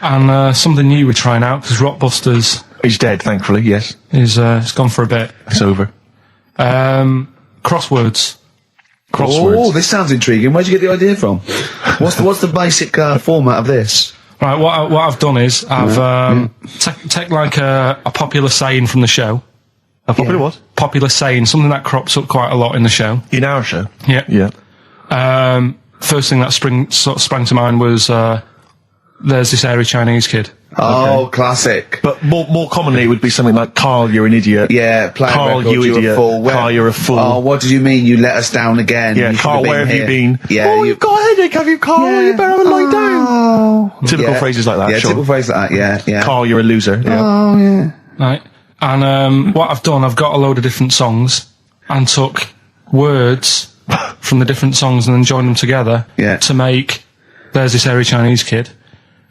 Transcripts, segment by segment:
And something new we're trying out, because Rockbusters... He's dead, thankfully, yes. It's gone for a bit. It's over. Crosswords. Oh, this sounds intriguing. Where'd you get the idea from? What's the basic format of this? Right, what I've done is, I've take like a popular saying from the show. A popular what? Popular saying, something that crops up quite a lot in the show. In our show? Yeah. Yeah. First thing that sprang to mind was, there's this hairy Chinese kid. Oh, okay. Classic. But more commonly, it would be something like, Carl, you're an idiot. Yeah, Carl, you idiot. Carl, you're a fool. Oh, what did you mean? You let us down again. Yeah, Carl, where have you been? Yeah, oh, you've got a headache, have you, Carl? Yeah. You better lie down. Typical phrases like that, Yeah, sure. typical phrases like that, yeah. Carl, you're a loser. Yeah. Oh, yeah. Right. And what I've done, I've got a load of different songs and took words from the different songs and then joined them together to make There's This Hairy Chinese Kid.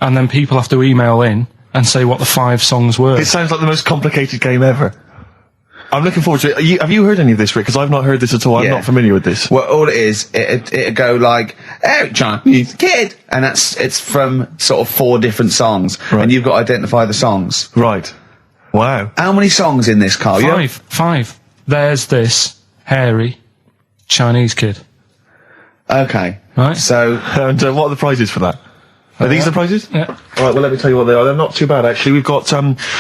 And then people have to email in and say what the 5 songs were. It sounds like the most complicated game ever. I'm looking forward to it. Have you heard any of this, Rick? Because I've not heard this at all. I'm not familiar with this. Well, all it is, it'd go like, Hairy Chinese Kid! And it's from sort of 4 different songs. Right. And you've got to identify the songs. Right. Wow. How many songs in this, Carl? 5. There's This Hairy Chinese Kid. Okay. Right. So... And what are the prizes for that? Are these the prizes? Yeah. Alright, well let me tell you what they are. They're not too bad actually. We've got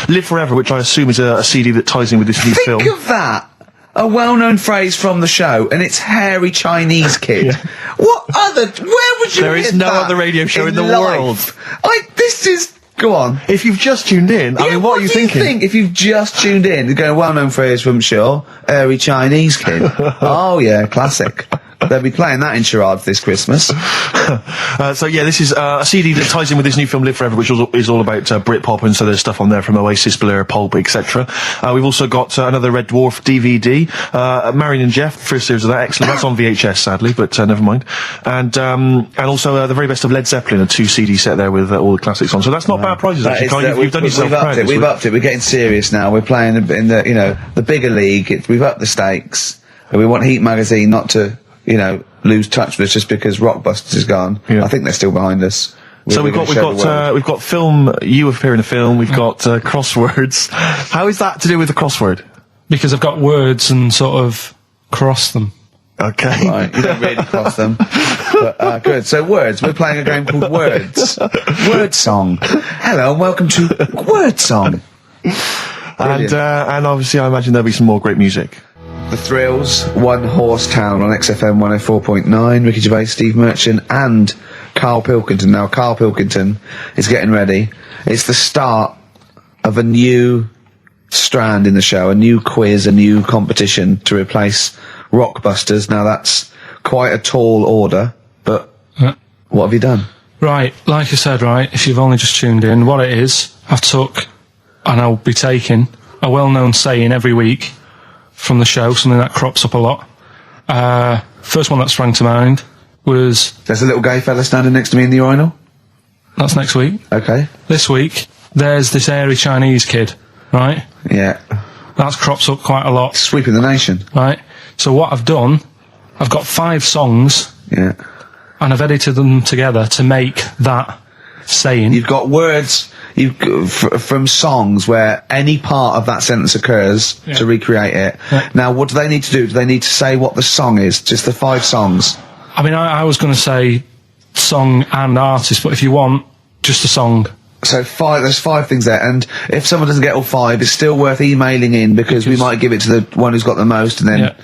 Live Forever, which I assume is a CD that ties in with this new film. Think of that! A well-known phrase from the show, and it's Hairy Chinese Kid. Yeah. What other... Where would you There is hear no that other radio show in the life? world. This is... Go on. If you've just tuned in, I mean, what are you do thinking? Think if you've just tuned in? You're going, well-known phrase from Shaw, Hairy Chinese Kid. Oh, yeah, classic. They'll be playing that in charades this Christmas. So yeah, this is a CD that ties in with this new film Live Forever, which is all about Britpop, and so there's stuff on there from Oasis, Blur, Pulp, etc. We've also got another Red Dwarf DVD, Marion and Jeff, first series of that, excellent. That's on VHS, sadly, but never mind. And also the very best of Led Zeppelin, a 2 CD set there with all the classics on. So that's not bad prizes actually. Carl, you've done yourself proud. We've upped it. We're getting serious now. We're playing in the the bigger league. We've upped the stakes. And we want Heat Magazine not to lose touch with us just because Rockbusters is gone. Yeah. I think they're still behind us. So we've got film. You appear in a film. We've got crosswords. How is that to do with the crossword? Because I've got words and sort of cross them. Okay. Right, you don't really cross them. But, good. So words. We're playing a game called Words. Word Song. Hello and welcome to Word Song. And obviously I imagine there'll be some more great music. The Thrills, One Horse Town on XFM 104.9, Ricky Gervais, Steve Merchant and Karl Pilkington. Now Karl Pilkington is getting ready. It's the start of a new strand in the show, a new quiz, a new competition to replace Rockbusters. Now that's quite a tall order, but what have you done? Right, like I said, if you've only just tuned in, what it is, I've took, and I'll be taking, a well-known saying every week from the show, something that crops up a lot. First one that sprang to mind was... There's a little gay fella standing next to me in the urinal? That's next week. Okay. This week, there's this hairy Chinese kid, right? Yeah. That crops up quite a lot. Sweeping the nation. Right. So what I've done, I've got 5 songs. Yeah. And I've edited them together to make that saying. You've got words from songs where any part of that sentence occurs to recreate it. Yeah. Now, what do they need to do? Do they need to say what the song is? Just the 5 songs? I mean, I was going to say song and artist, but if you want, just a song. So there's 5 things there, and if someone doesn't get all 5, it's still worth emailing in because we might give it to the one who's got the most, and then... Yeah.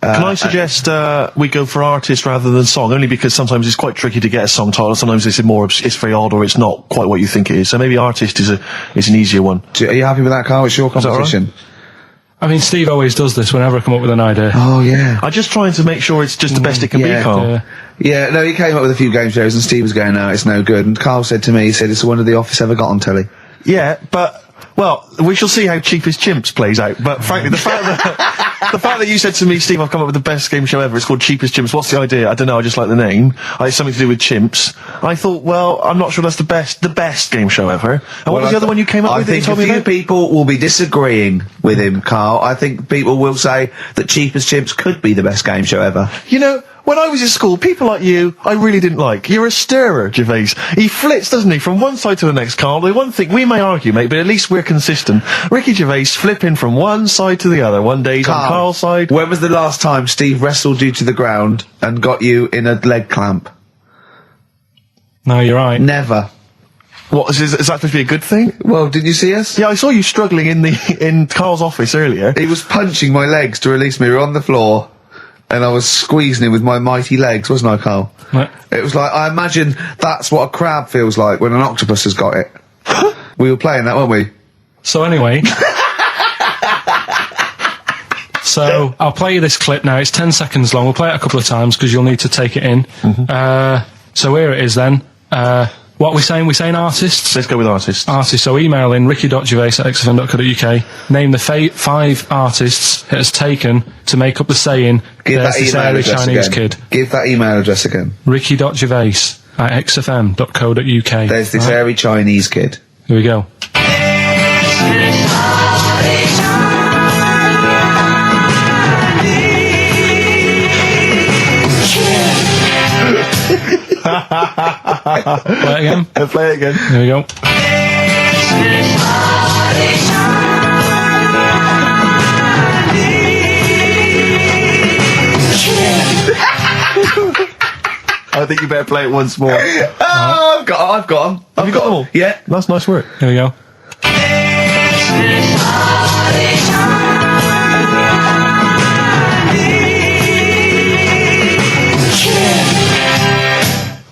Can I suggest we go for artist rather than song? Only because sometimes it's quite tricky to get a song title. Sometimes it's very odd, or it's not quite what you think it is. So maybe artist is an easier one. Are you happy with that, Carl? It's your competition. I mean, Steve always does this whenever I come up with an idea. Oh, yeah. I'm just trying to make sure it's just the best it can be, Carl. Yeah, no, he came up with a few game shows and Steve was going, no, it's no good. And Carl said to me, he said, it's the one of The Office ever got on telly. Yeah, but... Well, we shall see how Cheapest Chimps plays out, but frankly, the fact that you said to me, Steve, I've come up with the best game show ever, it's called Cheapest Chimps, what's the idea? I don't know, I just like the name. It's something to do with chimps. I thought, well, I'm not sure that's the best game show ever. And what was the other one you came up with? I think a few people will be disagreeing with him, Carl. I think people will say that Cheapest Chimps could be the best game show ever. You know, When I was in school, people like you, I really didn't like. You're a stirrer, Gervais. He flits, doesn't he, from one side to the next, Karl. The one thing, we may argue, mate, but at least we're consistent. Ricky Gervais flipping from one side to the other. One day he's on Karl's side. When was the last time Steve wrestled you to the ground and got you in a leg clamp? No, you're right. Never. What, is that supposed to be a good thing? Well, did you see us? Yeah, I saw you struggling in Karl's office earlier. He was punching my legs to release me. We were on the floor, and I was squeezing him with my mighty legs, wasn't I, Karl? Right. It was like, I imagine that's what a crab feels like when an octopus has got it. We were playing that, weren't we? So anyway... So, I'll play you this clip now. It's 10 seconds long. We'll play it a couple of times because you'll need to take it in. So here it is then. What are we saying? We're saying artists? Let's go with artists. Artists. So email in ricky.gervais@xfm.co.uk. Name the 5 artists it has taken to make up the saying, Give there's that this email airy address Chinese again. kid. Give that email address again. ricky.gervais@xfm.co.uk. There's this airy Chinese kid. Here we go. Play it again. Play it again. Here we go. I think you better play it once more. Oh, I've got them. Have you got them all? Yeah. That's nice work. Here we go.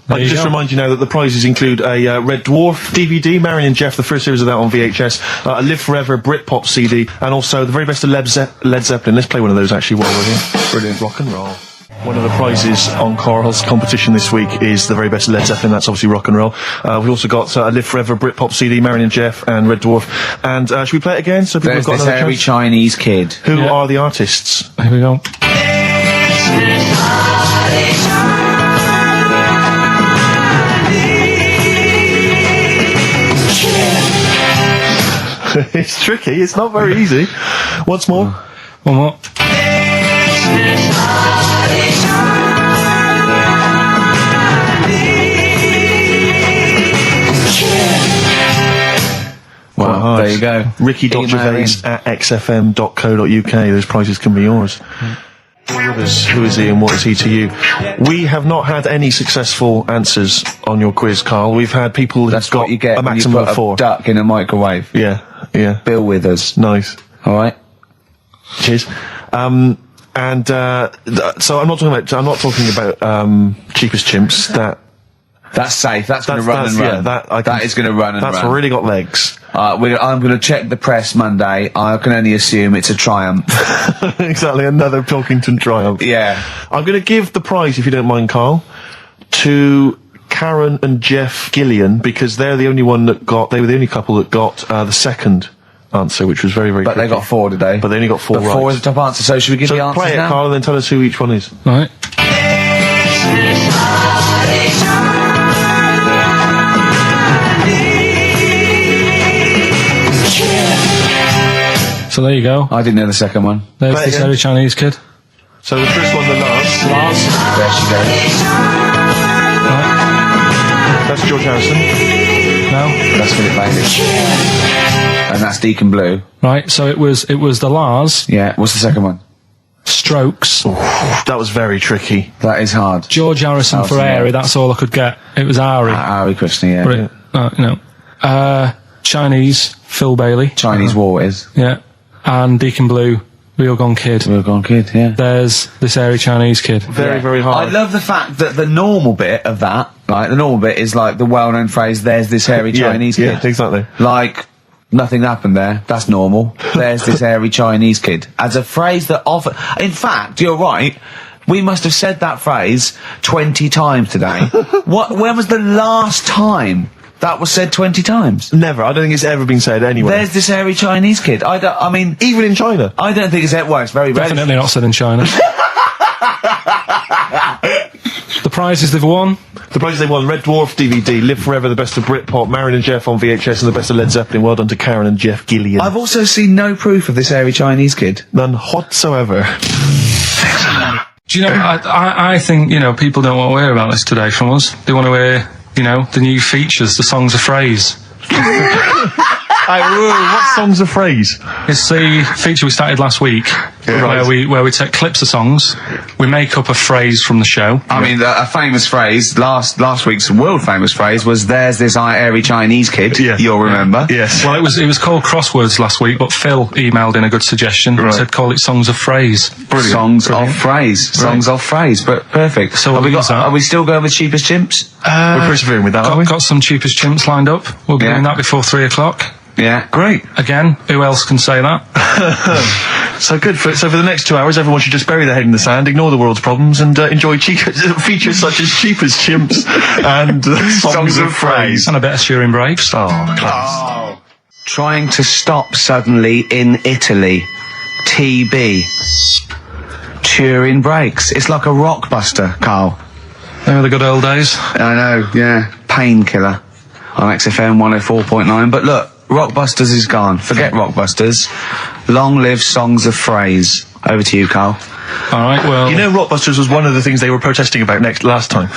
I can just remind you now that the prizes include a Red Dwarf DVD, Marion and Jeff, the first series of that on VHS, a Live Forever Britpop CD, and also the very best of Led Zeppelin. Let's play one of those actually while we're here. Brilliant. Rock and roll. One of the prizes on Karl's competition this week is the very best of Led Zeppelin. That's obviously rock and roll. We've also got a Live Forever Britpop CD, Marion and Jeff, and Red Dwarf. And should we play it again so people There's have got this another airy chance? Chinese kid. Who are the artists? Here we go. It's tricky. It's not very easy. Once more. One more. Well, there you go. Ricky.gervais@xfm.co.uk. Those prizes can be yours. Who is he and what is he to you? We have not had any successful answers on your quiz, Karl. We've had people who've got you get a when you maximum put of 4. a duck in a microwave. Yeah, yeah. Bill Withers. Nice. All right. Cheers. So I'm not talking about cheapest chimps. That's safe. That's going to run and run. Yeah, that is going to run and run. That's really got legs. I'm going to check the press Monday. I can only assume it's a triumph. Exactly, another Pilkington triumph. Yeah. I'm going to give the prize, if you don't mind, Karl, to Karen and Jeff Gillian, because they're the only one that they were the only couple that got the second answer, which was very, very But tricky. they got 4 today. But they only got 4 right. 4 is the top answer, so should we give the answers play it, now? Karl, and then tell us who each one is. All right. So there you go. I didn't know the second one. There's Play this again. airy Chinese kid. So the first one, the Lars. There she goes. That's George Harrison. No. That's Philip Bailey. And that's Deacon Blue. Right. So it was the Lars. Yeah. What's the second one? Strokes. That was very tricky. That is hard. George Harrison for Harrison, airy. yeah. That's all I could get. It was Ari. Ari Krishna, yeah. But Chinese, Phil Bailey. Chinese War is. Yeah. And Deacon Blue, Real Gone Kid. Real Gone Kid, yeah. There's this airy Chinese kid. Very, very hard. I love the fact that the normal bit of that, like, the normal bit is like the well-known phrase, there's this hairy Chinese kid. Yeah, exactly. Like, nothing happened there. That's normal. There's this hairy Chinese kid. As a phrase that often... In fact, you're right. We must have said that phrase 20 times today. When was the last time that was said 20 times? Never. I don't think it's ever been said anywhere. There's this hairy Chinese kid. I mean... Even in China. I don't think it's... Well, it's very rare. Definitely not said in China. The prizes they've won. The prizes they won: Red Dwarf DVD, Live Forever, the best of Britpop, Marion and Jeff on VHS, and the best of Led Zeppelin. Well done to Karen and Jeff Gillian. I've also seen no proof of this hairy Chinese kid. None whatsoever. Do you know, I think, people don't want to hear about this today from us. They want to hear, the new features, the songs of phrase. What song's a phrase? It's the feature we started last week, where we take clips of songs, we make up a phrase from the show. I mean, a famous phrase, last week's world famous phrase was, "There's this airy Chinese kid." Yeah. You'll remember. Yes. Well, it was called Crosswords last week, but Phil emailed in a good suggestion. He said call it Songs of Phrase. Brilliant. Songs of phrase. Songs of phrase. But perfect. So are we still going with Cheapest Chimps? We're persevering with that, aren't we? Got some Cheapest Chimps lined up. We'll be doing that before 3 o'clock. Yeah. Great. Again, who else can say that? So good. So for the next 2 hours, everyone should just bury their head in the sand, ignore the world's problems, and enjoy features such as Cheapest Chimps and Songs of Phrase. And a bit of Shearing Braves. Oh, class. Trying to stop suddenly in Italy. TB. Turing brakes. It's like a rockbuster, Carl. They were the good old days. I know, yeah. Painkiller on XFM 104.9. But look, Rockbusters is gone. Forget Rockbusters. Long live Songs of Phrase. Over to you, Carl. All right, well... Rockbusters was one of the things they were protesting about last time.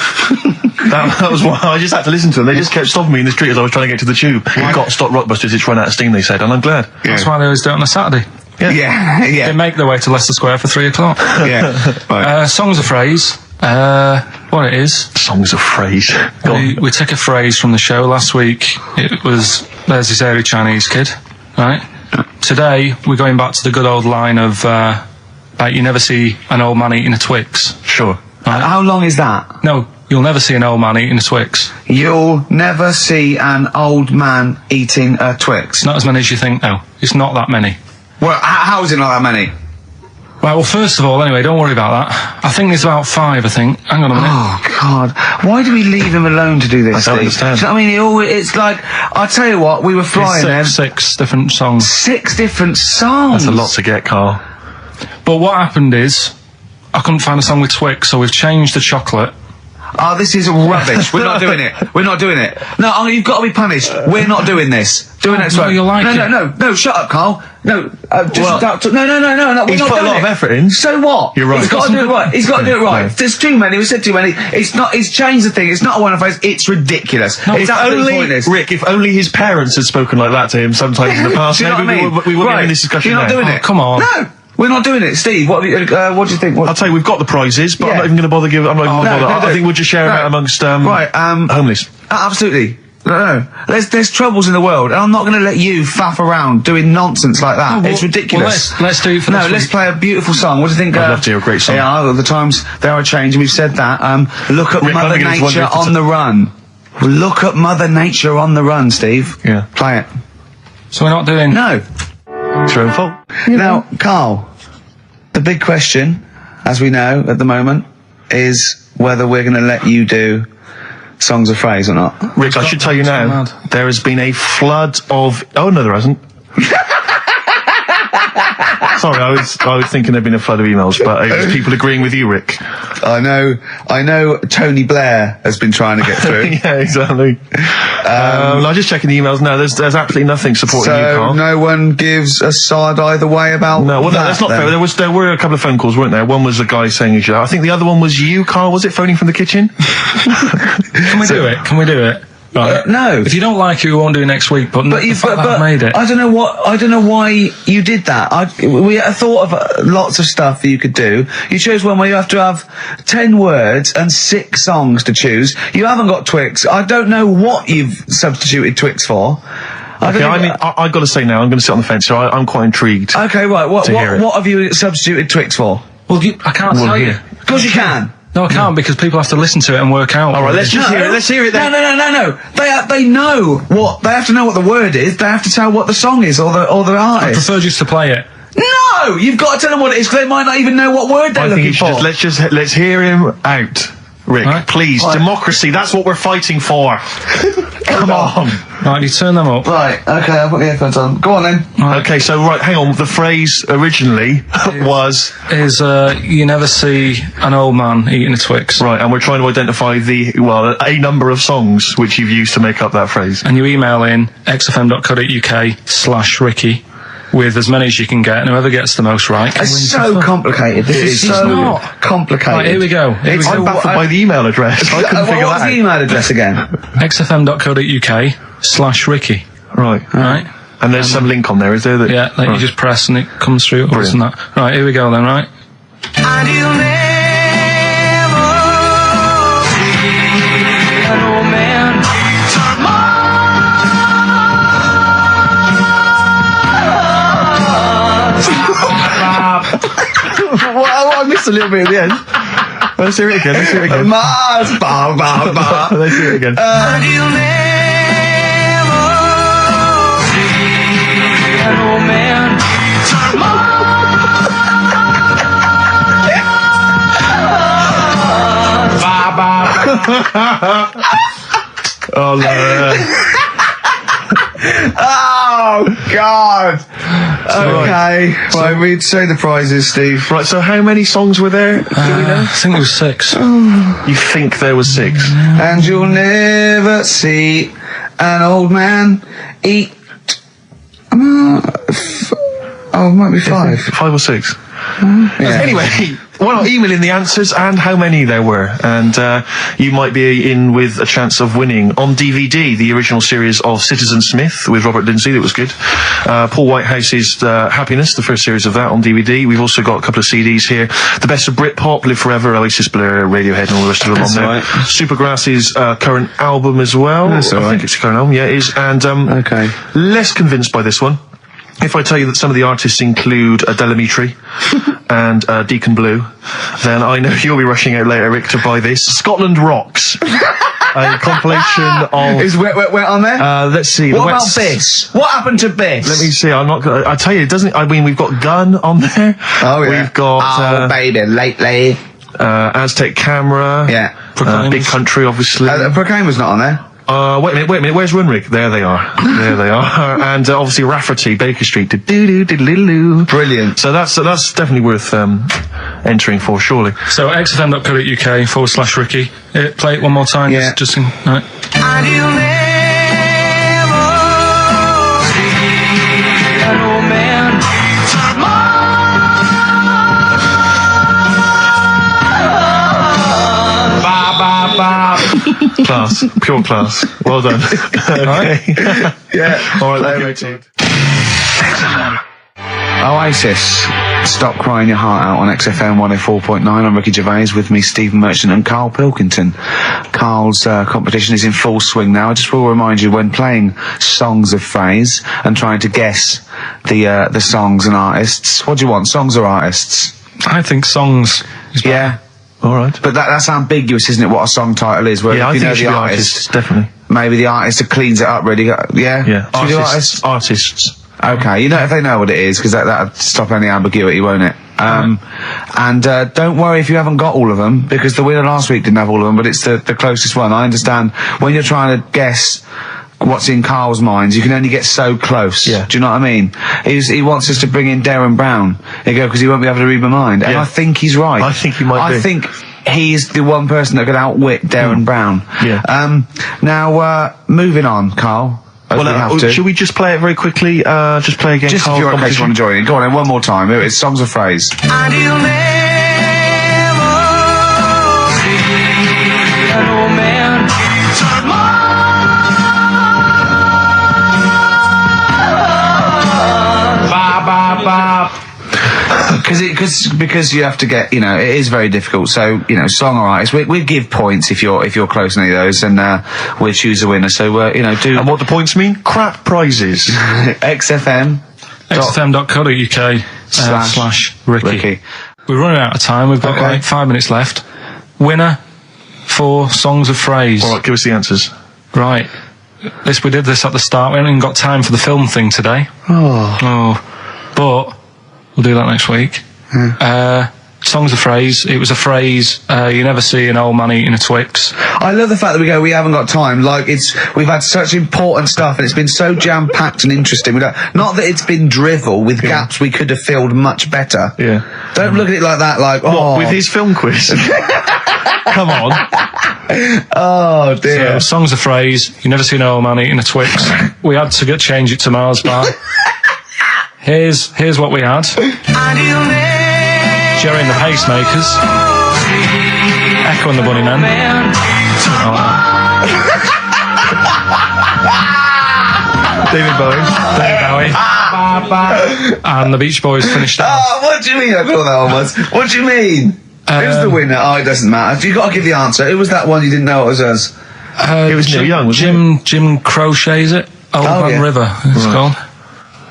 that was why I just had to listen to them. They just kept stopping me in the street as I was trying to get to the tube. You've got to stop Rockbusters, it's run out of steam, they said, and I'm glad. That's why they always do it on a Saturday. Yeah. They make their way to Leicester Square for 3 o'clock. Yeah. Right. Songs of Phrase. What it is... Songs of Phrase. We take a phrase from the show. Last week, it was, "There's this airy Chinese kid," right? Today, we're going back to the good old line of, you never see an old man eating a Twix. Sure. Right? How long is that? No, you'll never see an old man eating a Twix. You'll never see an old man eating a Twix. Not as many as you think, no. It's not that many. Well, how is it not that many? Right, well, first of all, anyway, don't worry about that. I think there's about 5, I think. Hang on a minute. Oh, God. Why do we leave him alone to do this, I don't understand. Do you know what I mean? It's like, I'll tell you what, we were flying there. 6 different songs. 6 different songs. That's a lot to get, Carl. But what happened is, I couldn't find a song with Twix, so we've changed the chocolate. Oh, this is rubbish. We're not doing it. We're not doing it. No, you've got to be punished. We're not doing this. Do it next no, week. you'll like it. No, shut up, Carl. No, no. We're He's not put doing a lot of effort in. So what? You're right. He's got to do it right. He's got to do it right. No. There's too many. We said too many. It's not. He's changed the thing. It's not a one-off phrase. It's ridiculous. No, it's absolutely pointless. Rick, if only his parents had spoken like that to him sometimes in the past, Do you know maybe what I mean? we wouldn't be in this discussion You're not now. doing it. Come on. No. We're not doing it, Steve. What do you think? I'll tell you, we've got the prizes, but I'm not even going to bother giving. I'm not even going to bother. I think we'll just share them out amongst homeless. Absolutely. No. There's troubles in the world, and I'm not going to let you faff around doing nonsense like that. No, it's ridiculous. Well, let's do it for No, next let's week. play a beautiful song. What do you think? I'd love to hear a great song. Yeah, the times they are changing. We've said that. Look at Rick, Mother I'm beginning to wonder Nature if it's on the run. Look at Mother Nature on the run, Steve. Yeah. Play it. So we're not doing... No. It's your own fault. Now, Carl, the big question, as we know at the moment, is whether we're going to let you do Songs of Phrase or not. Rick, I should tell you now, there has been a flood of... Oh, no, there hasn't. Sorry, I was thinking there'd been a flood of emails, but it was people agreeing with you, Rick. I know Tony Blair has been trying to get through. Yeah, exactly. I'm just checking the emails now. There's absolutely nothing supporting you, Carl. No one gives a side either way about No, well, that's not then. fair. There were a couple of phone calls, weren't there? One was a guy saying you should. I think the other one was you, Carl. Was it phoning from the kitchen? Can we do it? Can we do it? Right. No. If you don't like it, we won't do it next week. But you've made it. I don't know why you did that. We thought of lots of stuff that you could do. You chose one where you have to have 10 words and 6 songs to choose. You haven't got Twix. I don't know what you've substituted Twix for. Okay, I've got to say now, I'm going to sit on the fence, so I'm quite intrigued. Okay, right. What have you substituted Twix for? Well, I can't tell you. Of course you can. No, I can't because people have to listen to it and work out. All right, let's just hear it. Let's hear it then. No. They know what they have to know what the word is. They have to tell what the song is or the I artist. prefer just to play it. No, you've got to tell them what it is because they might not even know what word they're I think looking you should for. let's hear him out, Rick. Right. Please, democracy. That's what we're fighting for. Come on. Right, you turn them up. Right, okay, I'll put the headphones on. Go on then. Right. Okay, so hang on. The phrase originally was you never see an old man eating a Twix. right, and we're trying to identify a number of songs which you've used to make up that phrase. And you email in xfm.co.uk/Ricky with as many as you can get, and whoever gets the most right can win It's some so fun. complicated. This is It's so not. complicated. Right, here we go. I'm baffled by the email address. I couldn't figure What's that the out. email address again? xfm.co.uk/Ricky. Right. Right? And there's some link on there, is there? That, Yeah, that you just press and it comes through. Other than that. Right, here we go then, right? And you'll never see an old man turn I missed a little bit at the end. Let's hear it again. Mars, ba ba ba. Let's hear it again. and you'll never see an old man turn Oh, Laura. Oh God. Okay. Right, we'd say the prizes, Steve. Right, so how many songs were there? Do we know? I think there was 6. You think there was 6? And you'll never see an old man eat. It might be 5. 5 or 6? Yeah. Anyway, well, email in the answers and how many there were, and you might be in with a chance of winning on DVD the original series of Citizen Smith with Robert Lindsay. That was good. Paul Whitehouse's Happiness, the first series of that on DVD. We've also got a couple of CDs here. The Best of Britpop, Live Forever, Oasis, Blur, Radiohead, and all the rest of them on there. Right. Supergrass's current album as well. That's all I right. think it's a current album. Yeah, it is. And Okay. less convinced by this one. If I tell you that some of the artists include Delamitri and Deacon Blue, then I know you'll be rushing out later, Rick, to buy this. Scotland Rocks. A compilation of... Is Wet on there? let's see. What the about Wets- Biss? What happened to Biss? Let me see. I'm not gonna... I tell you, it doesn't... I mean, we've got Gun on there. Oh, yeah. We've got... baby, lately. Aztec Camera. Yeah. Big Country, obviously. Proclaimer's not on there. Wait a minute, where's Runrig? There they are. And obviously Rafferty, Baker Street. Do-do-do-do-do-do. Brilliant. So that's definitely worth entering for, surely. So xfm.co.uk/Ricky. Play it one more time. Yeah. Just in, right. and you'll never see an old man turn Class. Pure class. Well done. Okay. Yeah. All right, let's go to... Oasis, Stop Crying Your Heart Out on XFM 104.9. I'm Ricky Gervais, with me Stephen Merchant and Karl Pilkington. Karl's competition is in full swing now. I just will remind you, when playing songs of phrase and trying to guess the songs and artists, what do you want, songs or artists? I think songs is better. Yeah. All right. But that's ambiguous, isn't it, what a song title is? Where Yeah, if I you think know it should the be artist, artists, definitely. maybe the artist that cleans it up really. Yeah? Yeah. Should we do Artists. Okay, you know if they know what it is, because that'll stop any ambiguity, won't it? And don't worry if you haven't got all of them, because the winner last week didn't have all of them, but it's the closest one. I understand when you're trying to guess what's in Karl's mind, you can only get so close. Yeah. Do you know what I mean? He wants us to bring in Darren Brown. He go, because he won't be able to read my mind. And Yeah. I think he's right. I think he might be. I think he's the one person that could outwit Darren Brown. Yeah. Now, moving on, Karl. As we have to. Should we just play it very quickly? Just play again. Just if Karl's you're in case you want to join in. Go on then, one more time. Here it is, songs of phrase. and you'll never see an old man turn Because you have to get, it is very difficult. So, song or artist, we give points if you're close to any of those, and we'll choose a winner. So, do And what the points mean? Crap prizes. XFM. xfm.co.uk / Ricky. We're running out of time. We've got Okay. 5 minutes left. Winner for songs of phrase. All right, give us the answers. Right. We did this at the start. We haven't even got time for the film thing today. Oh. But we'll do that next week. Songs of phrase. It was a phrase you never see an old man eating a Twix. I love the fact that we haven't got time. We've had such important stuff, and it's been so jam-packed and interesting. Not that it's been drivel with gaps we could have filled much better. Yeah. Don't look at it like that, What, with his film quiz? Come on. Oh, dear. So, songs of phrase. You never see an old man eating a Twix. We had to change it to Mars bar. Here's what we had. Jerry and the Pacemakers. Echo and the Bunnymen. David Bowie. And the Beach Boys finished off. Oh, what do you mean? I thought that one was. What do you mean? Who's the winner? Oh, it doesn't matter. You got to give the answer. Who was that one you didn't know it was us? It was Neil Young, wasn't it? Jim Crochet, is it? Old Man River, it's called.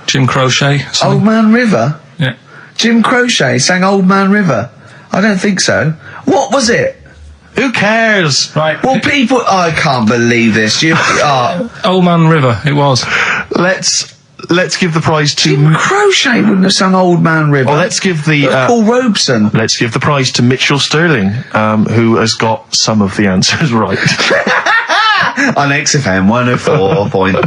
Jim Crochet. Something. Old Man River? Yeah. Jim Crochet sang Old Man River? I don't think so. What was it? Who cares? Right. Well, people... I can't believe this. Old Man River, it was. Let's give the prize to... Jim Crochet wouldn't have sung Old Man River. Well, let's give the... Paul Robeson. Let's give the prize to Mitchell Sterling, who has got some of the answers right. On XFM 104.9.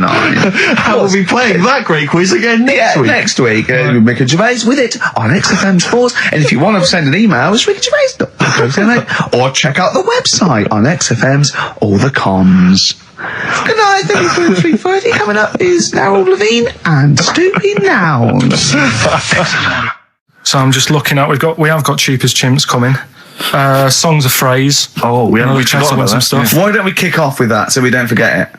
How will we be playing that great quiz again next week? Next week. Ricky Gervais with it on XFM Sports. And if you want to send an email, it's rickygervais.co.uk or check out the website on XFM's All the Comms. Good night, thank you for 3:30. Coming up is Darryl Levine and Stoopy Nouns. So I'm just looking at, we have got Cheap as Chimps coming. Songs of Phrase. Oh, we haven't chatted about some stuff. Why don't we kick off with that so we don't forget it?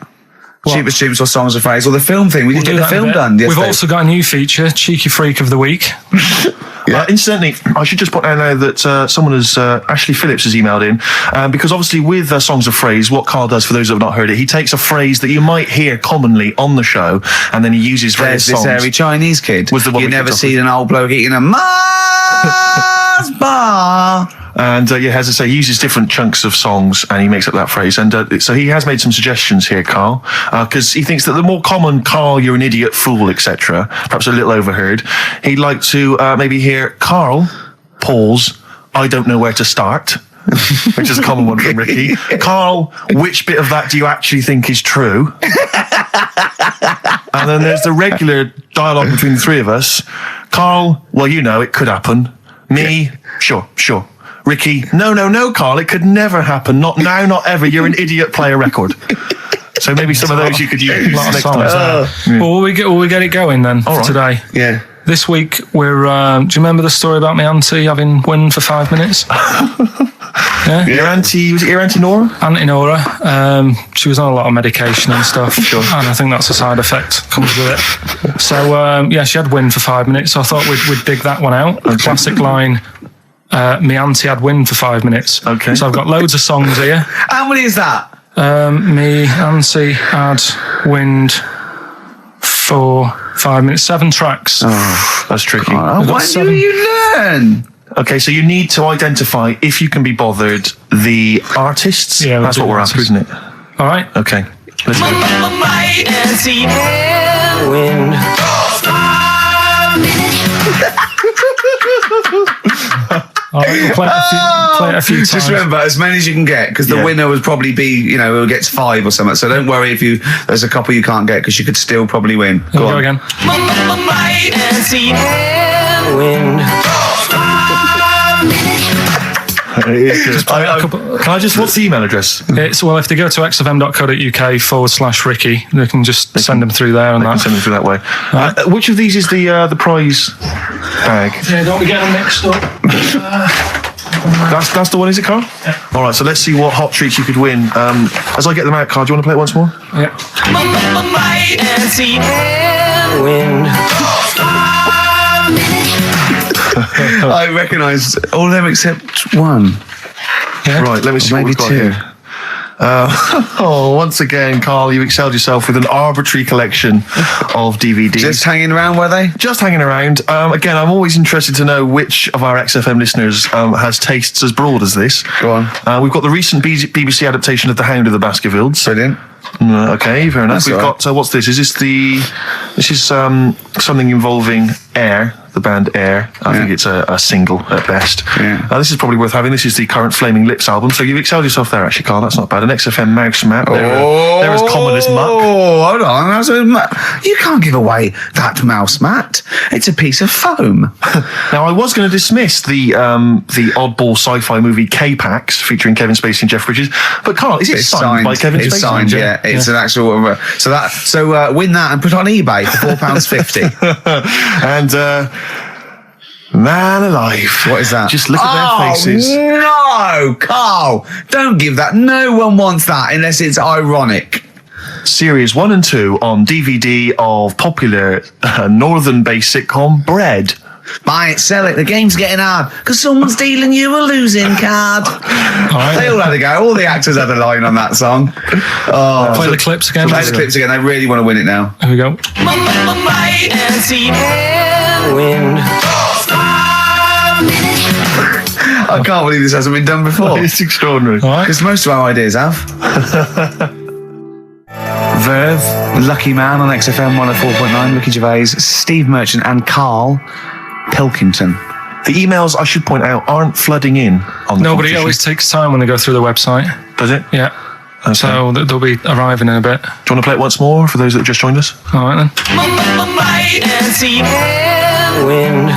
Cheap as Chimps or Songs of Phrase or the film thing. We didn't get the film done yesterday. We've also got a new feature, Cheeky Freak of the Week. Incidentally, I should just point out now that someone has, Ashley Phillips has emailed in, because obviously with Songs of Phrase, what Carl does, for those who have not heard it, he takes a phrase that you might hear commonly on the show, and then he uses various songs. There's this hairy Chinese kid. Was the one you never seen an old bloke eating a Mars bar. And as I say, he uses different chunks of songs and he makes up that phrase. And so he has made some suggestions here, Carl, because he thinks that the more common Carl, you're an idiot, fool, etc., perhaps a little overheard, he'd like to maybe hear Carl, pause, I don't know where to start, which is a common one from Ricky. Carl, which bit of that do you actually think is true? And then there's the regular dialogue between the three of us. Carl, well, you know, it could happen. Me, sure. Ricky, no, Carl, it could never happen. Not now, not ever. You're an idiot, play a record. So maybe some of those you could use next time. Well, will we get it going then for today? Yeah. This week we're. Do you remember the story about my auntie having wind for 5 minutes? Yeah. Your auntie, was it your auntie Nora? Auntie Nora. She was on a lot of medication and stuff, and I think that's a side effect comes with it. So she had wind for 5 minutes. So I thought we'd dig that one out. Okay. Classic line. Me auntie had wind for 5 minutes. Okay. So I've got loads of songs here. How many is that? Me auntie had wind for 5 minutes. 7 tracks. Oh, that's tricky. Why do you learn? Okay, so you need to identify, if you can be bothered, the artists. Yeah, that's what we're after, isn't it? All right. Okay. Let's go. My auntie had wind. All right, we'll play it a few times. Just remember, as many as you can get, because the winner would probably be, who gets 5 or something. So don't worry if there's a couple you can't get, because you could still probably win. Go on. Again. My auntie had wind. Can I just, what's the email address? It's, well, if they go to xfm.co.uk/Ricky, they can just send them through there and that. Send them through that way. Which of these is the prize bag? Yeah, don't we get them mixed up? That's the one, is it, Carl? Yeah. All right, so let's see what hot treats you could win. As I get them out, Carl, do you want to play it once more? Yeah. My auntie had wind. I recognise all of them except one. Yeah. Right, let me see what we've got here. Once again, Carl, you excelled yourself with an arbitrary collection of DVDs. Just hanging around, were they? Just hanging around. Again, I'm always interested to know which of our XFM listeners has tastes as broad as this. Go on. We've got the recent BBC adaptation of The Hound of the Baskervilles. Brilliant. Okay, fair enough. We've got, what's this? This is something involving air. the band Air. I think it's a single at best. Yeah. This is probably worth having. This is the current Flaming Lips album, so you've excelled yourself there, actually, Carl. That's not bad. An XFM mouse mat. They're as common as muck. Oh, hold on. You can't give away that mouse mat. It's a piece of foam. Now, I was going to dismiss the oddball sci-fi movie K-Pax featuring Kevin Spacey and Jeff Bridges, but Carl, is it signed by Kevin Spacey? It's signed, yeah. It's an actual. So win that and put it on eBay for £4.50. And man alive, what is that? Just look at their faces. No, Carl, don't give that. No one wants that unless it's ironic. Series 1 and 2 on DVD of popular northern-based sitcom Bread. Buy it, sell it. The game's getting hard because someone's dealing you a losing card. They all had a go. All the actors had a line on that song. Play the clips again. Play the clips again. They really want to win it now. Here we go. Might and see and wind. I can't believe this hasn't been done before. It's extraordinary. Because most of our ideas have. Verve, Lucky Man on XFM 104.9, Ricky Gervais, Steve Merchant and Karl Pilkington. The emails, I should point out, aren't flooding in on the Nobody competition. always takes time when they go through the website. Does it? Yeah. Okay. So they'll be arriving in a bit. Do you want to play it once more for those that have just joined us? All right, then. Might and see and wind.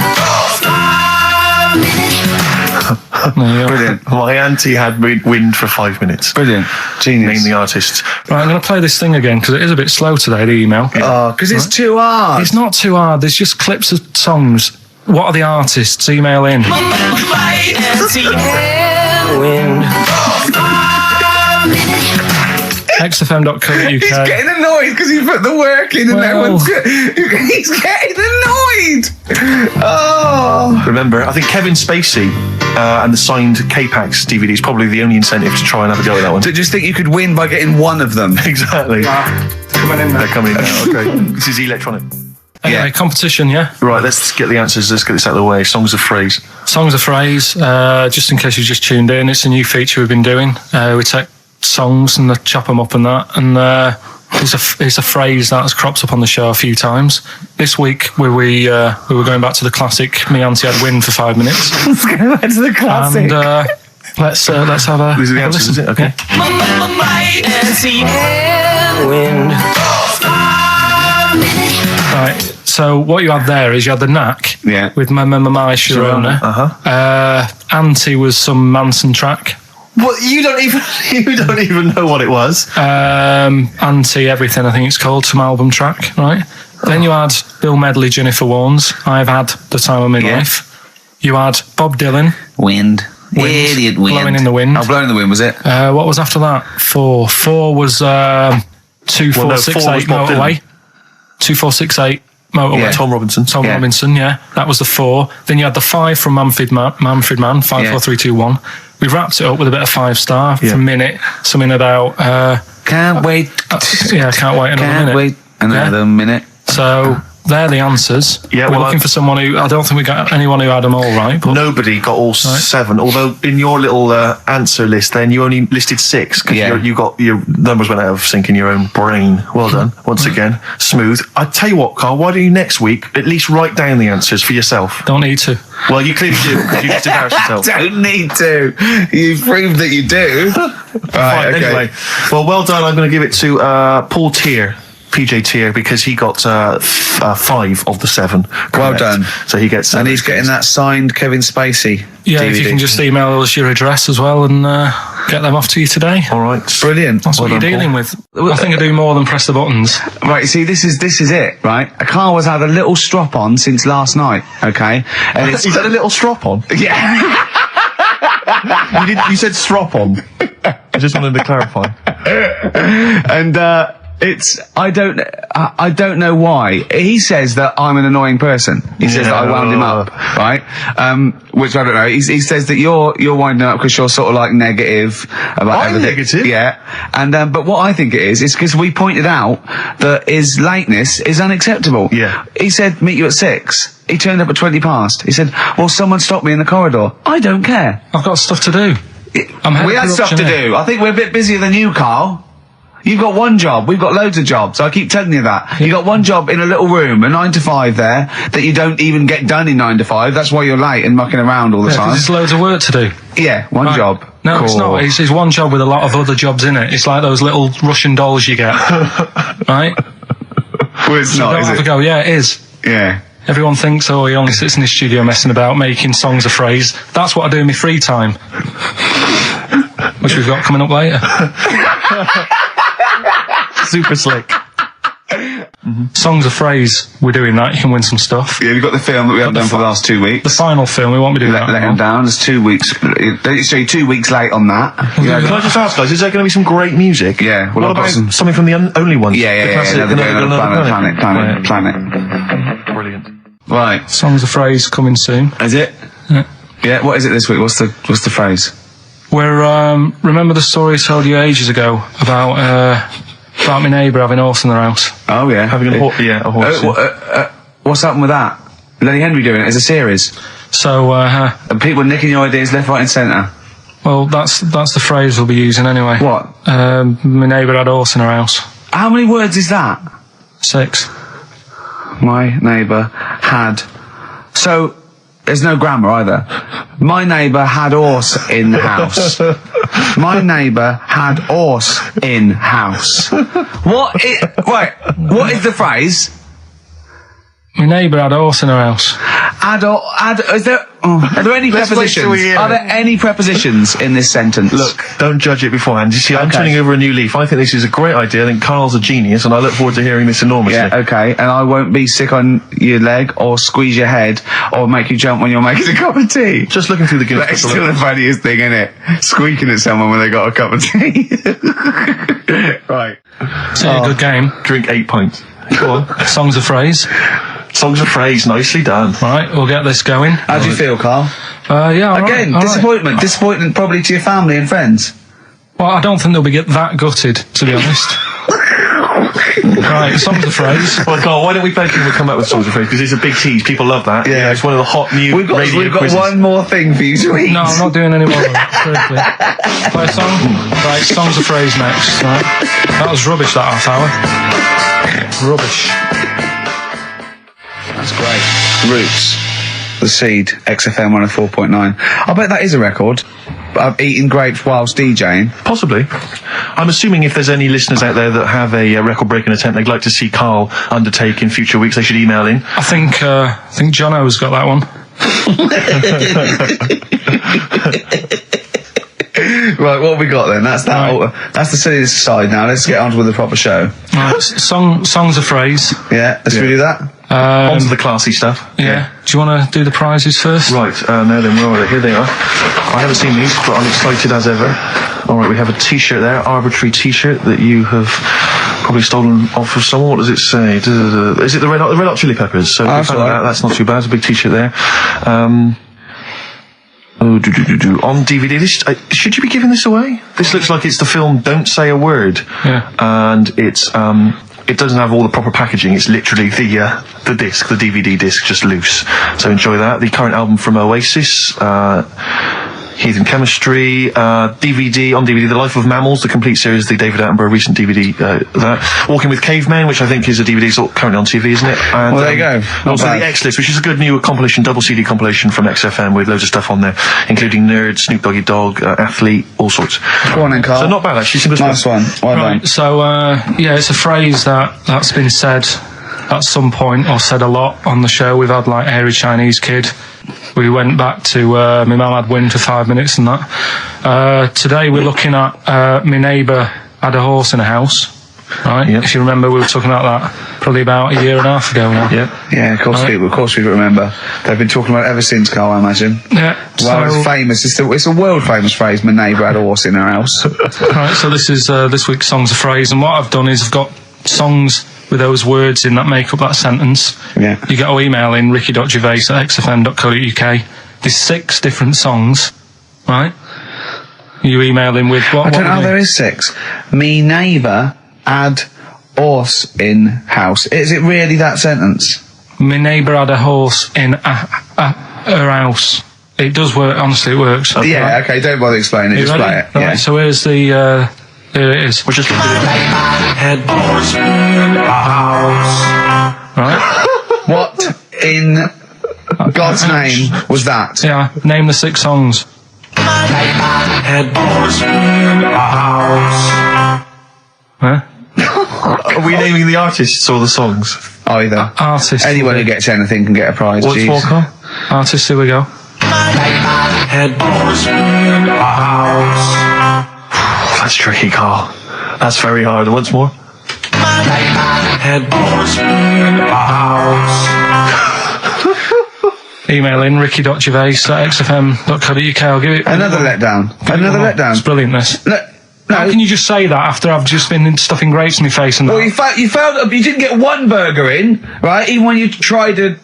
Brilliant. My auntie had wind for 5 minutes. Brilliant. Genius. Name the artists. Right, I'm going to play this thing again because it is a bit slow today, the email. Oh, because it's too hard. It's not too hard. There's just clips of songs. What are the artists? Email in. Might and see and wind. XFM.co.uk. He's getting annoyed because he put the work in and no one's he's getting annoyed. Oh. Remember, I think Kevin Spacey and the signed K-Pax DVD is probably the only incentive to try and have a go at that one. So just think you could win by getting one of them. Exactly. Coming in They're coming now. Okay. This is electronic. Anyway, competition, yeah? Right, let's get the answers. Let's get this out of the way. Songs of phrase. Songs of phrase, just in case you just tuned in, it's a new feature we've been doing. We take songs and chop them up and that, and it's a phrase that has cropped up on the show a few times. This week we were going back to the classic Me Auntie Had Wind for 5 minutes. Let's go back to the classic. And let's have a These are the answers, is it? Okay. Might and see and wind. Right, so what you had there is you had the Knack with My Sharona. Auntie was some Manson track. What, you don't even know what it was. Auntie Everything, I think it's called, some album track, right? Then you had Bill Medley, Jennifer Warnes, I've Had the Time of My Life. You had Bob Dylan, Wind. Idiot wind. Blowing in the Wind. Oh, Blowing in the Wind, was it? What was after that? Four was 2468 Motorway. 2468 Motorway. Yeah. Tom Robinson. Tom Robinson, yeah. That was the 4. Then you had the 5 from Manfred Mann, 5, 4, 3, 2, 1. We wrapped it up with a bit of 5-star for a minute. Something about... Can't wait. Can't wait another minute. Can't wait another minute. So... They're the answers. Yeah, we're looking for someone who... I don't think we got anyone who had them all right. But nobody got all 7. Although in your little answer list, then you only listed 6 because you got your numbers went out of sync in your own brain. Well done, once again, smooth. I tell you what, Carl. Why don't you next week at least write down the answers for yourself? Don't need to. Well, you clearly do because you just embarrassed yourself. Don't need to. You've proved that you do. Right. Okay. Anyway, well done. I'm going to give it to Paul Tier. PJ Tier, because he got 5 of the 7 correct. Well done. So he gets... and he's getting that signed Kevin Spacey Yeah, DVD. if you can just email us your address as well and get them off to you today. All right. Brilliant. That's what you're dealing with. I think I do more than press the buttons. Right, see, this is it, right? Carl has had a little strop on since last night, okay? And it's... He's had a little strop on? Yeah. You said strop on. I just wanted to clarify. And, I don't know why. He says that I'm an annoying person. He says that I wound him up, right? Which I don't know. He says that you're winding up because you're sort of like negative about I'm everything. negative? Yeah. And, but what I think it is because we pointed out that his lateness is unacceptable. Yeah. He said, meet you at 6. He turned up at 20 past. He said, well, someone stopped me in the corridor. I don't care. I've got stuff to do. We had stuff to do. I think we're a bit busier than you, Carl. You've got one job. We've got loads of jobs. I keep telling you that. You've got one job in a little room, a 9 to 5 there, that you don't even get done in 9 to 5. That's why you're late and mucking around all the time. There's loads of work to do. Yeah, one job. No, it's not. It's one job with a lot of other jobs in it. It's like those little Russian dolls you get. Right? Well, it's not, is it? Go. Yeah, it is. Yeah. Everyone thinks, oh, he only sits in his studio messing about, making songs a phrase. That's what I do in my free time. Which we've got coming up later. Super slick. Songs a phrase, we're doing that, you can win some stuff. Yeah, we've got the film that we haven't done for the last 2 weeks. The final film, we won't be doing that. Let him down, there's 2 weeks. So you're 2 weeks late on that. Yeah, can I just ask, guys, is there going to be some great music? Yeah. Well, what about something from the only ones? Yeah. Planet. Brilliant. Right. Songs a phrase coming soon. Is it? Yeah, what is it this week? What's the phrase? We're, remember the story I told you ages ago about my neighbour having a horse in their house? Oh, yeah. Having a horse. What's happened with that? Lenny Henry doing it as a series. So, and people nicking your ideas left, right and centre. Well, that's the phrase we'll be using anyway. What? My neighbour had a horse in her house. How many words is that? 6. My neighbour had... So, there's no grammar either. My neighbour had horse in the house. My neighbour had horse in house. What is the phrase? My neighbour had a horse in her house. Are there any prepositions? Are there any prepositions in this sentence? Look, don't judge it beforehand. You see, I'm turning over a new leaf. I think this is a great idea. I think Carl's a genius, and I look forward to hearing this enormously. Yeah, okay. And I won't be sick on your leg, or squeeze your head, or make you jump when you're making a cup of tea. Just looking through the Guinness. That's still the funniest thing, isn't it? Squeaking at someone when they got a cup of tea. Right. It's a good game. Drink 8 pints. Go on. Songs a phrase. Songs a phrase. Nicely done. Right, we'll get this going. How do you feel, Carl? Yeah, Again, disappointment. Disappointment probably to your family and friends. Well, I don't think they'll be that gutted, to be honest. Right, songs a phrase. Well, Carl, why don't we beg him to come up with songs of phrase? Because it's a big tease. People love that. Yeah. It's one of the hot new We've got quizzes. one more thing for you to eat. No, I'm not doing any more of that. Seriously. Play a song? Right, songs a phrase next. Right. That was rubbish, that half hour. Rubbish. That's great. Roots. The Seed, XFM 104.9. I bet that is a record. I've eaten grapes whilst DJing. Possibly. I'm assuming if there's any listeners out there that have a record-breaking attempt they'd like to see Carl undertake in future weeks, they should email in. I think Jono's got that one. Right, what have we got then? That's that. Right. That's the silly side now. Let's get on with the proper show. Right, songs a phrase. Yeah, let's do that. On to the classy stuff. Yeah. Do you want to do the prizes first? Right, now then, where are they? Here they are. I haven't seen these, but I'm excited as ever. Alright, we have a t-shirt there, arbitrary t-shirt that you have probably stolen off of someone. What does it say? Is it the Red Hot Chili Peppers? So That's right. that's not too bad. It's a big t-shirt there. On DVD. Should you be giving this away? This looks like it's the film Don't Say a Word. Yeah. And it's it doesn't have all the proper packaging. It's literally the disc, the DVD disc, just loose. So enjoy that. The current album from Oasis, Heathen Chemistry, DVD, on DVD, The Life of Mammals, the complete series, the David Attenborough recent DVD, that. Walking with Cavemen, which I think is a DVD, it's currently on TV, isn't it? And, Well, there you go. And also the X-List, which is a good new compilation, double CD compilation from XFM with loads of stuff on there, including Nerd, Snoop Doggy Dogg, Athlete, all sorts. Go on then, Carl. So not bad, actually. Single Nice one. Well done. Right, so, yeah, it's a phrase that's been said at some point, or said a lot on the show. We've had, like, Hairy Chinese Kid. We went back to my mum had wind for 5 minutes and that. Today we're looking at my neighbour had a horse in a house. Right? Yep. If you remember, we were talking about that probably about a year and a half ago now. Yeah. Yeah, of course we remember. They've been talking about it ever since, Carl, I imagine. Yeah. Well, it's famous. It's a world famous phrase. My neighbour had a horse in her house. Right, so this is this week's Songs of Phrase, and what I've done is I've got songs with those words in that make up that sentence. Yeah. You get to email in ricky.gervais@xfm.co.uk. There's 6 different songs, right? You email in with what? I don't know, there is 6. Me neighbour had horse in house. Is it really that sentence? My neighbour had a horse in her house. It does work, honestly, it works. Yeah, okay, don't bother explaining it, just ready? play it. Right, Yeah. so here's the Here it is. We're just going to do it. Headboards in a house. Right? What in God's name was that? Yeah, name the 6 songs. Headboards in a house. Huh? Are we naming the artists or the songs? Either. Artists. Anyone who gets anything can get a prize. What's jeez. more, Carl? Artists, here we go. Headboards in a house. That's tricky, Carl. That's very hard. Once more. Headboards in a house. Email in ricky.gervais@xfm.co.uk. I'll give it Another letdown. Another It's letdown. brilliant, this. No. How can you just say that after I've just been stuffing grapes in my face and Well, that? you failed. You didn't get one burger in, right? Even when you tried to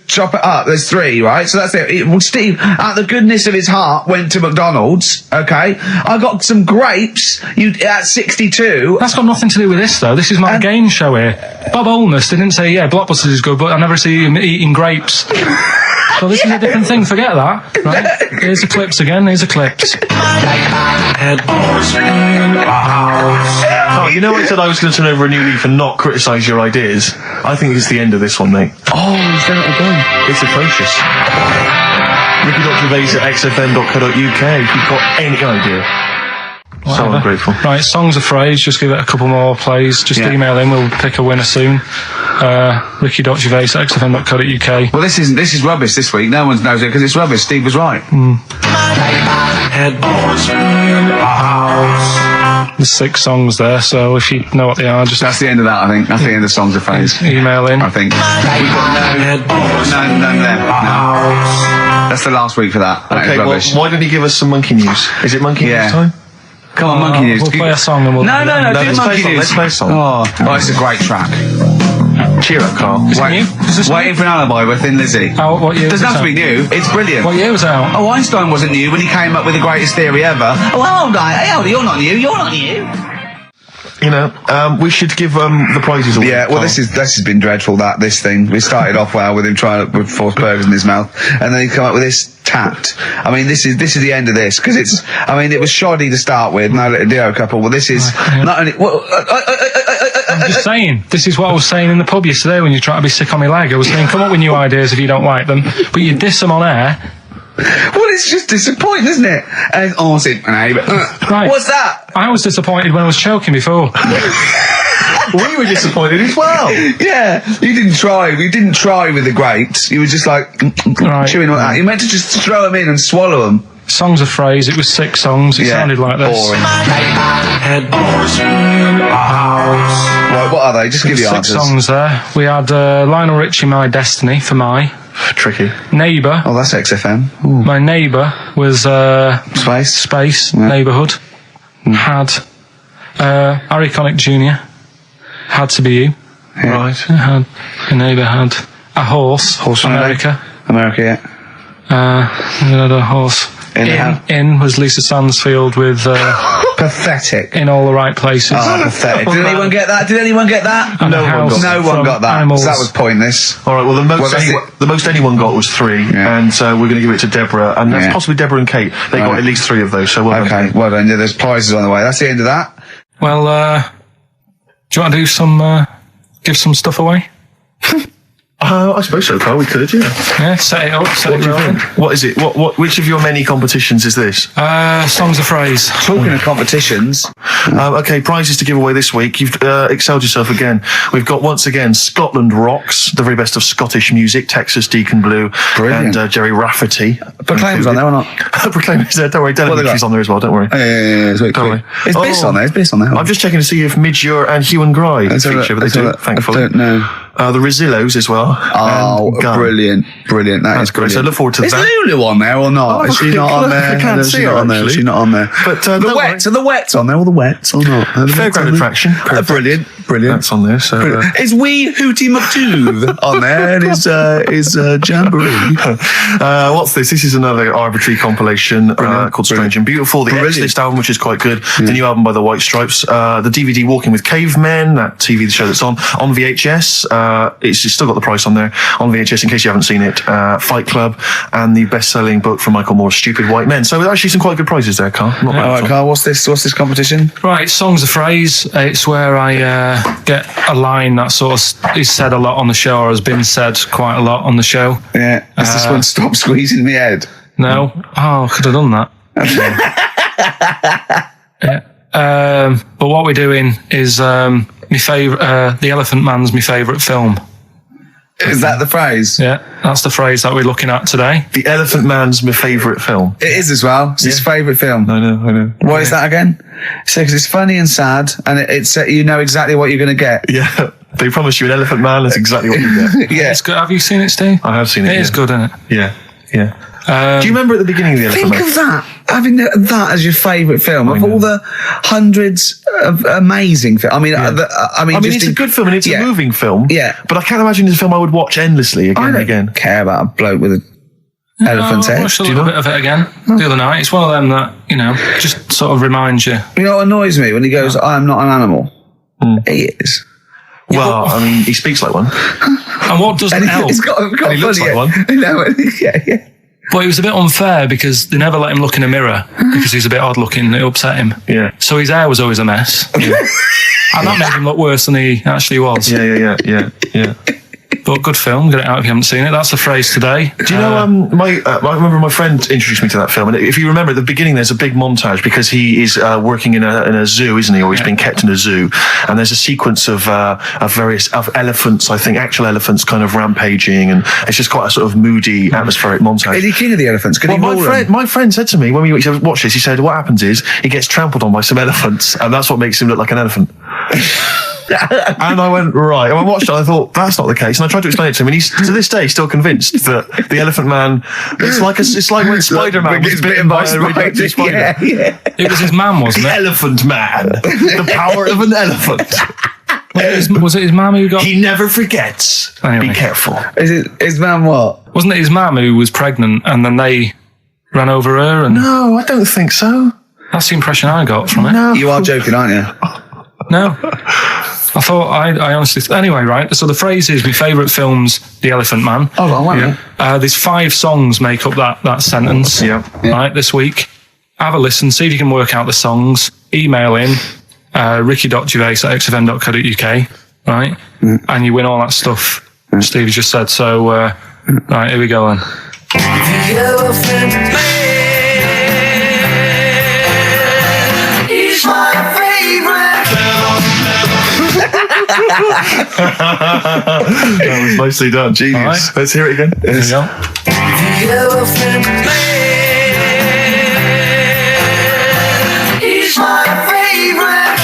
chop it up, there's 3, right? So that's it. Well, Steve, out of the goodness of his heart, went to McDonald's. Okay, I got some grapes. You at 62. That's got nothing to do with this, though. This is my game show here. Bob Holness didn't say, yeah, Blockbusters is good, but I never see him eating grapes. So this is a different thing. Forget that. Right? Here's the clips again. Here's the clips. Headboards in a house. Oh, you know I said I was going to turn over a new leaf and not criticise your ideas? I think it's the end of this one, mate. Oh, he's done it again. It's atrocious. ricky.gervais@xfm.co.uk if you've got any idea. So Whatever. ungrateful. Right, songs of phrase. Just give it a couple more plays. Just Yeah. email in. We'll pick a winner soon. ricky.gervais@xfm.co.uk. Well, this is rubbish this week. No one knows it because it's rubbish. Steve was right. Headboards in a house. There's 6 songs there, so if you know what they are, just That's the end of that. I think that's the end of songs of phrase. email in. I think we've got Headboards none there. No. house. That's the last week for that. That is Okay, well, rubbish. why don't you give us some monkey news? Is it monkey Yeah. news time? Come on, monkey news. We'll play a song and we'll... No, No, do let's play a monkey song, news. let's play a song. Oh, it's a great track. Cheer up, Carl. Is it new? Is this Waiting for an Alibi with Thin Lizzy. Oh, what year Doesn't was have to it be new. It's brilliant. What year was it out? Oh, Einstein wasn't new when he came up with the greatest theory ever. Oh, hold on. Hey, hold on, you're not new. You're not new. You know, we should give the prizes away. Yeah, well, Carl. this has been dreadful. This thing. We started off well with him trying to force burgers in his mouth, and then he come up with this tapped. I mean, this is the end of this because it's. I mean, it was shoddy to start with. No little duo couple. Well, this is not only. Well, I'm just saying, this is what I was saying in the pub yesterday when you try to be sick on my leg. I was saying, come up with new ideas if you don't like them, but you diss them on air. well, it's just disappointing, isn't it? And Right. What's that? I was disappointed when I was choking before. We were disappointed as well. Yeah, you didn't try. We didn't try with the grapes. You were just like Right. chewing on that. You meant to just throw them in and swallow them. Songs of phrase, it was 6 songs, it sounded like this. Boring. Headboards in a house. Right, what are they? Just give you 6 answers. songs there. We had Lionel Richie, My Destiny, for my. Tricky. Neighbour. Oh, that's XFM. My neighbour was Space. Yeah. Neighbourhood. Had Harry Connick Jr. Had to be you. Yeah. Right. Had a neighbour had a horse. from America. America, yeah. We had a horse. In was Lisa Stansfield with Pathetic. In All the Right Places. Oh, pathetic. Did anyone get that? Did anyone get that? And no a one house got No one from got that. Animals. So that was pointless. All right. Well, the most anyone got was 3, Yeah. and we're going to give it to Deborah, and that's Yeah. possibly Deborah and Kate. They got Right. at least 3 of those. So well done. Okay, well done. Yeah, there's prizes on the way. That's the end of that. Well, do you want to do some, give some stuff away? I suppose so, Carl. We could, yeah. Yeah, set it up, set What it do you rolling. think? What is it? Which of your many competitions is this? Songs of phrase. Talking of competitions, Okay, prizes to give away this week. You've excelled yourself again. We've got, once again, Scotland Rocks, the very best of Scottish music, Texas Deacon Blue, Brilliant. and Jerry Rafferty. Proclaim's on there or not? Proclaim's there, don't worry. they Delegate's got? on there as well, don't worry. Yeah, it's Don't worry. It's Biss Oh. on there. It's Biss on there. I'm just checking to see if Midgure and Hugh and Gry Let's have a feature, look, but they do, thankfully. I don't know. The Rosillos as well. Oh, and Gun. brilliant. That is great. brilliant. So I look forward to is that. Lulu on there or not? Oh, is she look, not on look, there? I can't No, see she's her, not on there. actually. She's not on there. But, the don't wets. worry. Are the wets on there? All the wets or not? Are the Fairground wets on there? attraction. Perfect. Brilliant. That's on there. So Is Wee Hootie McTooth on there? And is Jamboree? what's this? This is another arbitrary compilation called Strange and Beautiful. The Brilliant. X-List album, which is quite good. The new album by the White Stripes. The DVD Walking with Cavemen, that TV show that's on VHS. it's still got the price on there on VHS in case you haven't seen it. Fight Club and the best-selling book from Michael Moore's Stupid White Men. So actually some quite good prizes there, Carl. Not bad All at right, all. Carl, what's this competition? Right, Song's a Phrase. It's where I get a line that sort of is said a lot on the show or has been said quite a lot on the show. Yeah. Is this one Stop Squeezing Me Head? No? Oh, I could have done that. Yeah. But what we're doing is my favourite. The Elephant Man's my favourite film. Is that the phrase? Yeah, that's the phrase that we're looking at today. The Elephant Man's my favourite film. It is as well. It's his favourite film. I know. What is that again? So, 'cause it's funny and sad, and it's you know exactly what you're going to get. Yeah, they promise you an Elephant Man. That's exactly what you get. Yeah. It's good. Have you seen it, Steve? I have seen it. It is good, isn't it? Yeah. Do you remember at the beginning of the Elephant Think Man? of that. Having that as your favourite film of all the hundreds of amazing films. I mean, It's a good film and it's a moving film. Yeah. But I can't imagine it's a film I would watch endlessly again I and don't again. care about a bloke with an elephant's I head. watched a little bit of it again the other night. It's one of them that, just sort of reminds you. You know what annoys me when he goes, "I am not an animal." He is. Well, I mean, he speaks like one. And what doesn't help, He's got And he looks funny, like one. I know. Yeah. but it was a bit unfair because they never let him look in a mirror because he's a bit odd looking. It upset him. Yeah. So his hair was always a mess. And that made him look worse than he actually was. Yeah. But good film. Get it out if you haven't seen it. That's the phrase today. Do you know, I remember my friend introduced me to that film, and if you remember at the beginning, there's a big montage because he is working in a zoo, isn't he? Or he's been kept in a zoo, and there's a sequence of various elephants, I think, actual elephants kind of rampaging, and it's just quite a sort of moody, atmospheric montage. Is he king of the elephants? Can he maul them? My friend said to me when we watched this, he said, what happens is he gets trampled on by some elephants, and that's what makes him look like an elephant. And I went, right. And I watched it, I thought, that's not the case. And I tried to explain it to him, and he's, to this day, still convinced that the Elephant Man, it's like when Spider-Man was bitten by a radioactive spider. Yeah. It was his man, wasn't The it? Elephant Man. The power of an elephant. Was it his mum who got... He never forgets. Anyway. Be careful. Is it his man what? Wasn't it his mum who was pregnant and then they ran over her? And No, I don't think so. that's the impression I got from it. No. You are joking, aren't you? No. I thought, I honestly... Anyway, right, so the phrase is, my favourite film's The Elephant Man. Hold on, wait a minute. There's 5 songs make up that sentence. Yeah. Right, this week. Have a listen, see if you can work out the songs. Email in, ricky.gervais@xfm.co.uk, right? And you win all that stuff Steve just said. So, right, here we go then. The Elephant Man is my favorite. That was nicely done. Genius. Right. Let's hear it again. Here we go. The Elephant Man is my favorite.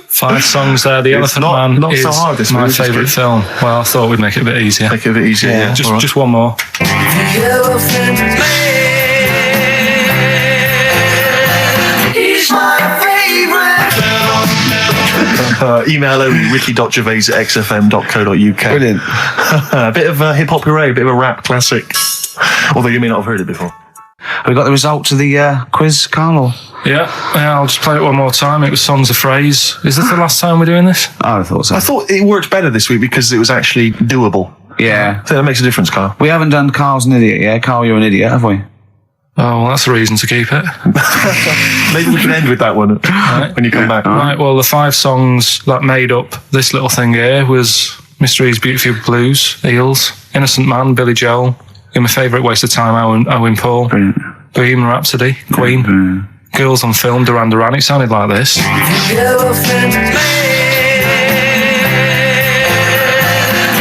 5 songs there. The Elephant Man not is so hard, this my one, this is favourite good. film. Well, I thought we'd make it a bit easier. Make it a bit easier. Yeah. All right. Just one more. The Elephant Man is my favorite. Email only ricky.gervais@xfm.co.uk. Brilliant. A bit of hip hop hooray, a bit of a rap classic. Although you may not have heard it before. Have we got the results of the quiz, Carl? Yeah, I'll just play it one more time. It was Songs of Phrase. Is this the last time we're doing this? I thought so. I thought it worked better this week because it was actually doable. Yeah. I think that makes a difference, Carl. We haven't done Carl's an idiot, yeah? Carl, you're an idiot, have we? Oh, well, that's a reason to keep it. Maybe we can end with that one when you come back. Right, well, the 5 songs that made up this little thing here was Mr. E's Beautiful Blues, Eels, Innocent Man, Billy Joel, and my favourite Waste of Time, Owen Paul, Bohemian Rhapsody, Queen, Girls on Film, Duran Duran. It sounded like this. The Elephant Man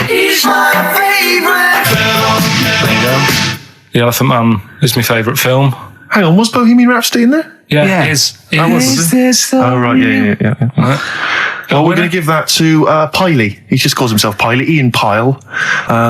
is my favorite. There you go. The Elephant Man is my favourite film. Hang on, was Bohemian Rhapsody in there? Yeah, it is. It was is. it? Oh, right, yeah. Well, we're going to give that to Piley. He just calls himself Piley. Ian Pyle.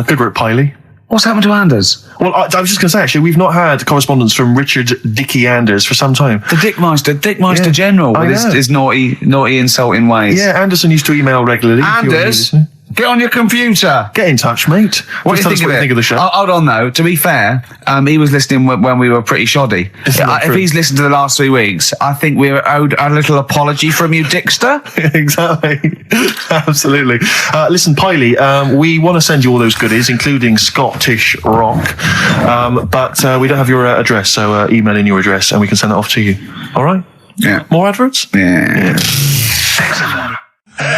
Good work, Piley. What's happened to Anders? Well, I was just going to say, actually, we've not had correspondence from Richard Dickie Anders for some time. The Dickmeister Yeah, General I with know. his naughty, insulting ways. Yeah, Anderson used to email regularly. if you were Anders? listening. Get on your computer. Get in touch, mate. What do you think of the show? Hold on, though. To be fair, he was listening when we were pretty shoddy. If he's listened to the last 3 weeks, I think we were owed a little apology from you, Dixter. Exactly. Absolutely. Listen, Piley, we want to send you all those goodies, including Scottish rock, but we don't have your address, so email in your address and we can send it off to you. All right? Yeah. More adverts? Yeah.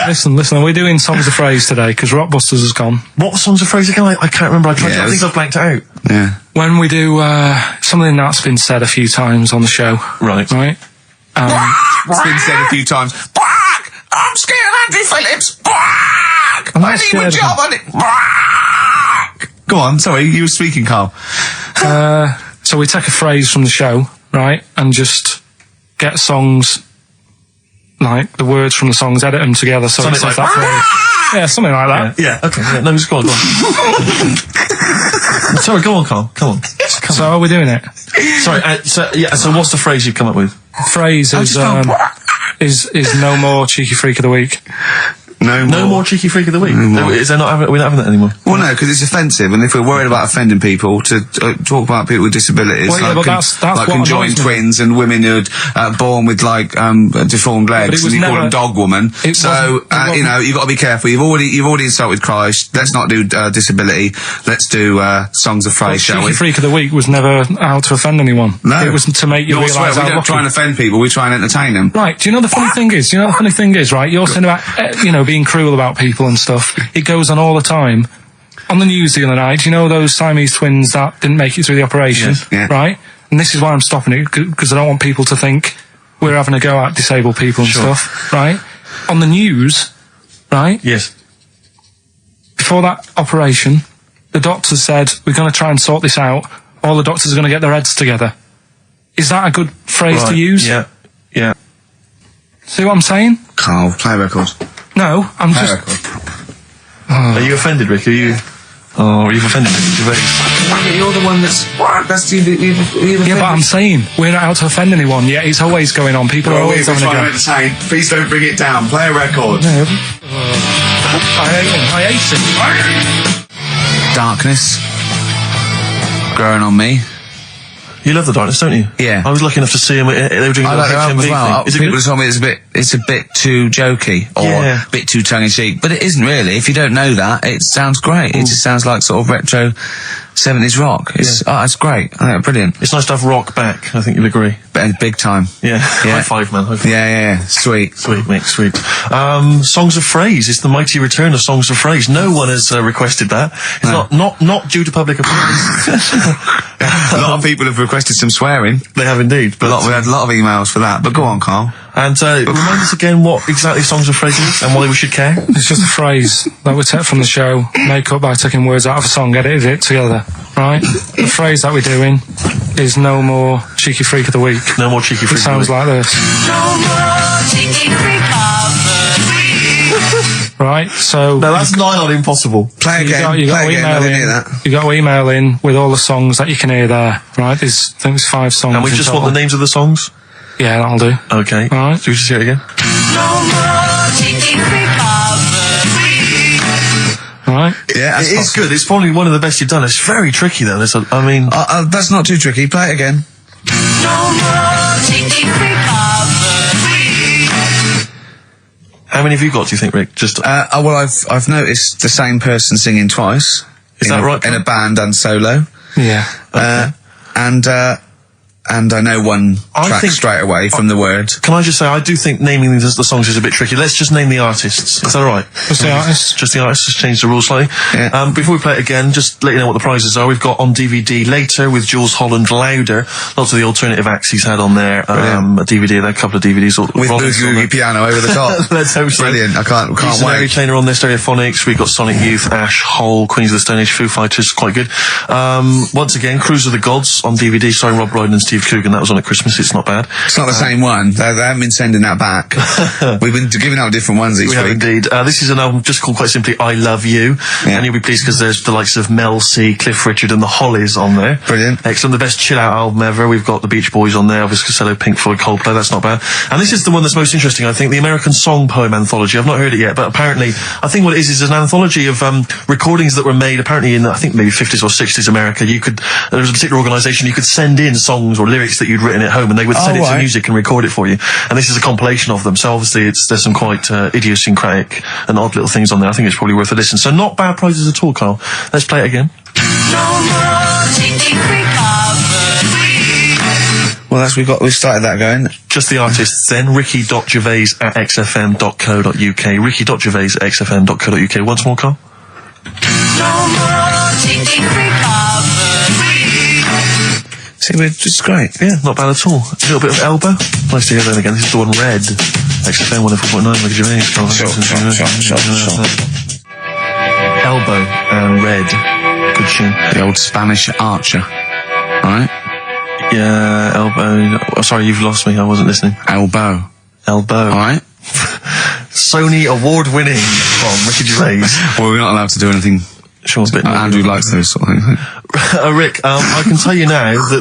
Listen, are we doing Songs of Phrase today? Because Rockbusters has gone. What songs of phrase again? I can't remember. I think I've blanked it out. Yeah. When we do something that's been said a few times on the show. Right. It's been said a few times. I'm scared of Andrew Phillips. I need my job on it. Go on, sorry, you were speaking, Carl. So we take a phrase from the show, right, and just get songs, like the words from the songs, edit them together so Something it's like that phrase. Yeah, something like that. Yeah, okay. Yeah, no, just go on. Sorry, go on, Carl. Come on. So are we doing it? Sorry, so what's the phrase you've come up with? Phrase is no more cheeky freak of the week. No more cheeky freak of the week. Is there not? We're not having that anymore. Well, no, because it's offensive, and if we're worried about offending people, to talk about people with disabilities, well, yeah, like, that's like conjoined twins and women who are born with deformed legs, and you call them dog woman. So you know, you've got to be careful. You've already insulted Christ. Let's not do disability. Let's do songs of phrase, shall we? Cheeky freak of the week was never out to offend anyone. No, it was to make you realise how we don't try and offend people. We try and entertain them. Right. Do you know the funny thing is? Right? You're saying about being cruel about people and stuff. It goes on all the time. On the news the other night, do you know those Siamese twins that didn't make it through the operation? Yes. Yeah. Right? And this is why I'm stopping it, because I don't want people to think we're having a go at disabled people and stuff. Right? On the news, right? Yes. Before that operation, the doctors said, we're going to try and sort this out. All the doctors are going to get their heads together. Is that a good phrase to use? Yeah. Yeah. See what I'm saying? Carl, play a record. No, I'm just... Are you offended, Rick? You've offended Rick Gervais. You're the one that's Yeah, but I'm saying, we're not out to offend anyone, yet it's always going on. People are always having a go. Please don't bring it down. Play a record. No. I hate it. Darkness. Growing on me. You love the Darkness, don't you? Yeah. I was lucky enough to see them. They were doing I like their album as well. Is it People good? told me it's a bit too jokey or a bit too tongue-in-cheek, but it isn't really. If you don't know that, it sounds great. It just sounds like sort of retro 70s rock. It's great. I think it's brilliant. It's nice to have rock back. I think you'll agree. Big time. Yeah. High five, man. High five. Yeah. Sweet. Sweet, mate, sweet. Songs of Phrase. It's the mighty return of Songs of Phrase. No one has requested that. It's not due to public applause. A lot of people have requested some swearing. They have indeed. But we had a lot of emails for that. But go on, Carl. And remind us again what exactly Songs of Phrase is and why we should care. It's just a phrase that we take from the show, make up by taking words out of a song, edited it together, right? The phrase that we're doing is no more cheeky freak of the week. No more cheeky freak It sounds like this. No more cheeky freak of the week. Right, so... No, that's nigh on impossible. Play again. You got to email in with all the songs that you can hear there, right? I think there's 5 songs. And we just want the names of the songs? Yeah, that'll do. Okay. All right. So we just hear it again? No more cheeky freak of the week. All right. Yeah, it is good. It's probably one of the best you've done. It's very tricky, though. That's not too tricky. Play it again. No more cheeky freak of the week. How many have you got, do you think, Rick? Just well, I've noticed the same person singing twice. Is that right? In a band and solo. Yeah. Okay. And I know one track straight away from the word. Can I just say, I do think naming the songs is a bit tricky. Let's just name the artists. Is that all right? Just the artists? Just the artists. Just change the rules slightly. Yeah. Before we play it again, just let you know what the prizes are. We've got on DVD Later with Jules Holland Louder. Lots of the alternative acts he's had on there. A DVD, a couple of DVDs. With Boogie piano over the top. Let's hope so. Brilliant. I can't Mary wait. Trainer on there, Stereophonics. We've got Sonic Youth, Ash, Hole, Queens of the Stone Age, Foo Fighters. Quite good. Once again, Cruise of the Gods on DVD starring Rob Brydon and Steve Steve Coogan. That was on at Christmas. It's not bad. It's not the same one. They haven't been sending that back. We've been giving out different ones each week. We have indeed. This is an album just called quite simply I Love You. Yeah. And you'll be pleased because there's the likes of Mel C, Cliff Richard and the Hollies on there. Brilliant. Excellent. The best chill-out album ever. We've got the Beach Boys on there. Elvis Costello, Pink Floyd, Coldplay. That's not bad. And this is the one that's most interesting, I think, the American Song Poem Anthology. I've not heard it yet, but apparently, I think what it is an anthology of recordings that were made apparently in, I think, maybe 50s or 60s America. There was a particular organisation, you could send in songs or lyrics that you'd written at home and they would send it to music and record it for you. And this is a compilation of them. So obviously there's some quite idiosyncratic and odd little things on there. I think it's probably worth a listen. So not bad prizes at all, Carl. Let's play it again. Well, we started that going. Just the artists then. ricky.gervais@xfm.co.uk. ricky.gervais@xfm.co.uk. Once more, Carl. See, it's great. Yeah, not bad at all. A little bit of Elbow. Nice to hear that again. This is the one Red. XFM 104.9. Ricky Gervais. Sure. Elbow and Red. Good tune. The old Spanish archer. Right? Yeah, Elbow. Oh, sorry, you've lost me. I wasn't listening. Elbow. Alright? Sony award-winning from Ricky Gervais. Well, we're not allowed to do anything. Sure, a bit more. Andrew likes those sort of things. Rick, I can tell you now that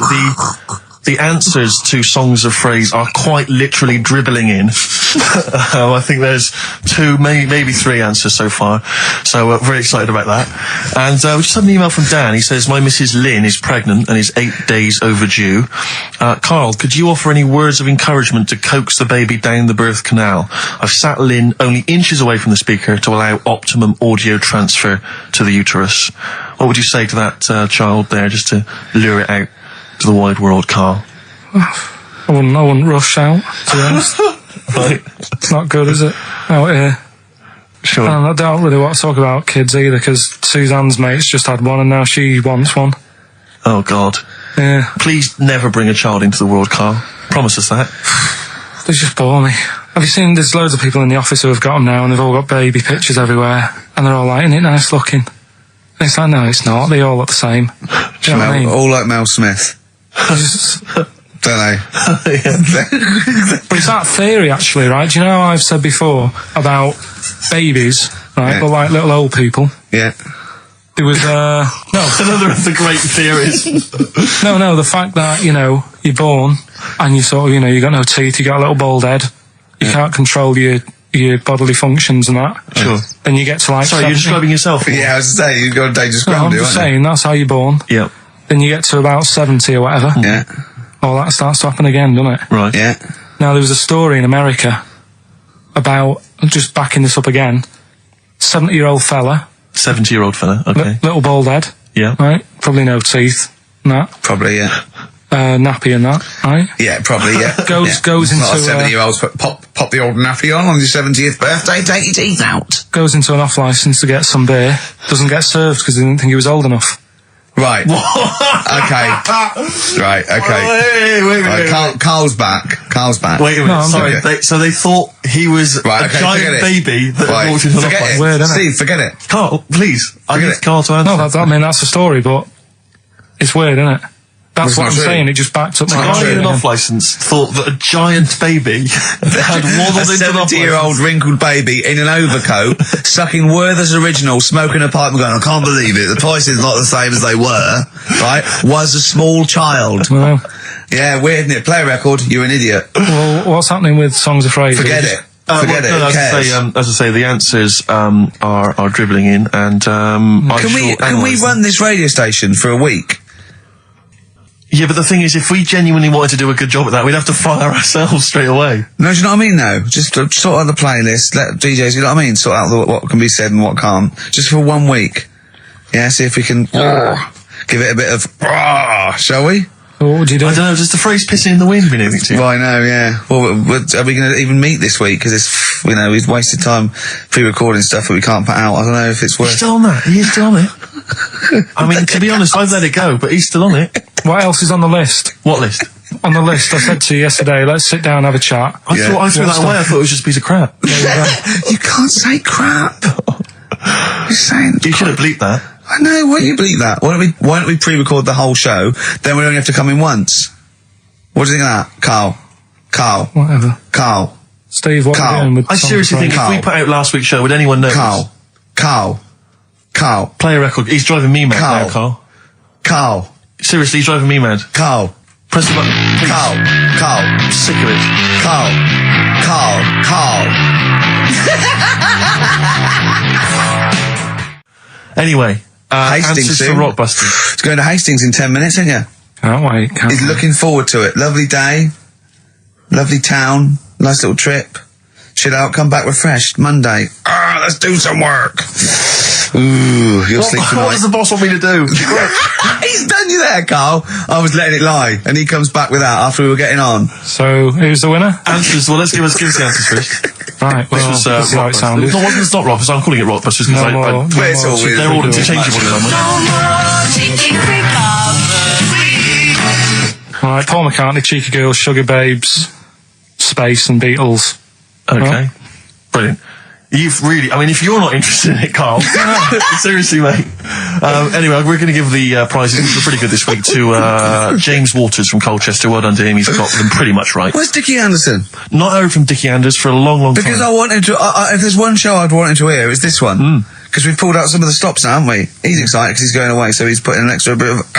the answers to songs of phrase are quite literally dribbling in. I think there's 2, maybe 3 answers so far. So we're very excited about that. And we just had an email from Dan. He says, my Mrs. Lynn is pregnant and is 8 days overdue. Carl, could you offer any words of encouragement to coax the baby down the birth canal? I've sat Lynn only inches away from the speaker to allow optimum audio transfer to the uterus. What would you say to that child there, just to lure it out to the wide world, Carl? I wouldn't rush out, to be honest. Right. It's not good, is it? Out here. Sure. And I don't really want to talk about kids either, because Suzanne's mate's just had one and now she wants one. Oh, God. Yeah. Please never bring a child into the world, Carl. Promise us that. They just bore me. Have you seen, there's loads of people in the office who have got them now and they've all got baby pictures everywhere and they're all like, isn't it nice looking? And it's like, no, it's not. They all look the same. Do you know what I mean? All like Mel Smith. Don't they? But it's that theory, actually, right? Do you know how I've said before about babies, right? But like little old people. Yeah. There was, no. Another of the great theories. No, the fact that, you're born and you sort of, you got no teeth, you got a little bald head, you can't control your bodily functions and that. Sure. Then you get to like... Sorry, you're describing yourself? Yeah, I was saying, you've got a dangerous No, ground, I'm just saying, that's how you're born. Yep. Then you get to about 70 or whatever. Yeah. All that starts to happen again, doesn't it? Right. Yeah. Now, there was a story in America about, just backing this up again, 70-year-old fella. 70-year-old fella, okay. Little bald head. Yeah. Right? Probably no teeth and that. Probably, yeah. Nappy and that, right? Yeah, probably, yeah. Goes into... Not a 70-year-old, but pop the old nappy on your 70th birthday, take your teeth out. Goes into an off-licence to get some beer. Doesn't get served because they didn't think he was old enough. Right. Okay. Right, okay. Wait. Carl's back. Wait a minute, No, sorry. So they thought he was a giant baby that had walked into an off-licence. Weird, isn't it? Steve, forget it. Carl, please. I need Carl to answer. No, that's the story, but it's weird, isn't it? That's what I'm saying, it just backed up my guy in an off-licence thought that a giant baby had waddled into an off-licence. 70-year-old wrinkled baby in an overcoat, sucking Werther's Original, smoking a pipe and going, I can't believe it, the price is not the same as they were, right? Was a small child. Well, yeah, weird, isn't it? Play a record, you're an idiot. Well, what's happening with Songs of Phrase? Forget it. Forget it. No, as I say, the answers are dribbling in, and Can we run this radio station for a week? Yeah, but the thing is, if we genuinely wanted to do a good job at that, we'd have to fire ourselves straight away. No, do you know what I mean, though? Just sort out the playlist, let DJs, you know what I mean? Sort out what can be said and what can't. Just for 1 week. Yeah, see if we can give it a bit of, shall we? What would you do? I don't know, does the phrase pissing in the wind mean anything to you? Well, I know, yeah. Well, are we going to even meet this week? Because it's, we've wasted time pre-recording stuff that we can't put out. I don't know if it's worth... He's still on that. He is still on it. I mean, to be honest, I've let it go, but he's still on it. What else is on the list? What list? On the list, I said to you yesterday, let's sit down and have a chat. I threw that away. I thought it was just a piece of crap. You can't say crap. You're saying... You should have bleeped that. I know, why don't you bleep that? Why don't we pre-record the whole show, then we only have to come in once? What do you think of that, Carl? Whatever. Carl. Steve, what are you doing with I seriously think if we put out last week's show, would anyone know? Carl. Play a record. He's driving me mad now, Carl. Carl. Seriously, he's driving me mad. Carl. Press the button. Please. Carl. I'm sick of it. Carl. Anyway, Hastings answers soon. for Rockbusters. It's going to Hastings in 10 minutes, isn't you? Can't wait. He's looking forward to it. Lovely day. Lovely town. Nice little trip. Chill out, come back refreshed. Monday. Let's do some work. Ooh, you'll sleep tonight. What does the boss want me to do? He's done you there, Carl. I was letting it lie, and he comes back with that after we were getting on. So, who's the winner? Answers. Well, let's give us the answers first. Right, well, This was this is how it sounded. It's not Rockbusters. I'm calling it Rockbusters because No more it's all weird. they're all interchangeable. No more cheeky freak. Right, Paul McCartney, Cheeky Girls, Sugar Babes, Space and Beatles. Okay. Brilliant. You've really, I mean, if you're not interested in it, Carl, seriously, mate. Anyway, we're going to give the prizes, which are pretty good this week, to James Waters from Colchester. Well done to him. He's got them pretty much right. Where's Dickie Anderson? Not heard from Dickie Anders for a long, long time. Because I wanted to, if there's one show I'd wanted to hear, it's this one. Because we've pulled out some of the stops now, haven't we? He's excited because he's going away, so he's putting an extra bit of,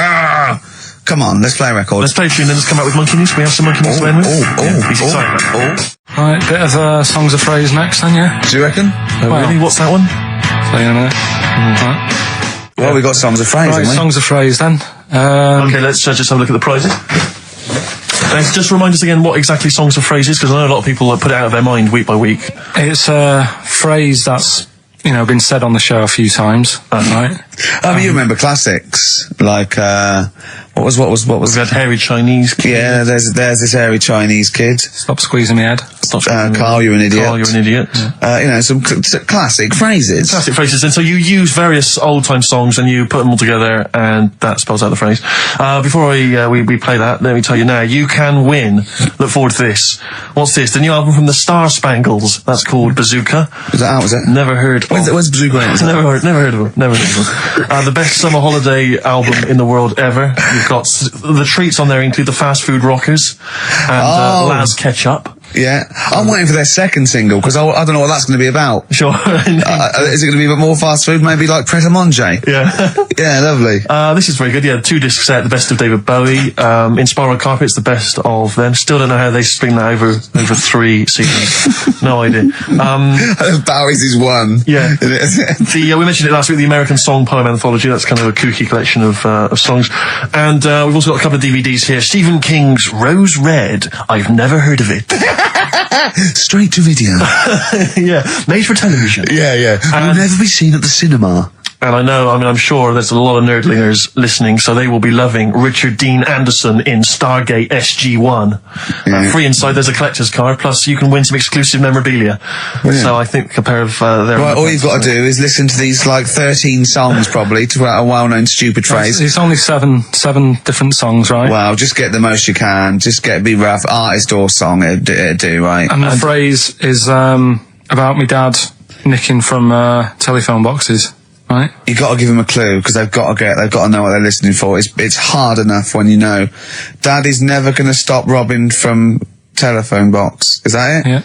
Come on, let's play a record. Let's play a tune, then let's come out with Monkey News. We have some Monkey News to end with. He's excited. Right, bit of Songs of Phrase next then, yeah? Do you reckon? Really? What's that one? So, you know. Right. Well, we got Songs of Phrase, Right, haven't we? Songs of Phrase then. Okay, let's just have a look at the prizes. Just remind us again what exactly Songs of Phrase is, because I know a lot of people put it out of their mind week by week. It's a phrase that's, been said on the show a few times, right? Oh, but you remember classics, like, what was? We had Hairy Chinese kid. Yeah, there's this hairy Chinese kid. Stop squeezing my head. Carl, you're an idiot. Carl, you're an idiot. Some classic phrases. Classic phrases. And so you use various old-time songs and you put them all together and that spells out the phrase. Before we play that, let me tell you now, you can win. Look forward to this. What's this? The new album from the Star Spangles. That's called Bazooka. Is that out, is it? Never heard of Where's Bazooka? Never heard of them. The best summer holiday album in the world ever. You've got the treats on there include the Fast Food Rockers and Laz Ketchup. Yeah, I'm waiting for their second single because I don't know what that's going to be about. Sure. Is it going to be a bit more fast food? Maybe like Pret a Manger? Yeah. Yeah, lovely. This is very good. Yeah, 2-disc set, the best of David Bowie. Inspiral Carpets, the best of them. Still don't know how they spring that over 3 seasons. No idea. Bowie's is one. Yeah. We mentioned it last week, the American Song Poem Anthology. That's kind of a kooky collection of songs. And we've also got a couple of DVDs here. Stephen King's Rose Red. I've never heard of it. Straight to video. Yeah, made for television. Yeah. Will never be seen at the cinema. And I'm sure there's a lot of nerdlingers listening, so they will be loving Richard Dean Anderson in Stargate SG-1. Free inside, there's a collector's card, plus you can win some exclusive memorabilia. Brilliant. So I think a pair of their... Right, all you've got to do is listen to these, 13 songs, probably, to a well-known stupid phrase. It's only seven different songs, right? Well, just get the most you can. Just be rough. Artist or song, it'd do, right? And the phrase is about me dad nicking from telephone boxes. Right. You got to give them a clue because they've got to know what they're listening for. It's hard enough when you know. Dad is never going to stop robbing from telephone box. Is that it? Yeah.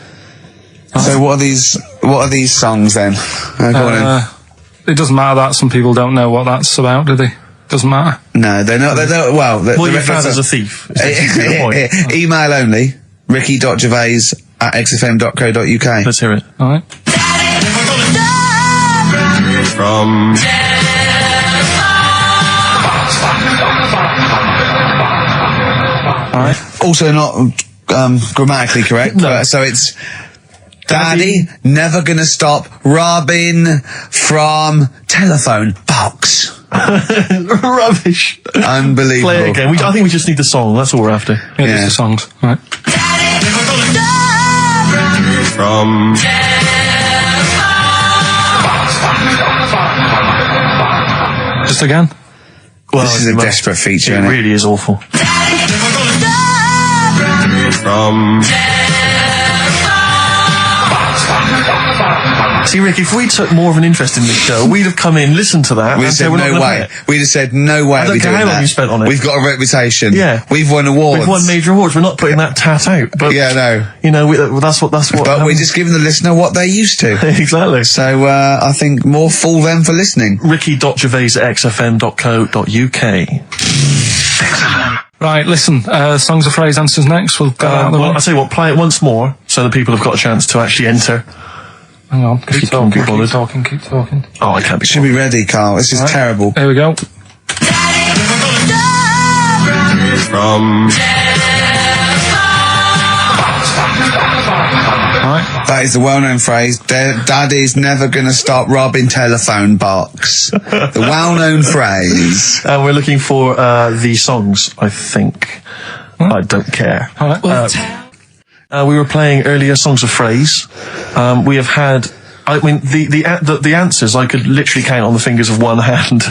So what are these songs then? Go on It doesn't matter that some people don't know what that's about, do they? Doesn't matter. No, they know. Well, your father's a thief. Email only. ricky.gervais@xfm.co.uk. Let's hear it. All right. From... All right. Also not grammatically correct. No. So it's Daddy never gonna stop robbing from telephone box. Rubbish. Unbelievable. Play it again. I think we just need the song. That's all we're after. Yeah, just the songs. All right. From... Just again. Well, this is a desperate feature, It isn't it? really is awful. From... See, Rick, if we took more of an interest in this show, we'd have come in, listened to that, We'd and have said, said we're not no gonna way. play it. We'd have said no way. I don't care how long you spent on it. We've got a reputation. Yeah. We've won awards. We've won major awards. We're not putting that tat out. But, Yeah, no. You know, that's what. But we're just giving the listener what they're used to. Exactly. So I think more fool them for listening. Ricky.gervais@xfm.co.uk. Right, listen, songs of phrase answers next. We'll go out of the Well, way. I'll tell you what, play it once more so the people have got a chance to actually enter. Hang on, you keep can't be talking, bothered. keep talking. Oh, I can't be Should be ready, Carl. This is terrible. Here we go. From... Right. That is the well-known phrase. Daddy's never gonna stop robbing telephone box. The well-known phrase. And we're looking for the songs, I think. I don't care. All right. We were playing earlier songs of phrase. We have had... I mean, the answers I could literally count on the fingers of one hand.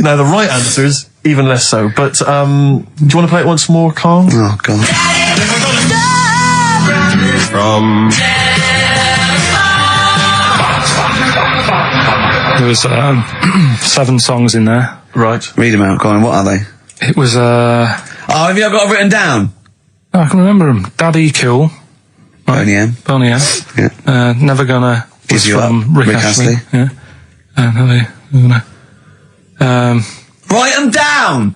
Now, the right answers, even less so. But do you want to play it once more, Carl? Oh, God. From... There was 7 songs in there. Right. Read them out, go on. What are they? It was, Oh, have you got it written down? I can remember them. Daddy Cool. Boney M. Boney M. Yeah. Never Gonna was Give You from Up, Rick Rick Astley. Astley. Yeah. Never Gonna. Write them down!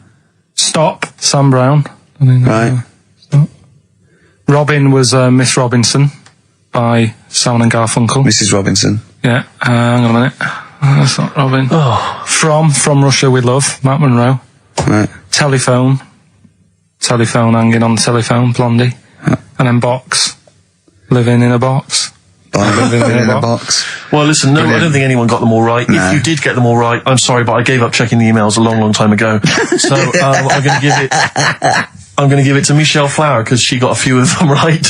Stop, Sam Brown. Right. Stop. Robin was Miss Robinson by Simon and Garfunkel. Mrs. Robinson. Yeah, hang on a minute. That's not Robin. Oh. From Russia with Love, Matt Monro. Right. Telephone hanging on the telephone, Blondie. And then Box, Living in a Box. Living in a box. Well, listen, no, I don't think anyone got them all right. No. If you did get them all right, I'm sorry, but I gave up checking the emails a long, long time ago. So I'm going to give it to Michelle Flower because she got a few of them right.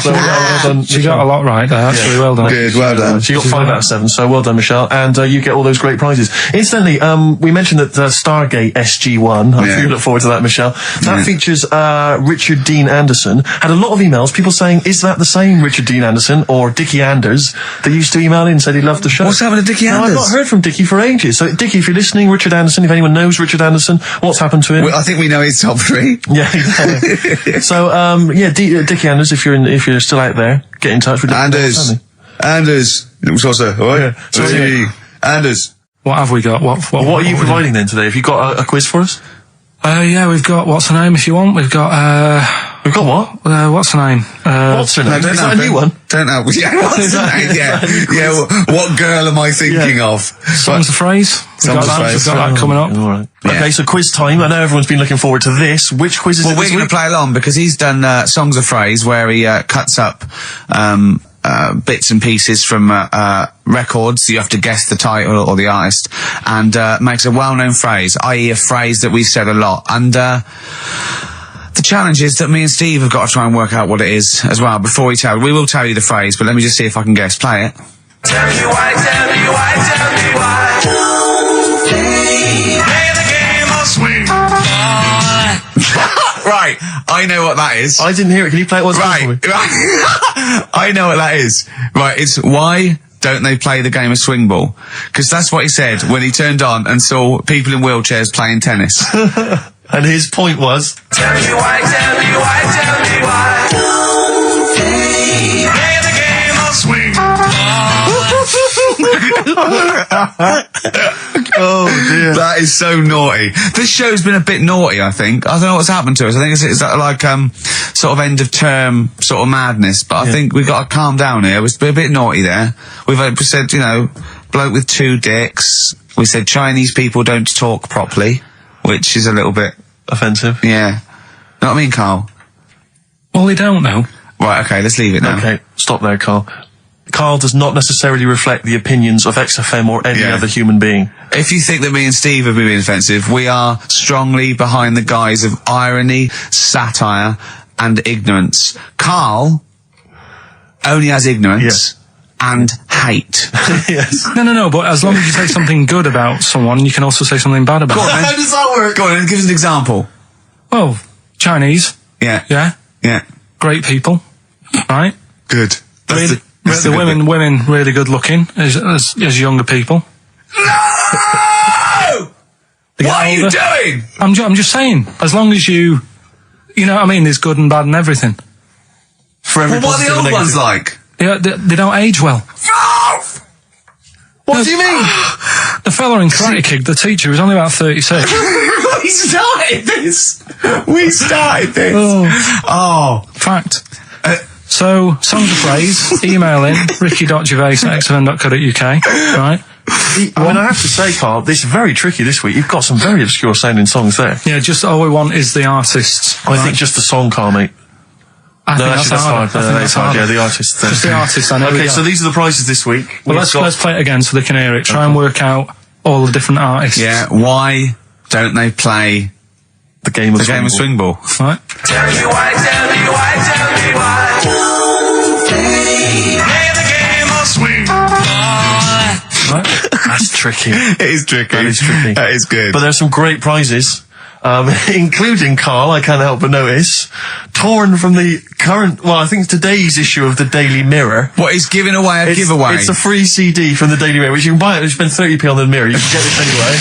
So well done. She got a lot right there, actually, well done. Good, well done. She got 5 out of 7, so well done, Michelle. And you get all those great prizes. Incidentally, we mentioned that Stargate SG-1, I'm sure you look forward to that, Michelle. That features Richard Dean Anderson. Had a lot of emails, people saying, is that the same Richard Dean Anderson or Dickie Anders that used to email in and said he loved the show? What's happened to Dickie No, Anders? I've not heard from Dickie for ages. So, Dickie, if you're listening, Richard Anderson, if anyone knows Richard Anderson, what's happened to him? Well, I think we know his top 3. Yeah, exactly. So, Dickie Anders, if you're still out there, get in touch with Anders. It was also, Yeah. So anyway. Anders. What have we got? What are you providing then today? Have you got a quiz for us? Yeah, we've got, what's her name if you want? We've got what? what's her name? What's her name? No, Is that a new one? Don't know. Yeah, what's her name? Yeah. What girl am I thinking of? Songs of phrase. We've got Phrase. that coming up. All right. Yeah. Okay, so quiz time. I know everyone's been looking forward to this. Which quiz is it Well, we're this going week? to play along because he's done Songs of Phrase where he cuts up bits and pieces from records. You have to guess the title or the artist and makes a well-known phrase, i.e. a phrase that we've said a lot. And the challenge is that me and Steve have got to try and work out what it is as well before we will tell you the phrase, but let me just see if I can guess. Play it. Tell me why, tell me why, tell me why. Play the game of swing. Right, I know what that is. I didn't hear it. Can you play it once more for me? Right. I know what that is. Right, it's why don't they play the game of swing ball? Because that's what he said when he turned on and saw people in wheelchairs playing tennis. And his point was... Tell me why, tell me why, tell me why. Play the game of swing. Oh, dear. That is so naughty. This show's been a bit naughty, I think. I don't know what's happened to us. I think it's like sort of end of term sort of madness, but I think we've got to calm down here. We've been a bit naughty there. We said, bloke with 2 dicks. We said Chinese people don't talk properly, which is a little bit... offensive. Yeah. Know what I mean, Carl? Well, they don't know. Right, okay, let's leave it now. Okay, stop there, Carl. Carl does not necessarily reflect the opinions of XFM or any other human being. If you think that me and Steve have been being offensive, we are strongly behind the guise of irony, satire, and ignorance. Carl only has ignorance and hate. Yes. No, but as long as you say something good about someone, you can also say something bad about them. How does that work? Go on, and give us an example. Well, Chinese, Yeah. yeah, Yeah. great people, right? Good. The women really good looking as younger people. No! What are you doing? I'm just saying, as long as you know what I mean, there's good and bad and everything. For every What are the old ones like? They don't age well. What do you mean? The fella in Karate Kid, the teacher, is only about 36. We started this. Oh. Fact. So, songs of praise, email in, ricky.gervais@xfm.co.uk, right? I mean, I have to say, Carl, this is very tricky this week. You've got some very obscure sounding songs there. Yeah, just all we want is the artists. I think just the song, Carl, mate. I think that's hard. That's hard. Yeah, the artists. Just the artists. I know. Okay, so these are the prizes this week. Well, let's play it again so they can hear it. Try and work out all the different artists. Yeah, why don't they play the game of swing ball? Right. Tell me why, tell me why, tell me why. Play the game of swing ball. Right. That's tricky. It is tricky. That is tricky. That is good. But there's some great prizes. Including, Carl, I can't help but notice, torn from the current, I think today's issue of the Daily Mirror. What is giving away a giveaway? It's a free CD from the Daily Mirror, which you can buy it, you spend 30p on the Mirror, you can get this anyway.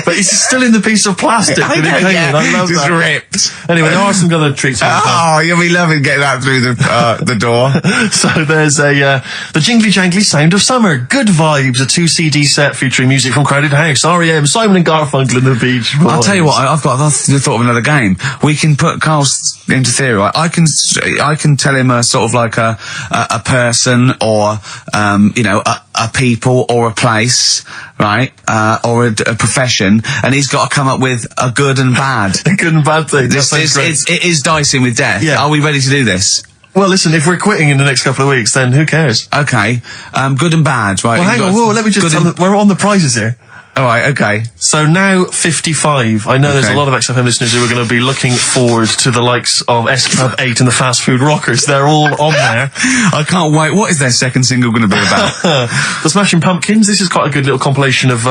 But it's still in the piece of plastic that it came in. I love just that. ripped. Anyway, there are some other treats. Oh, you'll be loving getting that through the door. So there's the Jingly Jangly Sound of Summer, Good Vibes, a 2 CD set featuring music from Crowded House, R.E.M., Simon and Garfunkel and the Beach Boys. I'll tell you what, I've thought of another game. We can put Carl's into theory. Right? I can tell him a sort of like a person or a people or a place, right? Or a profession, and he's got to come up with a good and bad. A good and bad thing. It is dicing with death. Yeah. Are we ready to do this? Well, listen, if we're quitting in the next couple of weeks, then who cares? Okay. Good and bad, right? Well, hang on. Whoa, let me just tell them, we're on the prizes here. All right, okay. So now 55. I know there's a lot of XFM listeners who are going to be looking forward to the likes of S Club 8 and the Fast Food Rockers. They're all on there. I can't wait. What is their second single going to be about? The Smashing Pumpkins. This is quite a good little compilation of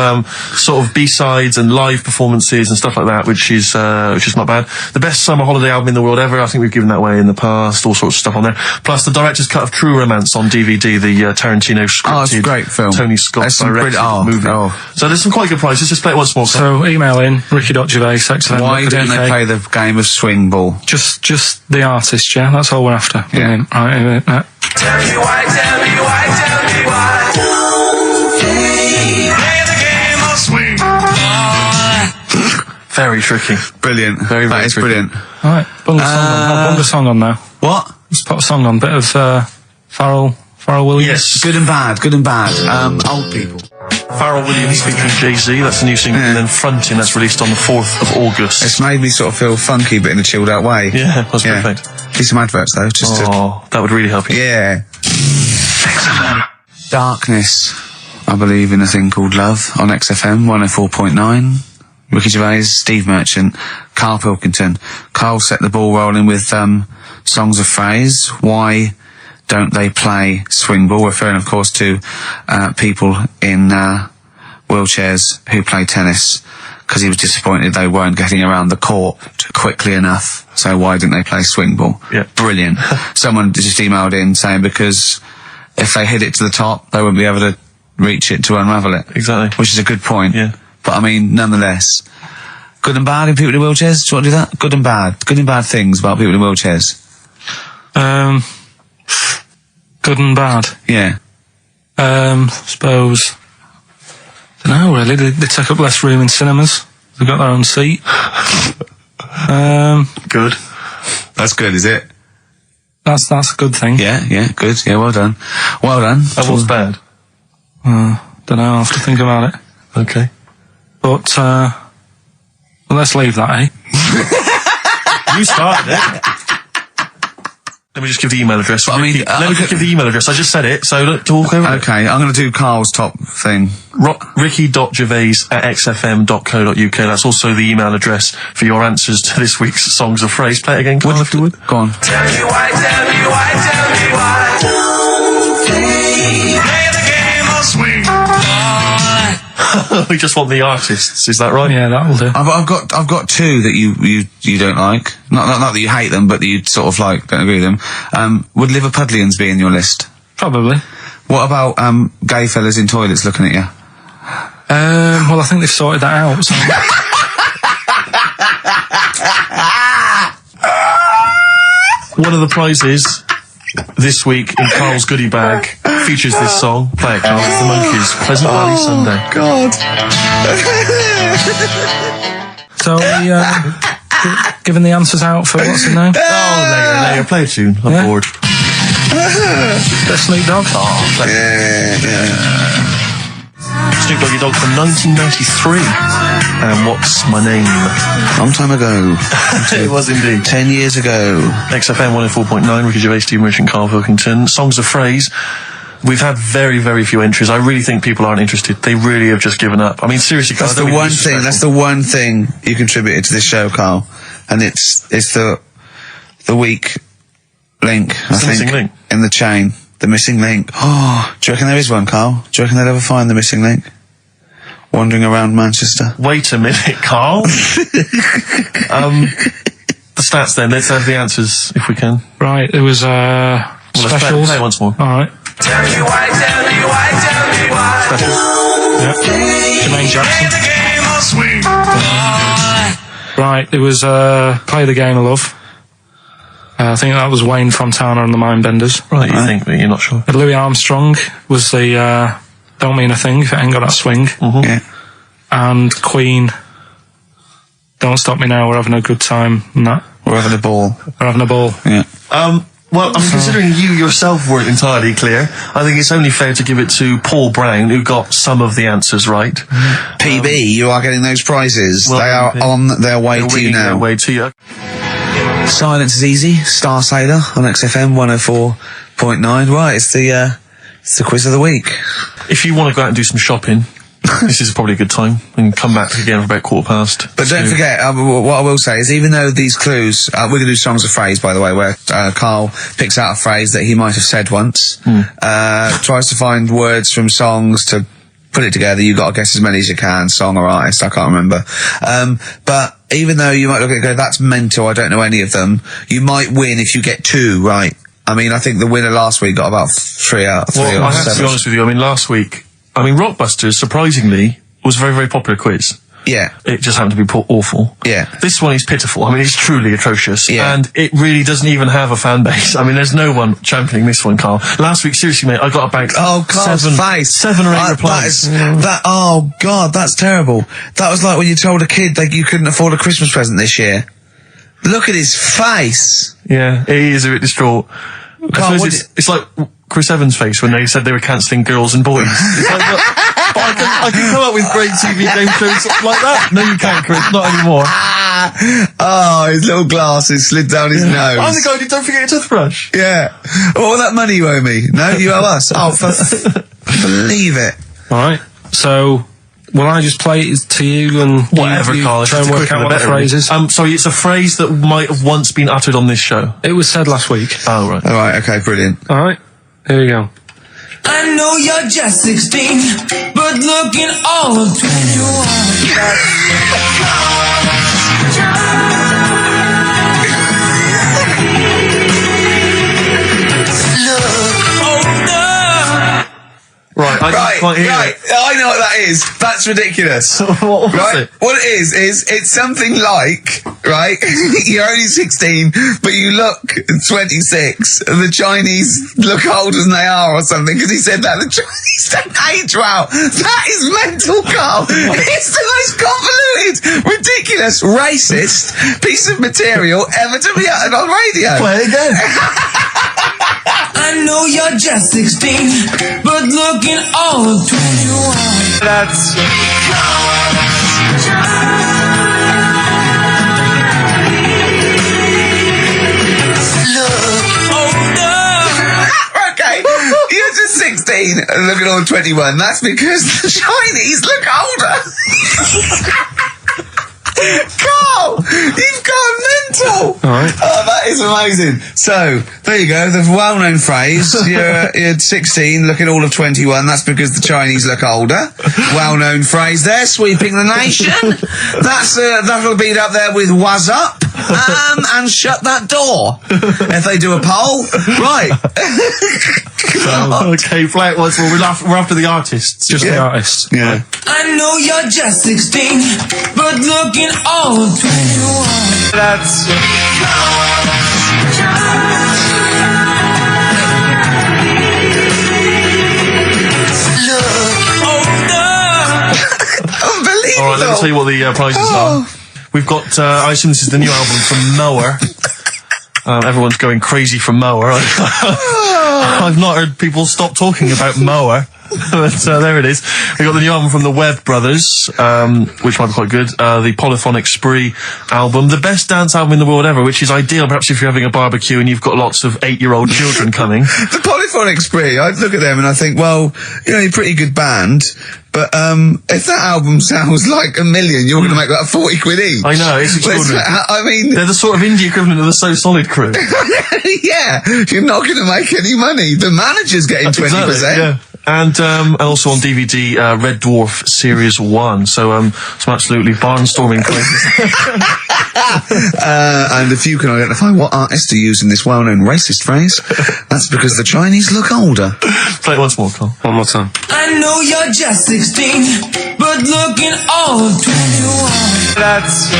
sort of B-sides and live performances and stuff like that, which is not bad. The best summer holiday album in the world ever. I think we've given that away in the past. All sorts of stuff on there. Plus the director's cut of True Romance on DVD. The Tarantino scripted. It's a great film. Tony Scott directed movie. So there's some quite good prizes. Just play it once more. So email in ricky.gervais@xfm.co.uk. Why don't they play the game of swing ball? Just the artist, yeah. That's all we're after. Yeah. Right. Tell me why, tell me why, tell me why. Play the game of swing ball. Very tricky. Brilliant. Very That is tricky. brilliant. All right. Bung a song on now. What? Let's put a song on. Bit of Pharrell Williams. Yes. Good and bad. Good and bad. Old people. Pharrell Williams featuring Jay-Z. That's a new single. And then Frontin'. That's released on the 4th of August. It's made me sort of feel funky, but in a chilled out way. Yeah, that's perfect. See some adverts though, just to... That would really help you. Yeah. Darkness. I believe in a thing called love on XFM 104.9. Ricky Gervais, Steve Merchant, Karl Pilkington. Karl set the ball rolling with songs of phrase. Why don't they play swing ball? Referring, of course, to people in wheelchairs who play tennis, because he was disappointed they weren't getting around the court quickly enough. So why didn't they play swing ball? Yeah. Brilliant. Someone just emailed in saying because if they hit it to the top, they wouldn't be able to reach it to unravel it. Exactly. Which is a good point. Yeah. But I mean, nonetheless, good and bad in people in wheelchairs? Do you want to do that? Good and bad. Good and bad things about people in wheelchairs. Good and bad. Yeah. Suppose. Don't know really. They take up less room in cinemas. They've got their own seat. Good. That's good, is it? That's a good thing. Yeah, good. Yeah, well done. Well done. And what's bad? Don't know. I'll have to think about it. Okay. But well, let's leave that, eh? You started it. Let me just give the email address. But I mean, let me just give the email address. I just said it, so look, talk over it. Okay, I'm going to do Carl's top thing. Ricky.gervais@xfm.co.uk. That's also the email address for your answers to this week's Songs of Phrase. Play it again, Carl, if you would. Go on. Tell me why, tell me why, tell me why. Play the game of swing ball. We just want the artists, is that right? Yeah, that'll do. I've got two that you don't like. Not that you hate them, but that you sort of like, don't agree with them. Would Liverpudlians be in your list? Probably. What about gay fellas in toilets looking at you? Well, I think they've sorted that out. So. One of the prizes this week in Carl's goodie bag features this song. Play it, Carl. It's the Monkeys. Pleasant Valley Sunday. God. So we giving the answers out for what's the name? Oh, later. Play a tune. I'm bored. The Snoop Dogg. Snoop Doggy Dogg from 1993. And What's My Name? Long time ago. It was indeed. 10 years ago. XFM 104.9, Ricky Gervais, Steve Merchant, Karl Pilkington. Songs of Phrase. We've had very, very few entries. I really think people aren't interested. They really have just given up. I mean, seriously, Carl. That's the one thing you contributed to this show, Carl. And it's the weak link, I think. Missing link. In the chain. The missing link. Oh, do you reckon there is one, Carl? Do you reckon they'll ever find the missing link? Wandering around Manchester. Wait a minute, Carl. The stats then. Let's have the answers, if we can. Right, it was specials. Play it once more. Alright. Tell me why. Specials. Yep. Jermaine Jackson. The game of swing. Right, it was Play the Game of Love. I think that was Wayne Fontana and the Mindbenders. Right, you think, but you're not sure. Louis Armstrong was the Don't Mean a Thing if it ain't got that swing. Mm-hmm. Yeah. And Queen, Don't Stop Me Now, We're Having a Good Time. And that. We're having a ball. We're having a ball. Yeah. Well, I mean, considering you yourself weren't entirely clear, I think it's only fair to give it to Paul Brown, who got some of the answers right. PB, you are getting those prizes. Well, they are on their way to you now. Their way to you. Silence is easy. Star Sailor on XFM 104.9. Right, it's the quiz of the week. If you want to go out and do some shopping, this is probably a good time. And come back again for about 2:15. But don't forget, what I will say is, even though these clues, we're going to do songs of phrase, by the way, where Carl picks out a phrase that he might have said once, tries to find words from songs to put it together. You've got to guess as many as you can, song or artist, I can't remember. But even though you might look at it and go, that's mental, I don't know any of them, you might win if you get 2 right. I mean, I think the winner last week got about 3 out of 3 Well, or I have 7. to be honest with you, I mean, last week, Rockbusters, surprisingly, was a very, very popular quiz. Yeah. It just happened to be awful. Yeah. This one is pitiful. I mean, it's truly atrocious. Yeah. And it really doesn't even have a fan base. I mean, there's no one championing this one, Carl. Last week, seriously, mate, I got about Carl's face. 7 or 8 replies. Oh, God, that's terrible. That was like when you told a kid that you couldn't afford a Christmas present this year. Look at his face. Yeah, he is a bit distraught. Carl, I suppose it's like Chris Evans' face when they said they were cancelling Girls and Boys. It's like, but I can come up with great TV game shows like that. No, you can't, Chris. Not anymore. Oh, his little glasses slid down his nose. I'm the guy who don't forget your toothbrush. Yeah. What all that money you owe me? No, you owe us. Oh, believe it. Alright, so will I just play it to you and Whatever, you Carl. try and work out what the phrase is? Sorry, it's a phrase that might have once been uttered on this show. It was said last week. Oh, right. All right, okay, brilliant. Alright, here we go. I know you're just 16, but looking all of 21. Right, I can't quite hear Right, it. I know what that is. That's ridiculous. What was Right? it? What it is it's something like, right, you're only 16, but you look 26, and the Chinese look older than they are or something, because he said that the Chinese don't age well. That is mental, Carl. It's the most convoluted, ridiculous, racist piece of material ever to be uttered on radio. Play it again. I know you're just 16, but looking all of 21. That's... Okay, you're just 16 and looking all 21. That's because the Chinese look older. Carl, you've gone mental. Alright. Oh, that is amazing. So, there you go, the well-known phrase, you're 16, looking all of 21, that's because the Chinese look older. Well-known phrase there, sweeping the nation. That'll be up there with "was up," And shut that door. If they do a poll, right. Okay, play it once more. We're after the artists. Just the artists. Yeah. I know you're just 16, but looking all 21. That's... Unbelievable. All right, let me tell you what the prizes are. We've got, I assume this is the new album from Mower. Everyone's going crazy for Mower. I've not heard people stop talking about Mower. But there it is. We got the new album from the Webb Brothers, which might be quite good. The Polyphonic Spree album, the best dance album in the world ever, which is ideal perhaps if you're having a barbecue and you've got lots of 8-year-old children coming. The Polyphonic Spree, I look at them and I think, well, you know, you're a pretty good band, but if that album sounds like $1 million, you're going to make that 40 quid each. I know, it's extraordinary. I mean... They're the sort of indie equivalent of the So Solid crew. Yeah, you're not going to make any money. The manager's getting 20%. Exactly, yeah. And also on DVD, Red Dwarf Series 1. So, some absolutely barnstorming places. And if you can identify what artist to use in this well-known racist phrase, that's because the Chinese look older. Play it once more, Carl. One more time. I know you're just 16, but looking all 21. That's...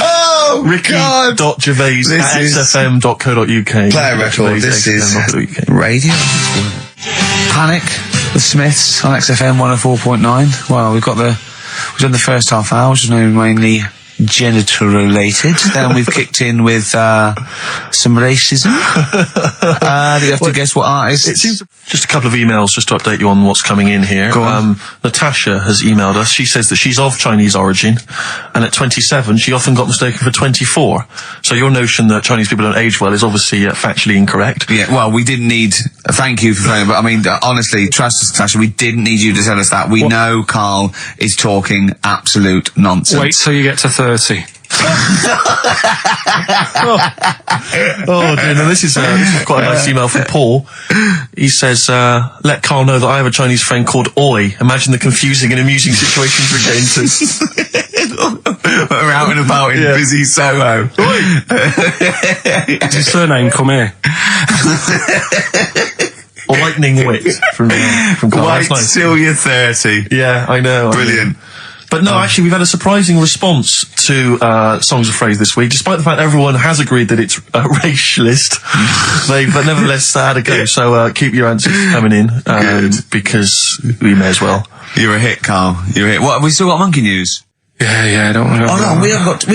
Oh, Ricky.Gervais at XFM.co.uk. Play a record. This is radio. Panic, the Smiths on XFM 104.9. Well, we've done the first half hour, which is mainly genital related. Then we've kicked in with some racism. You have to guess what artist. It seems just a couple of emails just to update you on what's coming in here. Go on. Natasha has emailed us. She says that she's of Chinese origin, and at 27 she often got mistaken for 24. So your notion that Chinese people don't age well is obviously factually incorrect. Yeah, well, we didn't need... thank you for playing, but I mean, honestly, trust us, Natasha, we didn't need you to tell us that. We know Carl is talking absolute nonsense. Wait till you get to 30. Oh dear, no, this is quite a nice email from Paul. He says, let Carl know that I have a Chinese friend called Oi. Imagine the confusing and amusing situations we get into. We're out and about in busy Soho. Is his surname come here? Lightning wit from Carl. Wait That's nice. till you're 30. Yeah, I know. Brilliant. But no, actually, we've had a surprising response to Songs of Phrase this week, despite the fact everyone has agreed that it's a racialist. They've nevertheless had a go. So keep your answers coming in, because we may as well. You're a hit, Carl. You're a hit. What, have we still got Monkey News? Yeah, don't worry. Oh no, we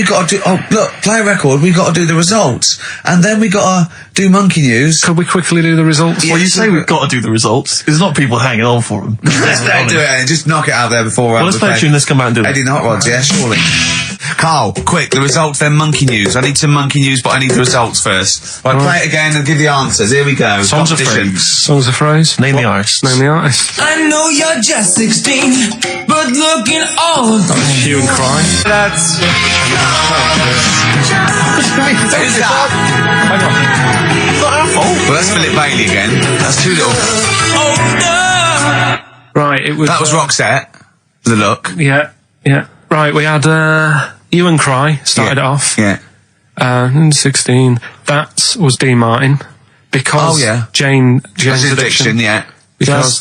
got to do, look, play a record, we got to do the results. And then we got to do Monkey News. Could we quickly do the results? Well, you say we've got to do the results. There's not people hanging on for them. Let's do it and just knock it out there before Well, let's play a tune, let's come out and do it. Eddie and Hot Rods, yeah, surely. Carl, quick, the results, then Monkey News. I need some Monkey News, but I need the results first. Right, play it again and give the answers. Here we go. Songs of Competition. Phrase. Songs of Phrase. Name the artist. Name the artist. I know you're just 16, but looking all 21. Hue and Cry. That's... Who's that? Hang on. Well, that's Philip Bailey again. That's too little. Right, it was... That was Roxette. The Look. Yeah. Right, we had Hue and Cry started it off. Yeah. 16. That was Dean Martin. Because Jane's Addiction. Yeah. Because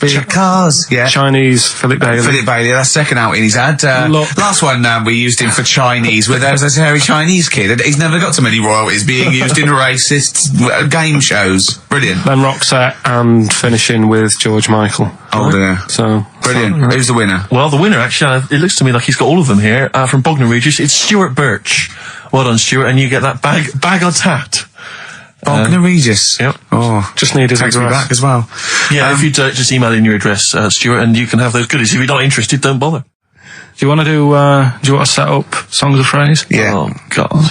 Chinese Philip Bailey. Philip Bailey, that's second outing he's had. Last one we used him for Chinese, where there was a hairy Chinese kid. He's never got so many royalties being used in racist game shows. Brilliant. Then Roxette and finishing with George Michael. Oh dear. So brilliant. Right. Who's the winner? Well, the winner, actually, it looks to me like he's got all of them here, from Bognor Regis. It's Stuart Birch. Well done, Stuart, and you get that bag of tat. Bognor Regis. Yep. Oh, just needed takes me back as well. Yeah, if you just email in your address, Stuart, and you can have those goodies. If you're not interested, don't bother. Do you want to do you want to set up Songs of Phrase? Yeah. Oh, God.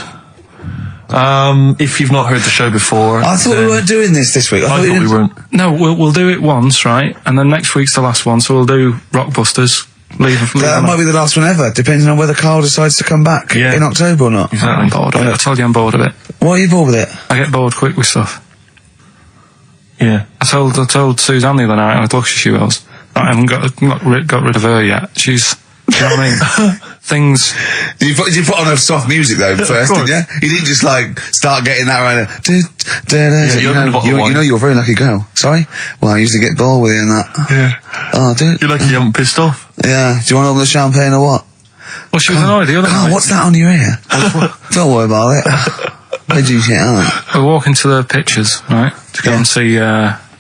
If you've not heard the show before... I thought we weren't doing this week. I thought we weren't. No, we'll do it once, right? And then next week's the last one, so we'll do Rockbusters. That might be the last one ever, depending on whether Carl decides to come back in October or not. I'm bored of it. I told you I'm bored of it. Why are you bored with it? I get bored quick with stuff. Yeah. I told Suzanne the other night, how lucky she was. I haven't got rid of her yet. She's, you know what I mean? Things. Did you put on a soft music though first, didn't you? You didn't just like start getting that right. You know you're a very lucky girl. Sorry? Well, I used to get bored with you and that. Yeah. Oh, dude. You're lucky you haven't pissed off. Yeah. Do you want all the champagne or what? Well, she was annoyed the other night. What's that on your ear? Don't worry about it. Where'd you get on? We're walking to the pictures, right? To go and see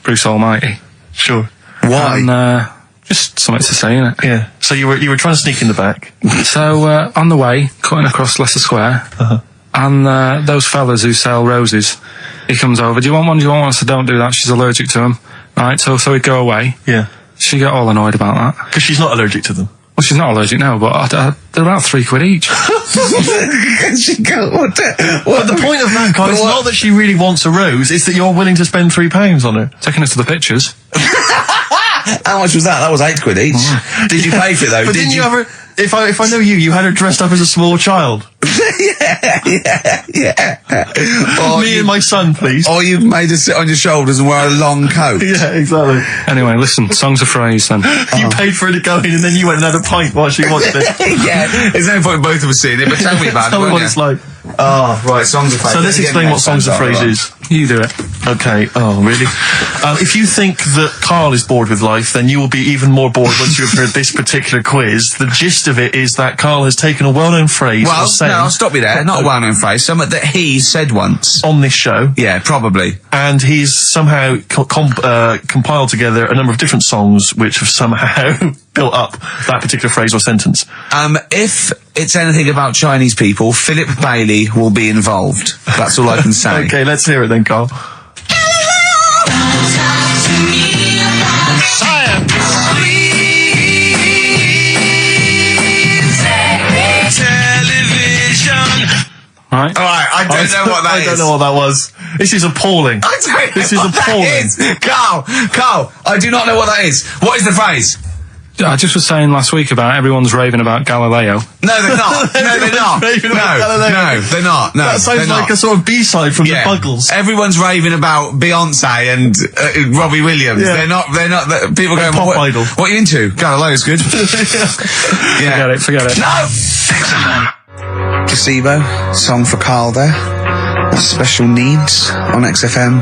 Bruce Almighty. Sure. Why? And just something to say, innit? Yeah. So you were trying to sneak in the back. So on the way, cutting across Leicester Square, and those fellas who sell roses, he comes over. Do you want one? Do you want one? I said, don't do that. She's allergic to them. Right. So he'd go away. Yeah. She got all annoyed about that. Because she's not allergic to them. Well, she's not allergic now, but they're about £3 each. But the point of that, Carl, it's not that she really wants a rose, it's that you're willing to spend £3 on her. Taking us to the pictures. How much was that? That was £8 each. Did you pay for it though? But didn't you ever... If I know you had her dressed up as a small child. yeah. Me and my son, please. Or you made her sit on your shoulders and wear a long coat. Yeah, exactly. Anyway, listen, songs of phrase then. You paid for her to go in and then you went and had a pint while she watched it. Yeah, there's no point in both of us seeing it, but tell me about it. Tell me what it's like. Oh, right, songs of phrase. So let's explain what songs of phrase is. You do it. Okay. Oh, really? If you think that Carl is bored with life, then you will be even more bored once you have heard this particular quiz. The gist of it is that Carl has taken a well-known phrase. Well, or saying, no, I'll stop you there. Not a well-known phrase. Something that he said once on this show. Yeah, probably. And he's somehow compiled together a number of different songs which have somehow built up that particular phrase or sentence. If it's anything about Chinese people, Philip Bailey will be involved. That's all I can say. Okay, let's hear it then, Carl. Right. Alright, I don't know what that is. I don't know what that was. This is appalling. This is appalling. Carl, I do not know what that is. What is the phrase? I just was saying last week about everyone's raving about Galileo. No, they're not. No, they're not. No, they're not. No, that sounds like a sort of B-side from the Buggles. Everyone's raving about Beyonce and Robbie Williams. Yeah. They're not. People going, Pop idol. What are you into? Galileo's good. Yeah. Forget it. No! Placebo, song for Carl there. Special Needs on XFM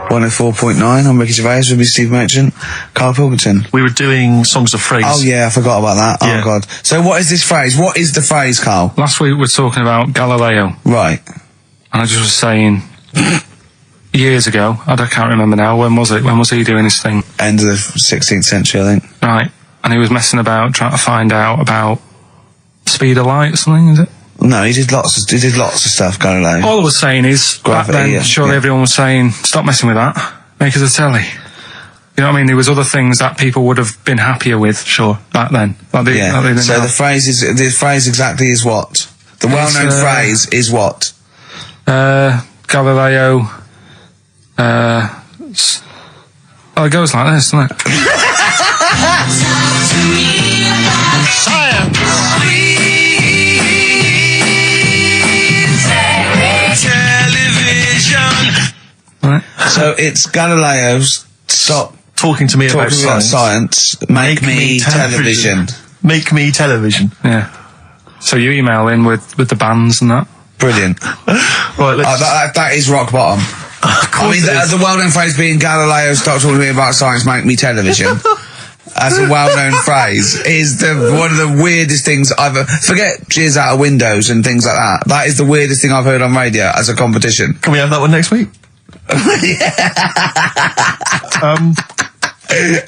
104.9. I'm Ricky Gervais with me, Steve Merchant, Karl Pilkington. We were doing songs of phrase. Oh yeah, I forgot about that. Yeah. Oh god. So what is this phrase? What is the phrase, Carl? Last week we were talking about Galileo. Right. And I just was saying, years ago, I can't remember now, when was it? When was he doing his thing? End of the 16th century, I think. Right. And he was messing about, trying to find out about speed of light or something, is it? No, he did lots of stuff, Galileo. All I was saying is, Gravity, back then, surely everyone was saying, stop messing with that, make us a telly. You know what I mean? There was other things that people would have been happier with, sure, back then. So the phrase exactly is what? The well-known phrase is what? Galileo, it goes like this, doesn't it? Right. So it's Galileo's stop talking to me about science. Make me television. Make me television. Yeah. So you email in with the bands and that. Brilliant. Right. That is rock bottom. I mean, the well-known phrase being Galileo, stop talking to me about science, make me television. As a well-known phrase is one of the weirdest things I've forget cheers out of windows and things like that. That is the weirdest thing I've heard on radio as a competition. Can we have that one next week? Okay,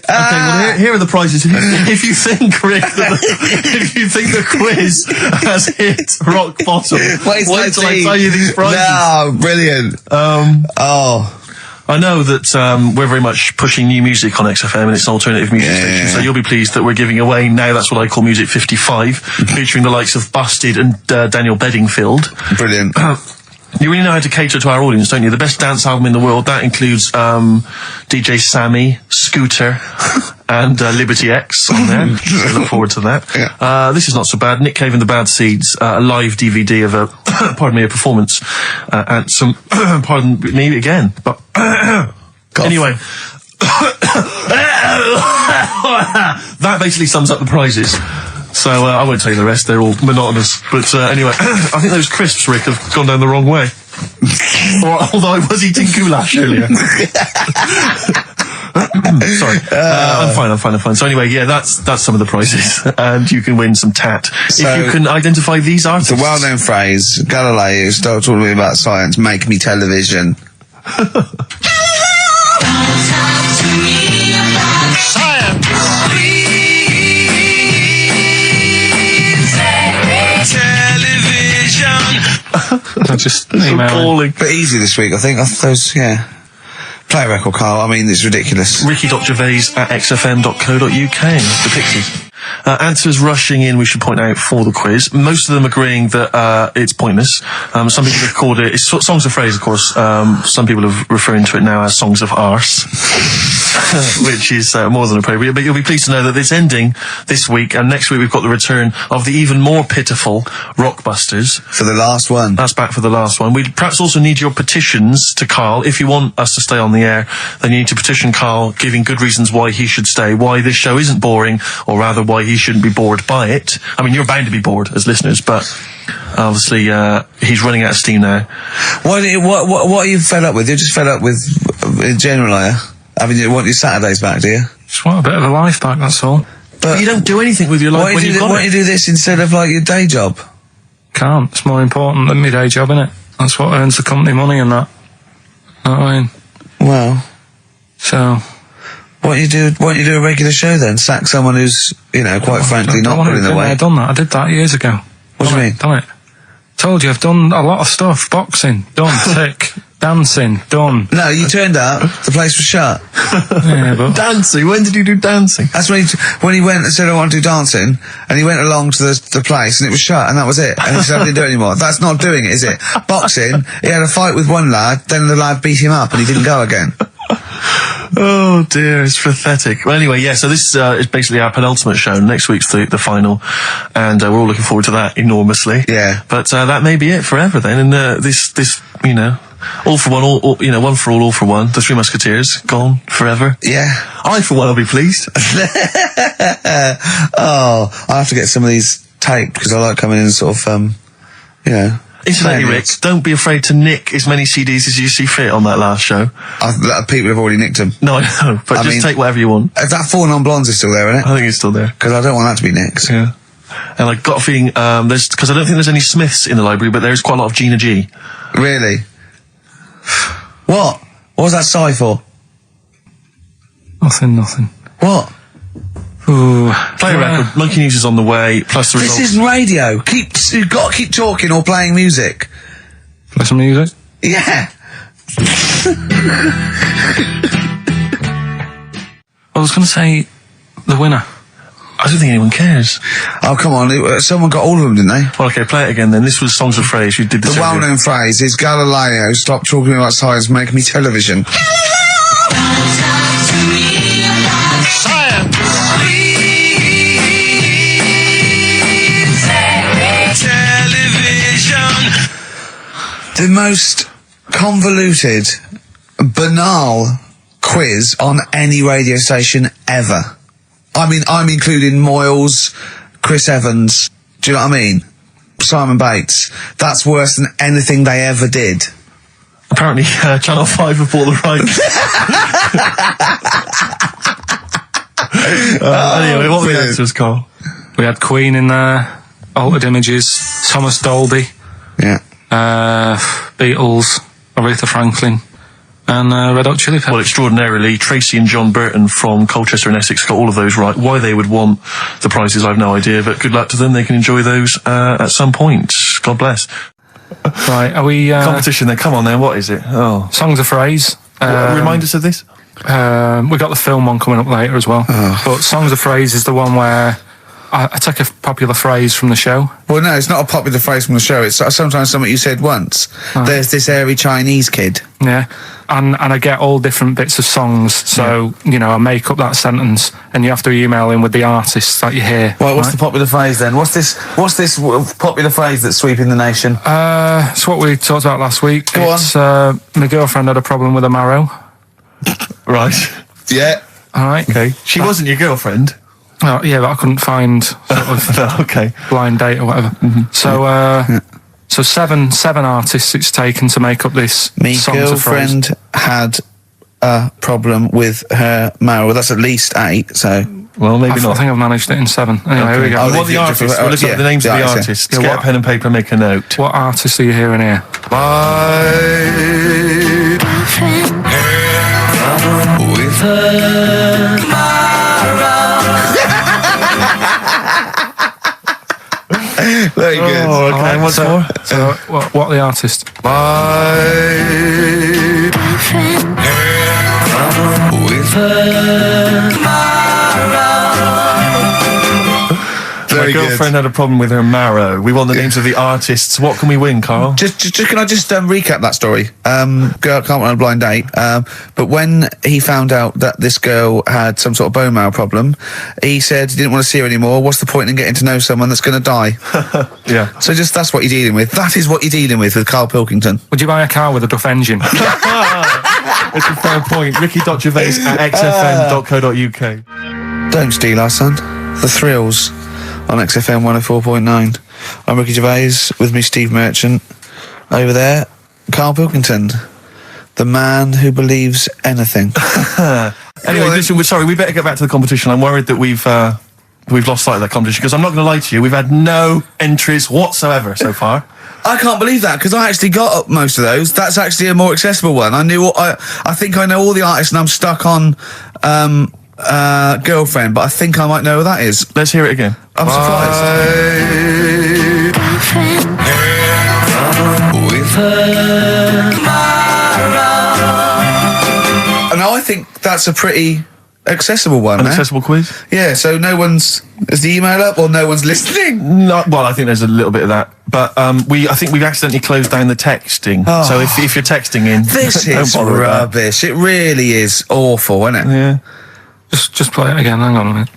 well here are the prizes. If you think, Rick, if you think the quiz has hit rock bottom, wait till I tell you these prizes. No, brilliant. I know that we're very much pushing new music on XFM, and it's an alternative music station, so you'll be pleased that we're giving away now, that's what I call Music 55, featuring the likes of Busted and Daniel Bedingfield. Brilliant. You really know how to cater to our audience, don't you? The best dance album in the world, that includes DJ Sammy, Scooter, and Liberty X on there. So look forward to that. Yeah. This is not so bad. Nick Cave and the Bad Seeds, a live DVD of a performance at some, pardon me again, but Anyway. That basically sums up the prizes. So I won't tell you the rest, they're all monotonous. But anyway, I think those crisps, Rick, have gone down the wrong way. Although I was eating goulash earlier. Sorry. I'm fine. So anyway, yeah, that's some of the prizes. And you can win some tat. So if you can identify these artists. The well-known phrase, Galileo, start talking to me about science, make me television. I'm just emailing. But easy this week, I think. Those, yeah. Play a record, Carl. I mean, it's ridiculous. Ricky.Gervais at xfm.co.uk. The Pixies. Answers rushing in, we should point out, for the quiz. Most of them agreeing that it's pointless. Some people have called it... It's Songs of Phrase, of course. Some people are referring to it now as Songs of Arse. Which is more than appropriate. But you'll be pleased to know that it's ending this week, and next week we've got the return of the even more pitiful Rockbusters. For the last one. That's back for the last one. We perhaps also need your petitions to Karl. If you want us to stay on the air, then you need to petition Karl, giving good reasons why he should stay, why this show isn't boring, or rather why he shouldn't be bored by it. I mean, you're bound to be bored as listeners, but obviously he's running out of steam now. What are you fed up with? You're just fed up with, in general, are you? I mean, you want your Saturdays back, do you? Just want a bit of a life back, that's all. But you don't do anything with your life when you've got it. Why don't you do this instead of, like, your day job? Can't. It's more important than my day job, innit? That's what earns the company money and that. Know what I mean? Well... So... Why don't you do a regular show then? Sack someone who's, you know, quite frankly not putting the way. I've done that. I did that years ago. What do you mean? Done it. Told you, I've done a lot of stuff. Boxing, done. Tick. Dancing, done. No, you turned up, the place was shut. Yeah, but... Dancing? When did you do dancing? That's when he went and said, I want to do dancing, and he went along to the place, and it was shut, and that was it. And he said, I didn't do it anymore. That's not doing it, is it? Boxing, he had a fight with one lad, then the lad beat him up, and he didn't go again. Oh dear, it's pathetic. Well, anyway, yeah, so this is basically our penultimate show. Next week's the final, and we're all looking forward to that enormously. Yeah. But that may be it forever then, and this, you know, all for one, all you know, one for all for one. The Three Musketeers, gone forever. Yeah. I, for one, will be pleased. Oh, I have to get some of these taped, because I like coming in and sort of, you know... Incidentally, Rick, don't be afraid to nick as many CDs as you see fit on that last show. People have already nicked them. No, I know, but just take whatever you want. That 4 Non-Blondes is still there, isn't it? I think it's still there. Because I don't want that to be nicked. Yeah. And I got a feeling, because I don't think there's any Smiths in the library, but there's quite a lot of Gina G. Really? What? What was that sigh for? Nothing. What? Ooh. Play a record. Monkey News is on the way, plus the results. This isn't radio. You've got to keep talking or playing music. Play some music? Yeah. I was going to say the winner. I don't think anyone cares. Oh, come on. Someone got all of them, didn't they? Well, okay, play it again then. This was Songs of Phrase. You did this. The well-known phrase is Galileo, stop talking about science, make me television. The most convoluted, banal quiz on any radio station ever. I mean, I'm including Moyles, Chris Evans, do you know what I mean? Simon Bates. That's worse than anything they ever did. Apparently, Channel 5 have bought the rights. Anyway, what were the answers, Carl? We had Queen in there, Altered Images, Thomas Dolby. Yeah. Beatles, Aretha Franklin, and Red Hot Chili Peppers. Well, extraordinarily, Tracy and John Burton from Colchester and Essex got all of those right. Why they would want the prizes, I've no idea, but good luck to them. They can enjoy those at some point. God bless. Right, are we... competition then, come on then, what is it? Oh. Songs of Phrase. Remind us of this? We got the film one coming up later as well. But Songs of Phrase is the one where I take a popular phrase from the show. Well, no, it's not a popular phrase from the show. It's sometimes something you said once. Oh. There's this airy Chinese kid. Yeah. And I get all different bits of songs, so, you know, I make up that sentence, and you have to email in with the artists that you hear. Well, what's the popular phrase then? What's this popular phrase that's sweeping the nation? It's what we talked about last week. Go on. My girlfriend had a problem with a marrow. Right. Yeah. All right. Okay. She wasn't your girlfriend. Well, yeah, but I couldn't find sort of No, okay. blind date or whatever. So seven artists it's taken to make up this Me songs of phrase. girlfriend had a problem with her marrow. Well, that's at least 8, so... Well, maybe I not. think I've managed it in 7. Anyway, here we go. We want the artists. We'll look up the names of the artists. Yeah, Get what- a pen and paper and make a note. What artists are you hearing here? With her. Very good. Oh, okay. Alright, What's so, more? So, what are the artists? With her. Very My girlfriend had a problem with her marrow. We want the names of the artists. What can we win, Carl? Just can I just recap that story? Girl can't run a blind date. But when he found out that this girl had some sort of bone marrow problem, he said he didn't want to see her anymore. What's the point in getting to know someone that's going to die? Yeah. So just that's what you're dealing with. That is what you're dealing with Karl Pilkington. Would you buy a car with a Duff engine? It's a fair point. Ricky.Gervais at xfm.co.uk. Don't steal our son. The Thrills on XFM 104.9. I'm Ricky Gervais, with me Steve Merchant. Over there, Karl Pilkington, the man who believes anything. Anyway, listen, we better get back to the competition. I'm worried that we've lost sight of that competition, because I'm not going to lie to you, we've had no entries whatsoever so far. I can't believe that, because I actually got up most of those. That's actually a more accessible one. I think I know all the artists, and I'm stuck on Girlfriend, but I think I might know who that is. Let's hear it again. I'm surprised. With her. And I think that's a pretty accessible one. An eh? accessible quiz? Yeah, so no one's... Is the email up, or no one's listening? No, well, I think there's a little bit of that. But I think we've accidentally closed down the texting. Oh. So if you're texting in... This don't is bother with that. rubbish. It really is awful, isn't it? Yeah. just play it again. Hang on a minute.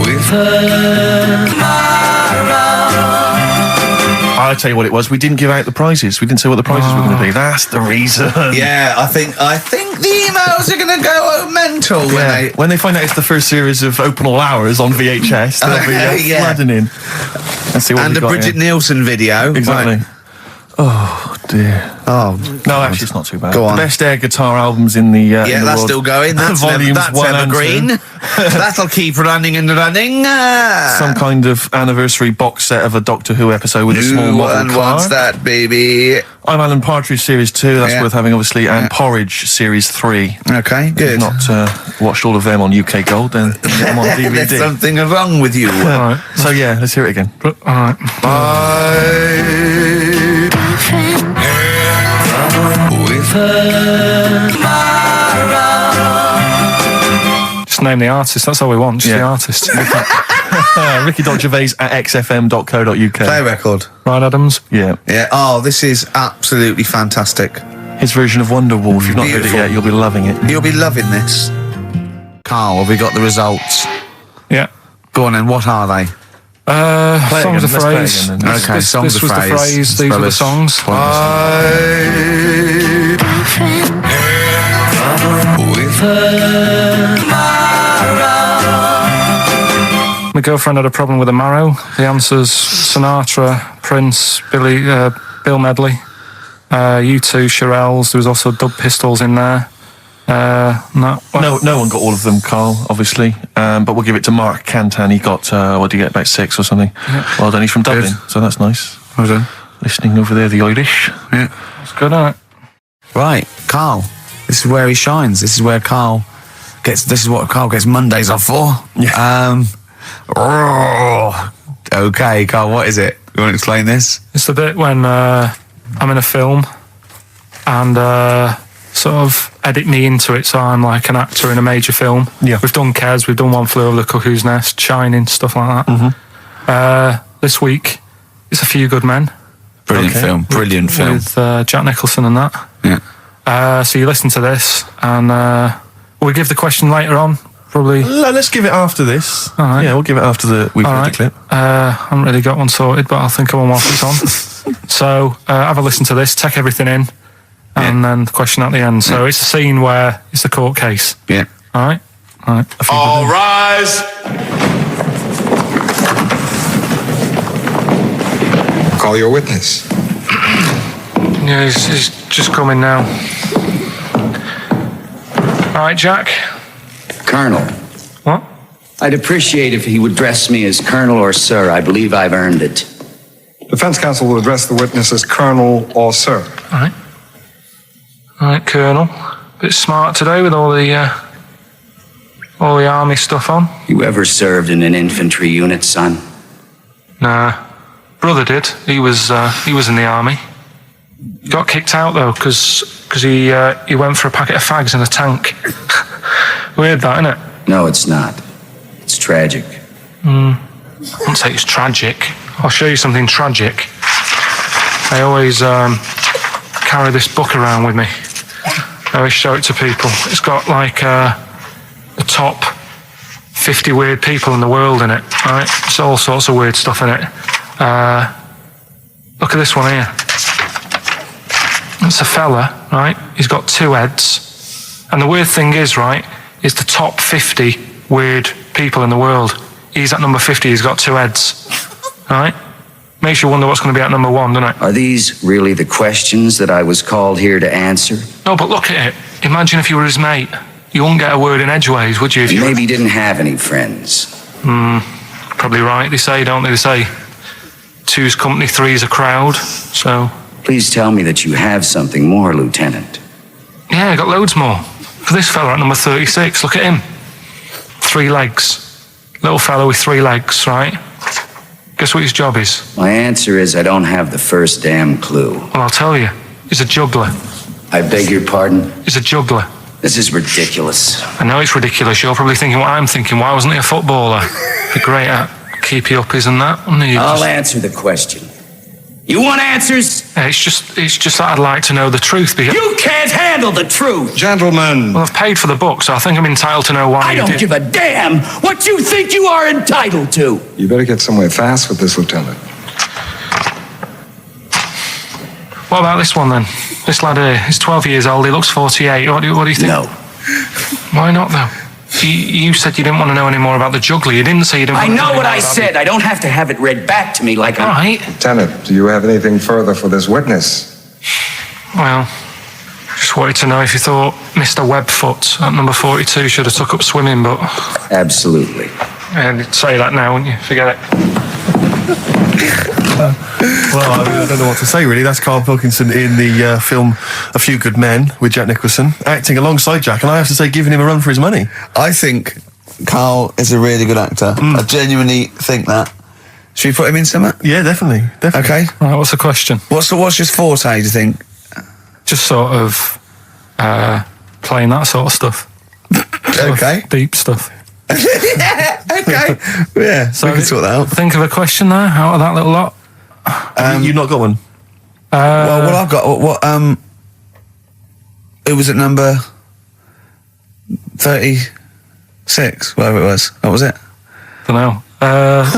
With her. I'll tell you what it was. We didn't give out the prizes. We didn't say what the prizes were going to be. That's the reason. Yeah, I think the emails are going to go mental When they find out it's the first series of Open All Hours on VHS, they'll be Yeah. flooding in. Let's see what and we a got Bridget here. Nielsen video. Exactly. Right. Oh, dear. Oh, No, actually, it's not too bad. Go on. The best air guitar albums in the yeah, in the that's world. still going. That's Volumes that's 1 and 2. evergreen. That'll keep running and running. Some kind of anniversary box set of a Doctor Who episode with a small Who model car. wants that, baby? I'm Alan Partridge Series 2, that's Yeah. worth having, obviously, and Porridge Series 3. Okay, If good. you've not watched all of them on UK Gold, then get them on There's DVD. something wrong with you. Alright. So yeah, let's hear it again. Alright. With her. Just name the artist. That's all we want. Just Yeah. the artist. Ricky.Gervais at xfm.co.uk. Play record. Ryan Adams. Yeah. Yeah. Oh, this is absolutely fantastic. His version of Wonderwall. If you've not heard it Beautiful. yet, you'll be loving it. You'll be loving this. Carl, have we got the results? Yeah. Go on then, what are they? Play it Songs of again, let's play it phrase. again then. Okay, This songs of was the phrase. phrase. These were the songs. With her. My girlfriend had a problem with a marrow. The answers: Sinatra, Prince, Bill Medley, U2, Shirelles. There was also Dub Pistols in there. No one got all of them, Carl, obviously. But we'll give it to Mark Cantan. He got, what did he get, about 6 or something? Yeah. Well done, he's from Dublin, Good. so that's nice. Well done. Listening over there, the Irish. Yeah. It's good, isn't it? Right, Carl. This is where he shines. This is what Carl gets Mondays off for. Yeah. Okay, Carl, what is it? You want to explain this? It's the bit when I'm in a film and sort of edit me into it, so I'm like an actor in a major film. Yeah. We've done Kes, we've done One Flew Over the Cuckoo's Nest, Shining, stuff like that. This week, it's A Few Good Men. Brilliant film. Brilliant film. With Jack Nicholson and that. Yeah. So you listen to this and we give the question later on. Probably. Let's give it after this. All right. Yeah, we'll give it after we've heard the clip. I haven't really got one sorted, but I'll think of one whilst it's on. So, have a listen to this, take everything in, and then the question at the end. So it's a scene where it's the court case. Yeah. All right? All right. All rise. Call your witness. Yeah, he's just coming now. All right, Jack. Colonel. What? I'd appreciate if he would address me as Colonel or Sir. I believe I've earned it. Defense counsel will address the witness as Colonel or Sir. All right. All right, Colonel. Bit smart today with all the army stuff on. You ever served in an infantry unit, son? Nah. Brother did. He was in the army. He got kicked out though, because he went for a packet of fags in a tank. Weird that, isn't it? No, it's not. It's tragic. I wouldn't say it's tragic. I'll show you something tragic. I always carry this book around with me. I always show it to people. It's got like the top 50 weird people in the world in it, right? It's all sorts of weird stuff in it. Look at this one here. It's a fella, right? He's got 2 heads. And the weird thing is, right, is the top 50 weird people in the world. He's at number 50, he's got 2 heads. Right? Makes you wonder what's going to be at number 1, doesn't it? Are these really the questions that I was called here to answer? No, but look at it. Imagine if you were his mate. You wouldn't get a word in edgeways, would you? If you maybe didn't have any friends. Probably right, they say, don't they? They say 2's company, 3's a crowd, so... Please tell me that you have something more, Lieutenant. Yeah, I got loads more. For this fella at number 36, look at him. 3 legs. Little fella with 3 legs, right? Guess what his job is? My answer is I don't have the first damn clue. Well, I'll tell you. He's a juggler. I beg your pardon? He's a juggler. This is ridiculous. I know it's ridiculous. You're probably thinking what I'm thinking. Why wasn't he a footballer? Be great at keepy uppies and that, wouldn't he? I'll answer the question. You want answers? It's just that I'd like to know the truth. Because You can't handle the truth! Gentlemen. well, I've paid for the book, so I think I'm entitled to know why I you don't did. give a damn what you think you are entitled to! You better get somewhere fast with this, Lieutenant. What about this one then? This lad here, he's 12 years old, he looks 48. What do you think? No. Why not though? You said you didn't want to know any more about the juggler. You didn't say you didn't I want to know any what more I about said. I don't have to have it read back to me like All I'm... right. Lieutenant, do you have anything further for this witness? Well, just wanted to know if you thought Mr. Webfoot at number 42 should have took up swimming, but... Absolutely. Yeah, you'd say that now, wouldn't you? Forget it. Well, I don't know what to say, really. That's Karl Pilkington in the film A Few Good Men with Jack Nicholson, acting alongside Jack, and I have to say, giving him a run for his money. I think Karl is a really good actor. I genuinely think that. Should we put him in something? Yeah, definitely. Okay. Right, what's the question? What's his forte, do you think? Just sort of playing that sort of stuff. Sort of Okay. deep stuff. Okay. Yeah, So we can sort that out. Think of a question there out of that little lot. You've not got one? Well, what I've got, it was at number 36, whatever it was. What was it? Don't know.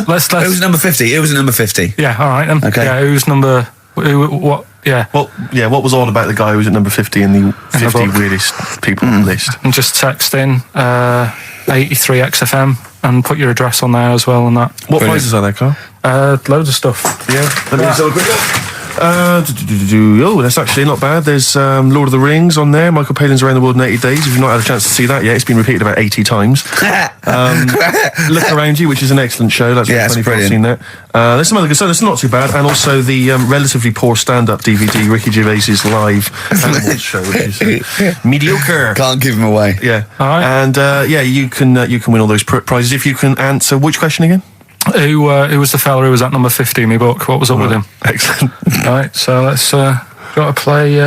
Let's. It was number 50. It was at number 50. Yeah. All right then. Okay. Yeah. Who's number? What? Yeah. Well, yeah, what was odd about the guy who was at number 50 in the 50 book. weirdest people list? And just text in 83 XFM and put your address on there as well and that. What prizes are there, Carl? Loads of stuff. Yeah, let me just have a quick look. Oh, that's actually not bad. There's Lord of the Rings on there. Michael Palin's Around the World in 80 Days. If you've not had a chance to see that yet, it's been repeated about 80 times. Look Around You, which is an excellent show. That's Yeah, it's funny if you've brilliant. seen that. There's some other good stuff. That's not too bad. And also the relatively poor stand-up DVD, Ricky Gervais's live Animals show, which is mediocre. Can't give him away. Yeah. All right. And yeah, you can win all those prizes if you can answer which question again? Who was the fella who was at number 50 in my book? What was up with him? Excellent. Right. So let's got to play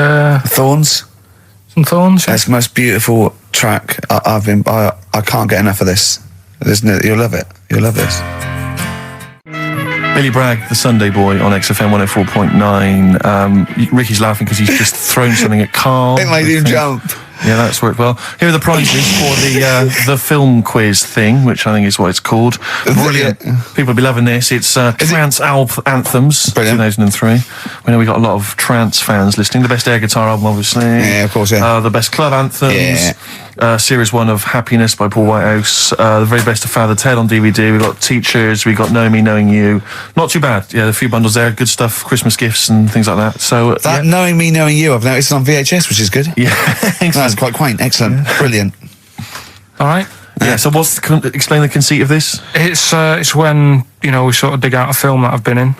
Thorns. some Thorns. That's the most beautiful track I can't get enough of this. You'll love it. You'll love this. Billy Bragg, the Sunday Boy on XFM 104.9. Ricky's laughing because he's just thrown something at Carl. It made him jump. Yeah, that's worked well. Here are the prizes for the film quiz thing, which I think is what it's called. Brilliant. People will be loving this. It's Trance Anthems, Brilliant. 2003. We know we got a lot of trance fans listening. The best air guitar album, obviously. Yeah, of course, yeah. The best club anthems. Yeah. Series 1 of Happiness by Paul Whitehouse. The very best of Father Ted on DVD. We got Teachers. We got Knowing Me, Knowing You. Not too bad. Yeah, a few bundles there. Good stuff. Christmas gifts and things like that. So That Knowing Me, Knowing You, I've noticed on VHS, which is good. yeah. That's quite quaint. Excellent. Brilliant. All right. Yeah. So explain the conceit of this? It's when, you know, we sort of dig out a film that I've been in,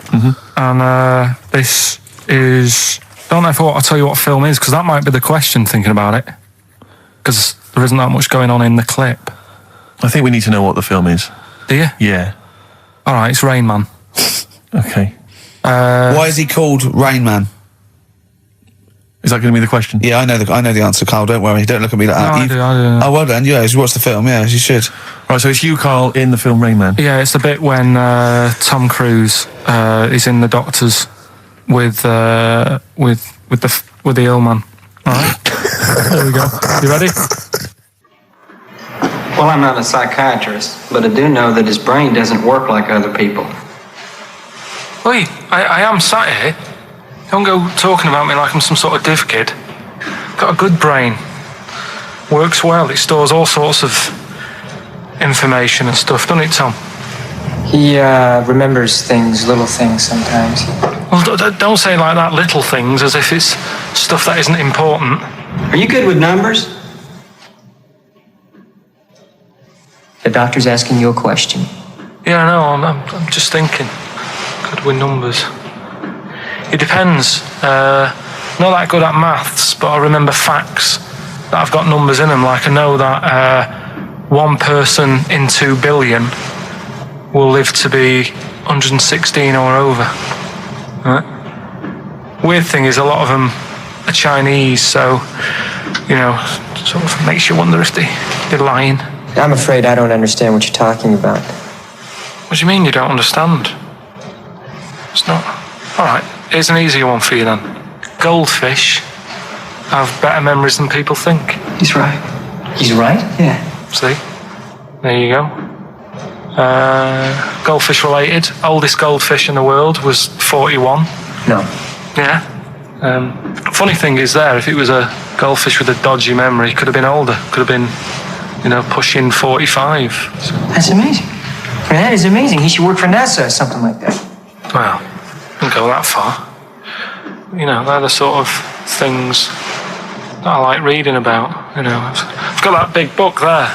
and this is. I don't know if I want to tell you what film is, because that might be the question. Thinking about it, because there isn't that much going on in the clip. I think we need to know what the film is. Do you? Yeah. All right. It's Rain Man. Okay. Why is he called Rain Man? Is that going to be the question? Yeah, I know the answer, Carl. Don't worry. Don't look at me like that. I do. Oh, well done. Yeah, you watched the film. Yeah, you should. Right, so it's you, Carl, in the film Rain Man. Yeah, it's the bit when Tom Cruise is in the doctors with the ill man. All right. There we go. You ready? Well, I'm not a psychiatrist, but I do know that his brain doesn't work like other people. Wait, I am sat here. Don't go talking about me like I'm some sort of div kid. Got a good brain. Works well. It stores all sorts of information and stuff, doesn't it, Tom? He remembers things, little things sometimes. Well, don't say like that, little things, as if it's stuff that isn't important. Are you good with numbers? The doctor's asking you a question. Yeah, I know. I'm just thinking. Good with numbers. It depends. Not that good at maths, but I remember facts that have got numbers in them. Like I know that one person in 2 billion will live to be 116 or over. Right? Weird thing is a lot of them are Chinese, so, you know, sort of makes you wonder if they're lying. I'm afraid I don't understand what you're talking about. What do you mean you don't understand? It's not... All right, here's an easier one for you then. Goldfish have better memories than people think. He's right. He's right? Yeah. See? There you go. Goldfish related. Oldest goldfish in the world was 41. No. Yeah. Funny thing is there, if it was a goldfish with a dodgy memory, it could have been older. Could have been, you know, pushing 45. So. That's amazing. That is amazing. He should work for NASA or something like that. Well, don't go that far. You know, they're the sort of things that I like reading about. You know, I've got that big book there.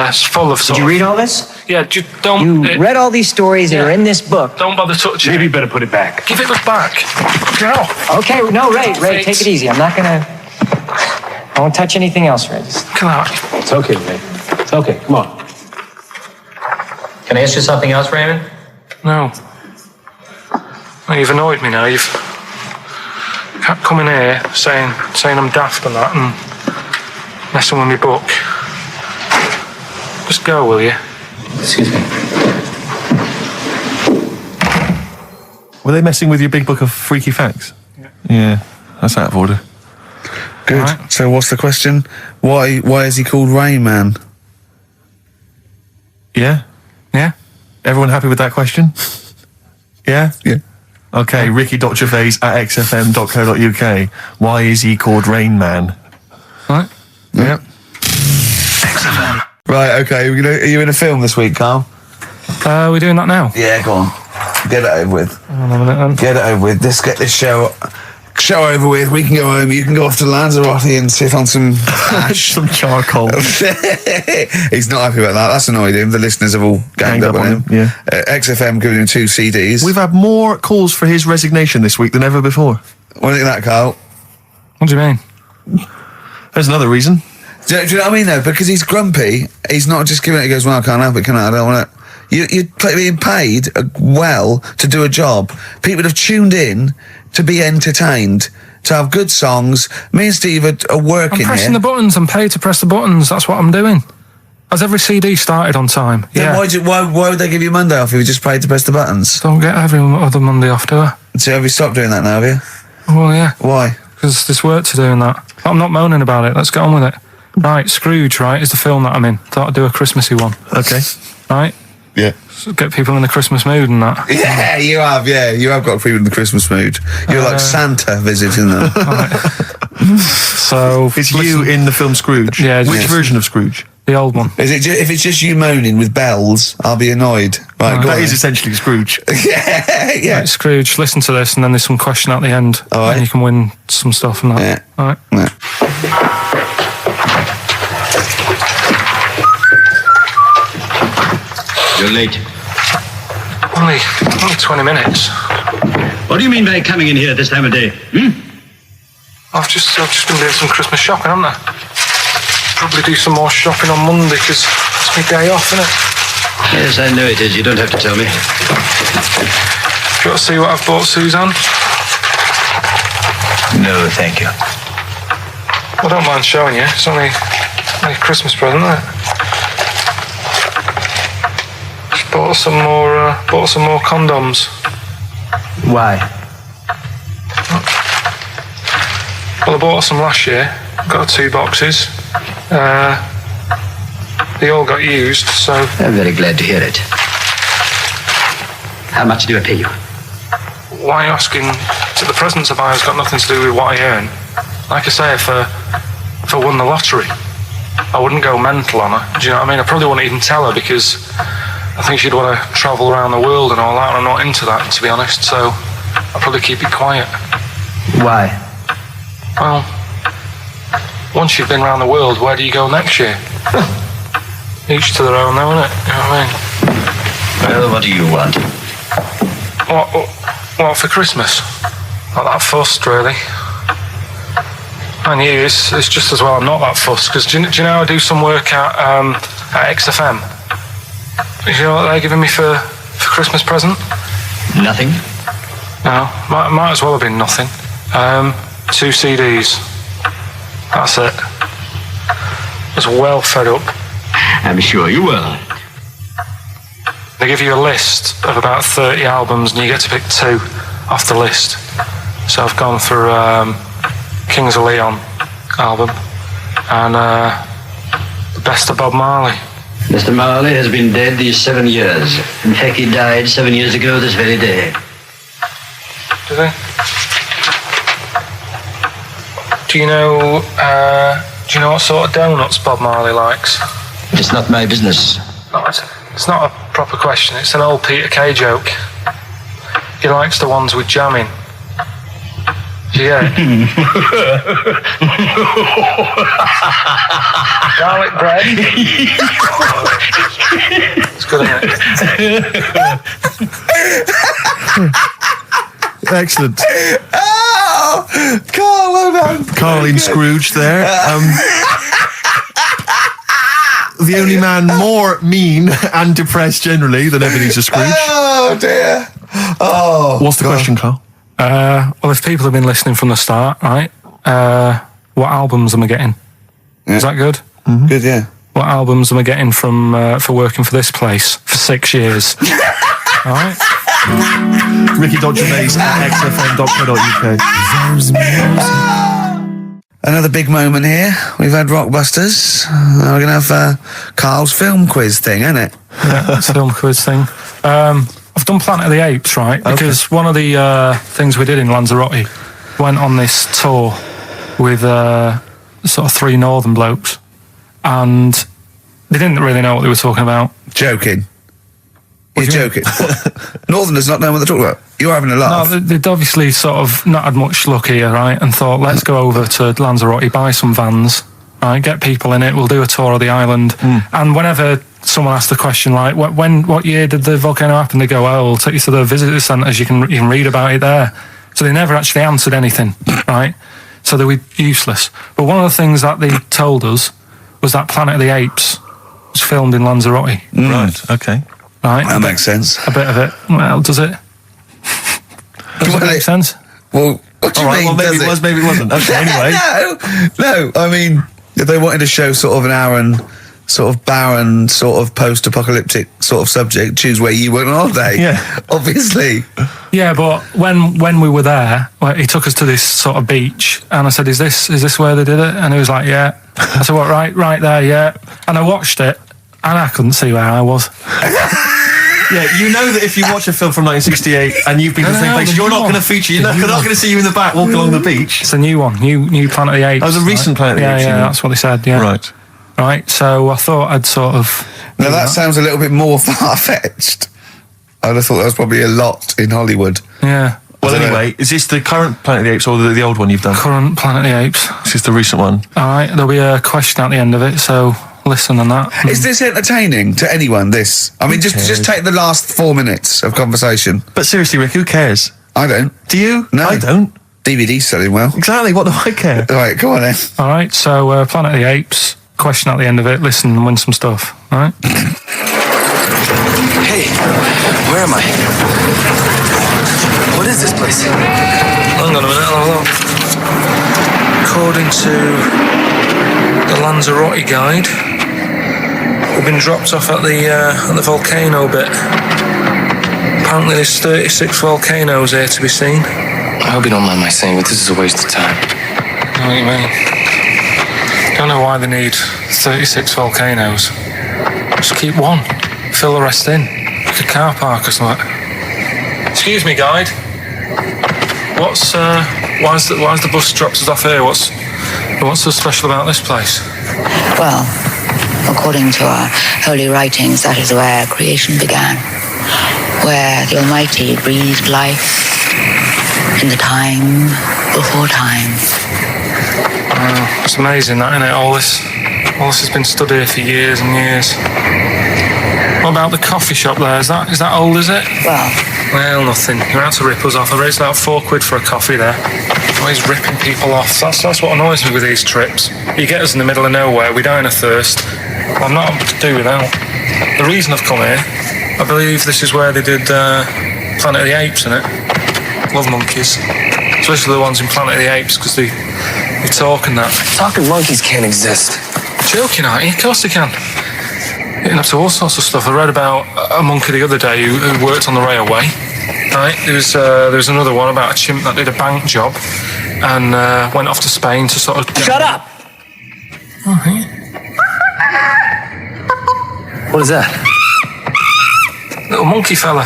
It's full of. Did you read all this? Yeah, don't. You read all these stories that are in this book. Don't bother touching. Maybe you better put it back. Give it back. Go. Okay, no, Ray, take it easy. I'm not gonna. I won't touch anything else, Ray. Just... Come out. It's okay, Ray. It's okay. Come on. Can I ask you something else, Raymond? No. Well, you've annoyed me now. You've kept coming here saying I'm daft and that and messing with my book. Just go, will you? Excuse me. Were they messing with your big book of freaky facts? Yeah, that's out of order. Good. Right. So what's the question? Why is he called Rain Man? Yeah? Yeah? Everyone happy with that question? Yeah? Yeah. Okay, Ricky.Gervais at xfm.co.uk. Why is he called Rain Man? Right? Yeah. XFM. Right, okay. Are you in a film this week, Carl? We're doing that now. Yeah, go on. Get it over with. Hang on a minute then. Get it over with. Let's get this show over with. We can go home. You can go off to Lanzarote and sit on some ash. Some charcoal. He's not happy about that. That's annoyed him. The listeners have all ganged up on him. Yeah. XFM giving him 2 CDs. We've had more calls for his resignation this week than ever before. What do you think of that, Carl? What do you mean? There's another reason. Do you know what I mean, though? Because he's grumpy. He's not just giving it. He goes, well, I can't help it, can I? I don't want it. You're being paid well to do a job. People have tuned in to be entertained, to have good songs. Me and Steve are working I'm pressing here. the buttons. I'm paid to press the buttons. That's what I'm doing. Has every CD started on time? Then why would they give you Monday off if you just paid to press the buttons? Don't get every other Monday off, do I? So have you stopped doing that now, have you? Well, yeah. Why? Because there's work to do and that. I'm not moaning about it. Let's get on with it. Right, Scrooge, right, is the film that I'm in. Thought I'd do a Christmassy one. Okay. Right? Yeah. So get people in the Christmas mood and that. Yeah, you have got people in the Christmas mood. You're like Santa visiting them. So It's you in the film Scrooge. Yeah. Which version of Scrooge? The old one. Is it if it's just you moaning with bells, I'll be annoyed. Right, go That on is then. essentially Scrooge. yeah. Right, Scrooge, listen to this, and then there's some question at the end. All right. And you can win some stuff and that. Yeah. All right. Yeah. You're late. Only 20 minutes. What do you mean by coming in here this time of day? I've just been doing some Christmas shopping, haven't I? Probably do some more shopping on Monday because it's my day off, isn't it? Yes, I know it is. You don't have to tell me. Got to see what I've bought Suzanne. No, thank you. I don't mind showing you. It's only a Christmas present, isn't it? Just bought some more condoms. Why? Well, I bought some last year. Got 2 boxes. They all got used, so... I'm very glad to hear it. How much do I pay you? Why are you asking? The presents I buy has got nothing to do with what I earn. Like I say, if I won the lottery, I wouldn't go mental on her. Do you know what I mean? I probably wouldn't even tell her because I think she'd want to travel around the world and all that, and I'm not into that, to be honest, so I'll probably keep it quiet. Why? Well, once you've been around the world, where do you go next year? Each to their own, though, innit? You know what I mean? Well, what do you want? What for Christmas? Not that fussed, really. And you, it's just as well I'm not that fussed, because do you know I do some work at XFM? Do you know what they're giving me for Christmas present? Nothing. No, might as well have been nothing. 2 CDs. That's it. I was well fed up. I'm sure you will. They give you a list of about 30 albums and you get to pick 2 off the list. So I've gone for Kings of Leon album and the best of Bob Marley. Mr. Marley has been dead these 7 years. In fact, he died 7 years ago this very day. Did he? Do you know what sort of donuts Bob Marley likes? It's not my business. No, it's not a proper question. It's an old Peter Kay joke. He likes the ones with jam in. Do you get it? Garlic bread. It's good, isn't it? Excellent. Oh, Carl, well done. Carl in Scrooge there. The only man more mean and depressed generally than Ebenezer Scrooge. Oh, dear. Oh. What's the question, Carl? Well, if people have been listening from the start, right, what albums am I getting? Yeah. Is that good? Mm-hmm. Good, yeah. What albums am I getting from for working for this place for 6 years? All right. Ricky.Gervais at xfm.co.uk. Another big moment here. We've had Rockbusters. We're going to have Carl's film quiz thing, isn't it? Yeah, it's a film quiz thing. I've done Planet of the Apes, right? Because one of the things we did in Lanzarote went on this tour with sort of 3 northern blokes, and they didn't really know what they were talking about. Joking. You're joking. Northerners not know what they're talking about. You're having a laugh. No, they'd obviously sort of not had much luck here, right? And thought, let's go over to Lanzarote, buy some vans, right? Get people in it. We'll do a tour of the island. And whenever someone asks the question, like, what year did the volcano happen? They go, oh, we'll take you to the visitor centres. You can read about it there. So they never actually answered anything, right? So they were useless. But one of the things that they told us was that Planet of the Apes was filmed in Lanzarote. Right, okay. Right? That makes sense. A bit of it. Well, does it? Does it make sense? Well, what do you mean? Well, maybe it was, maybe it wasn't. Okay, anyway. No. I mean, if they wanted to show sort of an barren, sort of post-apocalyptic sort of subject, choose where you went on holiday. Yeah. Obviously. Yeah, but when we were there, he took us to this sort of beach, and I said, "Is this where they did it?" And he was like, "Yeah." I said, what, right there, yeah. And I watched it, and I couldn't see where I was. Yeah, you know that if you watch a film from 1968 and you've been to the same place, you're not going to feature, you're not going to see you in the back walking along the beach. It's a new one, new Planet of the Apes. Oh, it was a recent Planet of the Apes. Yeah, that's what they said, yeah. Right, so I thought I'd sort of... Now that sounds a little bit more far-fetched. I'd have thought that was probably a lot in Hollywood. Yeah. Well, anyway, is this the current Planet of the Apes or the old one you've done? Current Planet of the Apes. This is the recent one. Alright, there'll be a question at the end of it, so listen on that. Is this entertaining to anyone, this? I mean, just take the last 4 minutes of conversation. But seriously, Rick, who cares? I don't. Do you? No. I don't. DVD's selling well. Exactly, what do I care? Right, go on then. Alright, so Planet of the Apes, question at the end of it, listen and win some stuff, alright? Hey, where am I? What is this place? Hang on a minute, I'll have a look. According to the Lanzarote guide, we've been dropped off at the volcano bit. Apparently there's 36 volcanoes here to be seen. I hope you don't mind my saying, but this is a waste of time. I know what you mean. Don't know why they need 36 volcanoes. Just keep one. Fill the rest in. Like a car park or something. Excuse me, guide. What's why's the bus dropped us off here? What's so special about this place? Well, according to our holy writings, that is where creation began, where the Almighty breathed life in the time before time. It's amazing, that, isn't it? All this has been stood here for years and years. What about the coffee shop there? Is that old, is it? Well, nothing. You're out to rip us off. I raised about £4 for a coffee there. Always ripping people off. That's what annoys me with these trips. You get us in the middle of nowhere, we die of thirst. I'm not able to do without. The reason I've come here, I believe this is where they did Planet of the Apes, innit? Love monkeys. Especially the ones in Planet of the Apes, because they talk and that. Talking monkeys can't exist. Joking, aren't you? Of course they can. Getting up to all sorts of stuff. I read about a monkey the other day who worked on the railway. Right, there was another one about a chimp that did a bank job and went off to Spain to sort of... Shut up! Oh, yeah. What is that? Little monkey fella.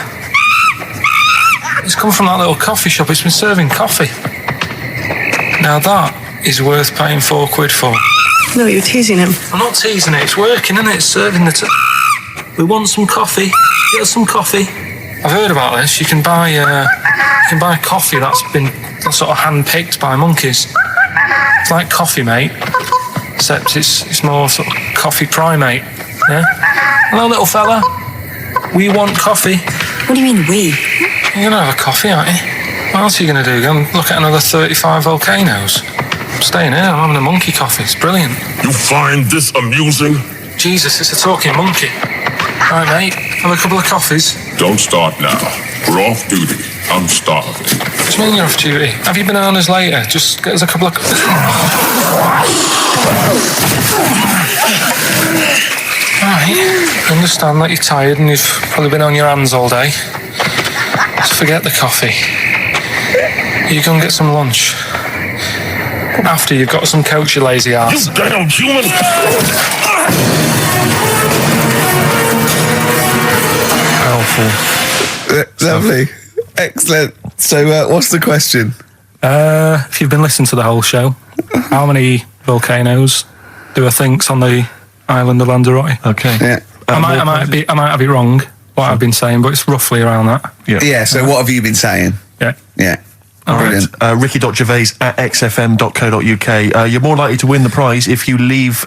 It's come from that little coffee shop. It's been serving coffee. Now that is worth paying £4 for. No, you're teasing him. I'm not teasing it. It's working, isn't it? It's serving the... We want some coffee. Get us some coffee. I've heard about this. You can buy coffee that's been sort of hand-picked by monkeys. It's like Coffee Mate, except it's more sort of coffee primate. Yeah. Hello, little fella. We want coffee. What do you mean, we? You're gonna have a coffee, aren't you? What else are you gonna do? Go and look at another 35 volcanoes? I'm staying here. I'm having a monkey coffee. It's brilliant. You find this amusing? Jesus, it's a talking monkey. Right, mate. Have a couple of coffees. Don't start now. We're off duty. I'm starving. What do you mean you're off duty? Have you been on us later? Just get us a couple of... Right. I understand that you're tired and you've probably been on your hands all day. Just forget the coffee. You go and get some lunch. After you've got some coach, you lazy ass. You damn human! Lovely. Excellent. So, what's the question? If you've been listening to the whole show, how many volcanoes do I think's on the island of Lanzarote? Okay. Yeah. I might have it wrong, what I've been saying, but it's roughly around that. Yeah, so what have you been saying? Yeah. Yeah. Brilliant. Ricky.gervais@xfm.co.uk. You're more likely to win the prize if you leave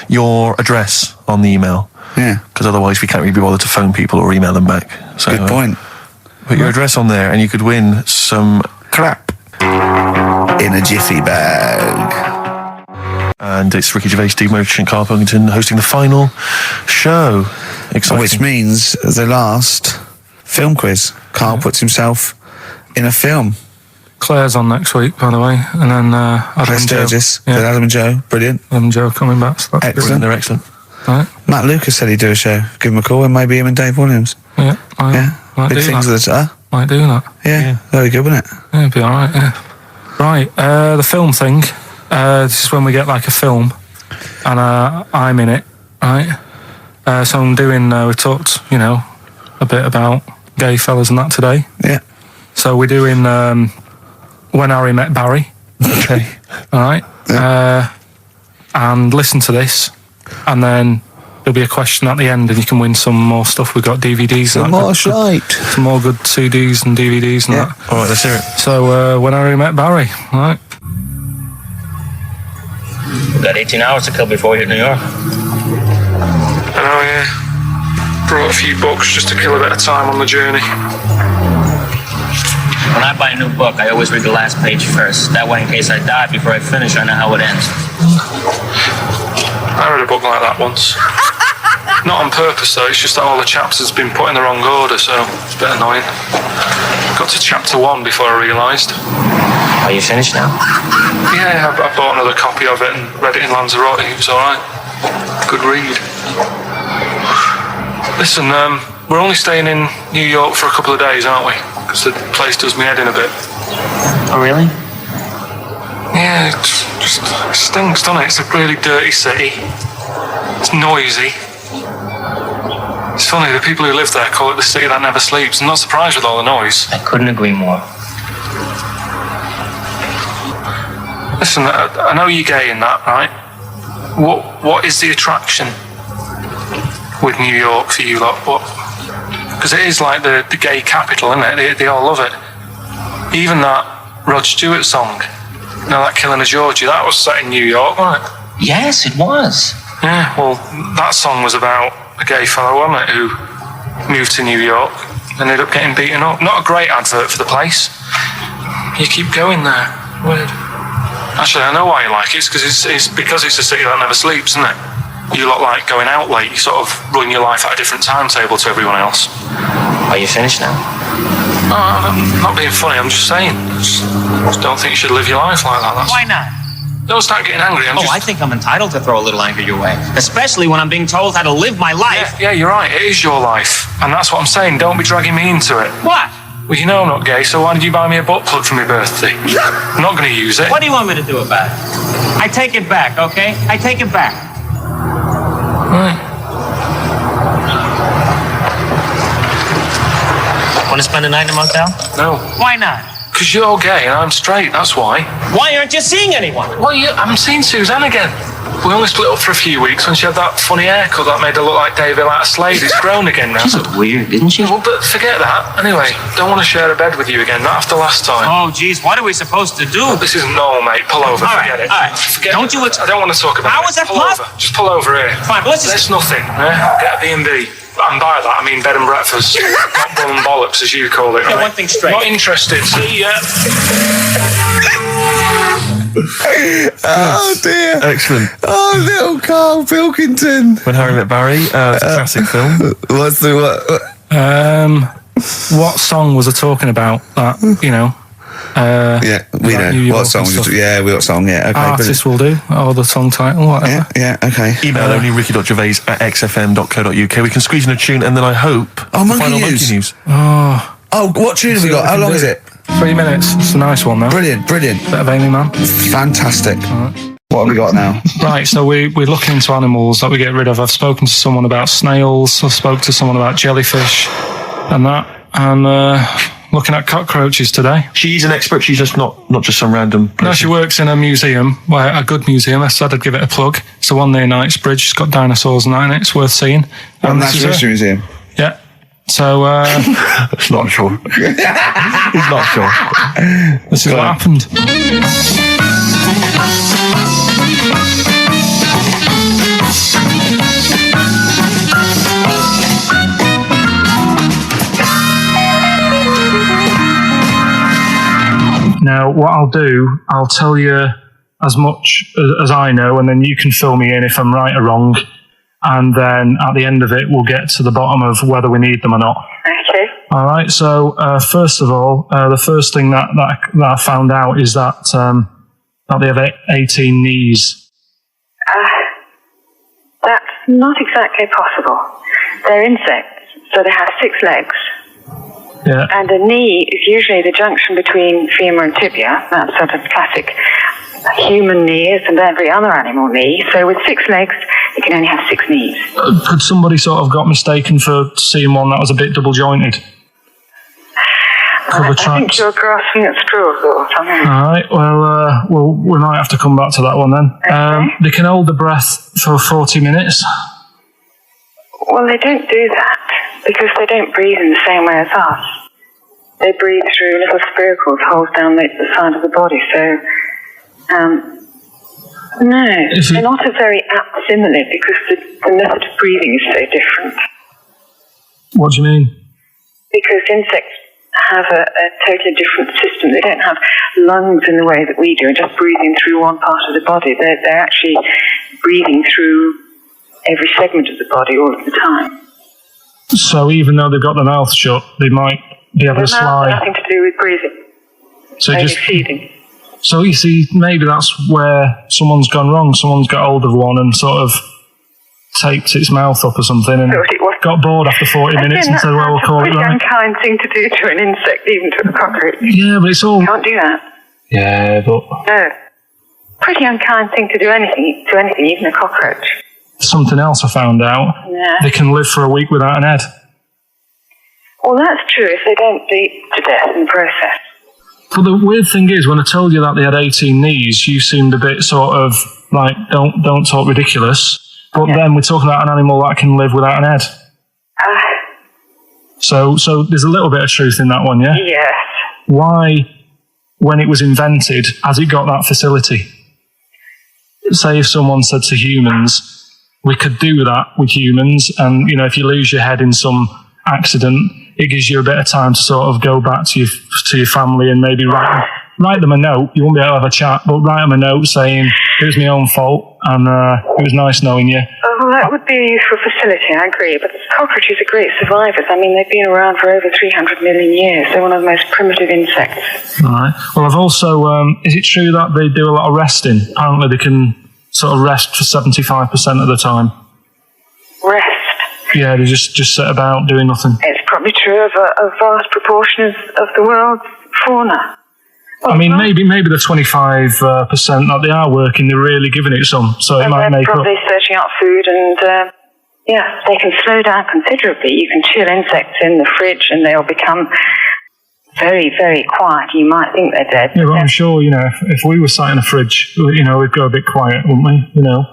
your address on the email. Yeah. Because otherwise we can't really be bothered to phone people or email them back. So, Good point. Put your address on there and you could win some crap. In a jiffy bag. And it's Ricky Gervais, Steve Merchant, Karl Pilkington hosting the final show. Exciting. Which means the last film quiz. Karl puts himself in a film. Claire's on next week, by the way, and then Adam and Joe. Sturgis, Adam and Joe, brilliant. Adam and Joe coming back. So that's Excellent. They're excellent. Right. Matt Lucas said he'd do a show. Give him a call, and maybe him and Dave Williams. Yeah, might big do things that. Might do that. Yeah, very good, wasn't it? Yeah, it'd be alright, yeah. Right, the film thing, this is when we get like a film, and I'm in it, right? So I'm doing. We talked, a bit about gay fellas and that today. Yeah. So we're doing When Harry Met Barry. Okay. All right. Yeah. And listen to this, and then there'll be a question at the end, and you can win some more stuff. We've got DVDs. Some more shite. Some more good CDs and DVDs and that. All right, let's hear it. So When Harry Met Barry. All right. We've got 18 hours to kill before we hit New York. I know, yeah. Brought a few books just to kill a bit of time on the journey. When I buy a new book, I always read the last page first. That way, in case I die before I finish, I know how it ends. I read a book like that once. Not on purpose, though. It's just that all the chapters have been put in the wrong order, so it's a bit annoying. Got to chapter 1 before I realised. Are you finished now? Yeah, I bought another copy of it and read it in Lanzarote. It was alright. Good read. Listen, we're only staying in New York for a couple of days, aren't we? Because the place does me head in a bit. Oh, really? Yeah, it just stinks, doesn't it? It's a really dirty city. It's noisy. It's funny, the people who live there call it the city that never sleeps. I'm not surprised with all the noise. I couldn't agree more. Listen, I know you're gay in that, right? What is the attraction with New York for you lot? What? Because it is like the gay capital, isn't it? They all love it. Even that Rod Stewart song, that Killing of Georgie, that was set in New York, wasn't it? Yes, it was. Yeah, well, that song was about a gay fellow, wasn't it, who moved to New York and ended up getting beaten up. Not a great advert for the place. You keep going there. Weird. Actually, I know why you like it. It's because it's a city that never sleeps, isn't it? You lot like going out late. You sort of run your life at a different timetable to everyone else. Are you finished now? No, I'm not being funny. I'm just saying. I just don't think you should live your life like that. Why not? Don't start getting angry. I think I'm entitled to throw a little anger your way. Especially when I'm being told how to live my life. Yeah, you're right. It is your life. And that's what I'm saying. Don't be dragging me into it. What? Well, you know I'm not gay, so why did you buy me a butt plug for my birthday? I'm not going to use it. What do you want me to do about it? I take it back, okay? I take it back. Right. Want to spend the night in a motel? No. Why not? Because you're gay and I'm straight, that's why. Why aren't you seeing anyone? Well, I haven't seen Suzanne again. We only split up for a few weeks when she had that funny haircut that made her look like David out of Slade. It's grown again now. She looked weird, didn't she? Well, but forget that. Anyway, don't want to share a bed with you again, not after last time. Oh, geez, what are we supposed to do? Well, this isn't normal, mate. Pull over, forget it. All right, Forget don't it. you... I don't want to talk about How it. is that Pull over. Just pull over here. Fine, but let's just... That's nothing, I'll get a B&B. And by that, I mean bed and breakfast. Not bull and bollocks, as you call it. Get right? one thing straight. Not interested. See ya. Oh dear. Excellent. Oh, little Karl Pilkington. When Harry Met Barry, it's a classic film. What's the What song was I talking about? That, yeah, we like know. New York What song? and stuff. Yeah, we got song, yeah. Okay, Artist will do, or the song title, whatever. yeah, okay. Email only ricky.gervais@xfm.co.uk. We can squeeze in a tune and then I hope Monkey final News. Monkey News. Oh, what tune have we got? How long is it? 3 minutes. It's a nice one, though. Brilliant. Bit of Amy Man. Fantastic. What have we got now? Right, so we're looking into animals that we get rid of. I've spoken to someone about snails. I've spoken to someone about jellyfish and that. And looking at cockroaches today. She's an expert. She's just not just some random person. No, she works in a museum, a good museum. I said I'd give it a plug. It's the one near Knightsbridge. It's got dinosaurs and that in it. It's worth seeing. Natural History Museum. Yeah. So, It's not sure. He's not sure. This is what happened. Now, what I'll do, I'll tell you as much as I know, and then you can fill me in if I'm right or wrong. And then at the end of it, we'll get to the bottom of whether we need them or not. Okay. All right. So first of all, the first thing that I found out is that they have 18 knees. That's not exactly possible. They're insects, so they have 6 legs. Yeah. And a knee is usually the junction between femur and tibia. That's sort of classic. a human knee is and every other animal knee. So with 6 legs, you can only have 6 knees. Could somebody sort of got mistaken for seeing one that was a bit double jointed? I think you're grasping at straws or something. Alright, well, we might have to come back to that one then. Okay. They can hold the breath for 40 minutes. Well, they don't do that because they don't breathe in the same way as us. They breathe through little spiracles, holes down the side of the body. So, no, they're not a very apt simile because the method of breathing is so different. What do you mean? Because insects have a totally different system. They don't have lungs in the way that we do, just breathing through one part of the body. They're actually breathing through every segment of the body all of the time. So even though they've got their mouth shut, they might be able to slide. Nothing to do with breathing. So only just feeding. So you see, maybe that's where someone's gone wrong. Someone's got hold of one and sort of taped its mouth up or something and got bored after 40 minutes and said, well, we'll call it That's a right. pretty unkind thing to do to an insect, even to a cockroach. Yeah, but it's all... You can't do that. Yeah, but... No. Pretty unkind thing to do anything, even a cockroach. Something else I found out. Yeah. They can live for a week without an head. Well, that's true if they don't bleed to death in the process. But the weird thing is, when I told you that they had 18 knees, you seemed a bit sort of like, don't talk ridiculous. But then we're talking about an animal that can live without an head. So there's a little bit of truth in that one, yeah? Yes. Why, when it was invented, has it got that facility? Say if someone said to humans, we could do that with humans, and, you know, if you lose your head in some accident, it gives you a bit of time to sort of go back to your family and maybe write them a note. You won't be able to have a chat, but write them a note saying, it was my own fault, and it was nice knowing you. Well, that would be a useful facility, I agree. But cockroaches are great survivors. I mean, they've been around for over 300 million years. They're one of the most primitive insects. All right. Well, I've also... is it true that they do a lot of resting? Apparently they can sort of rest for 75% of the time. Rest? Yeah, they just sit about doing nothing. It's probably true of a vast proportion of the world's fauna. I mean, maybe the 25% that they are working, they're really giving it some, so it might make up. They're probably searching out food and, they can slow down considerably. You can chill insects in the fridge and they'll become very, very quiet. You might think they're dead. Yeah, but I'm sure, you know, if we were sat in a fridge, you know, we'd go a bit quiet, wouldn't we, you know?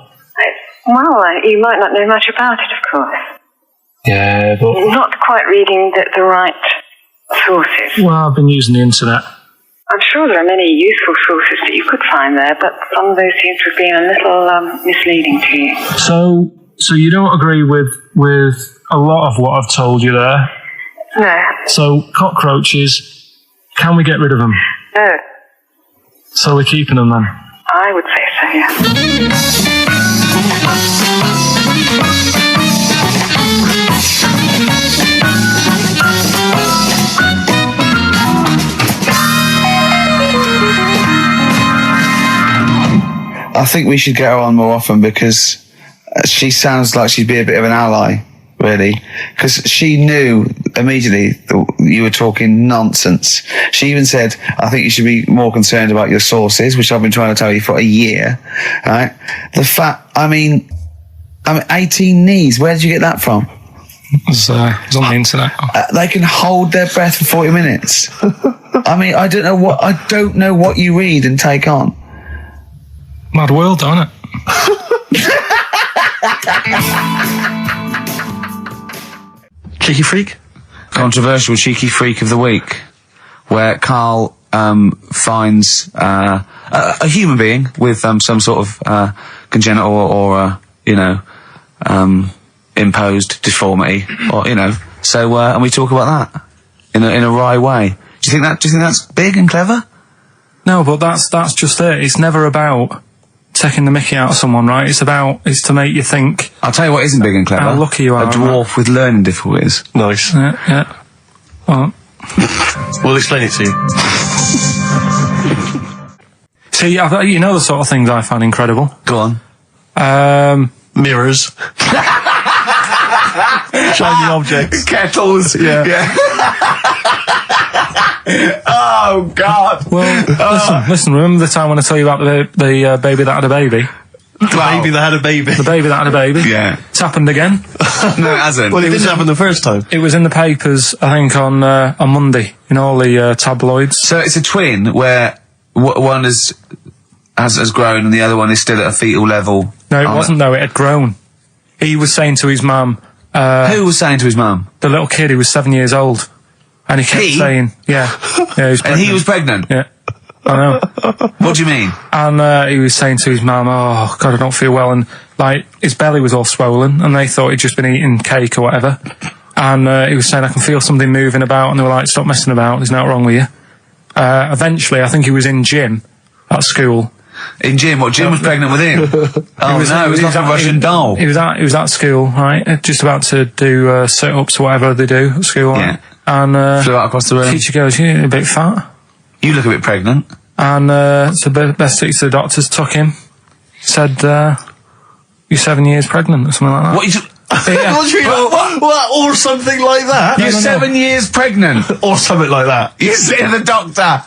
Well, you might not know much about it, of course. Yeah, but... You're not quite reading the right sources. Well, I've been using the internet. I'm sure there are many useful sources that you could find there, but some of those seem to have been a little misleading to you. So you don't agree with a lot of what I've told you there? No. So cockroaches, can we get rid of them? No. So we're keeping them then? I would say so, yeah. I think we should get her on more often because she sounds like she'd be a bit of an ally, really. Because she knew immediately that you were talking nonsense. She even said, I think you should be more concerned about your sources, which I've been trying to tell you for a year. Right? The fact, I mean 18 knees, where did you get that from? It was on the internet. They can hold their breath for 40 minutes. I mean, I don't know what you read and take on. Mad world, don't it? Cheeky freak? Controversial cheeky freak of the week, where Karl finds a human being with some sort of congenital or imposed deformity, or So and we talk about that in a wry way. Do you think that's big and clever? No, but that's just it. It's never about taking the mickey out of someone, right? It's to make you think. I'll tell you what isn't big and clever. How lucky you are. A dwarf with learning difficulties. Nice. Yeah. Well, we'll explain it to you. See, you know the sort of things I find incredible. Go on. Mirrors. Shiny objects. Kettles. Yeah. Oh, God. Well, listen, remember the time when I told you about the baby that had a baby? Baby that had a baby. The baby that had a baby. Yeah. It's happened again. No, it hasn't. Well, it didn't happen the first time. It was in the papers, I think, on Monday, in all the tabloids. So it's a twin where one has grown and the other one is still at a fetal level. No, it wasn't, though. It had grown. He was saying to his mum... Who was saying to his mum? The little kid who was 7 years old. And he kept saying... Yeah. He was pregnant. And he was pregnant? Yeah. I know. What do you mean? And he was saying to his mum, oh, God, I don't feel well. And, like, his belly was all swollen, and they thought he'd just been eating cake or whatever. And he was saying, I can feel something moving about, and they were like, stop messing about, there's nothing wrong with you. Eventually, I think he was in gym at school. In gym? What, Jim was pregnant with him? Oh, no, it was like a Russian doll. He was at school, right, just about to do sit-ups or whatever they do at school. Yeah. Right? And flew out across the room. Teacher goes, you're a bit fat. You look a bit pregnant. And so best to the doctors took him, said, you're 7 years pregnant or something like that. What you... Yeah. What? Or something like that? You're 7 years pregnant. Or something like that. You see the doctor.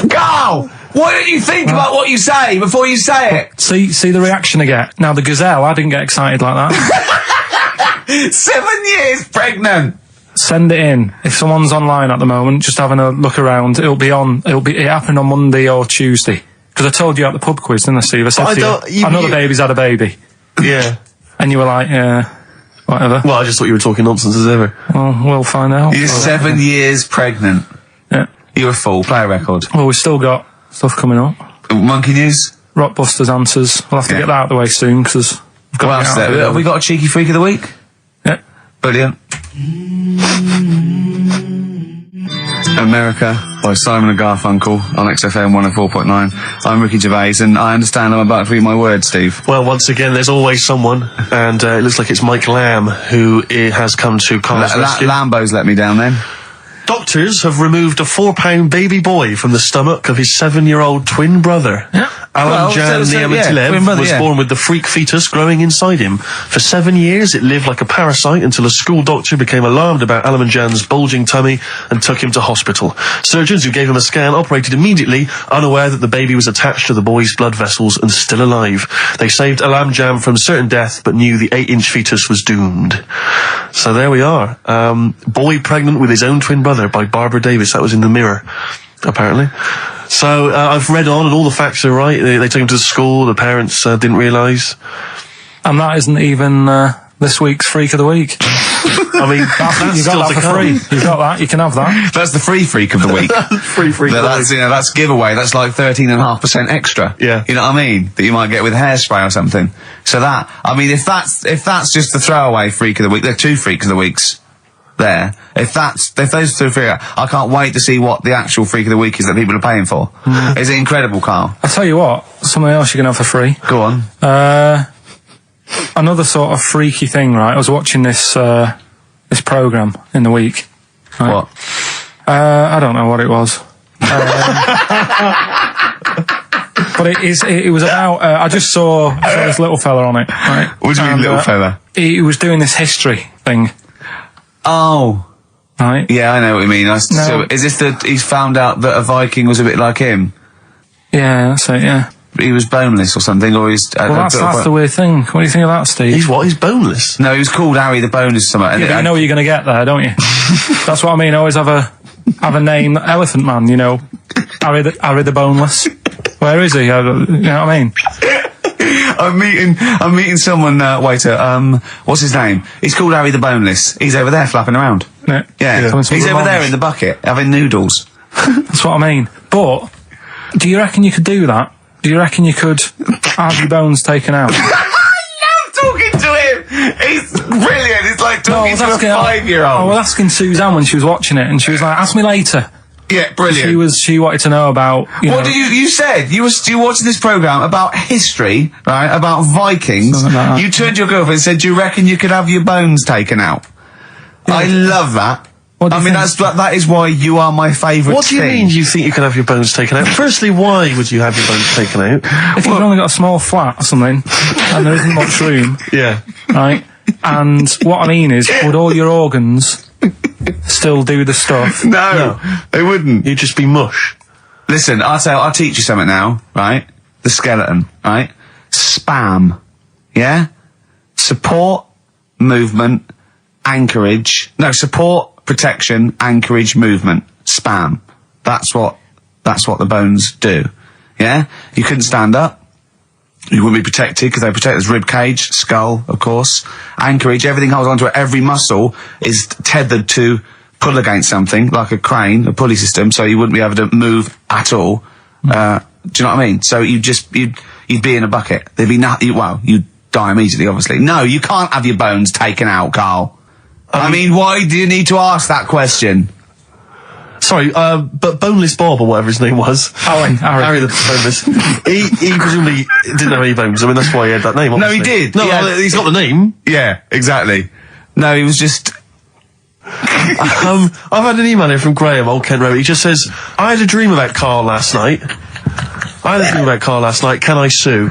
Carl, why don't you think about what you say before you say it? See the reaction I get. Now, the gazelle, I didn't get excited like that. 7 years pregnant. Send it in. If someone's online at the moment, just having a look around, it happened on Monday or Tuesday. Because I told you at the pub quiz, didn't I, Steve? I said to you, I know the baby's had a baby. Yeah. And you were like, yeah, whatever. Well, I just thought you were talking nonsense as ever. Well, we'll find out. You're 7 years pregnant. Yeah. You're a fool. Play a record. Well, we've still got stuff coming up. Monkey News? Rockbusters answers. We'll have to get that out of the way soon, because we've got to get out of it. Have we got a cheeky freak of the week? Yeah. Brilliant. America by Simon and Garfunkel on XFM 104.9. I'm Ricky Gervais, and I understand I'm about to read my words, Steve. Well, once again, there's always someone, and it looks like it's Mike Lamb who has come to Carl's rescue. Lambo's let me down then. Doctors have removed a 4-pound baby boy from the stomach of his 7-year-old twin brother. Yeah. Alan Jan Niamatilev was born with the freak fetus growing inside him. For 7 years, it lived like a parasite until a school doctor became alarmed about Alan Jan's bulging tummy and took him to hospital. Surgeons who gave him a scan operated immediately, unaware that the baby was attached to the boy's blood vessels and still alive. They saved Alan Jan from certain death, but knew the 8-inch fetus was doomed. So there we are. Boy pregnant with his own twin brother by Barbara Davis. That was in the Mirror, apparently. So I've read on, and all the facts are right. They took him to school. The parents didn't realise. And that isn't even this week's Freak of the Week. I mean, that's you got that for free. You got that. You can have that. That's the free Freak of the Week. Free Freak. That's that's giveaway. That's like 13.5% extra. Yeah. You know what I mean? That you might get with hairspray or something. So that, I mean, if that's just the throwaway Freak of the Week, there are 2 Freaks of the Weeks there. If those 2 figure, I can't wait to see what the actual Freak of the Week is that people are paying for. Is it incredible, Carl? I'll tell you what, something else you can have for free. Go on. Another sort of freaky thing, right? I was watching this programme in the week. Right? What? I don't know what it was. But it was about, I just saw this little fella on it, right? What do you mean, little fella? He was doing this history thing. Oh. Right? Yeah, I know what you mean. So is this he's found out that a Viking was a bit like him? Yeah, that's it, yeah. He was boneless or something, or he's... well, that's the weird thing. What do you think of that, Steve? He's what? He's boneless? No, he was called Harry the Boneless or something. Yeah, but you know what you're going to get there, don't you? That's what I mean. Always have a name, Elephant Man, you know. Harry the Boneless. Where is he? You know what I mean? I'm meeting someone, waiter, what's his name? He's called Harry the Boneless. He's over there flapping around. Yeah. He's over there in the bucket, having noodles. That's what I mean. But, do you reckon you could do that? Do you reckon you could have your bones taken out? I love talking to him! He's brilliant, it's like talking to a 5-year-old. I was asking Suzanne when she was watching it, and she was like, ask me later. Yeah, brilliant. She wanted to know about, what do you said? You were watching this programme about history, right, about Vikings. Like you turned to your girlfriend and said, do you reckon you could have your bones taken out? Yeah. I love that. I mean, that is why you are my favourite. What do you mean you think you can have your bones taken out? Firstly, why would you have your bones taken out? If you've only got a small flat or something, and there isn't much room. Yeah. Right? And what I mean is, would all your organs still do the stuff? No, they wouldn't. You'd just be mush. Listen, I'll teach you something now, right? The skeleton, right? Spam, yeah? Support, movement, anchorage. No, support, protection, anchorage, movement. Spam. That's what the bones do, yeah? You couldn't stand up. You wouldn't be protected because they protect his rib cage, skull, of course. Anchorage, everything holds onto it. Every muscle is tethered to pull against something, like a crane, a pulley system, so you wouldn't be able to move at all. Do you know what I mean? So you'd be in a bucket. There'd be you'd die immediately, obviously. No, you can't have your bones taken out, Carl. I mean, why do you need to ask that question? Sorry, but Boneless Bob, or whatever his name was. Harry the Boneless. he presumably didn't have any bones. I mean, that's why he had that name, obviously. No, he did. No, he's got the name. Yeah, exactly. No, he was just... I've had an email here from Graham, Old Kent Road. He just says, I had a dream about Carl last night. Can I sue?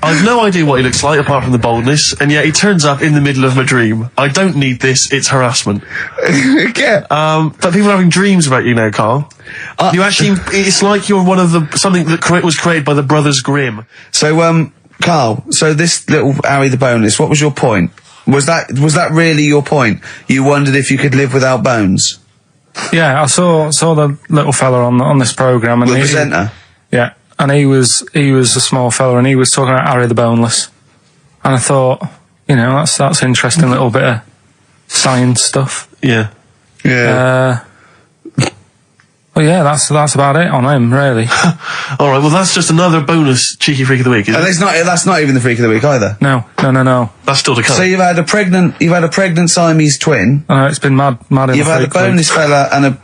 I've no idea what he looks like apart from the boldness, and yet he turns up in the middle of my dream. I don't need this, it's harassment. Yeah. But people are having dreams about you now, Carl. You actually, it's like you're one of something that was created by the Brothers Grimm. So, Carl, so this little Harry the Boneless, what was your point? Was that really your point? You wondered if you could live without bones? Yeah, I saw the little fella on this programme, and the presenter. Yeah, and he was a small fella, and he was talking about Harry the Boneless, and I thought, that's interesting little bit of science stuff. Yeah. Well, yeah, that's about it on him, really. All right, well, that's just another bonus cheeky freak of the week, isn't it? That's not even the freak of the week either. No. That's still to come. So you've had a pregnant Siamese twin. It's been mad. You've had a bonus fella and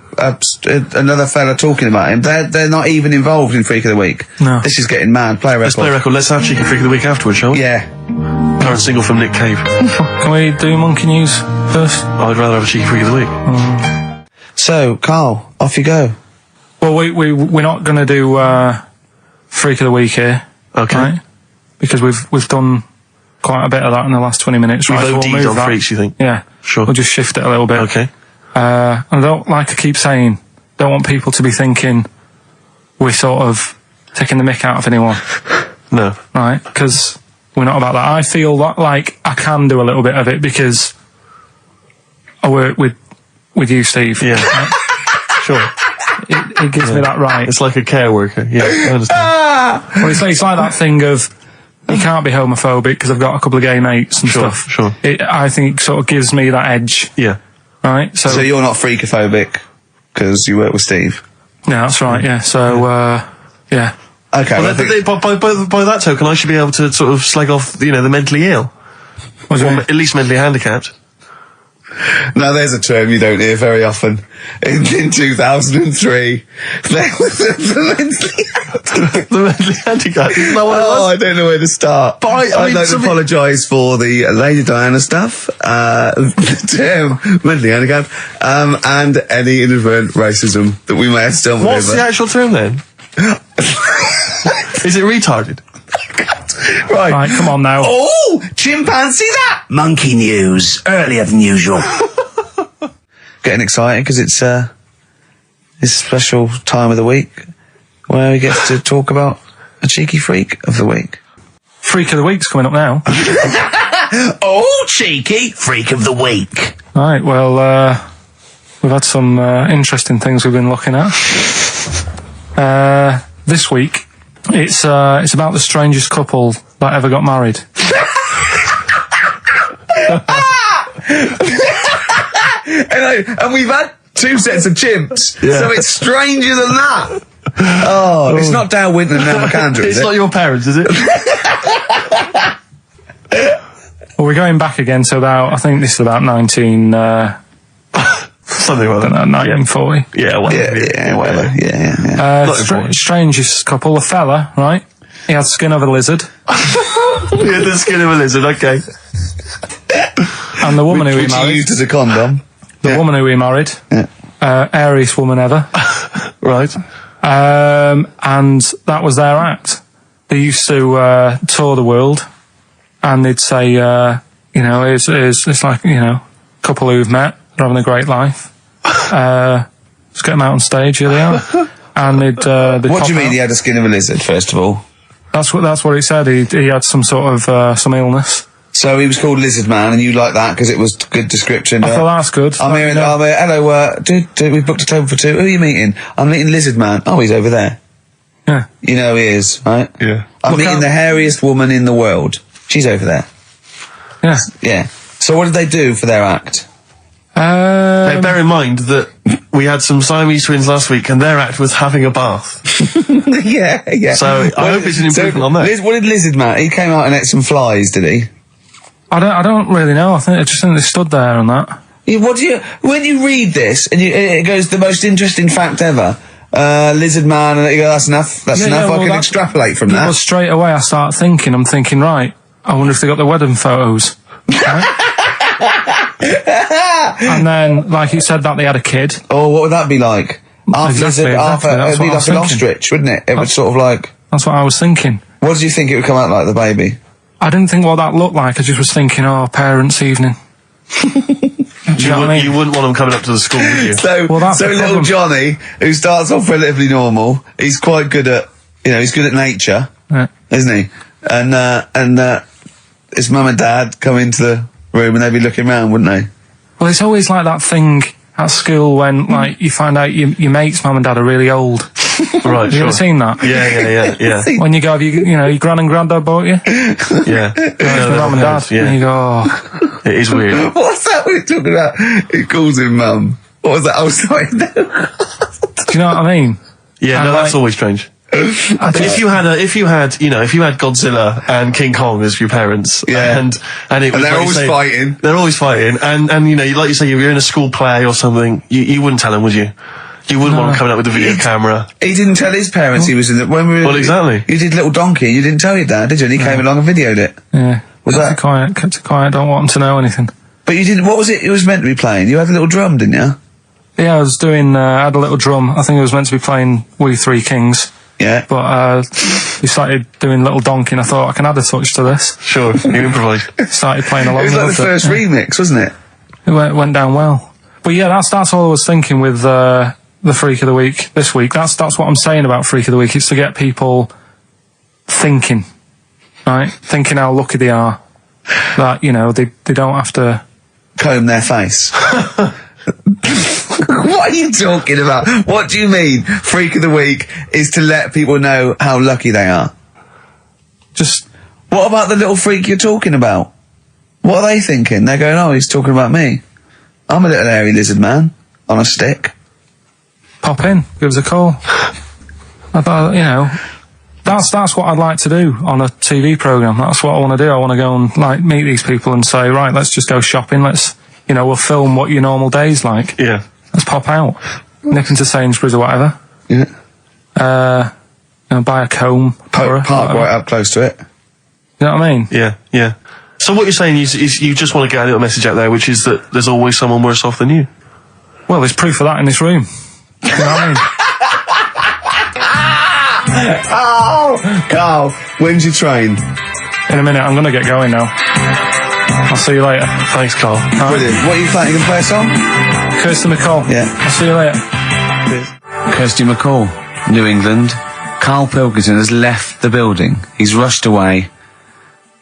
another fella talking about him. They're not even involved in freak of the week. No. This is getting mad. Play a record. Let's play a record. Let's have cheeky freak of the week afterwards, shall we? Yeah. Current single from Nick Cave. Can we do monkey news first? I'd rather have a cheeky freak of the week. So, Carl, off you go. Well, we're not going to do freak of the week here, okay? Right? Because we've done quite a bit of that in the last 20 minutes. We've right? OD'd on freaks, you think? Yeah, sure. We'll just shift it a little bit. Okay. And I don't like to keep saying, don't want people to be thinking we're sort of taking the mick out of anyone. No. Right? Because we're not about that. I feel like I can do a little bit of it because I work with you, Steve. Yeah. Right? Sure. It gives me that right. It's like a care worker. Yeah, I understand. Well, it's like that thing of you can't be homophobic because I've got a couple of gay mates and stuff. Sure. I think it sort of gives me that edge. Yeah. Right? So you're not freakophobic because you work with Steve? Yeah, that's right, yeah. So, yeah. Okay. Well, by that token, I should be able to sort of slag off, the mentally ill. Or at least mentally handicapped. Now there's a term you don't hear very often. In 2003, there was the mentally handicapped. Isn't that what it was? I don't know where to start. But I'd like to apologise for the Lady Diana stuff, the term mentally handicapped, and any inadvertent racism that we may have stumbled over. What's the actual term then? Is it retarded? Right, come on now. Oh, chimpanzee that! Monkey news, earlier than usual. Getting excited because it's a special time of the week where we get to talk about a cheeky freak of the week. Freak of the week's coming up now. Oh, cheeky freak of the week. Right, well, we've had some interesting things we've been looking at. This week, it's about the strangest couple that ever got married. and we've had 2 sets of chimps, so it's stranger than that. Oh, it's not Dale Winton and Nell McAndrew, is it? It's not your parents, is it? Well, we're going back again to I think this is about 19... something like that. 1940. Yeah, whatever. Yeah. Strangest couple, a fella, right? He had the skin of a lizard. Yeah, the skin of a lizard, okay. And the woman who he Which married... he used as a condom. The woman who he married. Airiest woman ever. Right. And that was their act. They used to tour the world, and they'd say, You know, it's like, you know, a couple who've met, they're having a great life. Just get them out on stage, here they are. And they'd what do you mean he had the skin of a lizard, first of all? That's what he said. He had some sort of, some illness. So he was called Lizard Man, and you like that because it was good description. I thought that's good. I'm here, hello, we've booked a table for 2. Who are you meeting? I'm meeting Lizard Man. Oh, he's over there. Yeah. You know he is, right? Yeah. I'm meeting the hairiest woman in the world. She's over there. Yeah. Yeah. So what did they do for their act? Bear in mind that we had some Siamese twins last week, and their act was having a bath. yeah. So I hope it's an improvement on that. What did Lizard Man? He came out and ate some flies, did he? I don't really know. I just think they stood there and that. When you read this and it goes the most interesting fact ever, Lizard Man, and you go, that's enough. That's enough. I can extrapolate from that. Well, straight away I start thinking. I'm thinking, right. I wonder if they got the wedding photos. Right? And then, like you said, that they had a kid. Oh, what would that be like? Exactly. It'd be like an ostrich, wouldn't it? It would sort of like. That's what I was thinking. What did you think it would come out like, the baby? I didn't think what that looked like. I just was thinking, parents' evening. You wouldn't want them coming up to the school, would you? So little Johnny, who starts off relatively normal, he's quite good at, he's good at nature, isn't he? And his mum and dad come into the room and they'd be looking around, wouldn't they? Well, it's always like that thing at school when, like, you find out your mate's mum and dad are really old. Right, Have you ever seen that? Yeah. When you go, your gran and granddad bought you? Yeah. Mum and dad. Yeah. And you go, It is weird. What's that we're talking about? He calls him mum. What was that? Oh, sorry. Do you know what I mean? Yeah, and that's always strange. If you had Godzilla and King Kong as your parents, and they're always fighting. They're always fighting, and like you say, you're in a school play or something, you wouldn't tell them, would you? You wouldn't want him coming up with a video camera. He didn't tell his parents he was in the... Well, exactly. You did Little Donkey, you didn't tell your dad, did you? And he came along and videoed it. Yeah. Kept it quiet, don't want him to know anything. But you didn't... What was it was meant to be playing? You had a little drum, didn't you? Yeah, I was doing... I had a little drum. I think it was meant to be playing We Three Kings. Yeah. But we started doing Little Donkey, and I thought, I can add a touch to this. Sure, you improvise. Started playing along. It was like the first remix, wasn't it? It went down well. But yeah, that's all I was thinking with... the Freak of the Week this week. That's what I'm saying about Freak of the Week. It's to get people thinking, right? Thinking how lucky they are. That, they don't have to comb their face. What are you talking about? What do you mean Freak of the Week is to let people know how lucky they are? Just... What about the little freak you're talking about? What are they thinking? They're going, oh, he's talking about me. I'm a little hairy lizard man on a stick. Pop in, give us a call. That's what I'd like to do on a TV programme. That's what I want to do. I want to go and meet these people and say, right, let's just go shopping. Let's, we'll film what your normal day's like. Yeah. Let's pop out, nip into Sainsbury's or whatever. Yeah. Buy a comb. Park right up close to it. You know what I mean? Yeah. So what you're saying is you just want to get a little message out there, which is that there's always someone worse off than you. Well, there's proof of that in this room. You know what I mean? Oh, Carl, when's your train? In a minute, I'm going to get going now. I'll see you later. Thanks, Carl. Brilliant. What are you playing? You going to play a song? Kirsty MacColl. Yeah. I'll see you later. Cheers. Kirsty MacColl, New England. Karl Pilkington has left the building. He's rushed away.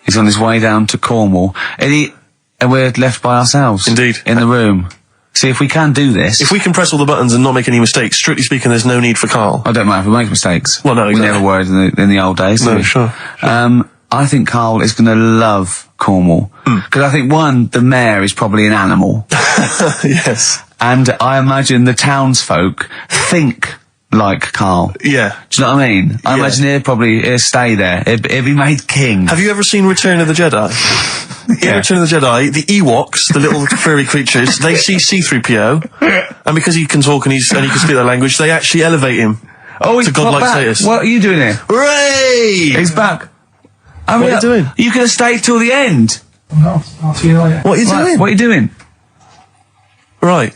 He's on his way down to Cornwall. And we're left by ourselves. Indeed. In the room. See, if we can do this... If we can press all the buttons and not make any mistakes, strictly speaking, there's no need for Carl. I don't mind if we make mistakes. Well, no, exactly. We never worried in the old days. No, sure. I think Carl is going to love Cornwall. Because I think, one, the mayor is probably an animal. Yes. And I imagine the townsfolk think like Carl. Yeah. Do you know what I mean? I imagine he'll stay there. He'll be made king. Have you ever seen Return of the Jedi? In Return of the Jedi, the Ewoks, the little furry creatures, they see C-3PO, and because he can talk and he can speak their language, they actually elevate him to godlike status. What are you doing here? Hooray! He's back. What are you doing? You could have stayed till the end. No, I'll see you later. What are you doing? What are you doing? Right,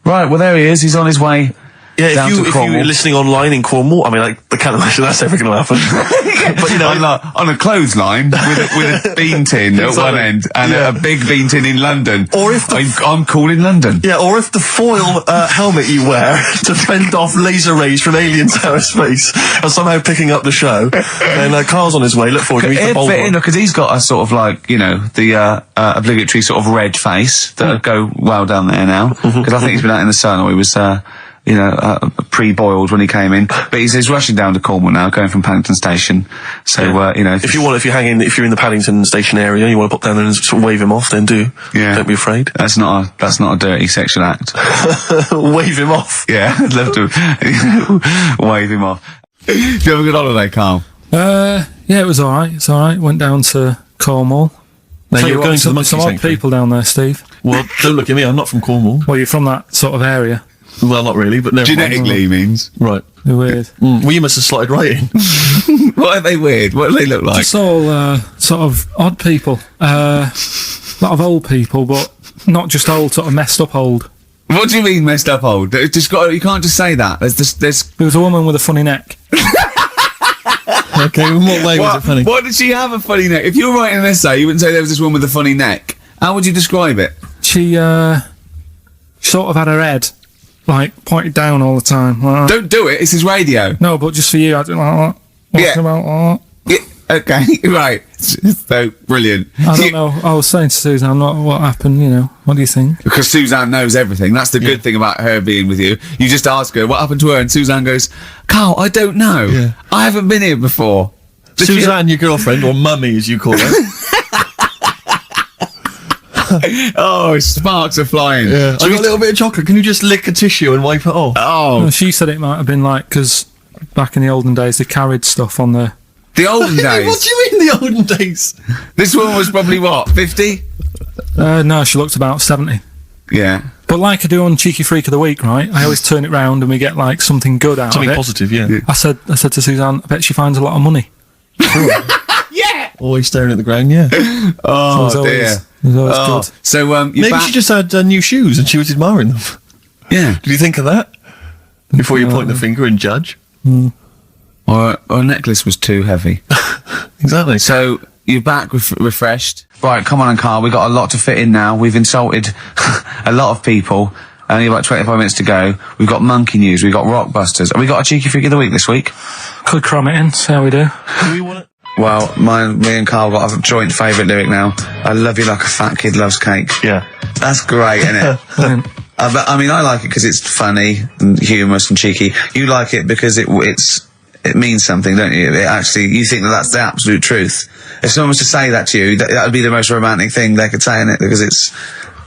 well, there he is. He's on his way Yeah, down if to Cornwall. you're listening online in Cornwall, I mean, like, I can't imagine that's ever going to happen. But, you know, on a clothesline with a bean tin at one end and a big bean tin in London. Or if I'm cool in London. Yeah, or if the foil helmet you wear to fend off laser rays from aliens out of space are somehow picking up the show, then Carl's on his way. Look forward to meet the bold one. Because he's got a sort of like, you know, the obligatory sort of red face that would go well down there now. Because I think he's been out in the sun, or he was pre-boiled when he came in. But he's rushing down to Cornwall now, going from Paddington Station. So, you know. If you're in the Paddington Station area, you want to pop down there and sort of wave him off, then do. Yeah. Don't be afraid. That's not a dirty sexual act. Wave him off. Yeah, I'd love to wave him off. Did you have a good holiday, Carl? Yeah, it was alright. It's alright. Went down to Cornwall. Now you're going to the monkey some odd people down there, Steve. Well, don't look at me, I'm not from Cornwall. Well, you're from that sort of area. Well, not really, but never genetically mind. Means. Right. They're weird. Well, you must have slotted right in. What are they weird? What do they look like? Just all sort of odd people. A lot of old people, but not just old, sort of messed up old. What do you mean messed up old? You can't just say that. There was a woman with a funny neck. Okay, in what way was it funny? What did she have a funny neck? If you were writing an essay, you wouldn't say there was this woman with a funny neck. How would you describe it? She sort of had her head like pointed down all the time. Like, don't do it. It's his radio. No, but just for you, I do like that. What's about that? Yeah. Okay. Right. So brilliant. I don't know. I was saying to Suzanne, what happened? You know, what do you think? Because Suzanne knows everything. That's the good thing about her being with you. You just ask her what happened to her, and Suzanne goes, "Carl, I don't know. Yeah. I haven't been here before." Suzanne, your girlfriend, or mummy as you call her. Oh, sparks are flying. Yeah. I got a little bit of chocolate. Can you just lick a tissue and wipe it off? Oh. Well, she said it might have been like, because back in the olden days, they carried stuff on the... The olden days? What do you mean the olden days? This woman was probably, what, 50? No, she looked about 70. Yeah. But like I do on Cheeky Freak of the Week, right? I always turn it round and we get, like, something good out of it. Something positive, yeah. I said to Suzanne, I bet she finds a lot of money. Yeah! Always staring at the ground, yeah. Oh, so dear. It was always good. So, maybe she just had new shoes and she was admiring them. Yeah. Did you think of that? Before you point the finger and judge? Or a necklace was too heavy. Exactly. So, you're back refreshed. Right, come on, Carl, we've got a lot to fit in now. We've insulted a lot of people. Only about 25 minutes to go. We've got monkey news, we've got rockbusters. Have we got a Cheeky Freak of the Week this week? Could cram it in, see how we do. Do we want it? Well, me and Carl got a joint favourite lyric now. I love you like a fat kid loves cake. Yeah. That's great, isn't it? But, I mean, I like it because it's funny and humorous and cheeky. You like it because it means something, don't you? You think that's the absolute truth. If someone was to say that to you, that would be the most romantic thing they could say, innit? Because it's...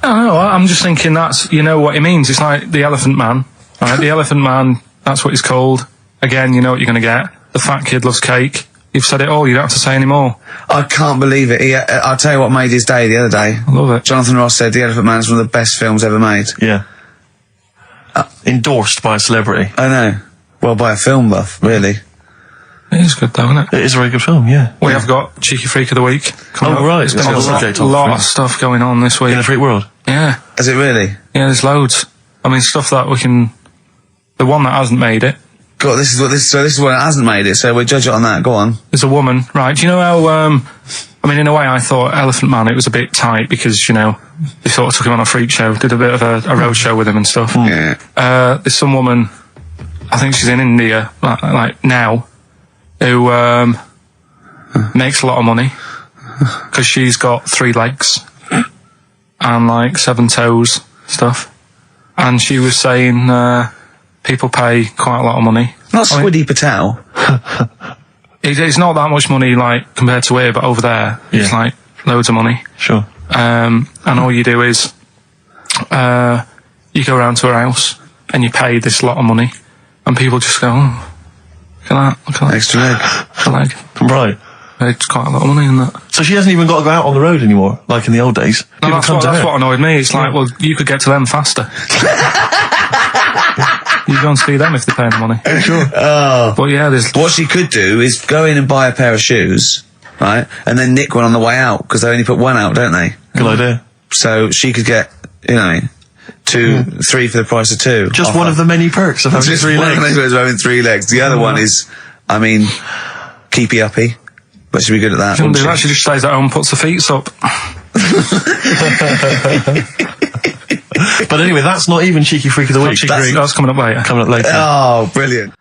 I don't know, I'm just thinking you know what it means. It's like the Elephant Man, right? The Elephant Man, that's what he's called. Again, you know what you're going to get. The fat kid loves cake. You've said it all, you don't have to say any more. I can't believe it. I'll tell you what made his day the other day. I love it. Jonathan Ross said The Elephant Man is one of the best films ever made. Yeah. Endorsed by a celebrity. I know. Well, by a film buff, really. It is good though, isn't it? It is a very good film, yeah. We have got Cheeky Freak of the Week. Right. There's been a lot of stuff going on this week. In the freak world? Yeah. Is it really? Yeah, there's loads. I mean, stuff that we can... The one that hasn't made it. God, this is what hasn't made it, so we'll judge it on that. Go on. There's a woman, right? Do you know how, I mean, in a way, I thought Elephant Man, it was a bit tight because, you know, they sort of took him on a freak show, did a bit of a road show with him and stuff. Yeah. There's some woman, I think she's in India, like now, who, makes a lot of money because she's got 3 legs and, like, 7 toes, stuff. And she was saying, people pay quite a lot of money. Not Squiddy Patel. It's not that much money, like, compared to here, but over there, it's, like, loads of money. Sure. And all you do is, you go around to her house, and you pay this lot of money, and people just go, oh, look at that. Extra leg. Extra leg. Right. It's quite a lot of money in that. So she hasn't even got to go out on the road anymore, like in the old days? No, that's what annoyed me. It's like, well, you could get to them faster. You go and see them if they're paying the money. Sure. Oh. But yeah, there's... What she could do is go in and buy a pair of shoes, right, and then nick one on the way out, because they only put one out, don't they? Good idea. So she could get, you know, 3 for the price of 2. Just one of the many perks of having Just 3 one legs. of the perks of having 3 legs. The other one is, I mean, keepy uppy. But she'd be good at that. Shouldn't do that. She just stays at home and puts her feet up. But anyway, that's not even Cheeky Freak of the Week. That's coming up later. Oh, brilliant.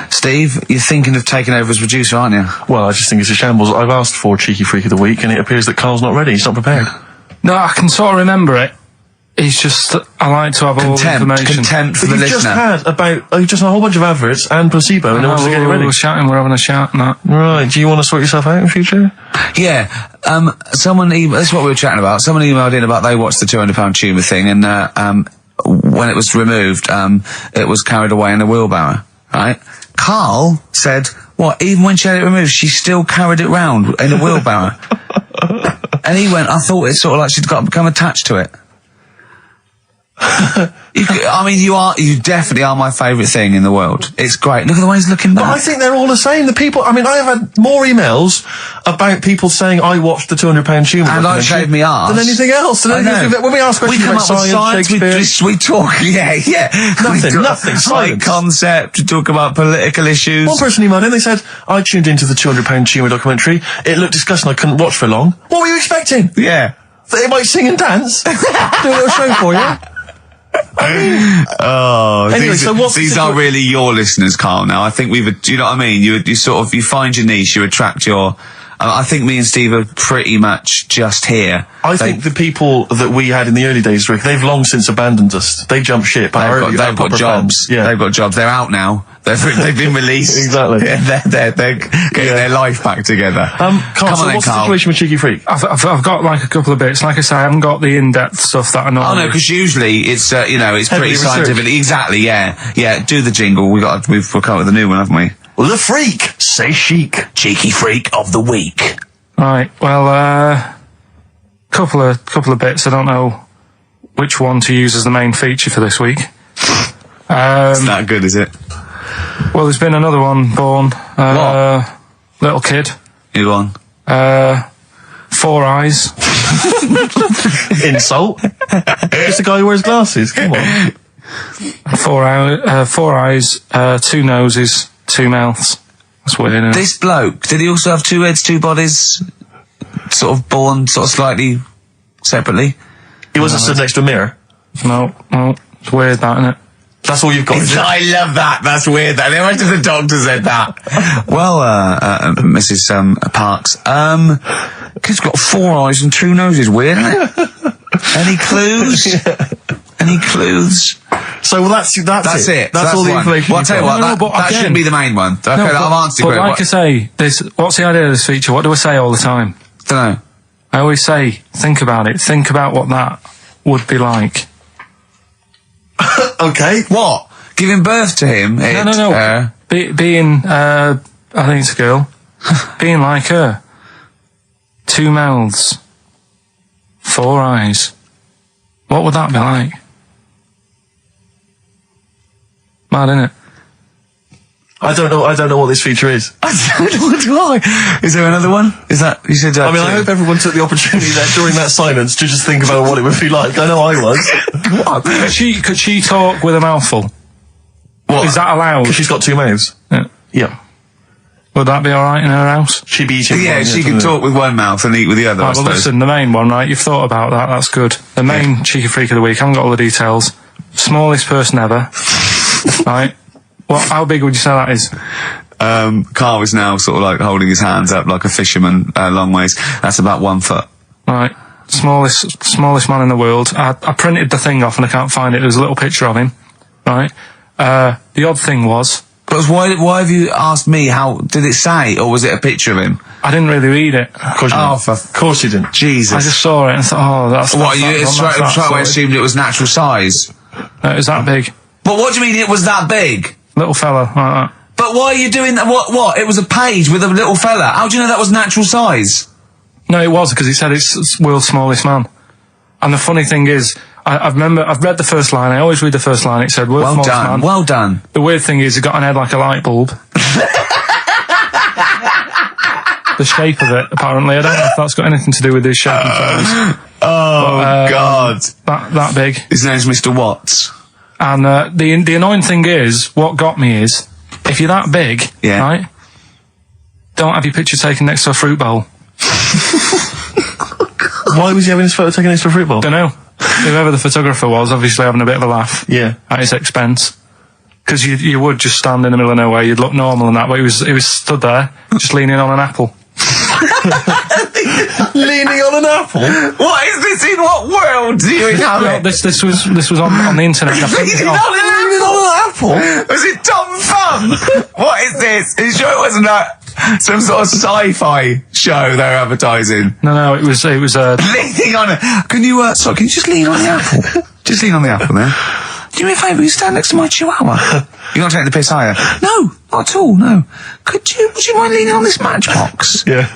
Steve, you're thinking of taking over as producer, aren't you? Well, I just think it's a shambles. I've asked for Cheeky Freak of the Week, and it appears that Carl's not ready. He's not prepared. No, I can sort of remember it. It's just, I like to have all the information. Contempt for But the you've just listener. had a whole bunch of adverts and placebo, and no one's getting ready. We're shouting, we're having a shout and that. Right, do you want to sort yourself out in future? Yeah, someone that's what we were chatting about. Someone emailed in about they watched the £200 tumour thing, and when it was removed, it was carried away in a wheelbarrow, right? Carl said, what, even when she had it removed, she still carried it round in a wheelbarrow? And he went, I thought it's sort of like she'd become attached to it. You definitely are my favourite thing in the world. It's great. Look at the way he's looking back. But I think they're all the same. The people, I have had more emails about people saying I watched the £200 tumour and I shaved me arse than anything else. When we ask questions we come about up with science, we talk, nothing, science concept, we talk about political issues. One person emailed in, they said, I tuned into the £200 tumour documentary, it looked disgusting, I couldn't watch for long. What were you expecting? Yeah. That they might sing and dance? Do a little show for you? Anyway, so these are really your listeners, Carl. Now, I think do you know what I mean? You find your niche, you attract your. I think me and Steve are pretty much just here. I think the people that we had in the early days, Rick, they've long since abandoned us. They jumped ship. They've got jobs. Yeah, they've got jobs. They're out now. They've been released. Exactly. Yeah, they're getting their life back together. Carl, what's the situation with Cheeky Freak? I've got like a couple of bits. Like I say, I haven't got the in-depth stuff that I know. Oh no, because usually it's it's pretty scientific. Exactly. Yeah. Do the jingle. We've come up with a new one, haven't we? The Freak, say chic. Cheeky Freak of the Week. Right. Well, couple of bits. I don't know which one to use as the main feature for this week. It's not good, is it? Well, there's been another one born. Little kid. Who one? 4 eyes. Insult. Just a guy who wears glasses. Come on. 4 eyes, 2 noses, 2 mouths. That's weird, isn't it? This bloke, did he also have 2 heads, 2 bodies? Sort of born separately? He wasn't stood next to a mirror? No. It's weird, that, isn't it? That's all you've got. I love that. That's weird. That. Imagine the doctor said that. Well, Mrs. Parks, kid's got 4 eyes and 2 noses. Weird, isn't it? Any clues? Any clues? So that's it. That's all the information. Well, I'll tell you what. That shouldn't be the main one. Okay, I've answered but like I say, what's the idea of this feature? What do I say all the time? Don't know. I always say, think about it. Think about what that would be like. Okay. What? Giving birth to him? No. Being, I think it's a girl. Being like her. 2 mouths. 4 eyes. What would that be like? Mad, innit? I don't know what this feature is. I don't know why. Is there another one? Is that, you said that? I hope everyone took the opportunity there during that silence to just think about what it would be like. I know I was. What? Could she talk with a mouthful? What? Is that allowed? Because she's got 2 mouths. Yeah. Would that be alright in her house? She'd be eating one, she can talk with one mouth and eat with the other, Right, well, listen, the main one, right? You've thought about that, that's good. The main Cheeky Freak of the Week, I haven't got all the details. Smallest person ever. Right? How big would you say that is? Carl is now sort of like holding his hands up like a fisherman, long ways. That's about 1 foot. Right. Smallest man in the world. I printed the thing off and I can't find it. There's a little picture of him. Right? The odd thing was... But why have you asked me how... Did it say, or was it a picture of him? I didn't really read it. Of course you didn't. Jesus. I just saw it and thought, that's... What, you straight away assumed it was natural size? It was that big. But what do you mean it was that big? Little fella, like that. But why are you doing that? What? It was a page with a little fella. How do you know that was natural size? No, it was, because it said it's world's smallest man. And the funny thing is, I've read the first line, I always read the first line, it said world's smallest man. Well done. The weird thing is, it got an head like a light bulb. The shape of it, apparently. I don't know if that's got anything to do with his shape and size. Oh, Oh, God. That big. His name's Mr. Watts. And the annoying thing is, what got me is, if you're that big, right, don't have your picture taken next to a fruit bowl. Why was he having his photo taken next to a fruit bowl? Don't know. Whoever the photographer was, obviously having a bit of a laugh. Yeah. At his expense. Because you would just stand in the middle of nowhere, you'd look normal and that, but he was stood there, just leaning on an apple. Leaning on an apple? What is this? In what world do you inhabit? This was on the internet. Leaning on an apple? Was it Tom Thumb? What is this? Are you sure it wasn't some sort of sci-fi show they're advertising? No, it was leaning on it. Can you just lean on the apple? Just lean on the apple there. Do me a favour, you stand next to my chihuahua. You're not taking the piss, are you? No, not at all, no. Would you mind leaning on this matchbox? Yeah.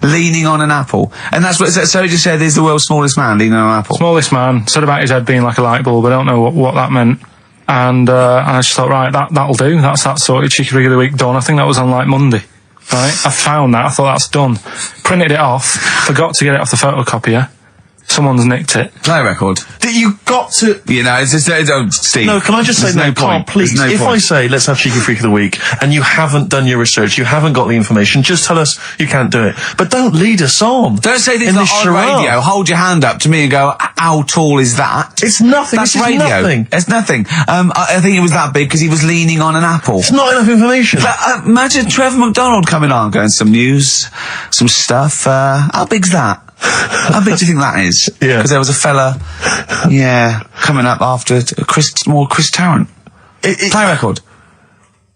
Leaning on an apple. And that's what, so he just said he's the world's smallest man, leaning on an apple. Smallest man, said about his head being like a light bulb, I don't know what that meant. And I just thought, right, that'll do, that's that sorted, Cheeky Rig of the Week done. I think that was on like Monday. Right? I found that, I thought that's done. Printed it off, forgot to get it off the photocopier. Someone's nicked it. Play a record. You got to... You know, it's just... Steve. No, can I just say, Carl, please, if I say, let's have Cheeky Freak of the Week, and you haven't done your research, you haven't got the information, just tell us you can't do it. But don't lead us on. Don't say things like on radio. Hold your hand up to me and go, how tall is that? It's nothing. That's radio. Nothing. It's nothing. I think it was that big because he was leaning on an apple. It's not enough information. But, imagine Trevor McDonald coming on, going, some news, some stuff. How big's that? How big do you think that is? Yeah. Because there was a fella, coming up after Chris Tarrant. Play record.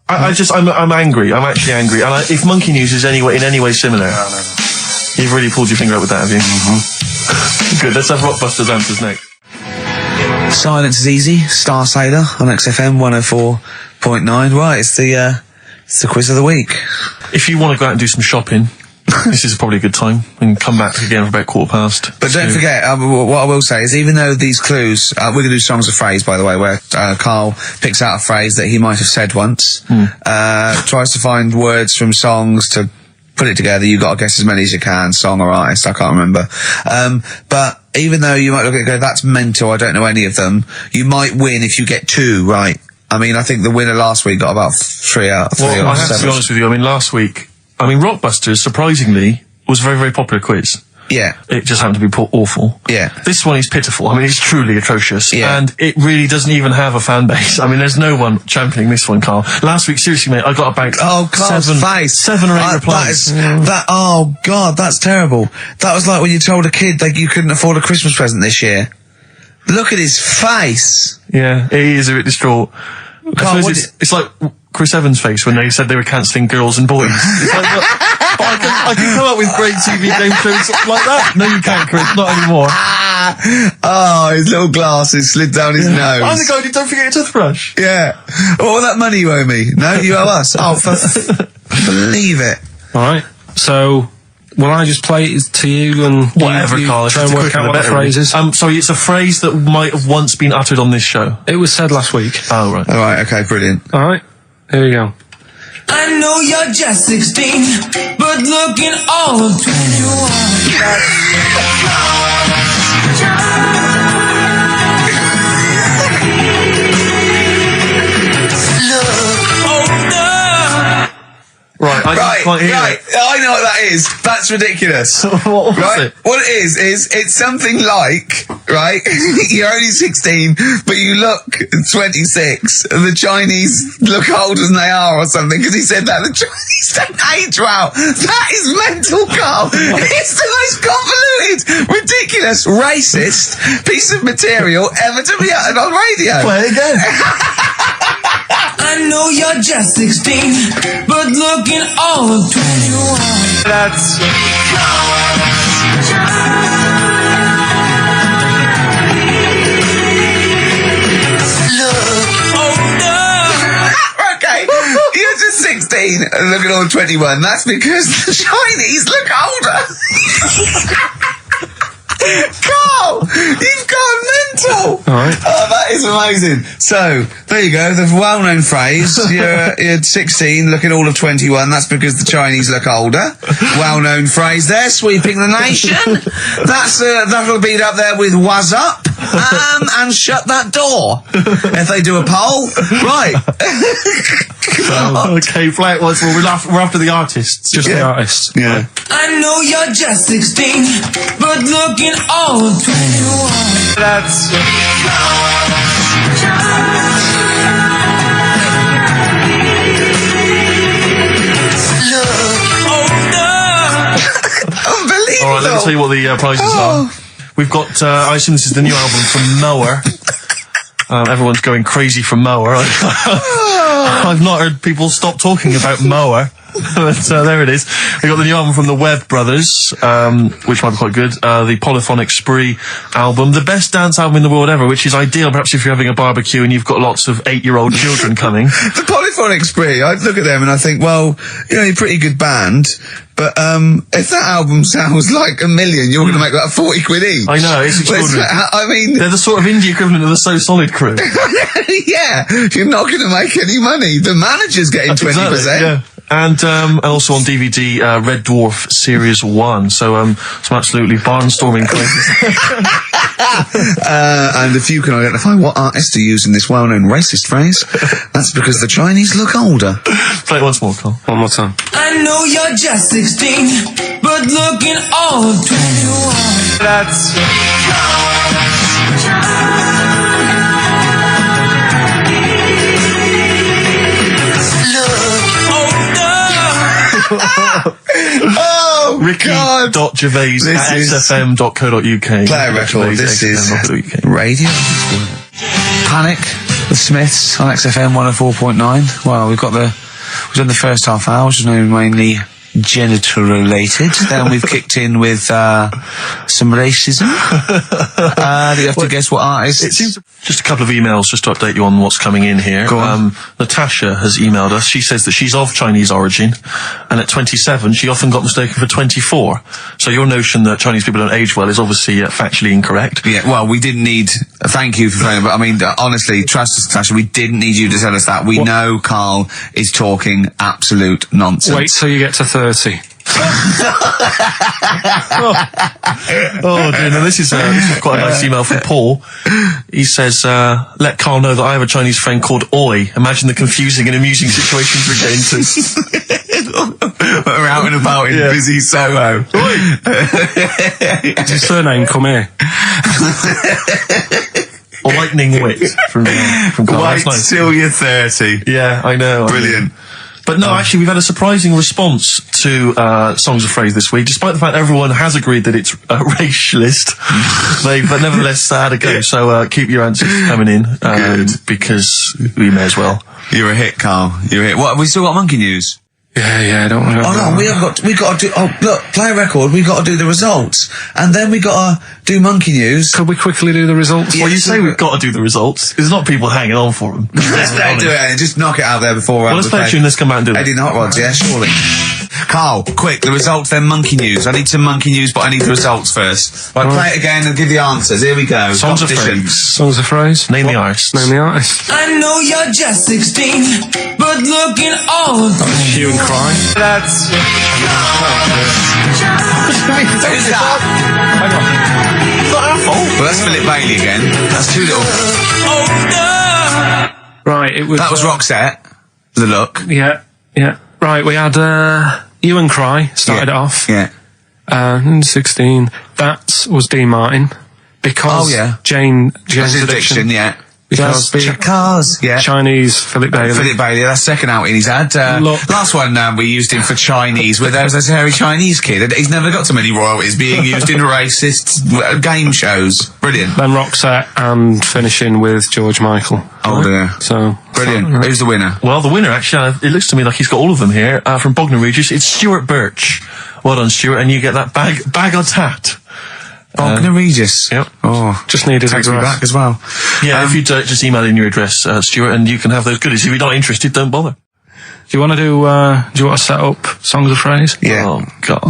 I'm angry. I'm actually angry. And if Monkey News is in any way similar, you've really pulled your finger out with that, have you? Mm-hmm. Good. Let's have Rockbusters answers next. Silence is Easy, Star Sailor on XFM 104.9. Right, it's the quiz of the week. If you want to go out and do some shopping, this is probably a good time. We can come back again for about 2:15. But don't forget, what I will say is, even though these clues, we're going to do songs of phrase, by the way, where Carl picks out a phrase that he might have said once, tries to find words from songs to put it together. You've got to guess as many as you can, song or artist, I can't remember. But even though you might look at it and go, that's mental, I don't know any of them, you might win if you get 2 right. I mean, I think the winner last week got about 3 out of 3 Well, or I have 7. to be honest with you, last week, Rockbusters, surprisingly, was a very, very popular quiz. Yeah. It just happened to be awful. Yeah. This one is pitiful. It's truly atrocious. Yeah. And it really doesn't even have a fan base. There's no one championing this one, Carl. Last week, seriously, mate, I got about seven or 8 replies. Oh, God, that's terrible. That was like when you told a kid that you couldn't afford a Christmas present this year. Look at his face. Yeah, he is a bit distraught. Carl, it's like Chris Evans' face when they said they were cancelling Girls and Boys. It's like, I can come up with great TV game shows like that. No, you can't, Chris. Not anymore. Oh, his little glasses slid down his nose. I'm the guy who don't forget your toothbrush. Yeah. All that money you owe me. No, you owe us. Oh, believe it. Alright, so... will I just play it to you and whatever, Carl? try and work out what the phrase is? Sorry, it's a phrase that might have once been uttered on this show. It was said last week. Oh, right. Alright, okay, brilliant. Alright, here we go. I know you're just 16, but looking all of 21. Right, I know what that is. That's ridiculous. What was it? What it is it's something like, right, you're only 16, but you look 26, and the Chinese look older than they are or something, because he said that the Chinese don't age well. That is mental, Carl. It's the most convoluted, ridiculous, racist piece of material ever to be uttered on radio. Play it again. I know you're just 16, but looking all of 21. That's... Okay, you're just 16 and looking all 21. That's because the Chinese look older. Carl, you've gone mental. All right. Oh, that is amazing. So there you go. The well-known phrase. You're 16, looking all of 21. That's because the Chinese look older. Well-known phrase there, sweeping the nation. That'll be up there with "was up" and "shut that door." If they do a poll, right? Okay, Flat. Well, we're after the artists. Just the artists. Yeah. I know you're just 16, but looking all of 21. That's. Unbelievable. All right, let me tell you what the prizes are. We've got. I assume this is the new album from Mower. Everyone's going crazy for Mower. I've not heard people stop talking about Mower. But there it is. We got the new album from the Webb Brothers, which might be quite good. The Polyphonic Spree album, the best dance album in the world ever, which is ideal perhaps if you're having a barbecue and you've got lots of 8-year-old children coming. The Polyphonic Spree, I look at them and I think, well, you're a pretty good band, but if that album sounds like $1 million, you're going to make that 40 quid each. I know, it's extraordinary. I mean, they're the sort of indie equivalent of the So Solid crew. Yeah, you're not going to make any money. The manager's getting 20%. Exactly, yeah. And also on DVD, Red Dwarf Series 1. So, some absolutely barnstorming places. And if you can identify what artist to use in this well-known racist phrase, that's because the Chinese look older. Play it once more, Carl. One more time. I know you're just 16, but looking all of 21. That's. Oh, Ricky.Gervais at xfm.co.uk. Play a record. This is Radio. Panic, the Smiths on XFM 104.9. Well, we've done the first half hour, which is mainly genital related. Then we've kicked in with some racism. You have to guess what artist. It seems just a couple of emails just to update you on what's coming in here. Go on. Natasha has emailed us. She says that she's of Chinese origin, and at 27 she often got mistaken for 24. So your notion that Chinese people don't age well is obviously factually incorrect. Yeah, well, we didn't need. Thank you for phoning, but I mean, honestly, trust us, Natasha, we didn't need you to tell us that. We know Carl is talking absolute nonsense. Wait till you get to 30. Oh dear, now this is quite a nice email from Paul. He says, let Carl know that I have a Chinese friend called Oi. Imagine the confusing and amusing situations we get into. We're out and about in busy Soho. Does his surname come here? Lightning wit from Carl. Wait That's nice. till you're 30. Yeah, I know. Brilliant. But no, actually, we've had a surprising response to Songs of Phrase this week. Despite the fact everyone has agreed that it's racialist, they've nevertheless had a go. So keep your answers coming in, because we may as well. You're a hit, Carl. You're a hit. What, have we still got monkey news? Yeah, I don't want to. Oh no, we got to do. Oh look, play a record. We got to do the results, and then we got to do monkey news. Could we quickly do the results? Well, you say we've got to do the results. There's not people hanging on for them. Let's do it and just knock it out there before. Well, let's play a tune. Let's come out and do it. Eddie and the Hot Rods, yeah, surely. Carl, quick, the results, then monkey news. I need some monkey news, but I need the results first. Right, play it again and give the answers. Here we go. Songs of Phrase. Songs of Phrase. Name the artist. Name the artist. I know you're just 16, but looking all of 21. Hue and Cry. That's. Who's that? Hang on. Not our fault. Well, that's Philip Bailey again. That's too little. Right, it was. That was Roxette. The look. Yeah. Right, we had Hue and Cry started it off. Yeah. 16. That was Dean Martin. Because Jane's Addiction. Yeah. Because cars, yeah. Chinese Philip Bailey. Philip Bailey, that's second outing he's had. Last one we used him for Chinese, where there was a hairy Chinese kid. He's never got so many royalties being used in racist game shows. Brilliant. Then Roxette and finishing with George Michael. Oh dear. So brilliant. Who's the winner? Well, the winner, actually, it looks to me like he's got all of them here, from Bognor Regis. It's Stuart Birch. Well done, Stuart, and you get that bag of tat. Bognor Regis. Yep. Oh, just need his address. Me back as well. Yeah, if you just email in your address, Stuart, and you can have those goodies. If you're not interested, don't bother. Do you want to set up Songs of Phrase? Yeah. Oh God.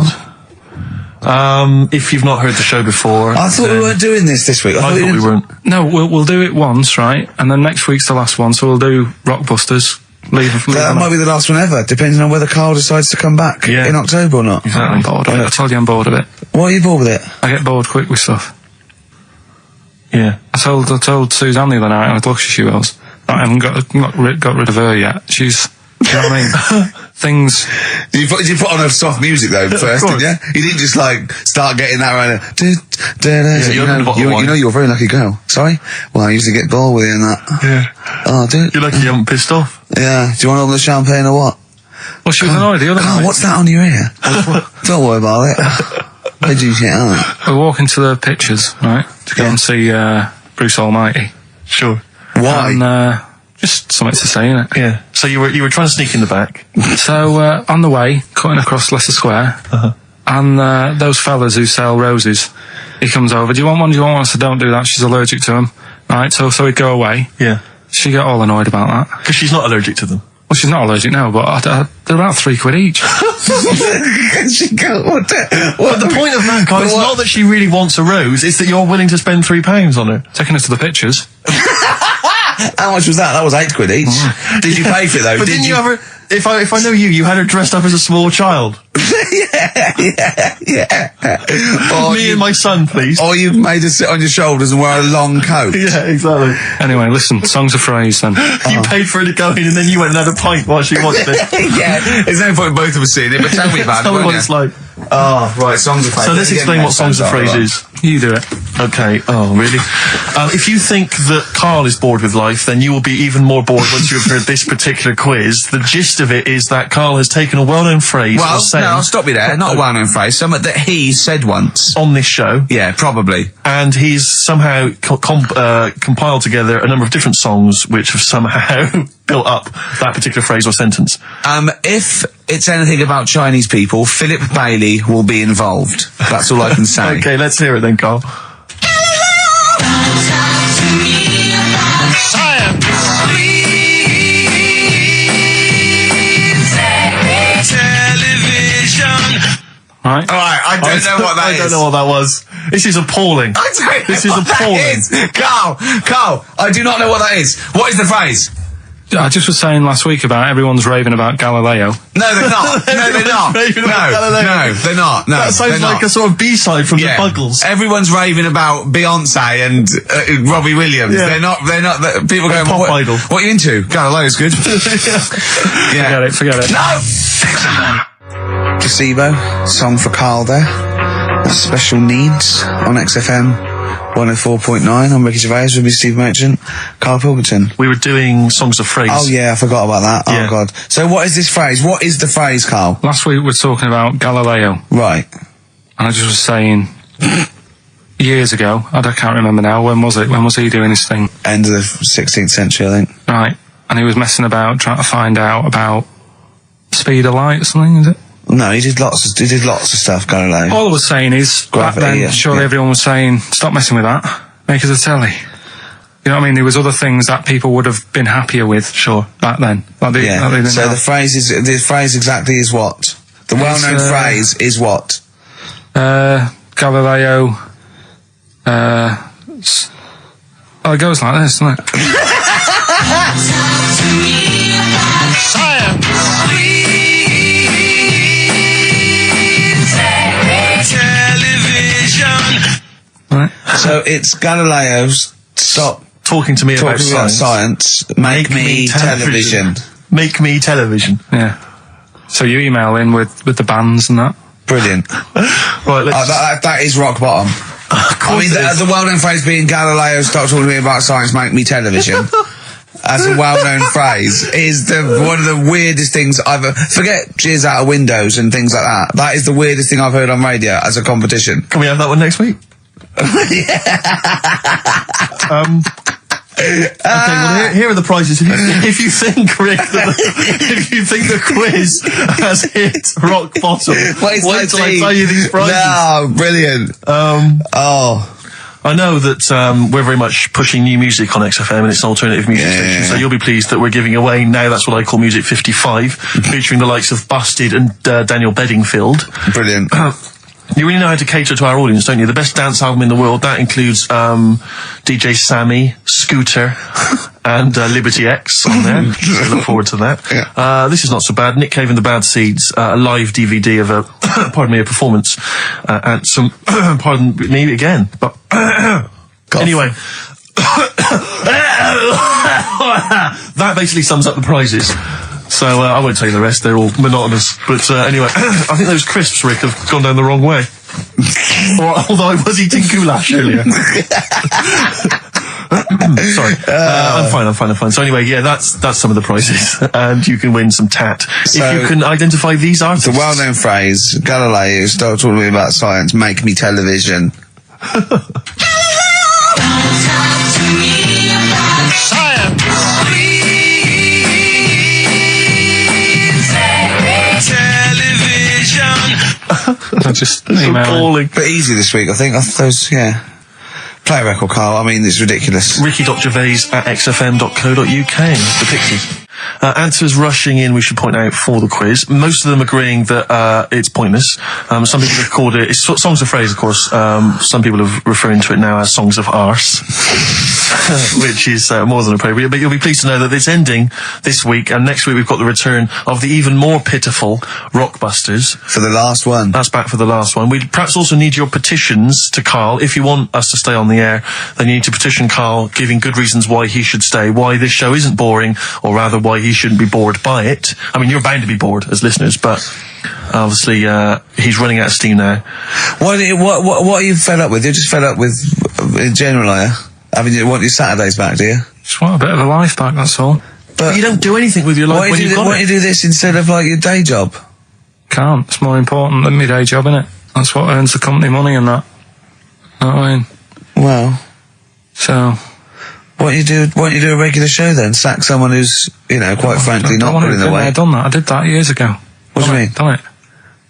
If you've not heard the show before... I thought we weren't doing this week. I thought we weren't. No, we'll do it once, right? And then next week's the last one, so we'll do Rockbusters. That might be the last one ever, depending on whether Carl decides to come back in October or not. Exactly. I'm bored of it. I told you I'm bored of it. Why are you bored with it? I get bored quick with stuff. Yeah. I told Suzanne the other night, I'd look she was. I haven't got rid of her yet. She's... Do you know what I mean? Things... You put on a soft music though first, didn't you? You didn't just like start getting that around. You know you're a very lucky girl. Sorry? Well, I usually get bored with you and that. Yeah. Oh, dude. You're lucky you haven't pissed off. Yeah. Do you want all the champagne or what? Well, she was annoyed the other night. What's that on your ear? Don't worry about it. Where'd you get on? We're walking to the pictures, right? To go and see Bruce Almighty. Sure. Why? And, just something to say, innit? Yeah. So you were trying to sneak in the back. So on the way, cutting across Leicester Square, and those fellas who sell roses, he comes over. Do you want one? Do you want one? I said, don't do that. She's allergic to them. Right. So he'd go away. Yeah. She got all annoyed about that because she's not allergic to them. Well, she's not allergic now, but they're about £3 each. She go, But the point of that, Carl, is not that she really wants a rose, it's that you're willing to spend £3 on her. Taking her to the pictures. How much was that? That was £8 each. Did you pay for it though? But didn't you ever... If I know you had her dressed up as a small child. yeah. Or me and my son, please. Or you made her sit on your shoulders and wear a long coat. Yeah, exactly. Anyway, listen, songs of phrase then. You paid for her to go in and then you went and had a pint while she watched it. Yeah, there's no point in both of us seeing it, but tell me about Tell me what it's like. Oh, right, songs of phrase. So let's explain what songs of phrase is. You do it. Okay. Oh, really? If you think that Carl is bored with life, then you will be even more bored once you've heard this particular quiz. The gist of it is that Carl has taken a well-known phrase. Well, no, I'll stop you there. Not a well-known phrase. Something that he said once on this show. Yeah, probably. And he's somehow compiled together a number of different songs which have somehow built up that particular phrase or sentence. If it's anything about Chinese people, Philip Bailey will be involved. That's all I can say. Okay, let's hear it then, Carl. Right. Alright, I don't know what that is. I don't know what that was. This is appalling. I don't know this is what appalling. That is. Carl, I do not know what that is. What is the phrase? I just was saying last week about everyone's raving about Galileo. No, they're not. No, they're not. No, they're not. No, that sounds like a sort of B-side from the Buggles. Everyone's raving about Beyonce and Robbie Williams. Yeah. They're not. People going, Pop Idol. What are you into? Galileo's good. Yeah. Forget it. No! Placebo, song for Carl there. Special Needs on XFM 104.9. I'm Ricky Gervais with me, Steve Merchant, Karl Pilkington. We were doing songs of phrase. Oh yeah, I forgot about that. Yeah. Oh god. So what is this phrase? What is the phrase, Carl? Last week we were talking about Galileo. Right. And I just was saying, years ago, I can't remember now, when was it? When was he doing his thing? End of the 16th century, I think. Right. And he was messing about, trying to find out about speed of light or something, is it? No, he did lots of stuff, Galileo. All I was saying is, Gravity, back then, surely everyone was saying, stop messing with that, make us a telly. You know what I mean? There was other things that people would have been happier with, sure, back then. So the phrase exactly is what? The well-known phrase is what? Galileo, it goes like this, doesn't it? Right. So it's Galileo's stop talking to me about science. Make me television. Make me television. Yeah. So you email in with the bands and that. Brilliant. Right. That is rock bottom. I mean, the well-known phrase being Galileo, stop talking to me about science, make me television. As a well-known phrase is one of the weirdest things I've forget cheers out of windows and things like that. That is the weirdest thing I've heard on radio as a competition. Can we have that one next week? Okay, well here are the prizes. If you think, Rick, if you think the quiz has hit rock bottom, wait till I tell you these prizes. No, brilliant. I know that we're very much pushing new music on XFM, and it's an alternative music station, so you'll be pleased that we're giving away now, that's what I call Music 55, featuring the likes of Busted and Daniel Bedingfield. Brilliant. You really know how to cater to our audience, don't you? The best dance album in the world, that includes DJ Sammy, Scooter, and Liberty X on there. So look forward to that. Yeah. This is not so bad. Nick Cave and the Bad Seeds, a live DVD of a, a performance at some, pardon me again, but anyway. That basically sums up the prizes. So I won't tell you the rest, they're all monotonous. But anyway, I think those crisps, Rick, have gone down the wrong way. Although I was eating goulash earlier. Sorry. I'm fine. So anyway, yeah, that's some of the prizes. And you can win some tat. So, if you can identify these artists. The well-known phrase, Galileo, start talking to me about science, make me television. I just emailing. But easy this week, I think. Those, yeah. Play a record, Carl. I mean, it's ridiculous. Ricky.Gervais at xfm.co.uk. The Pixies. Answers rushing in, we should point out, for the quiz. Most of them agreeing that it's pointless. Some people have called it... It's Songs of Phrase, of course. Some people are referring to it now as Songs of Arse. Which is more than appropriate. But you'll be pleased to know that it's ending this week, and next week we've got the return of the even more pitiful Rockbusters. For the last one. That's back for the last one. We perhaps also need your petitions to Karl. If you want us to stay on the air, then you need to petition Karl, giving good reasons why he should stay, why this show isn't boring, or rather why he shouldn't be bored by it. I mean, you're bound to be bored as listeners, but obviously he's running out of steam now. What are you fed up with? You're just fed up with, in general, are you? I mean, you want your Saturdays back, do you? Just want a bit of a life back, that's all. But you don't do anything with your life when you've got it. Why don't you do this instead of, like, your day job? Can't. It's more important than my day job, innit? That's what earns the company money and that. Know what I mean? Well... So... Why don't you do a regular show then? Sack someone who's, you know, quite frankly not putting the weight. I've done that. I did that years ago. What do you mean? Done it.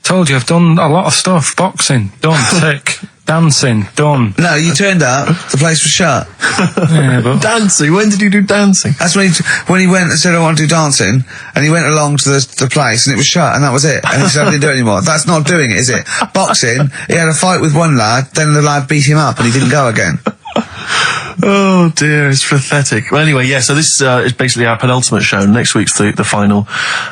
Told you, I've done a lot of stuff. Boxing, done. Tick. Dancing, done. No, you turned up, the place was shut. Yeah, but... Dancing? When did you do dancing? That's when he went and said, I want to do dancing, and he went along to the place, and it was shut, and that was it. And he said, I didn't do it anymore. That's not doing it, is it? Boxing, he had a fight with one lad, then the lad beat him up, and he didn't go again. Oh dear, it's pathetic. Well, anyway, yeah, so this is basically our penultimate show. Next week's the final,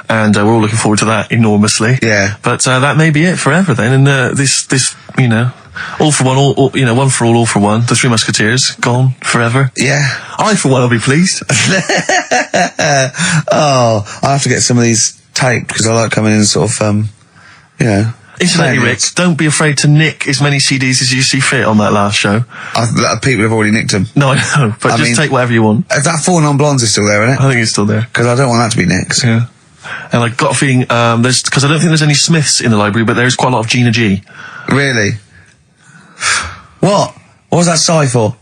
and we're all looking forward to that enormously. Yeah. But that may be it forever then, and this, you know, all for one, all, you know, one for all for one. The Three Musketeers, gone forever. Yeah. I, for one, will be pleased. Oh, I have to get some of these taped, because I like coming in and sort of, you know... Incidentally, Rick, don't be afraid to nick as many CDs as you see fit on that last show. People have already nicked them. No, I know, but I mean, take whatever you want. If that Four Non-Blondes is still there, isn't it? I think it's still there. Because I don't want that to be nicked. Yeah. And I got a feeling, because I don't think there's any Smiths in the library, but there's quite a lot of Gina G. Really? What? What was that sigh for?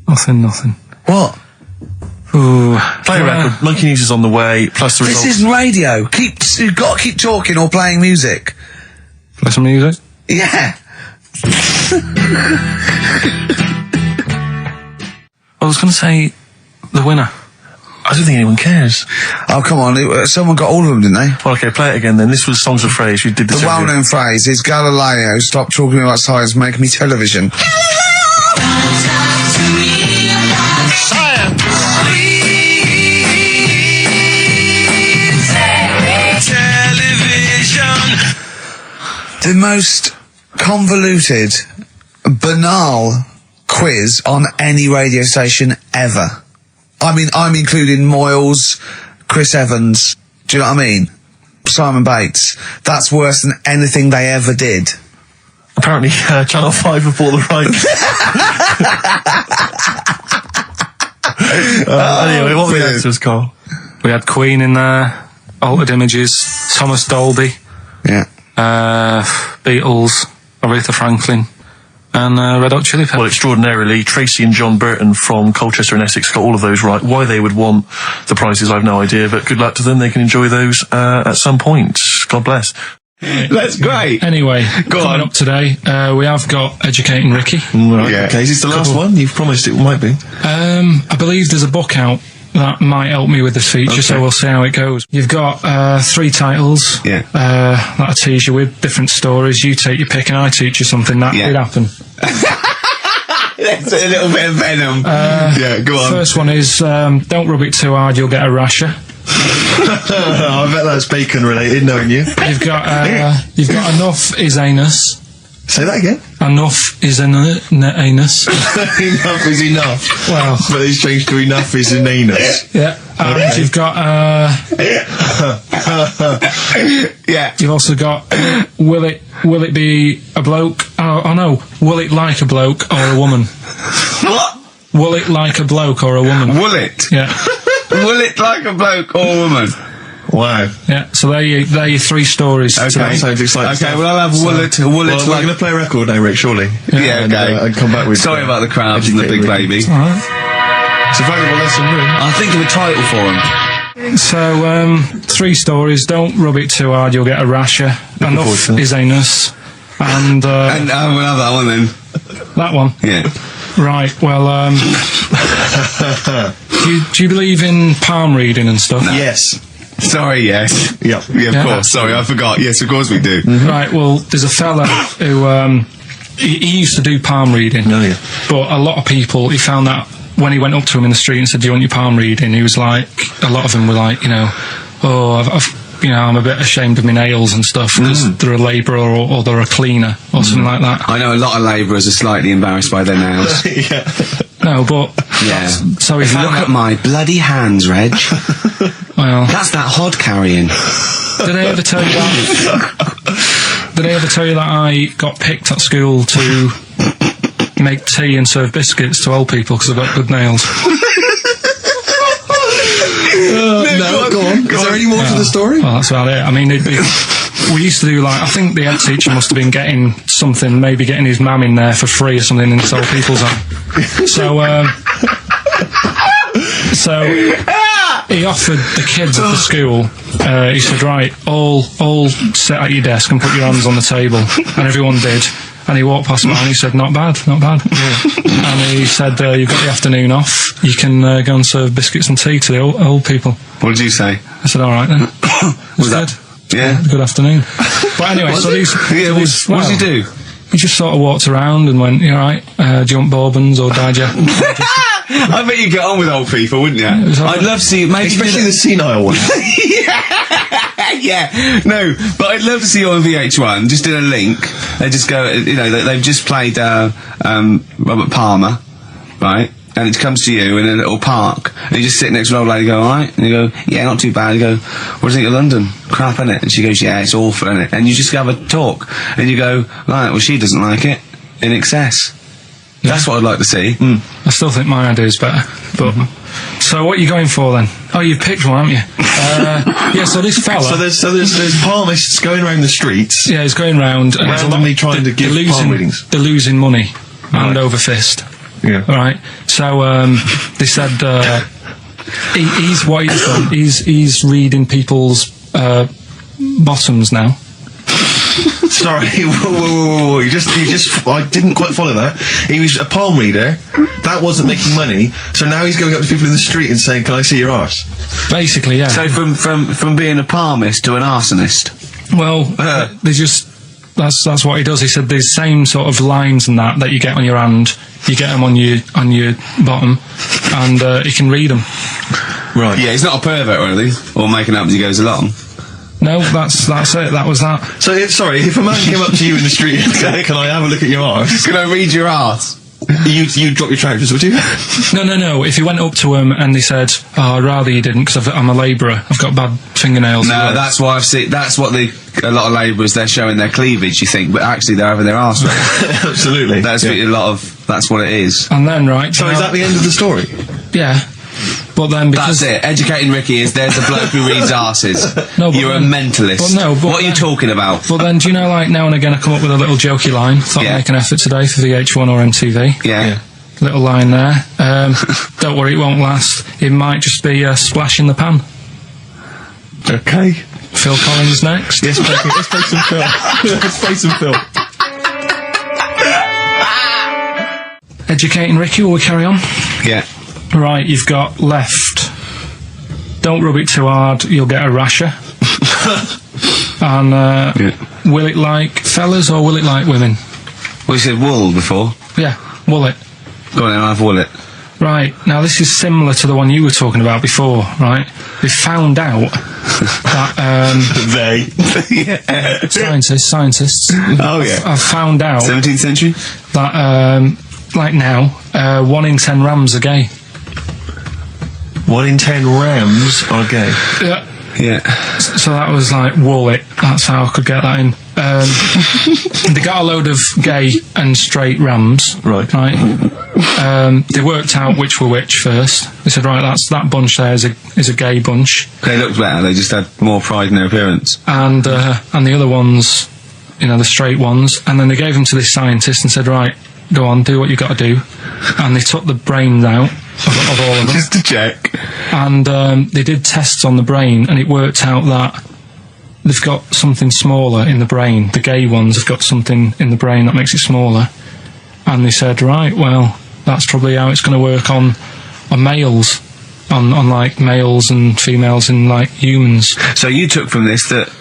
Nothing. What? Ooh. Play a record. Monkey News is on the way, plus the results. This isn't radio. You've got to keep talking or playing music. Play some music? Yeah. I was going to say the winner. I don't think anyone cares. Oh, come on. Someone got all of them, didn't they? Well, okay, play it again then. This was Songs of Phrase. You did this. The well-known phrase is Galileo, stop talking about science, make me television. The most convoluted, banal quiz on any radio station ever. I mean, I'm including Moyles, Chris Evans, do you know what I mean? Simon Bates. That's worse than anything they ever did. Apparently, Channel 5 have bought the rights. Anyway, what were the answers, Carl? We had Queen in there, Altered Images, Thomas Dolby. Yeah. Beatles, Aretha Franklin, and Red Hot Chili Peppers. Well, extraordinarily, Tracy and John Burton from Colchester and Essex got all of those right. Why they would want the prizes, I've no idea, but good luck to them. They can enjoy those at some point. God bless. That's great. Anyway, coming up today, we have got Educating Ricky. Right, yeah. Okay, is this the last one? You've promised it might be. I believe there's a book out that might help me with this feature, so we'll see how it goes. You've got 3 titles. Yeah. That I tease you with, different stories. You take your pick and I teach you something. That did happen. That's a little bit of venom. Yeah, go on. First one is, don't rub it too hard, you'll get a rasher. I bet that's bacon related, knowing you. You've got enough is anus. Say that again. Enough is anus. Enough is enough. Well, but it's changed to enough is an anus. Yeah. And you've got yeah. You've also got will it be a bloke? Oh no. Will it like a bloke or a woman? What? Will it like a bloke or a woman? Will it? Yeah. Will it like a bloke or a woman? Wow. Yeah, so they're your 3 stories. Okay. Sounds exciting. Okay, well I'll have will it we're like... going to play a record now, Rick, surely. Yeah, okay. And come back with... Sorry about the crowds and the big baby. All right. It's a valuable lesson, room. I'll think of a title for him. So, 3 stories. Don't rub it too hard, you'll get a rasher. Enough is anus. And we'll have that one then. That one? Yeah. Right, well, do you believe in palm reading and stuff? No. Yes. Sorry, yes. Yeah, of course. Sorry, I forgot. Yes, of course we do. Right, well, there's a fella who, he used to do palm reading. Oh, yeah. But a lot of people, he found that when he went up to him in the street and said, do you want your palm reading? He was like, a lot of them were like, I'm a bit ashamed of my nails and stuff because they're a labourer or they're a cleaner or something like that. I know a lot of labourers are slightly embarrassed by their nails. Yeah. No, but... Yeah. So if look at my bloody hands, Reg. Well... That's that hod carrying. Did I ever tell you that? Did I ever tell you that I got picked at school to make tea and serve biscuits to old people because I've got good nails? No, go on. Is there any more to the story? Well, that's about it. I mean, we used to do, like, I think the head teacher must have been getting something, maybe getting his mum in there for free or something in old people's home. So he offered the kids at the school, he said, right, all sit at your desk and put your hands on the table. And everyone did. And he walked past me and he said, not bad. And he said, you've got the afternoon off. You can go and serve biscuits and tea to the old people. What did you say? I said, all right then. Was that? Yeah. Good afternoon. But anyway, so these... what did he do? He just sort of walked around and went, you all right, do you want bourbons or digest? I bet you get on with old people, wouldn't you? I'd love to see... Maybe especially the senile ones. Yeah, no, but I'd love to see you on VH1, just in a link. They just go, they've just played Robert Palmer, right? And it comes to you in a little park, and you just sit next to an old lady, go, alright? And you go, yeah, not too bad. You go, what do you think of London? Crap, innit? And she goes, yeah, it's awful, innit? And you just have a talk, and you go, right, well, she doesn't like it, in excess. Yeah. That's what I'd like to see. I still think my idea is better, but... So what are you going for then? Oh, you've picked one, haven't you? Yeah, so this fella... So there's palmists going around the streets... Yeah, he's going round... and randomly trying to give palm readings. They're losing money, hand over fist. Yeah. Right. So they said he's what he's done. He's reading people's bottoms now. Sorry, whoa. You just I didn't quite follow that. He was a palm reader. That wasn't making money. So now he's going up to people in the street and saying, "Can I see your arse?" Basically, yeah. So from being a palmist to an arsonist. Well, they just. That's what he does. He said the same sort of lines and that you get on your hand, you get them on your bottom, and he can read them. Right. Yeah, he's not a pervert or anything, or making up as he goes along. No, that's it. That was that. So, if a man came up to you in the street and said, "Can I have a look at your arse? Can I read your arse?" You'd drop your trousers, would you? No. If he went up to him and he said, "Oh, I'd rather you didn't, because I'm a labourer. I've got bad fingernails." No, that's why I've seen. That's what a lot of labourers, they're showing their cleavage. You think, but actually they're having their arse read. Absolutely. That's that's what it is. And then So is that the end of the story? Yeah. But then because... That's it. Educating Ricky is there's a bloke who reads arses. No, you're a mentalist. What are you talking about? But then, do you know, like, now and again I come up with a little jokey line. Thought I'd make an effort today for VH1 or MTV. Yeah. Little line there. Don't worry, it won't last. It might just be a splash in the pan. Okay. Phil Collins next. Yes, let's play some Phil. Let's play some Phil. Educating Ricky, will we carry on? Yeah. Right, you've got left. don't rub it too hard, you'll get a rasher. And will it like fellas or will it like women? Well, you said wool before. Yeah, will it. Go on then, I'll have wool it. Right, now this is similar to the one you were talking about before, right? They found out that, scientists. Oh, yeah. I've found out 17th century? that, like now, 1 in 10 rams are gay. 1 in 10 rams are gay. Yeah. Yeah. So that was like wool it. That's how I could get that in. They got a load of gay and straight rams. Right. They worked out which were which first. They said, right, that bunch there is a gay bunch. They looked better, they just had more pride in their appearance. And the other ones, the straight ones. And then they gave them to this scientist and said, right, go on, do what you got to do. And they took the brains out of all of them. Just to check. And they did tests on the brain, and it worked out that they've got something smaller in the brain. The gay ones have got something in the brain that makes it smaller. And they said, right, well, that's probably how it's going to work on males, on like males and females in like humans. So you took from this that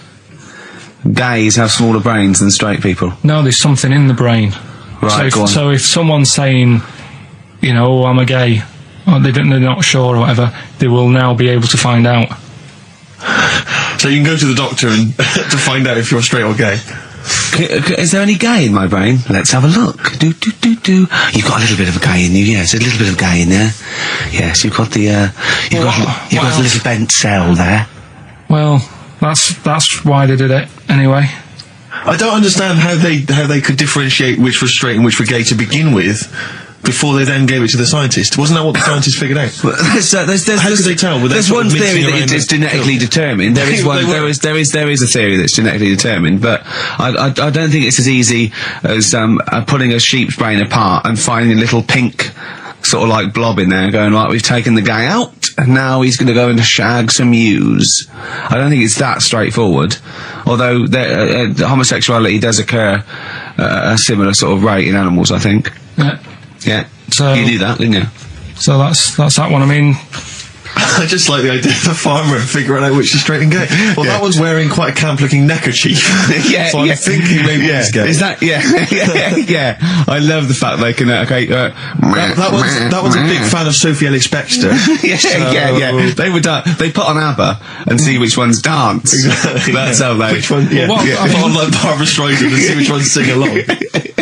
gays have smaller brains than straight people? No, there's something in the brain. Right, So if someone's saying, oh, I'm a gay, or they're not sure or whatever, they will now be able to find out. So you can go to the doctor and to find out if you're straight or gay. Is there any gay in my brain? Let's have a look. You've got a little bit of a gay in you, yes, a little bit of gay in there. Yes, you've got the, you've got a little bent cell there. Well, that's why they did it, anyway. I don't understand how they could differentiate which was straight and which were gay to begin with, before they then gave it to the scientist. Wasn't that what the scientists figured out? How could they tell? There's one theory that it's genetically determined. There is one. There is a theory that's genetically determined, but I don't think it's as easy as pulling a sheep's brain apart and finding a little pink sort of like blob in there and going, right, we've taken the guy out and now he's going to go and shag some ewes. I don't think it's that straightforward, although homosexuality does occur at a similar sort of rate in animals, I think. Yeah. So you knew that, didn't you? So that's that one. I mean, I just like the idea of the farmer figuring out which is straight and gay. Well, that one's wearing quite a camp-looking neckerchief. So I'm thinking maybe he's gay. Is that? Yeah. I love the fact they can. That one's a big fan of Sophie Ellis-Bextor. Yeah. They put on ABBA and see which ones dance. Exactly. That's how they. Which one? Yeah. I put on like Barbara Streisand and see which ones sing along.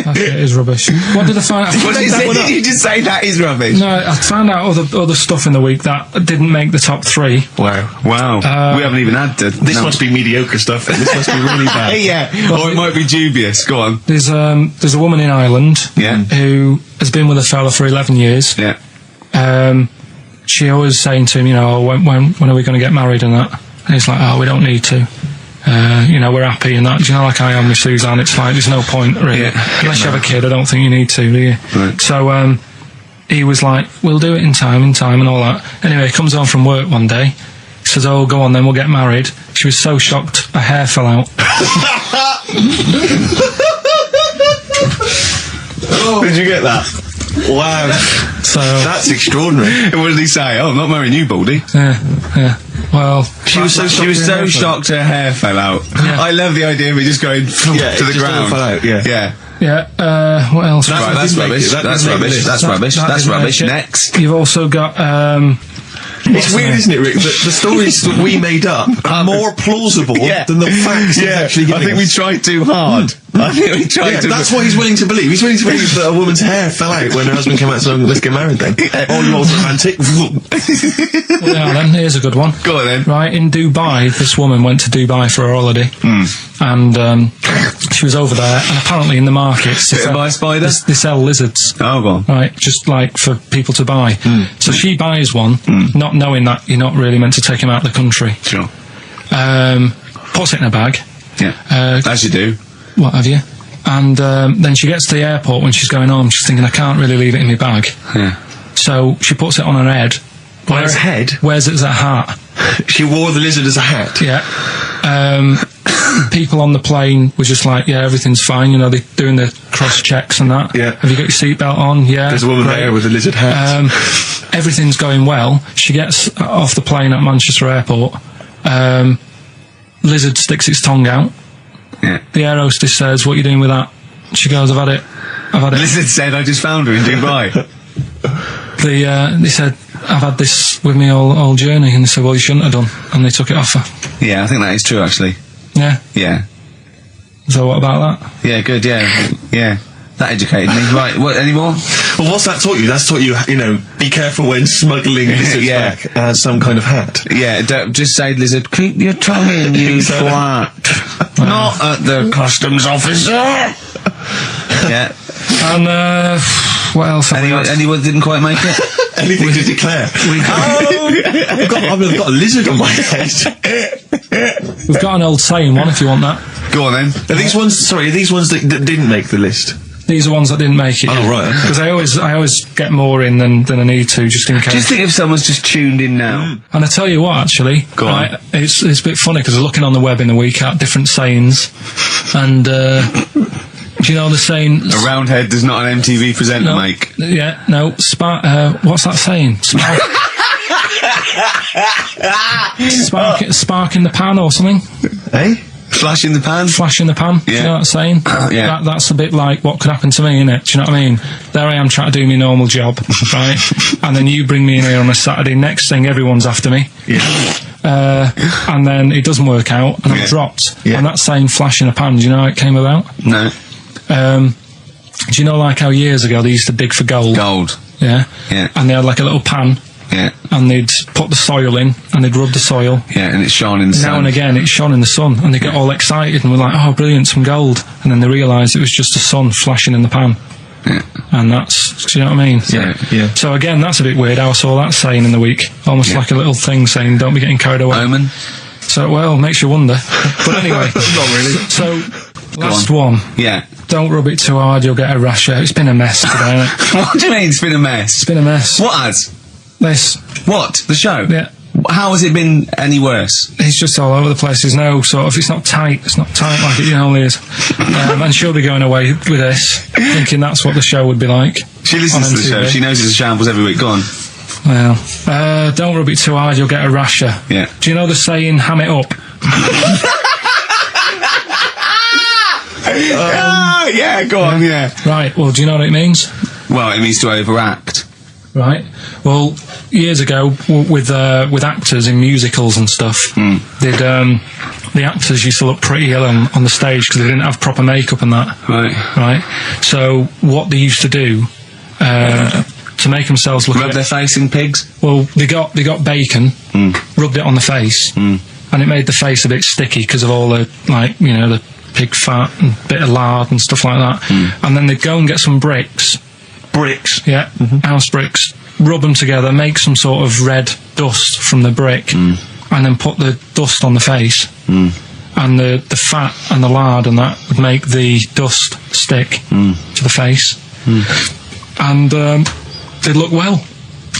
It is rubbish. What did I find out? Did you just say that is rubbish? No, I found out other stuff in the week that didn't make the top 3. Wow. We haven't even had to. This must be mediocre stuff. This must be really bad. Yeah. Or it might be dubious. Go on. There's a woman in Ireland who has been with a fella for 11 years. Yeah. She always saying to him, when are we going to get married and that? And he's like, oh, we don't need to. We're happy and that. Do you know, like I am with Suzanne, it's like, there's no point, really. Yeah. Unless you have a kid, I don't think you need to, do you? Right. So, he was like, we'll do it in time and all that. Anyway, he comes home from work one day, he says, oh, go on then, we'll get married. She was so shocked, her hair fell out. Did you get that? Wow. So that's extraordinary. What did he say? Oh, I'm not marrying you, Baldy. Yeah. Well, she was so shocked her hair fell out. Yeah. I love the idea of it just going to the ground. Fell out. Yeah. What else? That's rubbish. That's rubbish. Next. You've also got It's weird, isn't it, Rick? The stories that we made up are more plausible than the facts actually giving I think us. we tried too hard. That's what he's willing to believe. He's willing to believe that a woman's hair fell out when her husband came out saying, let's get married then. Oh, you old romantic. Then, here's a good one. Go on then. Right, in Dubai, this woman went to Dubai for a holiday. And she was over there, and apparently in the markets Bit by a spider? They sell lizards. Oh, go on. Right, just like for people to buy. So she buys one, not knowing that you're not really meant to take him out of the country. Sure. Puts it in a bag. Yeah. As you do. What have you? And then she gets to the airport when she's going home, she's thinking, I can't really leave it in my bag. Yeah. So she puts it on her head. On her head? Wears it as a hat. She wore the lizard as a hat? Yeah. people on the plane were just like, yeah, everything's fine. You know, they're doing the cross checks and that. Yeah. Have you got your seatbelt on? Yeah. There's a woman there with a lizard hat. Everything's going well. She gets off the plane at Manchester Airport. Lizard sticks its tongue out. Yeah. The air hostess says, "What are you doing with that?" She goes, I've had it. Lizard said, "I just found her in Dubai." They said, "I've had this with me all journey," and they said, "Well, you shouldn't have done," and they took it off her. Yeah, I think that is true, actually. Yeah. Yeah. So what about that? Yeah, good, yeah. Yeah. That educated me. Right, what, any more? Well, what's that taught you? That's taught you, you know, be careful when smuggling lizards back as some kind of hat. Yeah, don't just say, lizard, keep your tongue in, you twat. Not at the customs officer. Yeah. And, what else? Anyone didn't quite make it? Anything to declare? I've got a lizard on my head. We've got an old saying one, if you want that. Go on then. Are these ones that didn't make the list? These are ones that didn't make it. Oh, right. Because I always get more in than I need to, just in case. Just think if someone's just tuned in now. And I tell you what, actually, Go on. it's a bit funny because I was looking on the web in the week at different sayings, and do you know the saying? A round head does not an MTV presenter make. Yeah, no. What's that saying? Spark in the pan or something? Eh? Flash in the pan? Flash in the pan. Yeah. Do you know that saying? Yeah. That's a bit like what could happen to me, innit? Do you know what I mean? There I am trying to do my normal job, right? And then you bring me in here on a Saturday. Next thing, everyone's after me. Yeah. And then it doesn't work out, and I'm dropped. Yeah. And that saying "flash in a pan," do you know how it came about? No. Do you know like how years ago they used to dig for gold? Gold. Yeah. Yeah. And they had like a little pan. Yeah. And they'd put the soil in, and they'd rub the soil. Yeah, and it's shone in the sun. Now and again, it shone in the sun, and they get all excited and were like, "Oh, brilliant, some gold!" And then they realised it was just the sun flashing in the pan. Yeah. And that's, do you know what I mean? Yeah, yeah. So again, that's a bit weird. How I saw that saying in the week, almost like a little thing saying, "Don't be getting carried away." Omen. So well, makes you wonder. But anyway, not really. So last one. Yeah. Don't rub it too hard, you'll get a rash. It's been a mess today, hasn't it? What do you mean it's been a mess? It's been a mess. What has? This. What? The show? Yeah. How has it been any worse? It's just all over the place. There's no sort of, it's not tight like it normally is. And she'll be going away with this, thinking that's what the show would be like. She listens to the show. She knows it's a shambles every week. Go on. Well, don't rub it too hard, you'll get a rasher. Yeah. Do you know the saying, ham it up? Yeah, go on, yeah. Right, well, do you know what it means? Well, it means to overact. Right. Well, years ago, with actors in musicals and stuff, the actors used to look pretty ill on the stage because they didn't have proper makeup and that. Right. Right. So what they used to do to make themselves look rub their face in pigs. Well, they got bacon, rubbed it on the face, and it made the face a bit sticky because of all the the pig fat and bit of lard and stuff like that. And then they'd go and get some bricks. Bricks? Yeah, house bricks. Rub them together, make some sort of red dust from the brick, and then put the dust on the face. And the fat and the lard and that would make the dust stick to the face. And they'd look well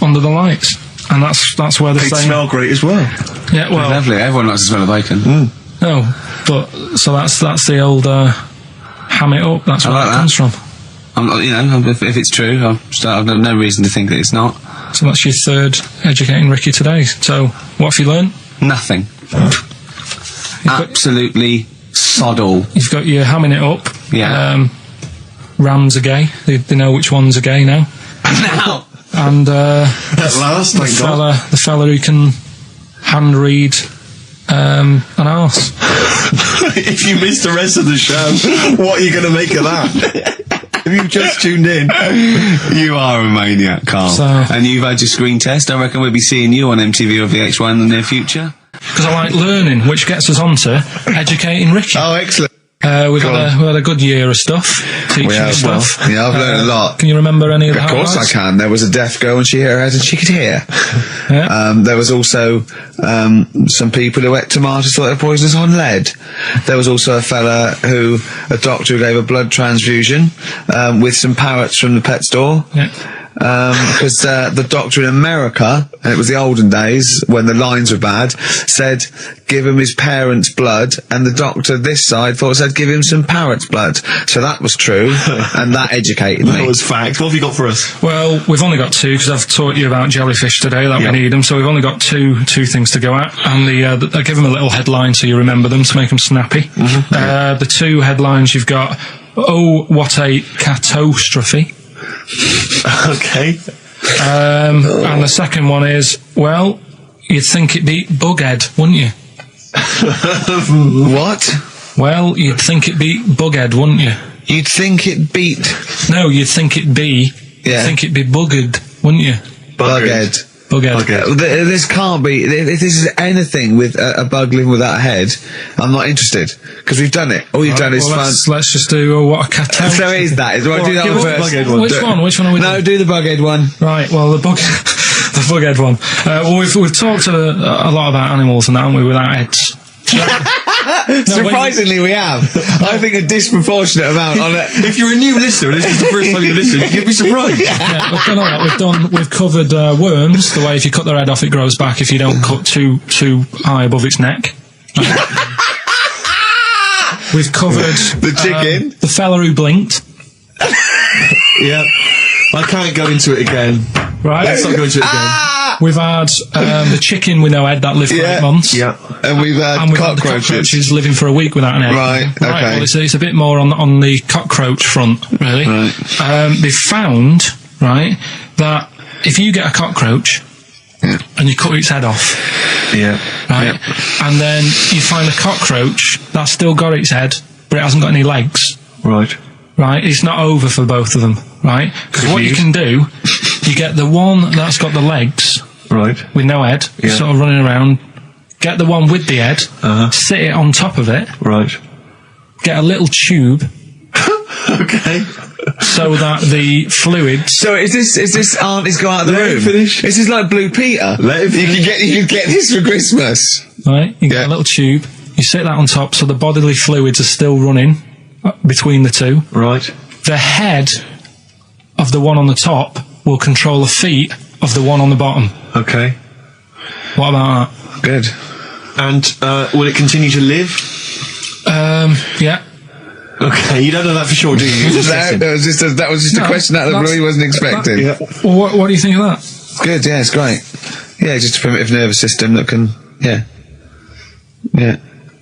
under the lights. And that's where they'd smell great as well. Yeah, well... Lovely, everyone likes the smell of bacon. No, but so that's the old ham it up. That's where like that comes from. If it's true, I've no reason to think that it's not. So that's your third educating Ricky today. So what have you learned? Nothing. Absolutely sod all. You've got your hamming it up. Yeah. Rams are gay. They know which ones are gay now. Now. And at last, the fella who can hand read an arse. If you missed the rest of the show, what are you going to make of that? If you've just tuned in, you are a maniac, Carl. And you've had your screen test. I reckon we'll be seeing you on MTV or VH1 in the near future. Because I like learning, which gets us on to educating Ricky. Oh, excellent. We've had a good year of stuff, teaching stuff. Well, yeah, I've learned a lot. Can you remember any of the highlights? Of course I can. There was a deaf girl and she hit her head and she could hear. Yeah. There was also some people who ate tomatoes thought they were poisonous on lead. There was also a doctor who gave a blood transfusion with some parrots from the pet store. Yeah. because the doctor in America, and it was the olden days when the lines were bad, said give him his parents' blood, and the doctor this side thought said give him some parrot's blood. So that was true, and that educated me. That was fact. What have you got for us? Well, we've only got two because I've taught you about jellyfish today that we need them, so we've only got two things to go at, and I give them a little headline so you remember them to make them snappy. The two headlines you've got: oh, what a catastrophe. Okay. And the second one is, well, you'd think it'd be Bughead, wouldn't you? What? Well, you'd think it'd be Bughead, wouldn't you? You'd think it beat... No, you'd think it'd be... Yeah. You'd think it'd be Buggered, wouldn't you? Bughead. Bughead. This can't be... If this is anything with a bug living without a head, I'm not interested. Because we've done it. All you've done is let's just do what a catastrophe. So is that. Do I do that one first? Which one are we doing? No, do the Bughead one. Right, well, the Bughead one. Well, we've talked a lot about animals and that, haven't we, without heads. Surprisingly, we have. I think a disproportionate amount on it. If you're a new listener and this is the first time you listen, you'd be surprised. Yeah, we've done all that. We've covered worms. The way if you cut their head off, it grows back. If you don't cut too high above its neck. We've covered the chicken, the fella who blinked. Yeah, I can't go into it again. Right, let's not go into it again. We've had the chicken with no head that lived for 8 months. Yeah, and we've had cockroaches living for a week without an egg. Right, okay. Well, it's a bit more on the cockroach front, really. Right. They found, right, that if you get a cockroach and you cut its head off, right, and then you find a cockroach that's still got its head, but it hasn't got any legs. Right. Right, it's not over for both of them, right? Because what you can do, you get the one that's got the legs, right, with no head, sort of running around. Get the one with the head, sit it on top of it, right. Get a little tube, okay, so that the fluids. So is this auntie's go out of the room? Finish. This is like Blue Peter. Let him you can get this for Christmas. Right, you get a little tube. You sit that on top, so the bodily fluids are still running between the two. Right. The head of the one on the top will control the feet of the one on the bottom. Okay. What about that? Good. And will it continue to live? Yeah. Okay, you don't know that for sure, do you? That was just a question that Louis wasn't expecting. Well, what do you think of that? Good, yeah, it's great. Yeah, just a primitive nervous system that can, yeah.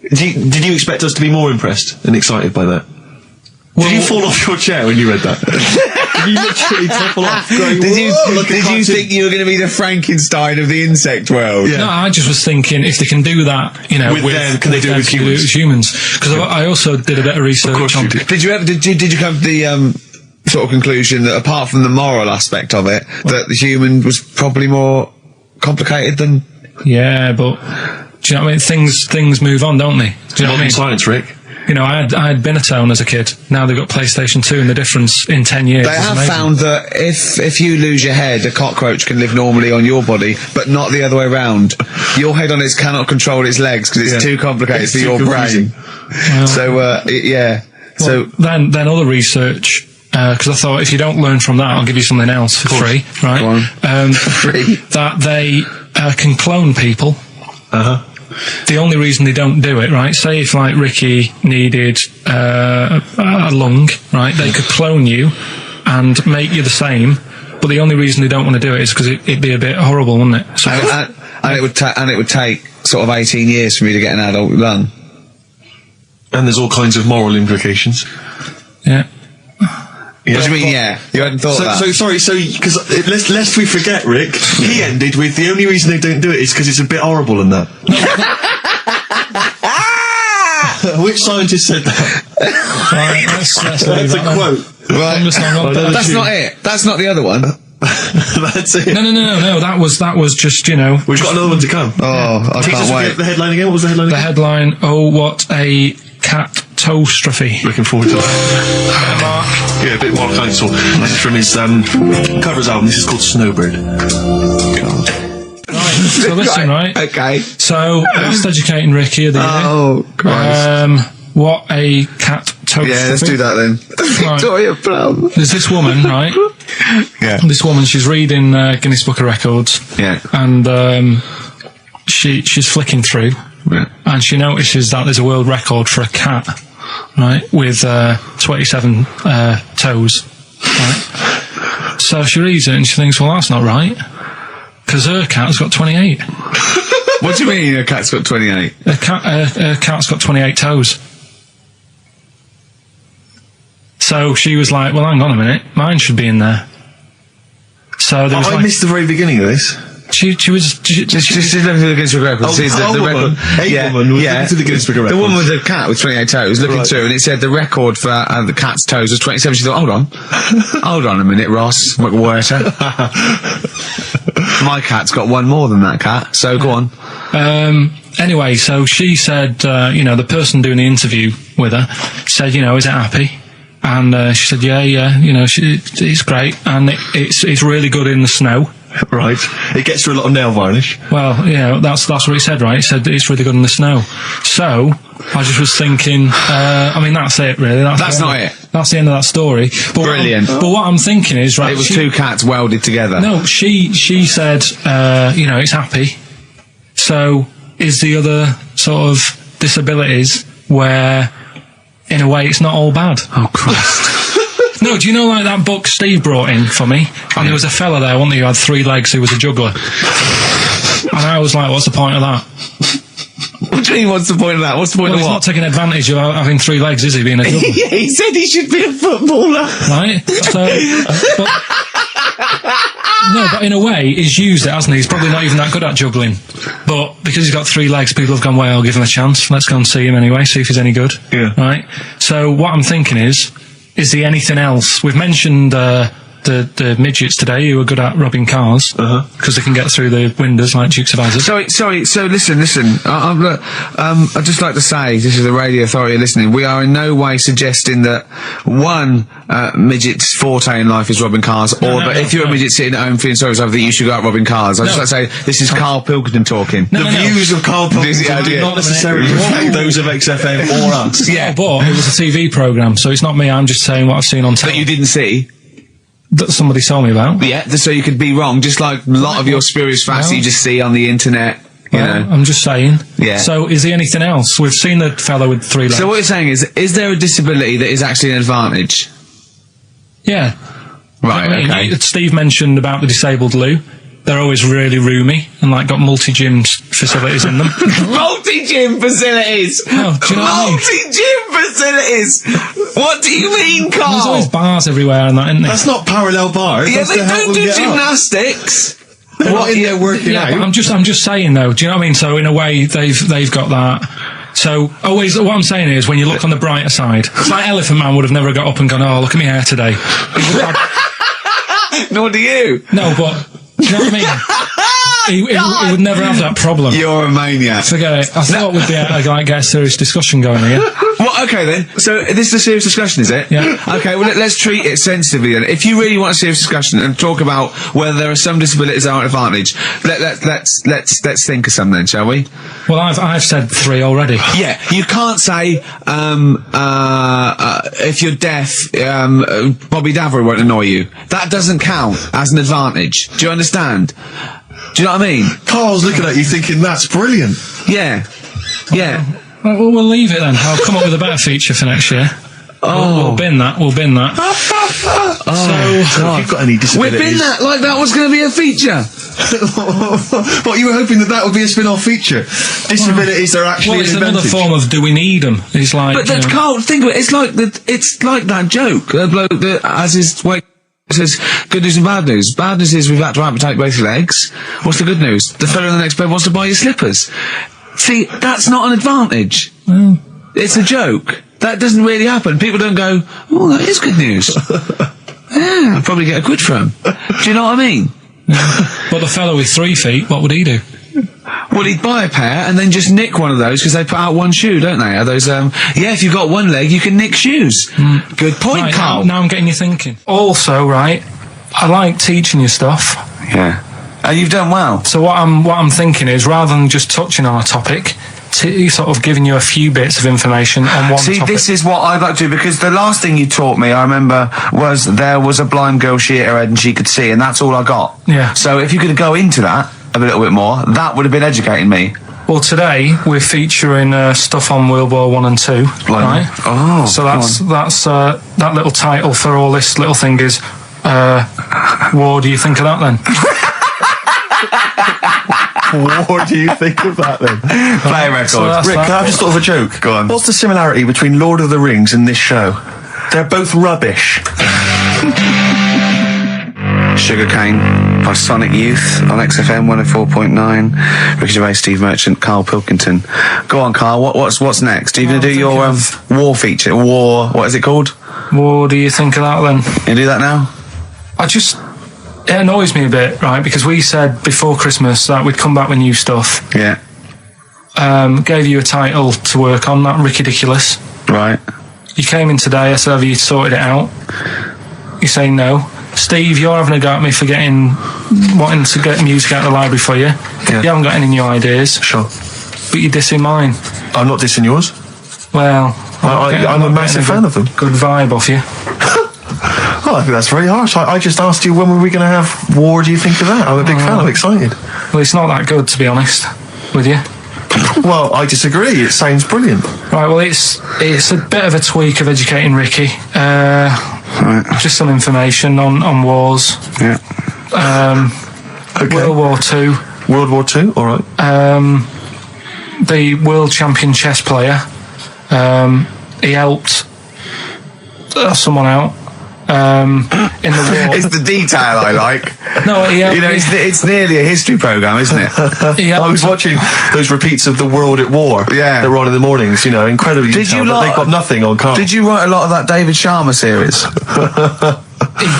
Did you expect us to be more impressed and excited by that? Did you fall off your chair when you read that? Did you literally topple off? Did you think you were going to be the Frankenstein of the insect world? Yeah. No, I just was thinking if they can do that, with them, can they do it with humans? Because I also did a bit of research. Of course you did. Did you come to the sort of conclusion that apart from the moral aspect of it, that the human was probably more complicated than? Yeah, but do you know what I mean? Things move on, don't they? Do you know what I mean? Science, Rick. I had Binatown as a kid. Now they've got PlayStation 2, and the difference in 10 years. They have found that if you lose your head, a cockroach can live normally on your body, but not the other way around. Your head on it cannot control its legs because it's too complicated for your brain. Well, so So then other research. Because I thought if you don't learn from that, I'll give you something else for free, right? Go on. Free. That they can clone people. The only reason they don't do it, right? Say if like Ricky needed a lung, right? They could clone you and make you the same. But the only reason they don't want to do it is because it'd be a bit horrible, wouldn't it? So and it would take sort of 18 years for me to get an adult lung. And there's all kinds of moral implications. Yeah. What do you mean, yeah? You hadn't thought that? Because lest we forget, Rick, he ended with the only reason they don't do it is because it's a bit horrible and that. Which scientist said that? Right, that's a quote. Right. That's not it. That's not the other one. That's it. No. That was just, We've got another one to come. Oh, I can't wait. The headline again? What was the headline again? The headline, oh, what a catastrophe. Looking forward to that. Mark? Yeah, a bit more counsel. This is from his covers album. This is called Snowbird. Right, so listen, right? Okay. So, last educating Ricky of the year. Oh, Christ. What a catastrophe. Yeah, let's do that then. Victoria Plum. There's this woman, right? Yeah. This woman, she's reading Guinness Book of Records. Yeah. And she's flicking through, and she notices that there's a world record for a cat, right, with 27 toes. Right. So she reads it and she thinks, well, that's not right, because her cat's got 28. What do you mean a cat's got 28? A cat's got 28 toes. So she was like, well, hang on a minute, mine should be in there. So there was I missed the very beginning of this. She was looking through the Guinness Book of Records. Woman was looking through the Guinness Book of Records. The woman with the cat with 28 toes looking through, and it said the record for the cat's toes was 27. She thought, hold on a minute, Ross McWhirter. My cat's got one more than that cat, so go on. Anyway, so she said, the person doing the interview with her said, is it happy? And she said, yeah, it's great, and it's really good in the snow. Right. It gets through a lot of nail varnish. Well, that's what it said, right? It said it's really good in the snow. So, I just was thinking, that's it, really. That's not it. That's the end of that story. But brilliant. But what I'm thinking is, right... It was two cats welded together. No, she said, it's happy. So, is the other sort of disabilities where, in a way, it's not all bad? Oh, Christ. No, do you know, like, that book Steve brought in for me? And there was a fella there, wasn't there, who had 3 legs, who was a juggler. And I was like, what's the point of that? What do you mean, what's the point of that? What's the point of what? He's not taking advantage of having 3 legs, is he, being a juggler? Yeah, he said he should be a footballer. Right? So... No, but in a way, he's used it, hasn't he? He's probably not even that good at juggling. But because he's got 3 legs, people have gone, well, I'll give him a chance. Let's go and see him anyway, see if he's any good. Yeah. Right? So what I'm thinking is he anything else? We've mentioned the midgets today who are good at robbing cars because they can get through the windows like Dukes of Hazzard. Sorry. So listen. I'd just like to say, this is the Radio Authority listening. We are in no way suggesting that one midget's forte in life is robbing cars, that if you're a midget sitting at home feeling sorry for yourself, that you should go out robbing cars. I'd just like to say this is Karl Pilkington talking. The views of Karl Pilkington do not necessarily reflect those of XFM or us. Yeah, but it was a TV programme, so it's not me. I'm just saying what I've seen on TV. That you didn't see. That somebody told me about. Yeah, so you could be wrong, just like a lot of your spurious facts you just see on the internet, you know. I'm just saying. Yeah. So, is he anything else? We've seen the fellow with 3 legs. So what you're saying is there a disability that is actually an advantage? Yeah. Right, okay. Steve mentioned about the disabled loo. They're always really roomy and, like, got multi-gym facilities in them. Multi-gym facilities! Oh, do you know what I mean? Multi-gym facilities! What do you mean, Karl? There's always bars everywhere and that, isn't there? That's not parallel bars. Yeah, they don't do gymnastics. What in there working out? But I'm just saying, though, do you know what I mean? So, in a way, they've got that. So, always, what I'm saying is, when you look on the brighter side, it's like Elephant Man would have never got up and gone, oh, look at my hair today. Nor do you. No, but... Do you know what I mean? he would never have that problem. You're a maniac. Forget it. I thought we'd be get a serious discussion going here. Well, okay then. So this is a serious discussion, is it? Yeah. Okay. Well, let's treat it sensitively then. If you really want a serious discussion and talk about whether there are some disabilities that are an advantage, let's think of some then, shall we? Well, I've said 3 already. Yeah. You can't say if you're deaf, Bobby Davery won't annoy you. That doesn't count as an advantage. Do you understand? Do you know what I mean? Carl's looking at you thinking, that's brilliant. Yeah. Yeah. Well, we'll leave it then. I'll come up with a better feature for next year. Oh. We'll bin that. So, if you've got any disabilities... We've bin that like that was going to be a feature. What, you were hoping that would be a spin-off feature? Disabilities are actually it's an advantage. another form of do we need them? It's like... But that's Karl, think of it, it's like that joke. The bloke that has his... It says, good news and bad news. Bad news is we've had to amputate both legs. What's the good news? The fellow in the next bed wants to buy your slippers. See, that's not an advantage. It's a joke. That doesn't really happen. People don't go, oh, that is good news. Yeah, I'll probably get a quid from him. Do you know what I mean? But the fellow with 3 feet, what would he do? Well, he'd buy a pair and then just nick one of those because they put out one shoe, don't they? Are those, if you've got one leg, you can nick shoes. Good point, right, Karl. Now I'm getting you thinking. Also, right, I like teaching you stuff. Yeah. And you've done well. So what I'm thinking is, rather than just touching on a topic, sort of giving you a few bits of information on one See, topic. this is what I'd like to do, because the last thing you taught me, I remember, was there was a blind girl, she hit her head and she could see, and that's all I got. Yeah. So if you could go into that a little bit more, that would have been educating me. Well, today we're featuring stuff on World War 1 and 2, right? Oh, so that's that little title for all this little thing is, what do you think of that then? What do you think of that then? Play a record. So Rick, can I have just thought of a joke? Go on. What's the similarity between Lord of the Rings and this show? They're both rubbish. Sugarcane by Sonic Youth on XFM 104.9. Ricky Gervais, Steve Merchant, Karl Pilkington. Go on, Karl. What's next? Are you going to do your war feature? What is it called? What do you think of that then? You do that now? It annoys me a bit, right? Because we said before Christmas that we'd come back with new stuff. Yeah. Gave you a title to work on, that Ridiculous. Right. You came in today, I said, have you sorted it out? You say no. Steve, you're having a go at me for wanting to get music out of the library for you. Yeah. You haven't got any new ideas. Sure. But you're dissing mine. I'm not dissing yours. Well, I'm a massive fan of them. Good vibe off you. Oh, I think that's very harsh. I just asked you when were we going to have War. Do you think of that? I'm a big fan. I'm excited. Well, it's not that good, to be honest with you. Well, I disagree. It sounds brilliant. Right, well, it's a bit of a tweak of educating Ricky. Just some information on wars. Yeah. Okay. World War II. World War II, all right. The world champion chess player, he helped someone out in the war. It's the detail I like. No, it's nearly a history programme, isn't it? I was watching those repeats of The World at War. Yeah. That were on in the mornings, incredibly detailed, but they've got nothing on Carl. Did you write a lot of that David Sharma series?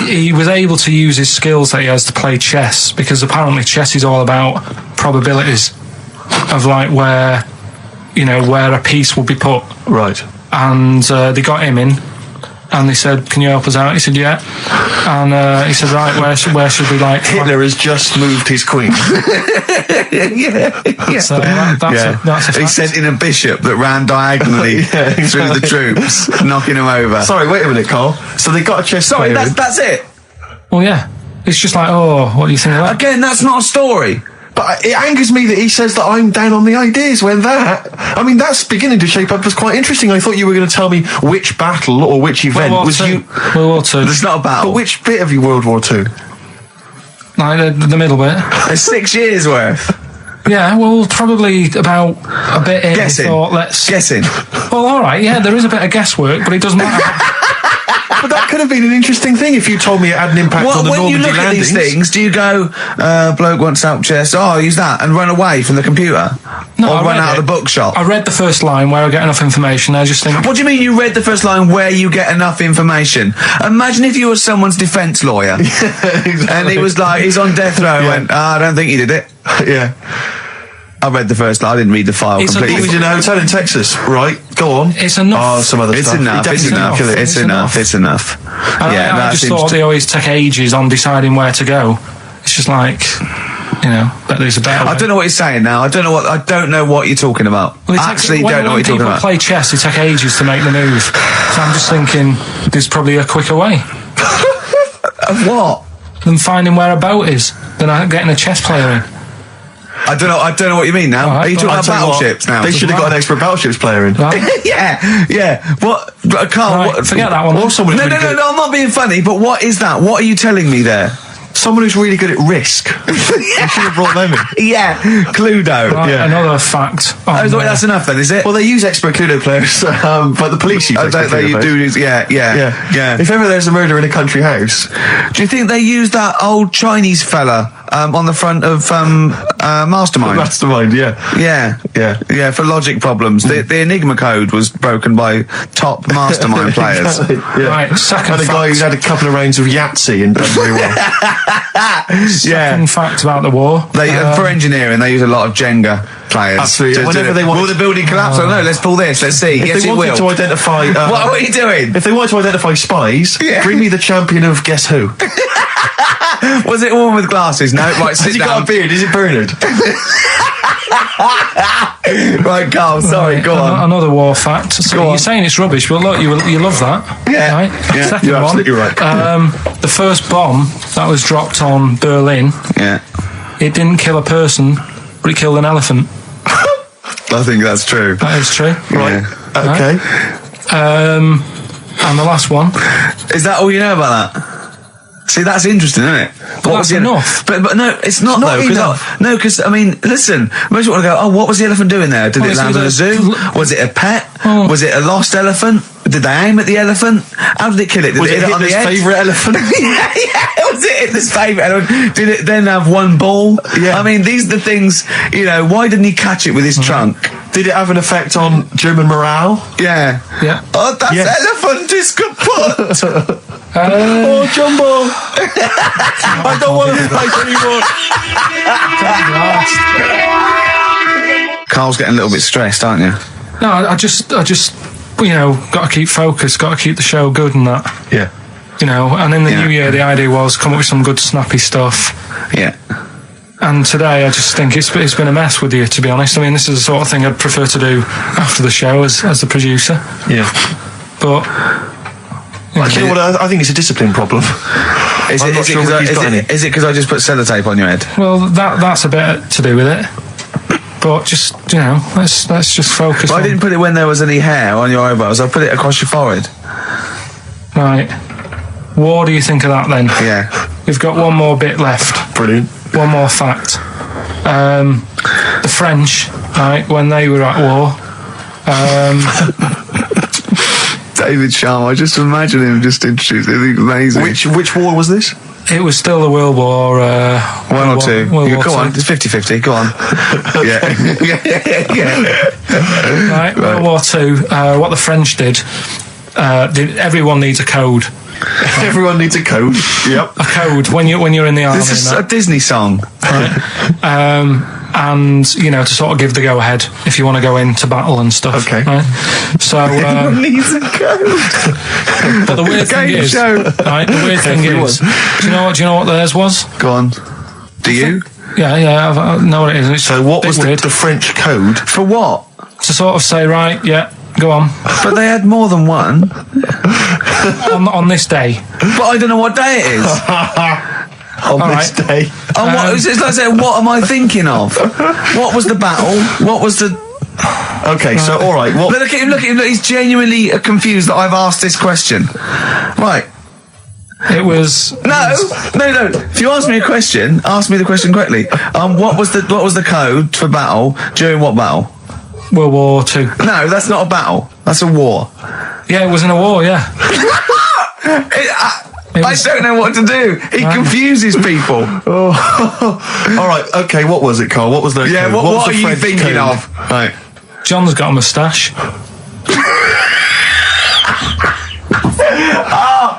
He was able to use his skills that he has to play chess, because apparently chess is all about probabilities of like where a piece will be put. Right. And they got him in, and they said, "Can you help us out?" He said, "Yeah." And he said, "Right, where should we like?" Hitler has just moved his queen. Yeah. So that's a fact. He sent in a bishop that ran diagonally through the troops, knocking him over. Sorry, wait a minute, Carl. So they got a chess Sorry, player. that's it. Well, yeah. It's just like, what do you think of that? Again, that's not a story. But it angers me that he says that I'm down on the ideas when that's beginning to shape up as quite interesting. I thought you were going to tell me which battle or which event was you. World War II. It's not a battle. But which bit of you World War II? Like the middle bit. It's 6 years worth. Yeah, well, probably about a bit in. Guessing. Guessing. Well, all right, yeah, there is a bit of guesswork, but it doesn't matter. But that could have been an interesting thing if you told me it had an impact on the Normandy When you look landings. at these things, do you go, bloke wants help chess, I'll use that, and run away from the computer? No, or I run read out it. of the bookshop? I read the first line where I get enough information. I just think. What do you mean you read the first line where you get enough information? Imagine if you were someone's defence lawyer. Exactly. And he was like, he's on death row and went, I don't think he did it. Yeah. I read the first line, I didn't read the file completely. He was in a hotel in Texas, right? Go on. It's enough. Oh, some other It's stuff. enough, it's enough, it's enough, it's enough. I just thought they always take ages on deciding where to go. It's just like, but there's a better way. I don't know what you're saying now. I don't know what you're talking about. Well, I actually don't know what you're talking When about. people play chess, they take ages to make the move. So I'm just thinking there's probably a quicker way. Of what? Than finding where a boat is, than getting a chess player in. I don't know what you mean now. Are you talking about battleships now? They should have got an expert battleships player in. yeah. What, Carl? Right, forget that one. Or someone who's No, really good. I'm not being funny. But what is that? What are you telling me there? Someone who's really good at Risk. You should have brought them in. Yeah, Cluedo. Right, Yeah. Another fact. That's enough then, is it? Well, they use expert Cluedo players, but the police use expert Cluedo players. Yeah. If ever there's a murder in a country house, Do you think they used that old Chinese fella on the front of Mastermind? Mastermind, yeah. Yeah, for logic problems. The Enigma code was broken by top Mastermind players. Exactly, yeah. Right, second And a guy who's had a couple of rounds of Yahtzee and done very well. Second fact about the war. For engineering, they use a lot of Jenga players. Absolutely. Whenever they want will the building collapse? Oh no, let's pull this. Let's see. If Yes, they it wanted will. to identify... What are you doing? If they wanted to identify spies, bring me the champion of Guess Who. Was it a woman with glasses? No, right, Has sit he down. got a beard? Is it Bernard? Right, Carl, sorry, go on. Another war fact. So you're saying it's rubbish, but look, you love that. Yeah. Right? Yeah, Second you're one, absolutely right. the first bomb that was dropped on Berlin, it didn't kill a person, but it killed an elephant. I think that's true. That is true. Right. Yeah. Okay. And the last one. Is that all you know about that? See, that's interesting, isn't it? But that's enough. But no, it's not though. Because I mean, listen. Most people want to go. Oh, what was the elephant doing there? Did it land in a zoo? Was it a pet? Was it a lost elephant? Did they aim at the elephant? How did it kill it? Did Was it it hit on the Hitler's edge? favourite elephant? yeah. Was it Hitler's favourite elephant? Did it then have one ball? Yeah. I mean, these are the things. You know, why didn't he catch it with his trunk? Did it have an effect on German morale? Yeah. Yeah. Oh, that elephant is kaput. Oh, Jumbo! I don't want to fight anymore. Carl's getting a little bit stressed, aren't you? No, I just, you know, got to keep focused, got to keep the show good and that. Yeah. You know, and in the new year, the idea was come up with some good snappy stuff. Yeah. And today, I just think it's been a mess with you, to be honest. I mean, this is the sort of thing I'd prefer to do after the show as the producer. Yeah. But... You know what, I think it's a discipline problem. Is it because I just put sellotape on your head? Well, that's a bit to do with it. But just, you know, let's just focus I on... didn't put it when there was any hair on your eyebrows. I put it across your forehead. Right. What do you think of that then? Yeah. We've got one more bit left. Brilliant. One more fact. The French, right, when they were at war... David Sharma, I just imagine him just introduced. It's amazing. Which war was this? It was still the World War... One or two. World War Go II. on, it's 50-50, go on. yeah. Right, World War II, what the French did, everyone needs a code. Right? Everyone needs a code. Yep. A code when you're in the army. This is a Disney song. Right? And, you know, to sort of give the go-ahead if you want to go into battle and stuff. Okay. Right? So... Everyone needs a code. But the weird thing is... Right, the weird thing is... Do you know what theirs was? Go on. Do you? Yeah, I know what it is. It's so what was weird. the French code? For what? To sort of say, right, yeah, go on. But they had more than one. on this day. But I don't know what day it is. On this day. It's like saying, what am I thinking of? What was the battle? What was the... Okay, so all right. What... Look at him, look, he's genuinely confused that I've asked this question. Right. It was... No. If you ask me a question, ask me the question correctly. What was the code for battle during what battle? World War II. No, that's not a battle. That's a war. Yeah, it was in a war, yeah. I don't know what to do. He confuses people. Oh. All right. Okay. What was it, Carl? What was the? Yeah. Code? What was are the you French thinking code? of? Right. John's got a moustache.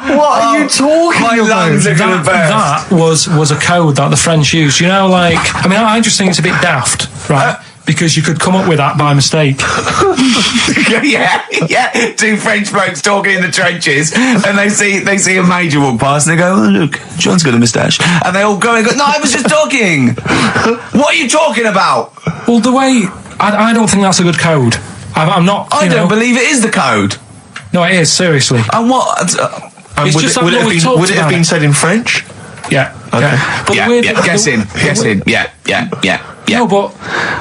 What are you talking my about? lungs are going to burst. That was a code that the French used. You know, like... I mean, I just think it's a bit daft, right? Because you could come up with that by mistake. yeah. Two French blokes talking in the trenches, and they see a major walk past, and they go, "Oh, look, John's got a moustache," and they all go and go, "No, I was just talking. What are you talking about?" Well, the way I don't think that's a good code. I'm not. I don't believe it is the code. No, it is, seriously. And what? It's just would it have been said in French? Yeah. Okay. Yeah. But Guess in. Yeah. No, but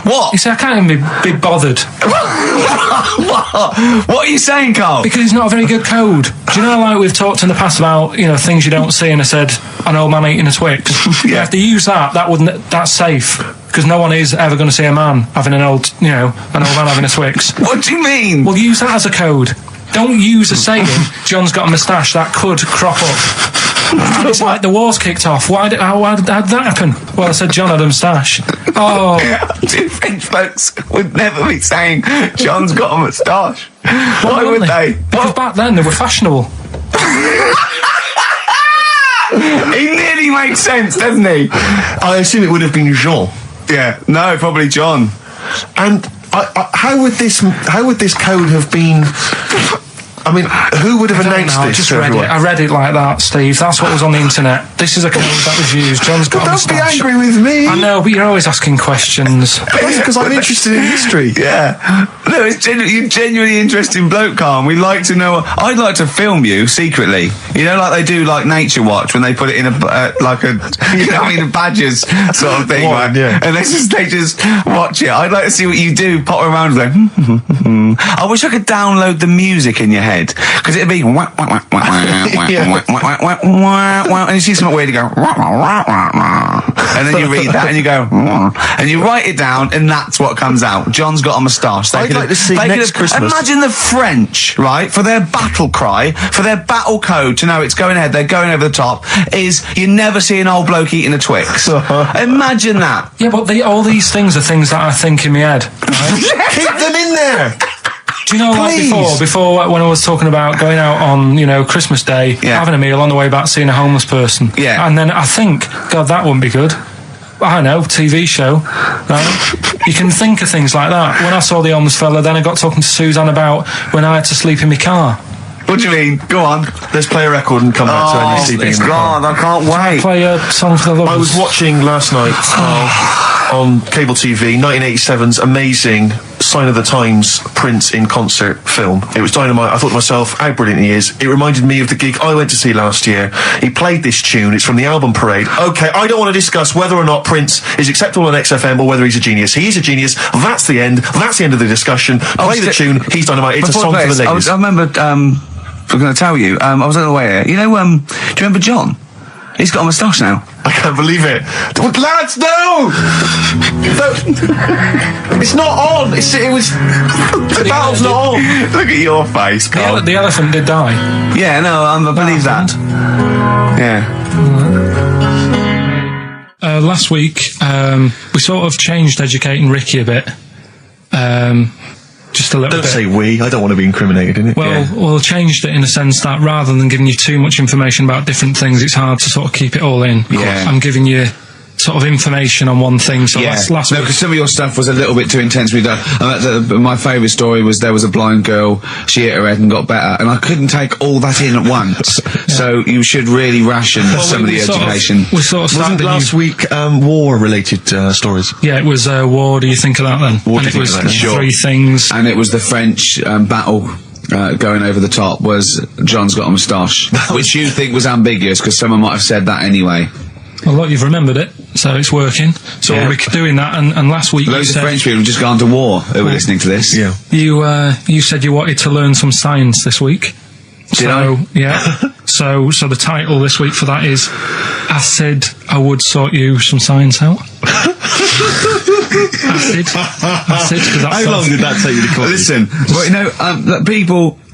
what? You see, I can't even be bothered. What are you saying, Carl? Because it's not a very good code. Do you know, like we've talked in the past about, you know, things you don't see, and I said an old man eating a Twix. Yeah. If they use that's safe. Because no one is ever going to see a man having an old man having a Twix. What do you mean? Well, use that as a code. Don't use a saying, John's got a moustache, that could crop up. And it's like the war's kicked off. How did that happen? Well, I said John had a moustache. Oh. Two French folks would never be saying John's got a moustache. Why would they? Because back then they were fashionable. He nearly makes sense, doesn't he? I assume it would have been Jean. Yeah. No, probably John. And how would this code have been I mean, who would have announced this? I just to read everyone? it. I read it like that, Steve. That's what was on the internet. This is a code that was used. John's got a Don't be moustache. angry with me. I know, but you're always asking questions. That's because I'm interested in history. Yeah. No, you're genuinely interesting bloke, Carl. We like to know. I'd like to film you secretly. You know, like they do, like Nature Watch, when they put it in a a Badgers sort of thing, right? Yeah. And they just watch it. I'd like to see what you do. Pop around like. I wish I could download the music in your head, because it'd be and you see something weird, you go, and then you read that and you go, and you write it down, and that's what comes out. John's got a moustache. I'd like to see next Christmas. Imagine the French, right, for their battle cry, for their battle code to know it's going ahead, they're going over the top, is you never see an old bloke eating a Twix. Imagine that. Yeah, but all these things are things that I think in my head. Right? Keep them in there. Do you know, like before when I was talking about going out on, Christmas Day, having a meal on the way back, seeing a homeless person. Yeah. And then I think, God, that wouldn't be good. I don't know, TV show. Right? You can think of things like that. When I saw the homeless fella, then I got talking to Suzanne about when I had to sleep in my car. What do you mean? Go on. Let's play a record and come back to Andy sleeping in the car. God, I can't wait. Play a song for the lovers. I was watching last night on cable TV 1987's amazing Sign of the Times Prince in concert film. It was dynamite. I thought to myself, how brilliant he is. It reminded me of the gig I went to see last year. He played this tune. It's from the album Parade. Okay, I don't want to discuss whether or not Prince is acceptable on XFM or whether he's a genius. He is a genius. That's the end. That's the end of the discussion. Play the tune. He's dynamite. It's a song for the ladies. I remember, I'm going to tell you, I was on the way here. You know, do you remember John? He's got a moustache now. I can't believe it. Lads, no! It's not on. The battle's not on. Look at your face, Carl. The elephant did die. Yeah, no, I believe that. Yeah. Last week, we sort of changed educating Ricky a bit. Just a little bit. Don't say we. I don't want to be incriminated in it. Well, changed it in a sense that rather than giving you too much information about different things, it's hard to sort of keep it all in. Yeah. I'm giving you sort of information on one thing. So last week, because some of your stuff was a little bit too intense. My favourite story was there was a blind girl. She hit her head and got better, and I couldn't take all that in at once. So you should really ration some of the education. We sort of started Wasn't last week war-related stories? Yeah, it was war. Do you think of that then? What and do you it think was of that? three things. And it was the French battle. Going over the top was John's got a moustache, which you think was ambiguous because someone might have said that anyway. Well, look, you've remembered it, so it's working. So we're doing that, and last week loads of French people have just gone to war who were listening to this. Yeah. You said you wanted to learn some science this week. Did I? Yeah. so the title this week for that is I Said I Would Sort You Some Science Out. Acid. How long did that take you to come? Listen,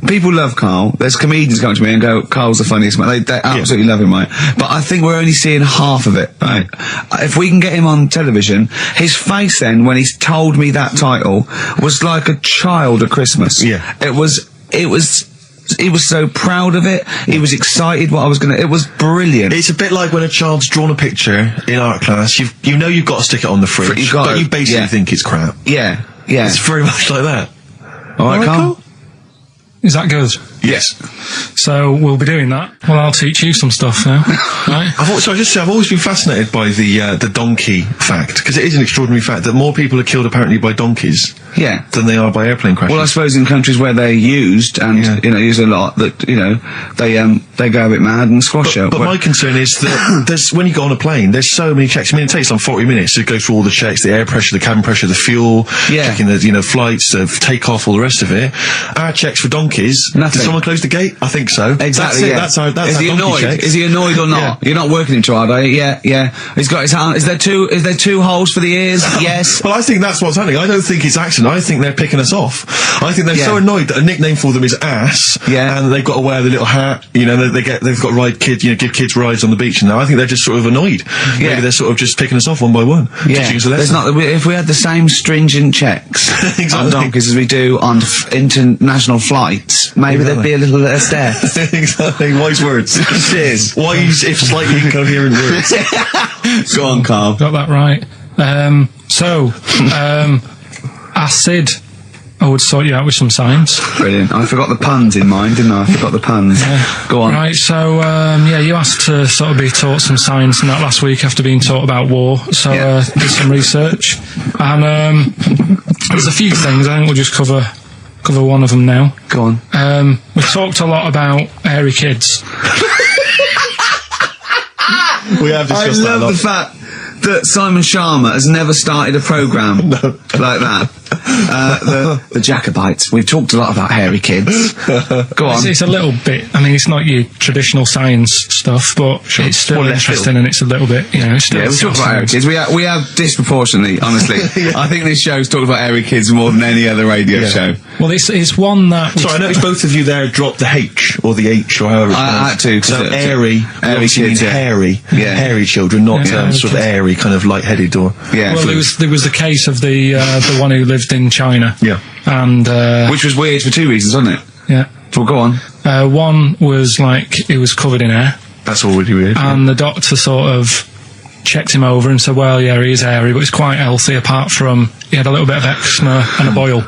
people love Carl. There's comedians come to me and go, Carl's the funniest man. They absolutely love him, right? But I think we're only seeing half of it, right? If we can get him on television, his face then, when he's told me that title, was like a child at Christmas. Yeah. He was so proud of it. He was excited what I was going to... It was brilliant. It's a bit like when a child's drawn a picture in art class. You know you've got to stick it on the fridge, but you basically think it's crap. Yeah, yeah. It's very much like that. All right, Carl? Is that good? Yes. So we'll be doing that. Well, I'll teach you some stuff now. Right? I've always been fascinated by the donkey fact, because it is an extraordinary fact that more people are killed apparently by donkeys than they are by airplane crashes. Well, I suppose in countries where they're used and used a lot, that they go a bit mad and squash out. But my concern is that when you go on a plane, there's so many checks. I mean, it takes 40 minutes to go through all the checks: the air pressure, the cabin pressure, the fuel, checking the flights, the takeoff, all the rest of it. Our checks for donkeys. Nothing. Did someone close the gate? I think so. Exactly. That's our Is he donkey annoyed? checks. Is he annoyed or not? Yeah. You're not working him too hard, are you? Yeah. He's got his hand. Is there two holes for the ears? Yes. Well, I think that's what's happening. I don't think it's accident. I think they're picking us off. I think they're so annoyed that a nickname for them is ass. Yeah. And they've got to wear the little hat. They've got to ride give kids rides on the beach. And now I think they're just sort of annoyed. Yeah. Maybe they're sort of just picking us off one by one. Yeah. Teaching us a lesson. If we had the same stringent checks on donkeys as we do on international flights, maybe there'd be a little less death. Exactly. Wise words. Cheers. Wise, if slightly incoherent words. Go on, Carl. Got that right. I said I would sort you out with some science. Brilliant. I forgot the puns in mind, didn't I? I forgot the puns. Go on. Right, so, you asked to sort of be taught some science and that last week after being taught about war, so did some research. And there's a few things, I think we'll just cover one of them now. Go on. We talked a lot about hairy kids. We have discussed that a lot. I love the fact that Simon Sharma has never started a programme like that. The Jacobites. We've talked a lot about hairy kids. Go on. It's a little bit, I mean, it's not your traditional science stuff, but it's still interesting and it's a little bit, it's still... Yeah, we talk about hairy kids. We have disproportionately, honestly. I think this show's talked about hairy kids more than any other radio show. Well, it's one that... Sorry, I noticed both of you there dropped the H, or the H, or however it's I had to. So airy kids, hairy children, not sort of airy, kind of light-headed or... Yeah. Well, there was the case of the one who lived in China. Yeah. And which was weird for two reasons, wasn't it? Yeah. Well, go on. One was like he was covered in hair. That's already weird. And the doctor sort of checked him over and said, well, yeah, he is hairy, but he's quite healthy apart from he had a little bit of eczema and a boil.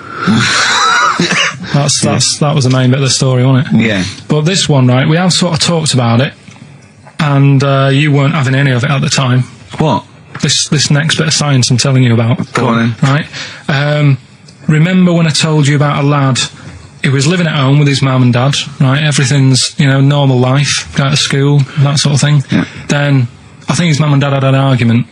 That was the main bit of the story, wasn't it? Yeah. But this one, right, we have sort of talked about it, and you weren't having any of it at the time. What? This next bit of science I'm telling you about. Go on then. Right? Remember when I told you about a lad who was living at home with his mum and dad, right? Everything's, normal life, go to school, that sort of thing. Yeah. Then, I think his mum and dad had an argument,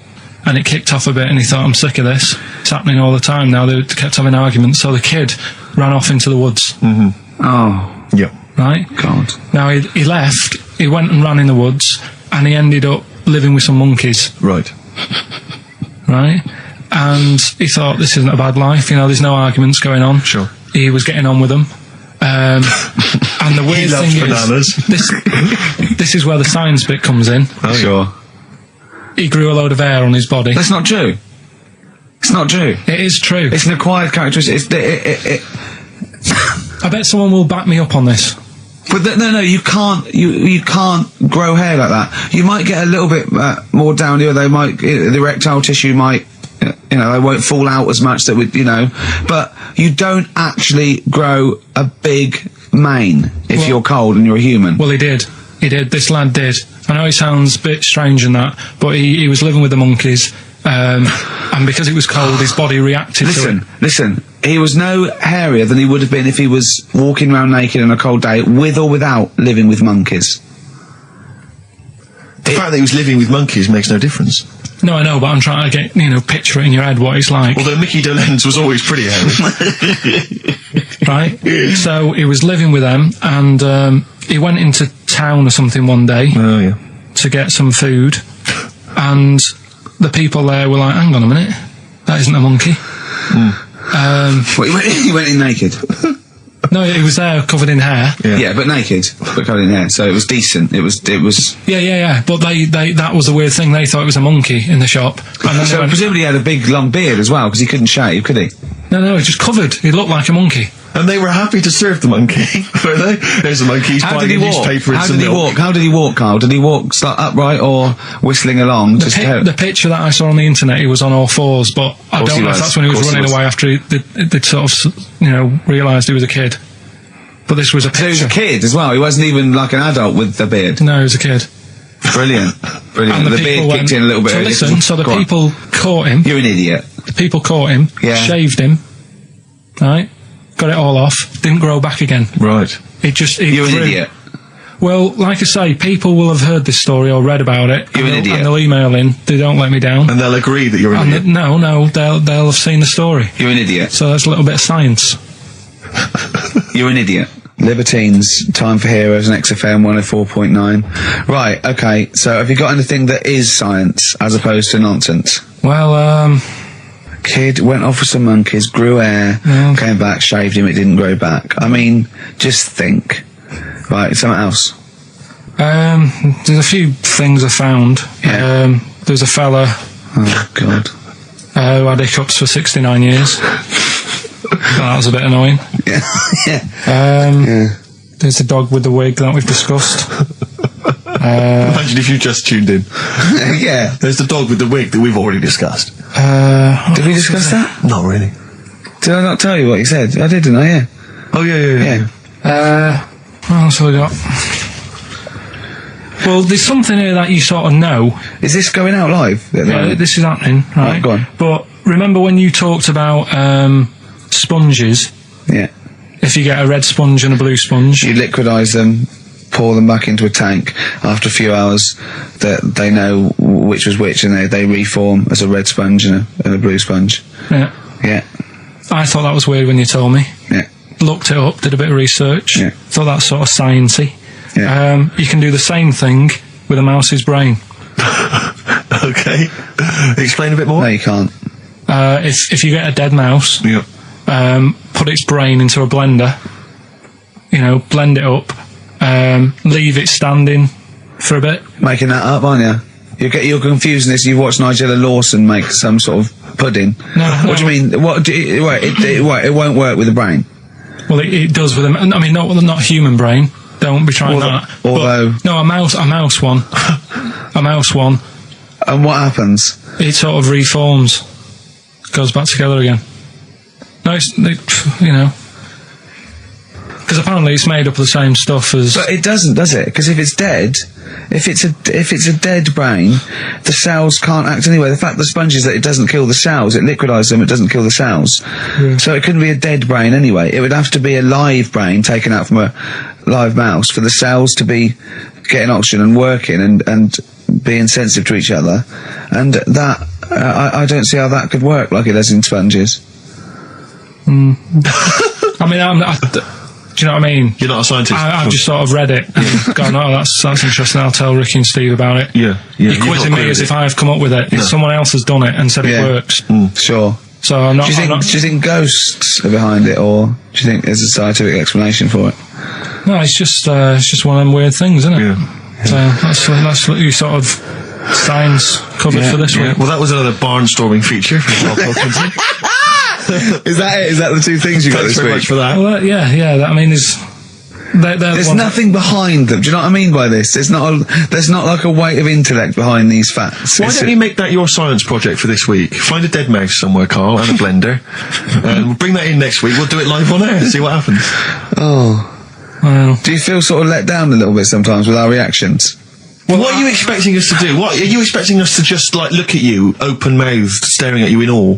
and it kicked off a bit, and he thought, I'm sick of this. It's happening all the time now. They kept having arguments, so the kid ran off into the woods. Mm-hmm. Oh. Yeah. Right? God. Now, he left, he went and ran in the woods, and he ended up living with some monkeys. Right. Right? And he thought, this isn't a bad life, there's no arguments going on. Sure. He was getting on with them. And the weird thing bananas. is, this is where the science bit comes in. Oh, sure. He grew a load of hair on his body. That's not true. It's not true. It is true. It's an acquired characteristic. I bet someone will back me up on this. But no, you can't. You can't grow hair like that. You might get a little bit more down here. They might, the erectile tissue might, they won't fall out as much. That would, but you don't actually grow a big mane if you're cold and you're a human. Well, he did. This lad did. I know he sounds a bit strange in that, but he was living with the monkeys, and because it was cold, his body reacted to it. Listen, he was no hairier than he would have been if he was walking around naked on a cold day, with or without living with monkeys. The fact that he was living with monkeys makes no difference. No, I know, but I'm trying to get, picture it in your head what it's like. Although Mickey Dolenz was always pretty hairy. Right? So he was living with them, and he went into town or something one day to get some food, and the people there were like, hang on a minute, that isn't a monkey. He went in naked? No, he was there covered in hair. Yeah, but naked, but covered in hair, so it was decent. It was. Yeah. But that was the weird thing. They thought it was a monkey in the shop. And then so presumably he had a big long beard as well, because he couldn't shave, could he? No, he was just covered. He looked like a monkey. And they were happy to serve the monkey, were they? There's a monkey. He's buying a newspaper and some milk. How did he walk, Carl? Did he walk upright or whistling along? The picture that I saw on the internet, he was on all fours, but I don't know if that's when he was running away after they'd sort of, realised he was a kid. But this was a picture. So he was a kid as well. He wasn't even like an adult with the beard. No, he was a kid. Brilliant. And the beard kicked in a little bit. So the people caught him. You're an idiot. The people caught him. Yeah. Shaved him. Right. Got it all off. Didn't grow back again. Right. You're an idiot. Well, like I say, people will have heard this story or read about it. You're an idiot. And they'll email in. They don't let me down. And they'll agree that you're an idiot. No, they'll have seen the story. You're an idiot. So that's a little bit of science. You're an idiot. Libertines, Time for Heroes and XFM 104.9. Right, okay, so have you got anything that is science as opposed to nonsense? Well, kid went off with some monkeys, grew hair, came back, shaved him, it didn't grow back. I mean, just think. Right, something else. There's a few things I found. Yeah. There's a fella... Oh, God. Who had hiccups for 69 years. That was a bit annoying. Yeah. There's a dog with the wig that we've discussed. Imagine if you just tuned in. Yeah. There's the dog with the wig that we've already discussed. Did we discuss that? Not really. Did I not tell you what he said? I did, didn't I? Yeah. Oh, yeah. What else have we got? Well, there's something here that you sort of know. Is this going out live? Yeah, this is happening, right? Go on. But remember when you talked about sponges? Yeah. If you get a red sponge and a blue sponge, you liquidise them, pour them back into a tank. After a few hours, they know which was which, and they reform as a red sponge and a blue sponge. Yeah. Yeah. I thought that was weird when you told me. Yeah. Looked it up, did a bit of research. Yeah. Thought that's sort of sciencey. Yeah. You can do the same thing with a mouse's brain. Okay. Explain a bit more. No, you can't. If you get a dead mouse, put its brain into a blender, blend it up, leave it standing for a bit. Making that up, aren't you? You're confusing this. You've watched Nigella Lawson make some sort of pudding. No. What do you mean? It won't work with the brain. Well, it does with not a human brain. Don't be trying that. Although, no, a mouse one, a mouse one. And what happens? It sort of reforms, goes back together again. No, because apparently it's made up of the same stuff as. But it doesn't, does it? Because if it's dead, if it's a dead brain, the cells can't act anyway. The fact the sponge is that it doesn't kill the cells, it liquidises them, it doesn't kill the cells. Yeah. So it couldn't be a dead brain anyway. It would have to be a live brain taken out from a live mouse for the cells to be getting oxygen and working and being sensitive to each other. And that, I don't see how that could work like it does in sponges. I mean, do you know what I mean? You're not a scientist. I've just sort of read it and gone, oh, that's interesting, I'll tell Ricky and Steve about it. Yeah. You're quizzing me as if I've come up with it. No. Someone else has done it and said it works. Sure. So I'm not... Do you think ghosts are behind it, or do you think there's a scientific explanation for it? No, it's just one of them weird things, isn't it? Yeah. So that's what you sort of science covered for this week. Well, that was another barnstorming feature from Karl Pilkington. Is that it? Is that the two things you got this week? Thanks very much for that. Well, I mean, there's nothing behind them. Do you know what I mean by this? There's not like a weight of intellect behind these facts. Why don't you make that your science project for this week? Find a dead mouse somewhere, Karl, and a blender. We'll bring that in next week. We'll do it live on air. See what happens. Oh. Well. Do you feel sort of let down a little bit sometimes with our reactions? Well, what are you expecting us to do? What are you expecting us to just look at you, open-mouthed, staring at you in awe?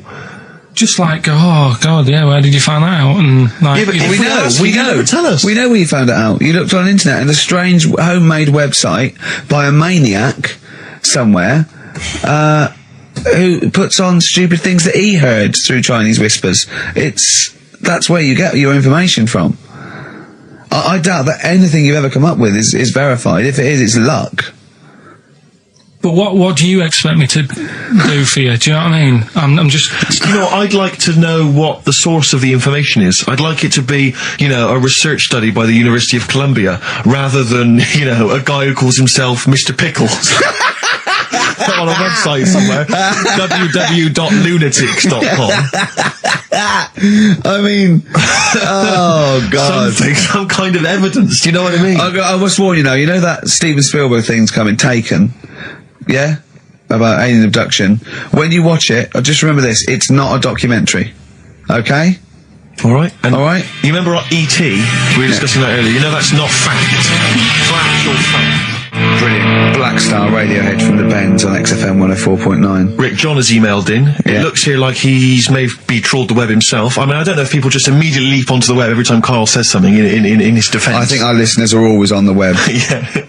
Just go, oh God, where did you find that out? And but we know. Tell us. We know where you found it out. You looked on the internet and a strange homemade website by a maniac somewhere, who puts on stupid things that he heard through Chinese whispers. That's where you get your information from. I doubt that anything you've ever come up with is verified. If it is, it's luck. But what do you expect me to do for you? Do you know what I mean? I'm just... I'd like to know what the source of the information is. I'd like it to be, a research study by the University of Columbia, rather than, a guy who calls himself Mr. Pickles. On a website somewhere. www.lunatics.com. I mean, oh God. Some kind of evidence, do you know what I mean? I must warn you now, you know that Steven Spielberg thing's coming, Taken? Yeah? About alien abduction. When you watch it, just remember this, it's not a documentary. Okay? Alright. Alright? You remember E.T.? We were discussing that earlier. You know that's not fact. It's actual fact. Brilliant. Black Star Radiohead from the Bends on XFM 104.9. Rick John has emailed in. It looks here like he's maybe trawled the web himself. I mean, I don't know if people just immediately leap onto the web every time Karl says something in his defence. I think our listeners are always on the web. Yeah.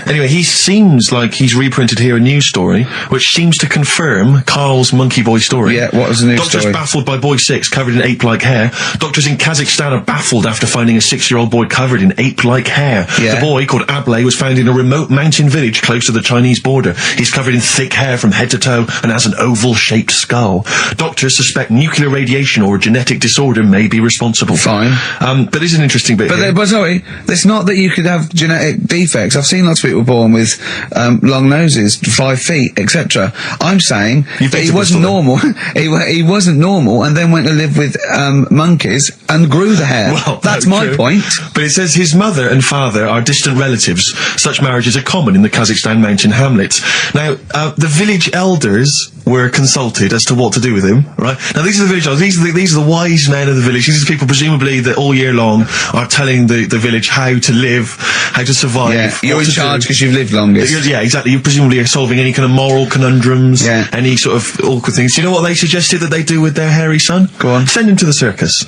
Anyway, he seems like he's reprinted here a news story, which seems to confirm Karl's Monkey Boy story. Yeah, what was the news story? Doctors baffled by boy 6 covered in ape-like hair. Doctors in Kazakhstan are baffled after finding a 6-year-old boy covered in ape-like hair. Yeah. The boy, called Ablay, was found in a remote mountain village close to the Chinese border. He's covered in thick hair from head to toe and has an oval-shaped skull. Doctors suspect nuclear radiation or a genetic disorder may be responsible. Fine. But this is an interesting bit here. But sorry, it's not that you could have genetic defects. defects. I've seen lots of people born with long noses, 5 feet, etc. I'm saying that he wasn't normal. he wasn't normal, and then went to live with monkeys and grew the hair. Well, that's my point. But it says his mother and father are distant relatives. Such marriages are common in the Kazakhstan mountain hamlets. Now, the village elders were consulted as to what to do with him, right? Now, these are the village elders. These are the wise men of the village. These are the people, presumably, that all year long are telling the village how to live, how to survive. Yeah, you're in charge because you've lived longest. Yeah, exactly. You presumably are solving any kind of moral conundrums, any sort of awkward things. Do you know what they suggested that they do with their hairy son? Go on. Send him to the circus.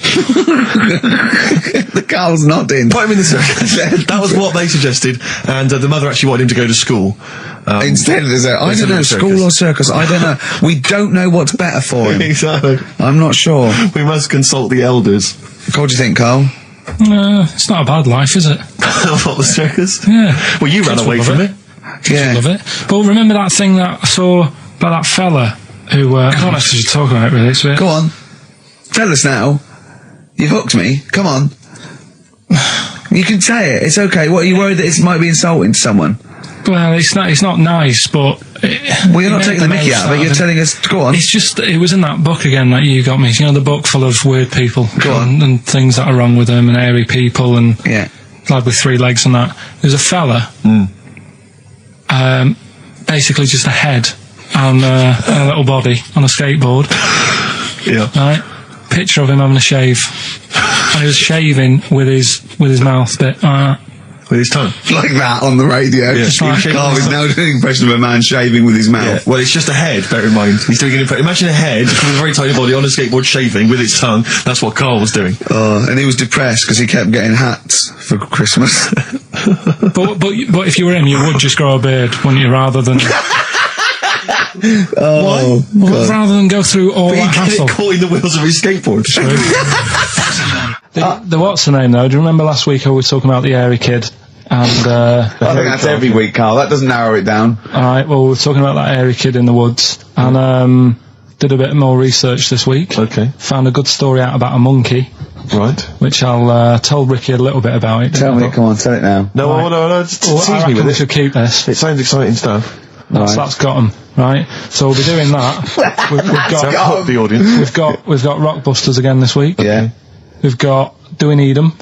The Carl's nodding. Put him in the circus. That was what they suggested, and the mother actually wanted him to go to school. Instead of I don't know, school or circus, I don't know. We don't know what's better for him. Exactly. I'm not sure. We must consult the elders. What do you think, Carl? It's not a bad life, is it? What, the circus? Yeah. Well, you ran away from it. Yeah. Love it. But remember that thing that I saw about that fella who, I don't actually talk about it really, it's a bit... Go on. Tell us now. You've hooked me. Come on. You can say it. It's okay. What, are you worried that it might be insulting to someone? Well, it's not nice, but... Well, you're not taking the mickey out of it, you're telling us... Go on. It's just, it was in that book again that you got me. You know, the book full of weird people. Go on. And things that are wrong with them, and hairy people, and... Yeah. Lad with 3 legs and that. There's a fella... basically just a head and a little body on a skateboard. Yeah. Right? Picture of him having a shave. And he was shaving with his mouth bit. With his tongue? Like that on the radio. Yeah. Carl is now doing an impression of a man shaving with his mouth. Yeah. Well, it's just a head, bear in mind. He's doing an impression. Imagine a head with a very tiny body on a skateboard shaving with its tongue. That's what Carl was doing. And he was depressed because he kept getting hats for Christmas. but if you were him, you would just grow a beard, wouldn't you, rather than... Oh, well, rather than go through all that hassle. Get caught in the wheels of his skateboard. The what's the name though? Do you remember last week I was talking about the hairy kid? And I think that's every week, Carl. That doesn't narrow it down. Alright, well, we were talking about that hairy kid in the woods, and did a bit more research this week. Okay. Found a good story out about a monkey. Right. Which I'll tell Ricky a little bit about it. Tell me, come on, tell it now. No, no, just tease me with it. We should keep this. It sounds exciting stuff. That's got 'em, right? So we'll be doing that. We've got the audience. We've got Rockbusters again this week. Yeah. We've got Do We Need 'Em?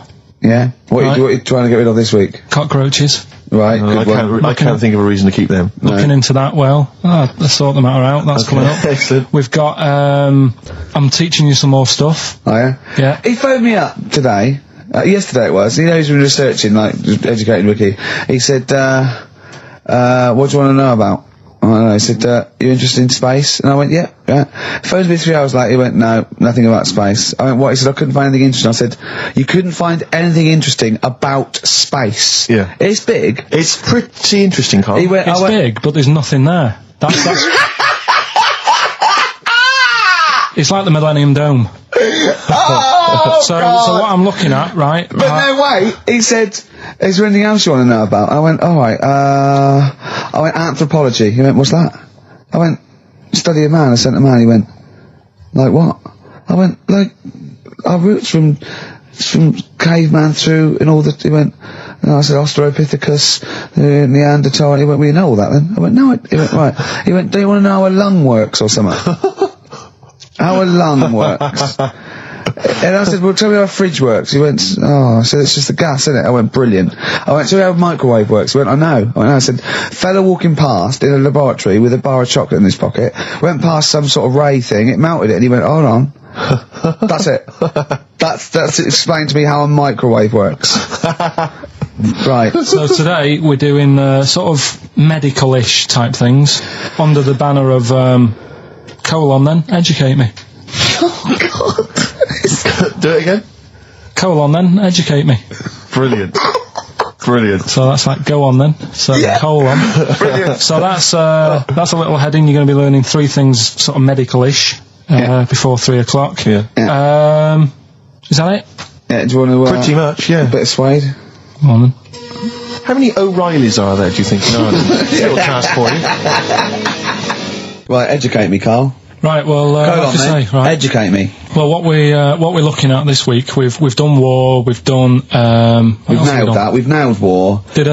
Yeah. What are you trying to get rid of this week? Cockroaches. Right. I can't think of a reason to keep them. Looking into that, let's sort the matter out. That's coming up. Excellent. We've got, I'm teaching you some more stuff. Oh, yeah? Yeah. He phoned me up today. Yesterday it was. He knows he's been researching, like, just educating Ricky. He said, what do you want to know about? I don't know. He said, you interested in space? And I went, yeah. Phoned me 3 hours later. He went, no, nothing about space. I went, what? He said, I couldn't find anything interesting. I said, you couldn't find anything interesting about space. Yeah. It's big. It's pretty interesting, Carl. He went, it's big, but there's nothing there. That's it's like the Millennium Dome. So what I'm looking at, right? But no, wait. He said, is there anything else you want to know about? I went, alright, I went, anthropology. He went, what's that? I went, study a man, I sent a man. He went, like what? I went, like, our roots from caveman through and all that. He went, and I said, Australopithecus, Neanderthal. He went, well, you know all that then? I went, no. He went, right. He went, do you want to know how a lung works or something? How a lung works. And I said, well, tell me how a fridge works. He went, oh, I said, it's just the gas, isn't it? I went, brilliant. I went, tell me how a microwave works. He went, I know. I went, no. I said, fella walking past in a laboratory with a bar of chocolate in his pocket, went past some sort of ray thing, it melted it, and he went, hold on. That's it. That's explained to me how a microwave works. Right. So today we're doing sort of medical-ish type things under the banner of colon then, educate me. Oh, God. Do it again. Colon then, educate me. Brilliant. Brilliant. So that's like, go on then. So colon. Brilliant. So that's a little heading. You're going to be learning 3 things sort of medical-ish before 3 o'clock. Yeah. Is that it? Yeah, do you want to... Pretty much, yeah. A bit of suede? Come on then. How many O'Reillys are there, do you think, in Ireland? Little task for you. Right, educate me, Carl. Right, well, Go on, right? Educate me. Well, what we're looking at this week, we've done war, we've done we've nailed that. We've nailed war. Did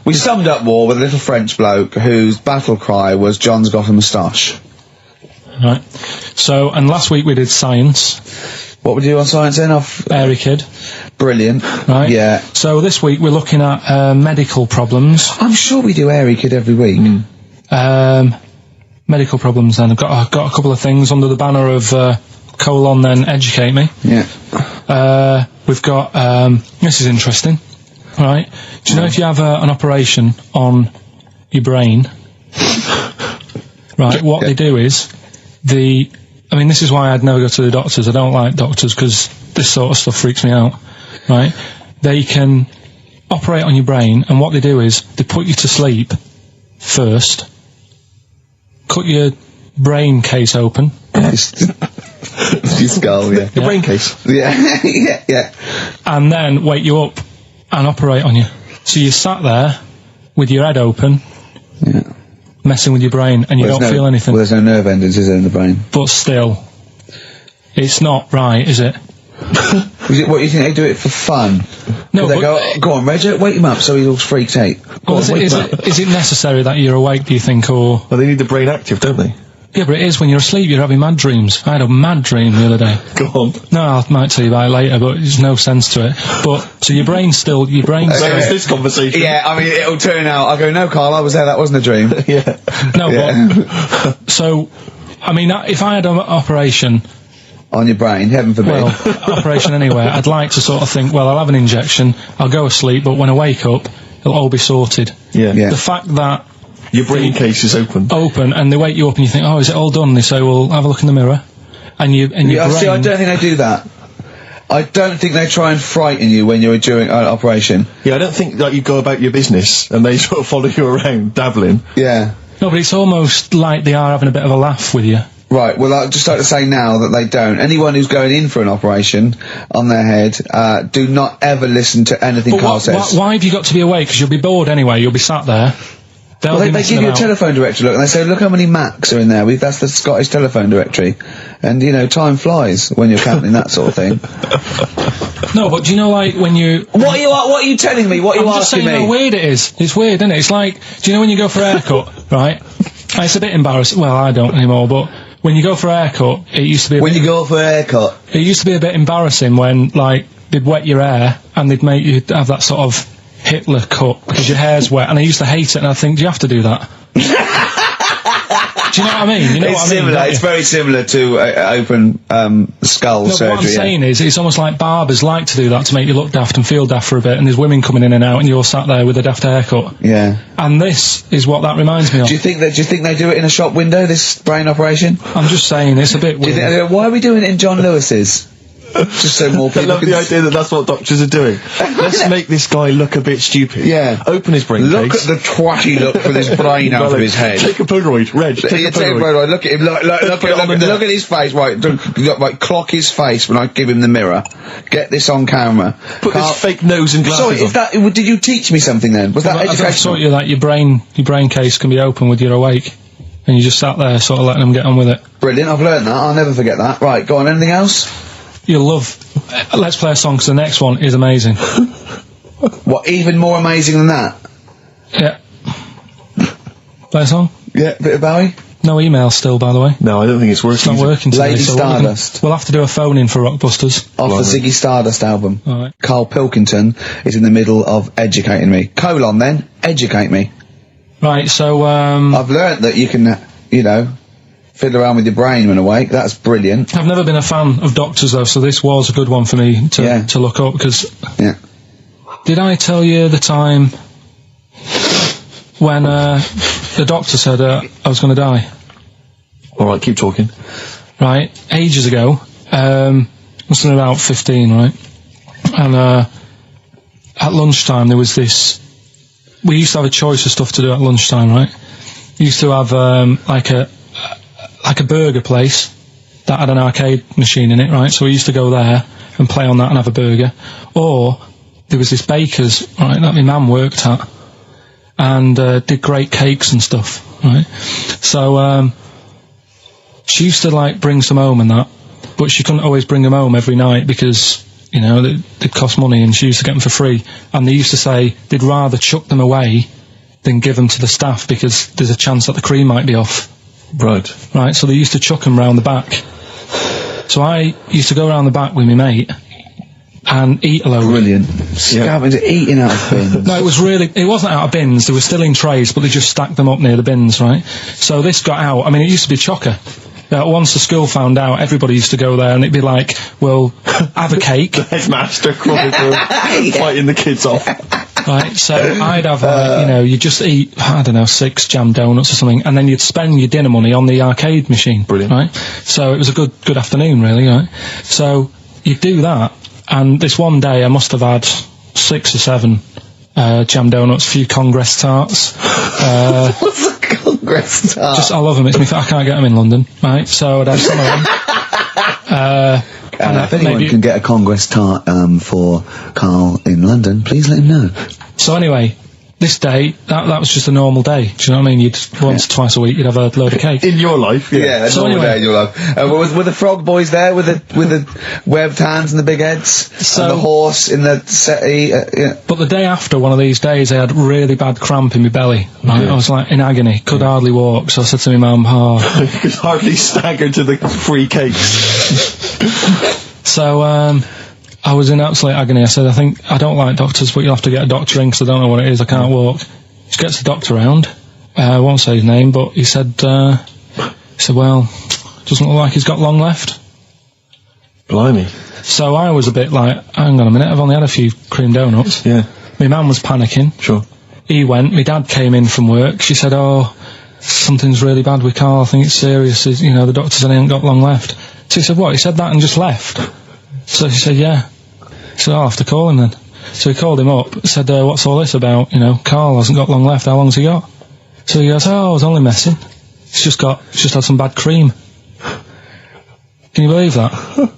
We summed up war with a little French bloke whose battle cry was "John's got a moustache." Right. So, and last week we did science. What would you do on science then? Airy Kid. Brilliant. Right. Yeah. So this week we're looking at medical problems. I'm sure we do Airy Kid every week. Medical problems then. I've got a couple of things under the banner of colon then educate me. Yeah. We've got, this is interesting. Right. Do you know if you have an operation on your brain, right, what they do is, I mean, this is why I'd never go to the doctors. I don't like doctors because this sort of stuff freaks me out, right? They can operate on your brain, and what they do is they put you to sleep first, cut your brain case open. Your skull, yeah. The brain case. Yeah, yeah. And then wake you up and operate on you. So you sat there with your head open, messing with your brain, and you don't feel anything. Well, there's no nerve endings, is there, in the brain? But still, it's not right, is it? What, you think they do it for fun? No, they go on, Reg, wake him up so he's all freaked out. Well, is it necessary that you're awake, do you think, or... Well, they need the brain active, don't they? Yeah, but it is when you're asleep, you're having mad dreams. I had a mad dream the other day. Go on. No, I might tell you about it later, but there's no sense to it. But, so your brain's still... So is this conversation. Yeah, I mean, it'll turn out, I go, no, Carl, I was there, that wasn't a dream. Yeah. No, but... So, I mean, if I had an operation... On your brain, heaven forbid. Well, operation anywhere, I'd like to sort of think, well, I'll have an injection, I'll go asleep, but when I wake up, it'll all be sorted. Yeah. The fact that... Your brain case is open. And they wake you up and you think, oh, is it all done? They say, well, have a look in the mirror. And your brain... See, I don't think they do that. I don't think they try and frighten you when you're during an operation. Yeah, I don't think that you go about your business and they sort of follow you around, dabbling. Yeah. No, but it's almost like they are having a bit of a laugh with you. Right, well, I'd just like to say now that they don't. Anyone who's going in for an operation on their head, do not ever listen to anything Carl says. Why have you got to be awake? Because you'll be bored anyway, you'll be sat there. Well, they give you a telephone directory, look, and they say, look how many Macs are in there. That's the Scottish telephone directory. And, you know, time flies when you're counting that sort of thing. No, but do you know, like, when you... What are you telling me? What are you asking me? I'm just saying how weird it is. It's weird, isn't it? It's like, do you know when you go for a haircut, right? And it's a bit embarrassing. Well, I don't anymore, but when you go for a haircut, it used to be... When you go for a haircut? It used to be a bit embarrassing when, like, they'd wet your hair and they'd make you have that sort of Hitler cut because your hair's wet, and I used to hate it, and I think, do you have to do that? Do you know what I mean? You know it's what I mean, similar. It's very similar to open skull surgery. What I'm saying is, it's almost like barbers like to do that to make you look daft and feel daft for a bit, and there's women coming in and out, and you're sat there with a daft haircut. Yeah. And this is what that reminds me of. Do you think they do it in a shop window? This brain operation? I'm just saying, it's a bit weird. Why are we doing it in John Lewis's? Just so more people I love the idea that that's what doctors are doing. Let's make this guy look a bit stupid. Yeah. Open his brain Look case. at the twatty look with his brain out of his head. Take a Polaroid, Reg. Take a Polaroid. Look at him. Look at his face. Right, clock his face when I give him the mirror. Get this on camera. Put this fake nose and glasses Sorry, did you teach me something then? Was that educational? I thought you that your brain case can be open with your awake, and you just sat there sort of letting them get on with it. Brilliant. I've learned that. I'll never forget that. Right, go on. Anything else? You'll love... let's play a song, because the next one is amazing. What, even more amazing than that? Yeah. Play a song? Yeah, bit of Bowie? No email still, by the way. No, I don't think it's working. It's not working today. Lady Stardust. We'll have to do a phone-in for Rockbusters. Off the Ziggy Stardust album. Alright. Karl Pilkington is in the middle of educating me. Colon, then. Educate me. Right, so, I've learnt that you can, you know... fiddle around with your brain when awake. That's brilliant. I've never been a fan of doctors, though, so this was a good one for me to look up, because... Yeah. Did I tell you the time when the doctor said I was going to die? Alright, keep talking. Right, ages ago, must have been about 15, right? And at lunchtime there was this... We used to have a choice of stuff to do at lunchtime, right? We used to have like a burger place that had an arcade machine in it, right? So we used to go there and play on that and have a burger. Or there was this baker's, right, that my mum worked at, and did great cakes and stuff, right? So she used to like bring some home and that, but she couldn't always bring them home every night because, you know, they'd cost money, and she used to get them for free. And they used to say they'd rather chuck them away than give them to the staff because there's a chance that the cream might be off. Right. Right, so they used to chuck them round the back. So I used to go round the back with my mate and eat a load. Brilliant. Scavenger eating out of bins. No, it wasn't out of bins, they were still in trays, but they just stacked them up near the bins, right? So this got out, I mean, it used to be chocker. Once the school found out, everybody used to go there and it'd be like, well, have a cake. The headmaster crawling through, fighting the kids off. Right, so I'd have, you just eat, I don't know, 6 jam donuts or something, and then you'd spend your dinner money on the arcade machine. Brilliant. Right? So it was a good afternoon, really, right? So you'd do that, and this one day I must have had 6 or 7 jam donuts, a few Congress tarts. What's a Congress tart? I love them, I can't get them in London, right? So I'd have some of them. And if anyone can get a Congress tart for Karl in London, please let him know. So anyway, this day, that was just a normal day. Do you know what I mean? You'd once, twice a week, you'd have a load of cake. In your life, yeah. A normal day in your life. Were the frog boys there with the webbed hands and the big heads? And the horse in the settee? But the day after one of these days, I had really bad cramp in my belly. Right? Yeah. I was like in agony, could hardly walk. So I said to my mum, you could hardly stagger to the free cakes. So, I was in absolute agony. I said, I don't like doctors, but you'll have to get a doctor in because I don't know what it is, I can't walk. She gets the doctor round. I won't say his name, but he said, well, doesn't look like he's got long left. Blimey. So I was a bit like, hang on a minute, I've only had a few cream donuts. Yeah. My man was panicking. Sure. He went, my dad came in from work. She said, something's really bad with Karl, I think it's serious. The doctor said he ain't got long left. So he said, what? He said that and just left? So she said, yeah. He said, I'll have to call him then. So he called him up, said, what's all this about? Karl hasn't got long left, how long's he got? So he goes, I was only messing. He's just had some bad cream. Can you believe that?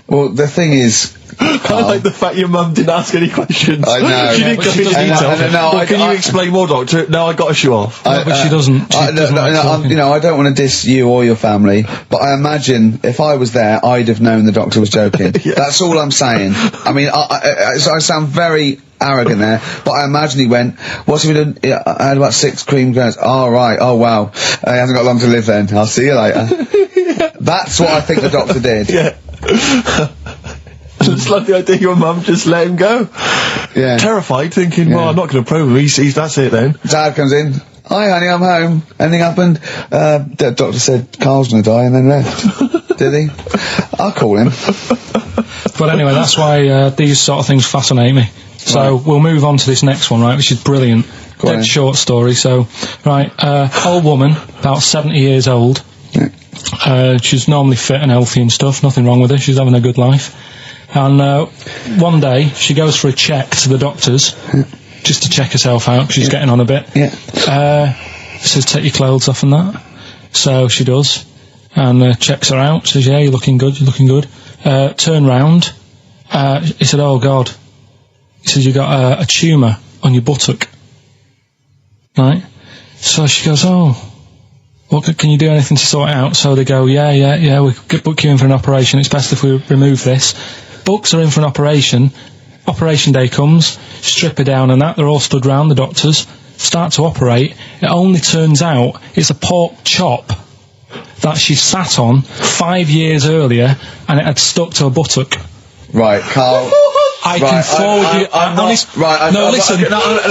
Well, the thing is, I like the fact your mum didn't ask any questions. I know. She didn't go into detail. Can you explain more, Doctor? No, I got a shoe off. But she doesn't. I don't want to diss you or your family, but I imagine if I was there, I'd have known the doctor was joking. Yeah. That's all I'm saying. I mean, I sound very arrogant there, but I imagine he went, what's he been doing? I had about 6 cream donuts. Oh, right. Oh, wow. He hasn't got long to live then. I'll see you later. That's what I think the doctor did. Yeah. I just love the idea your mum just let him go. Yeah. Terrified, thinking, well, I'm not going to probe him. He's that's it then. Dad comes in. Hi, honey, I'm home. Anything happened? The doctor said Karl's going to die and then left. Did he? I'll call him. But anyway, that's why these sort of things fascinate me. So we'll move on to this next one, right, which is brilliant. Dead short story. So, right, old woman, about 70 years old. Yeah. She's normally fit and healthy and stuff, nothing wrong with her, she's having a good life. And one day, she goes for a check to the doctors, just to check herself out, because she's getting on a bit. Yeah. Says, take your clothes off and that. So she does, and checks her out, says, yeah, you're looking good, turn round. He said, oh, God. He says, you got a tumour on your buttock. Right? So she goes, oh, what, can you do anything to sort it out? So they go, yeah, we could book you in for an operation, it's best if we remove this. Books are in for an operation day comes, strip her down and that, they're all stood round, the doctors, start to operate. It only turns out it's a pork chop that she sat on 5 years earlier and it had stuck to her buttock. Right, Karl. I can forward you.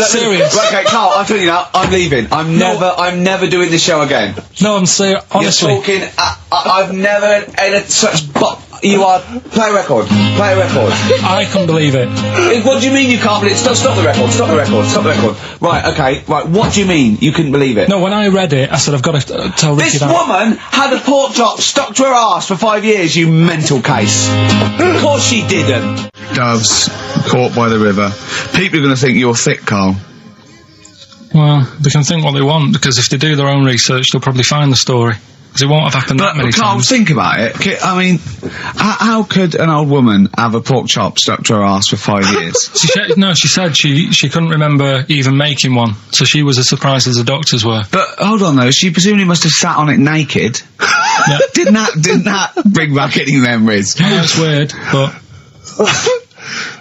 Serious. Right, okay, Karl, I'm telling you now, I'm leaving. I'm never doing this show again. No, I'm serious. Honestly, you're talking. I've never in such. You are. Play a record. I can't believe it. What do you mean you can't believe it? Stop the record. Right, okay. Right, what do you mean you couldn't believe it? No, when I read it, I said I've got to tell Ricky that. This woman had a pork chop stuck to her arse for 5 years, you mental case. Of course she didn't. Doves caught by the river. People are going to think you're thick, Karl. Well, they can think what they want, because if they do their own research, they'll probably find the story. Because it won't have happened that many Karl, times. Think about it. I mean, how could an old woman have a pork chop stuck to her arse for 5 years? She said she couldn't remember even making one, so she was as surprised as the doctors were. But hold on though, she presumably must have sat on it naked. Yeah. Didn't that bring back any memories? I know it's weird, but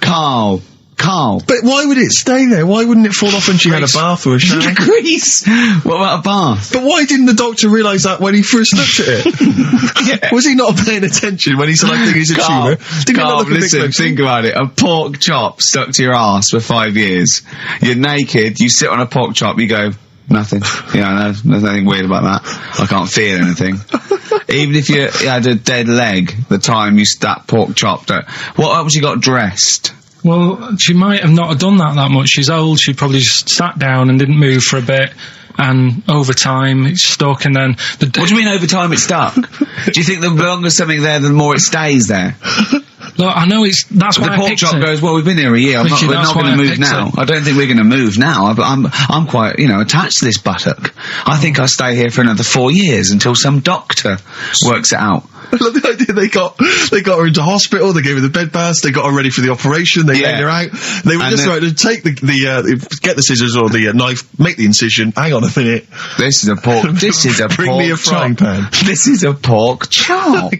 Karl, Carl. But why would it stay there? Why wouldn't it fall off when she had a bath or a shower? Grease! What about a bath? But why didn't the doctor realise that when he first looked at it? Was he not paying attention when he said, I think it's a tumour? Didn't Carl, it not look listen, think about it. A pork chop stuck to your arse for 5 years. You're naked, you sit on a pork chop, you go, nothing. Yeah, I know, there's nothing weird about that. I can't feel anything. Even if you had a dead leg, the time you that pork chopped it, what else you got dressed? Well, she might have not have done that much. She's old, she probably just sat down and didn't move for a bit, and over time it's stuck, and then... What do you mean over time it's stuck? Do you think the longer something there, the more it stays there? Look, I know that's why the pork chop goes, well, we've been here a year, we're not going to move now. I don't think we're going to move now. I'm quite, attached to this buttock. I think I'll stay here for another 4 years until some doctor works it out. I love the idea they got her into hospital, they gave her the bed baths, they got her ready for the operation, they laid her out. They were just right to take get the scissors or the knife, make the incision, hang on a minute. This is a pork, Bring me a frying pan. This is a pork chop.